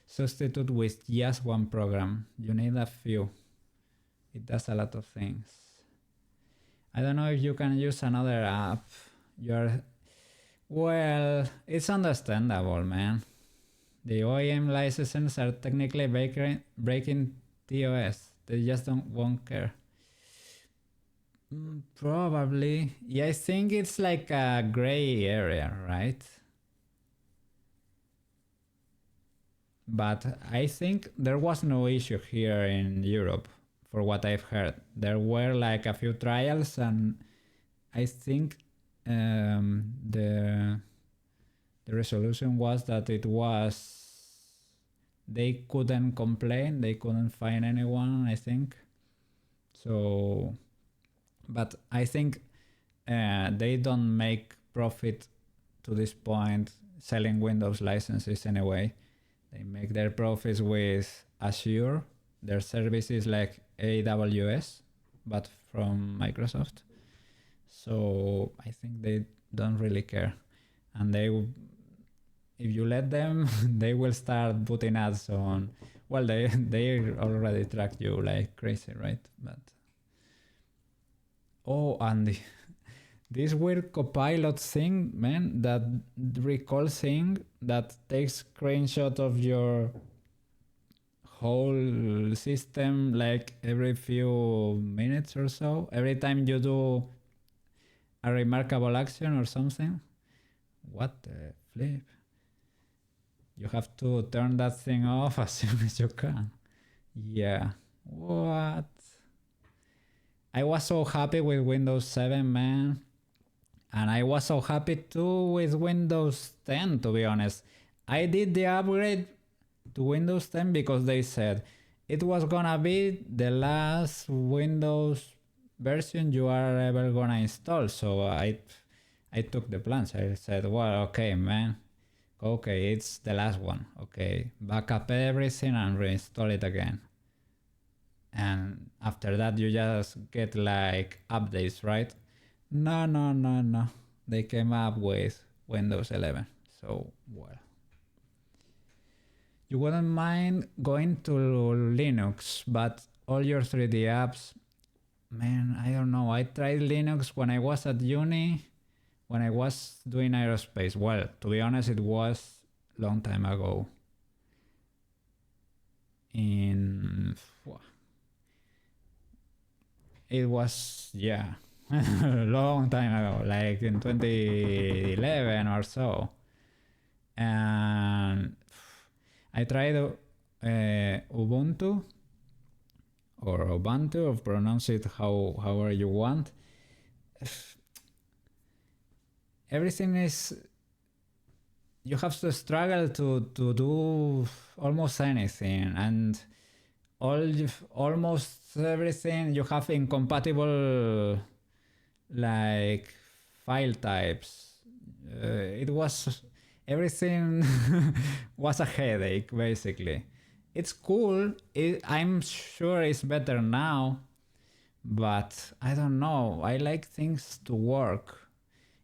substitute with just one program. You need a few. It does a lot of things. I don't know if you can use another app. Well, it's understandable, man. The OEM licenses are technically breaking TOS. They just won't care. Probably. Yeah, I think it's like a gray area, right? But I think there was no issue here in Europe, for what I've heard. There were like a few trials, and I think the resolution was that they couldn't complain, they couldn't find anyone, I think. So, but I think they don't make profit to this point selling Windows licenses anyway. They make their profits with Azure. Their service is like AWS, but from Microsoft. So I think they don't really care. And if you let them, they will start putting ads on. Well, they already track you like crazy, right? But and this weird copilot thing, man, that recall thing that takes screenshot of your whole system like every few minutes or so, every time you do a remarkable action or something. What the flip? You have to turn that thing off as soon as you can. Yeah. What? I was so happy with Windows 7, man. And I was so happy too with Windows 10, to be honest. I did the upgrade to Windows 10 because they said it was gonna be the last Windows version you are ever gonna install. So I took the plunge. I said, well, okay, man. Okay, it's the last one. Okay, back up everything and reinstall it again. And after that, you just get like updates, right? No. They came up with Windows 11. So, well. You wouldn't mind going to Linux, but all your 3D apps, man, I don't know. I tried Linux when I was at uni, when I was doing aerospace. Well, to be honest, it was a long time ago. in it was a long time ago, like in 2011 or so, and I tried Ubuntu or Ubuntu, or pronounce it however you want. Everything is, you have to struggle to do almost anything, and almost everything you have incompatible like file types. It was, everything was a headache basically. It's cool, I'm sure it's better now, but I don't know, I like things to work.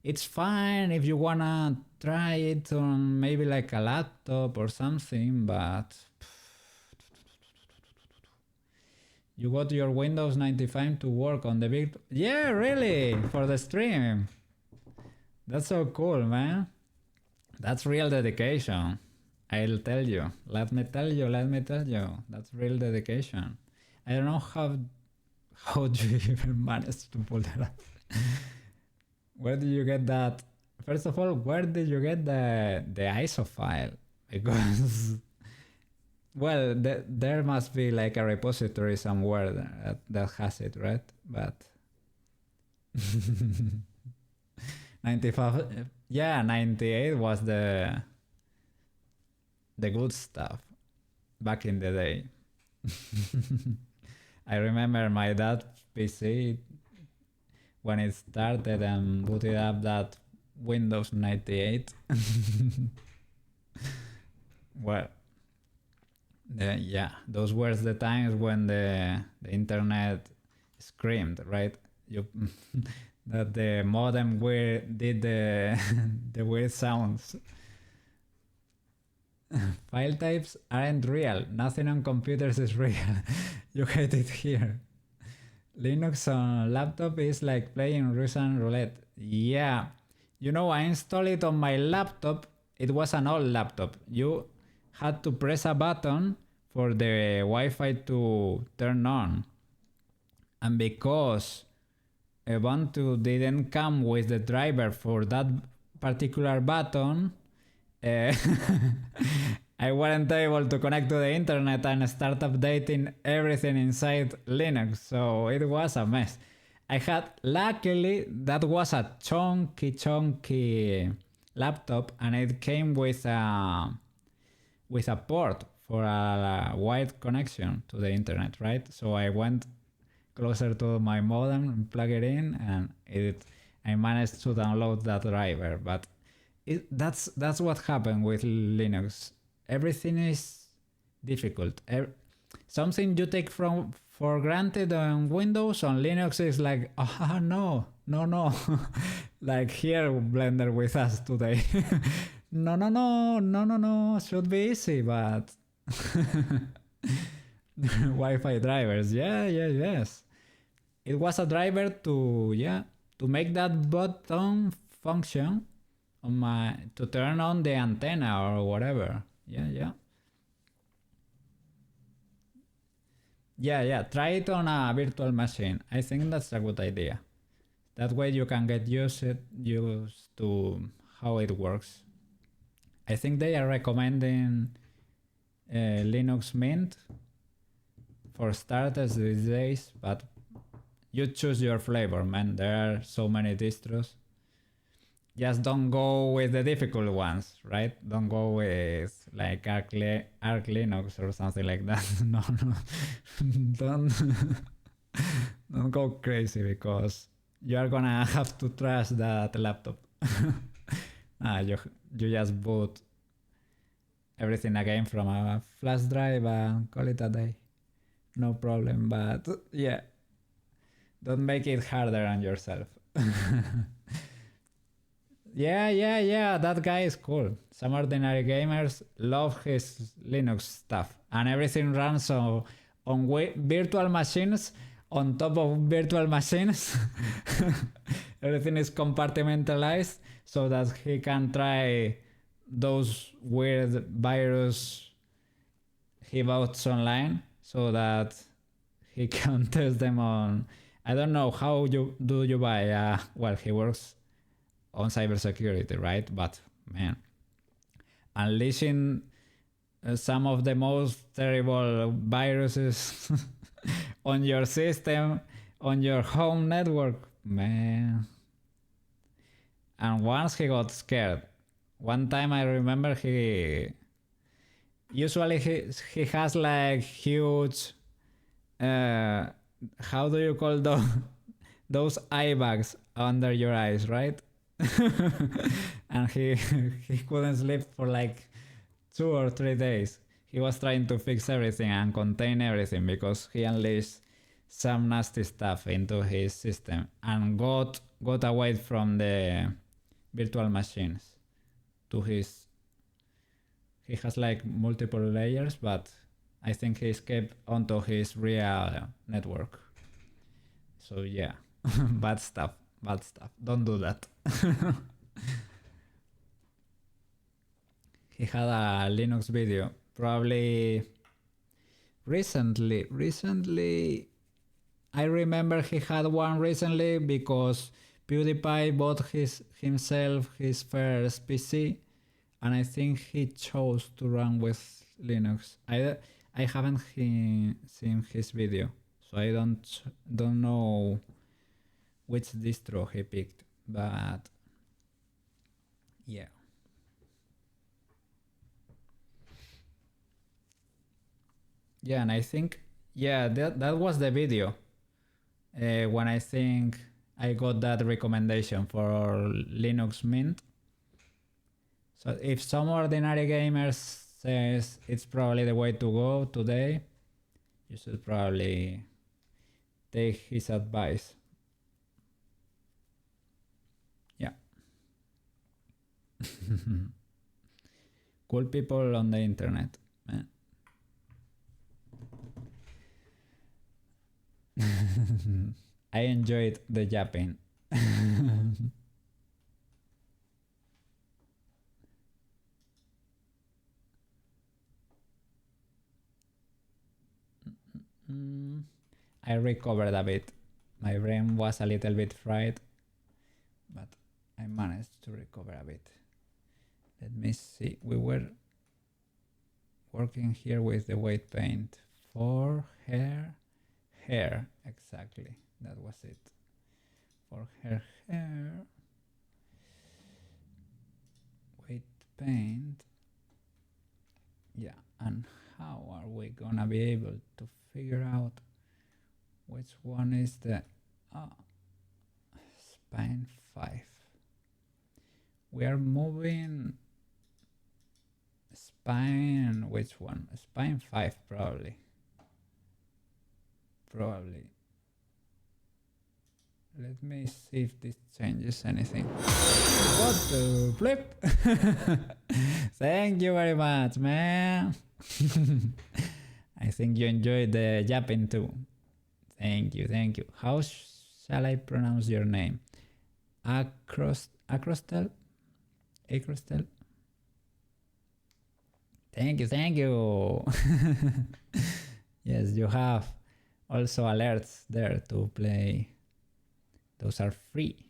It's fine if you wanna try it on maybe like a laptop or something, but you got your Windows 95 to work on the big... Yeah, really? For the stream? That's so cool, man. That's real dedication. I'll tell you. Let me tell you. That's real dedication. I don't know how do you even manage to pull that up? Where did you get that? First of all, where did you get the ISO file? Because... Well, there must be like a repository somewhere that has it, right? But 95, yeah, 98 was the good stuff back in the day. I remember my dad's PC when it started and booted up that Windows 98. Well, yeah, those were the times when the internet screamed, right? That the modem did the the weird sounds. File types aren't real. Nothing on computers is real. You hate it here. Linux on laptop is like playing Russian roulette. Yeah, you know, I installed it on my laptop. It was an old laptop. You had to press a button for the Wi-Fi to turn on, and because Ubuntu didn't come with the driver for that particular button, I wasn't able to connect to the internet and start updating everything inside Linux, so it was a mess. Luckily that was a chunky laptop, and it came with a port for a wide connection to the internet, right? So I went closer to my modem and plug it in, and I managed to download that driver. But that's what happened with Linux. Everything is difficult. Something you take for granted on Windows, on Linux is like, oh no. Like here, Blender with us today. No, should be easy, but Wi-Fi drivers, yes. It was a driver to make that button function on to turn on the antenna or whatever. Yeah. Try it on a virtual machine. I think that's a good idea. That way you can get used to how it works. I think they are recommending Linux Mint for starters these days, but you choose your flavor, man. There are so many distros. Just don't go with the difficult ones, right? Don't go with like Arc Linux or something like that. No. Don't go crazy, because you are gonna have to trash that laptop. You just boot everything again from a flash drive and call it a day. No problem, but yeah, don't make it harder on yourself. Yeah, that guy is cool. Some ordinary gamers love his Linux stuff, and everything runs on virtual machines on top of virtual machines. Everything is compartmentalized so that he can try those weird virus he votes online so that he can test them on. I don't know how you do you buy. Well, he works on cybersecurity, right? But man, unleashing some of the most terrible viruses on your system, on your home network, man. And once he got scared. One time I remember usually he has like huge how do you call those eye bags under your eyes, right? And he couldn't sleep for like 2 or 3 days. He was trying to fix everything and contain everything because he unleashed some nasty stuff into his system and got away from the virtual machines to his. He has like multiple layers, but I think he escaped onto his real network. So yeah, bad stuff. Don't do that. He had a Linux video, probably recently. I remember he had one recently because PewDiePie bought himself his first PC, and I think he chose to run with Linux. I haven't seen his video, so I don't know which distro he picked, but yeah. Yeah, and I think that was the video when I think I got that recommendation for Linux Mint. So if some ordinary gamer says it's probably the way to go today, you should probably take his advice. Yeah. Cool people on the internet, man. I enjoyed the yapping. I recovered a bit. My brain was a little bit fried, but I managed to recover a bit. Let me see. We were working here with the weight paint for hair, exactly. That was it. For her hair, weight paint. Yeah, and how are we gonna be able to figure out which one is the spine 5? We are moving spine, which one? Spine 5 probably. Let me see if this changes anything. What the flip? Thank you very much, man. I think you enjoyed the yapping too. Thank you. How shall I pronounce your name? Acrostel? Thank you. Yes, you have also alerts there to play. Those are free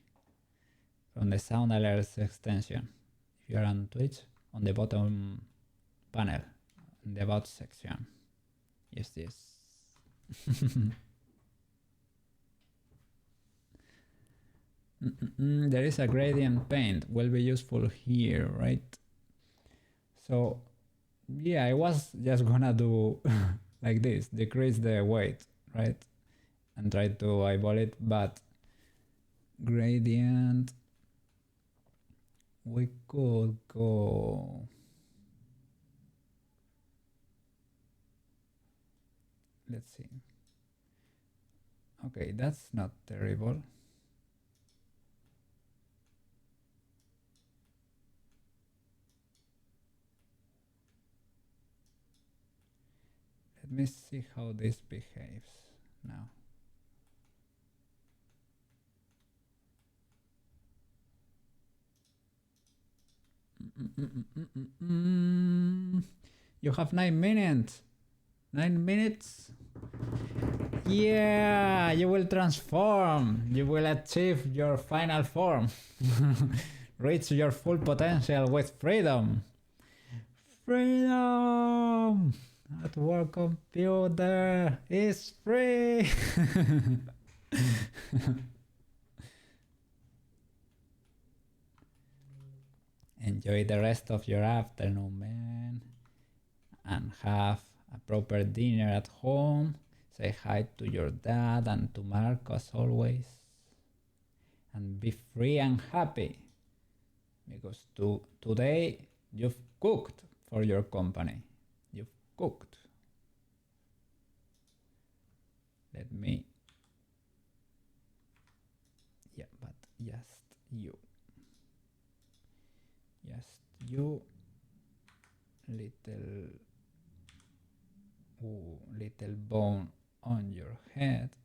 from the sound alerts extension. If you're on Twitch, on the bottom panel, in the about section. Yes. There is a gradient paint, will be useful here, right? So yeah, I was just gonna do like this, decrease the weight, right? And try to eyeball it, but gradient, we could go, let's see. Okay, that's not terrible. Let me see how this behaves now. You have 9 minutes. 9 minutes. Yeah, you will transform. You will achieve your final form. Reach your full potential with freedom. Freedom! At work computer is free! Enjoy the rest of your afternoon, man. And have a proper dinner at home. Say hi to your dad and to Marco as always. And be free and happy. Because today you've cooked for your company. You've cooked. Let me... Yeah, but just you. Just you. Little bone on your head.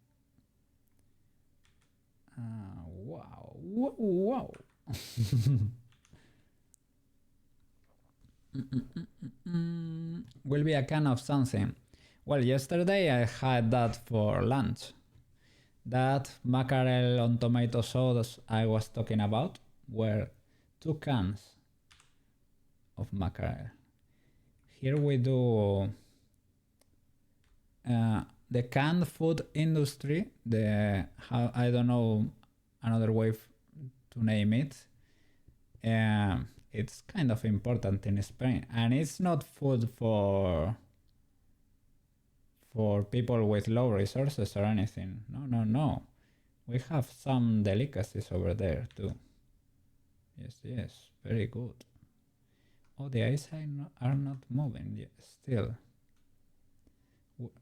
Wow. Wow. Will be a can of something. Well, yesterday I had that for lunch. That mackerel on tomato sauce I was talking about were 2 cans of mackerel. Here we do the canned food industry, I don't know another way to name it. It's kind of important in Spain, and it's not food for people with low resources or anything. No. We have some delicacies over there too. Yes, very good. Oh, the eyes are not moving yet, still.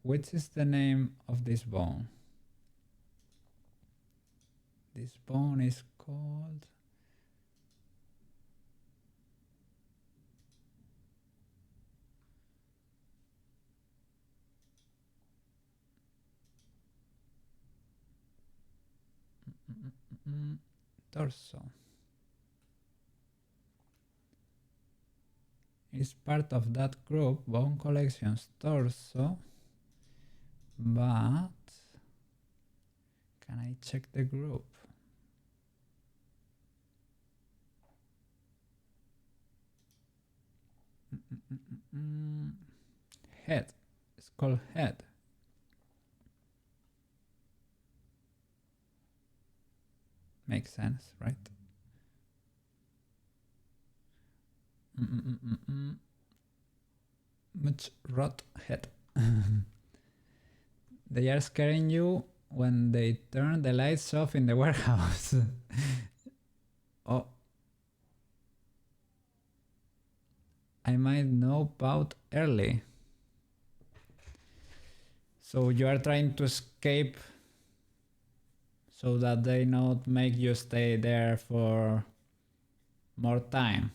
Which is the name of this bone? This bone is called... torso. It's part of that group, Bone Collections torso, but can I check the group? Head. It's called head. Makes sense, right? Much rot head. They are scaring you when they turn the lights off in the warehouse. Oh. I might nope out early. So you are trying to escape so that they not make you stay there for more time.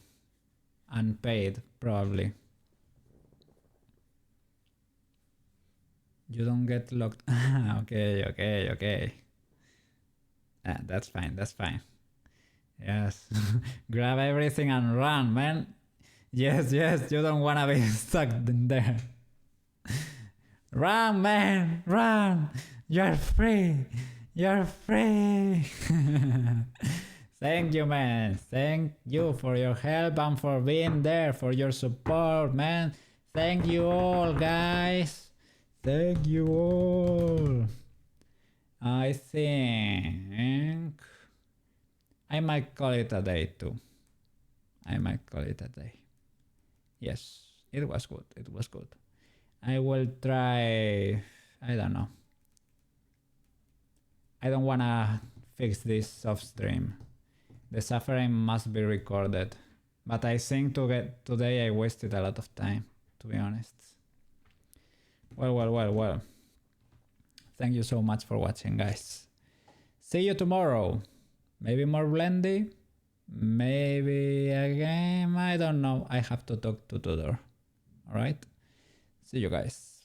Unpaid, probably. You don't get locked. Okay. That's fine. Yes. Grab everything and run, man. Yes, you don't wanna be stuck in there. Run, man, run. You're free. Thank you, man. Thank you for your help and for being there, for your support, man. Thank you all, guys. Thank you all. I think I might call it a day too. Yes, it was good. I will try, I don't know. I don't wanna fix this off stream. The suffering must be recorded. But I think today I wasted a lot of time, to be honest. Well. Thank you so much for watching, guys. See you tomorrow. Maybe more Blendy. Maybe a game. I don't know. I have to talk to Tudor. Alright? See you guys.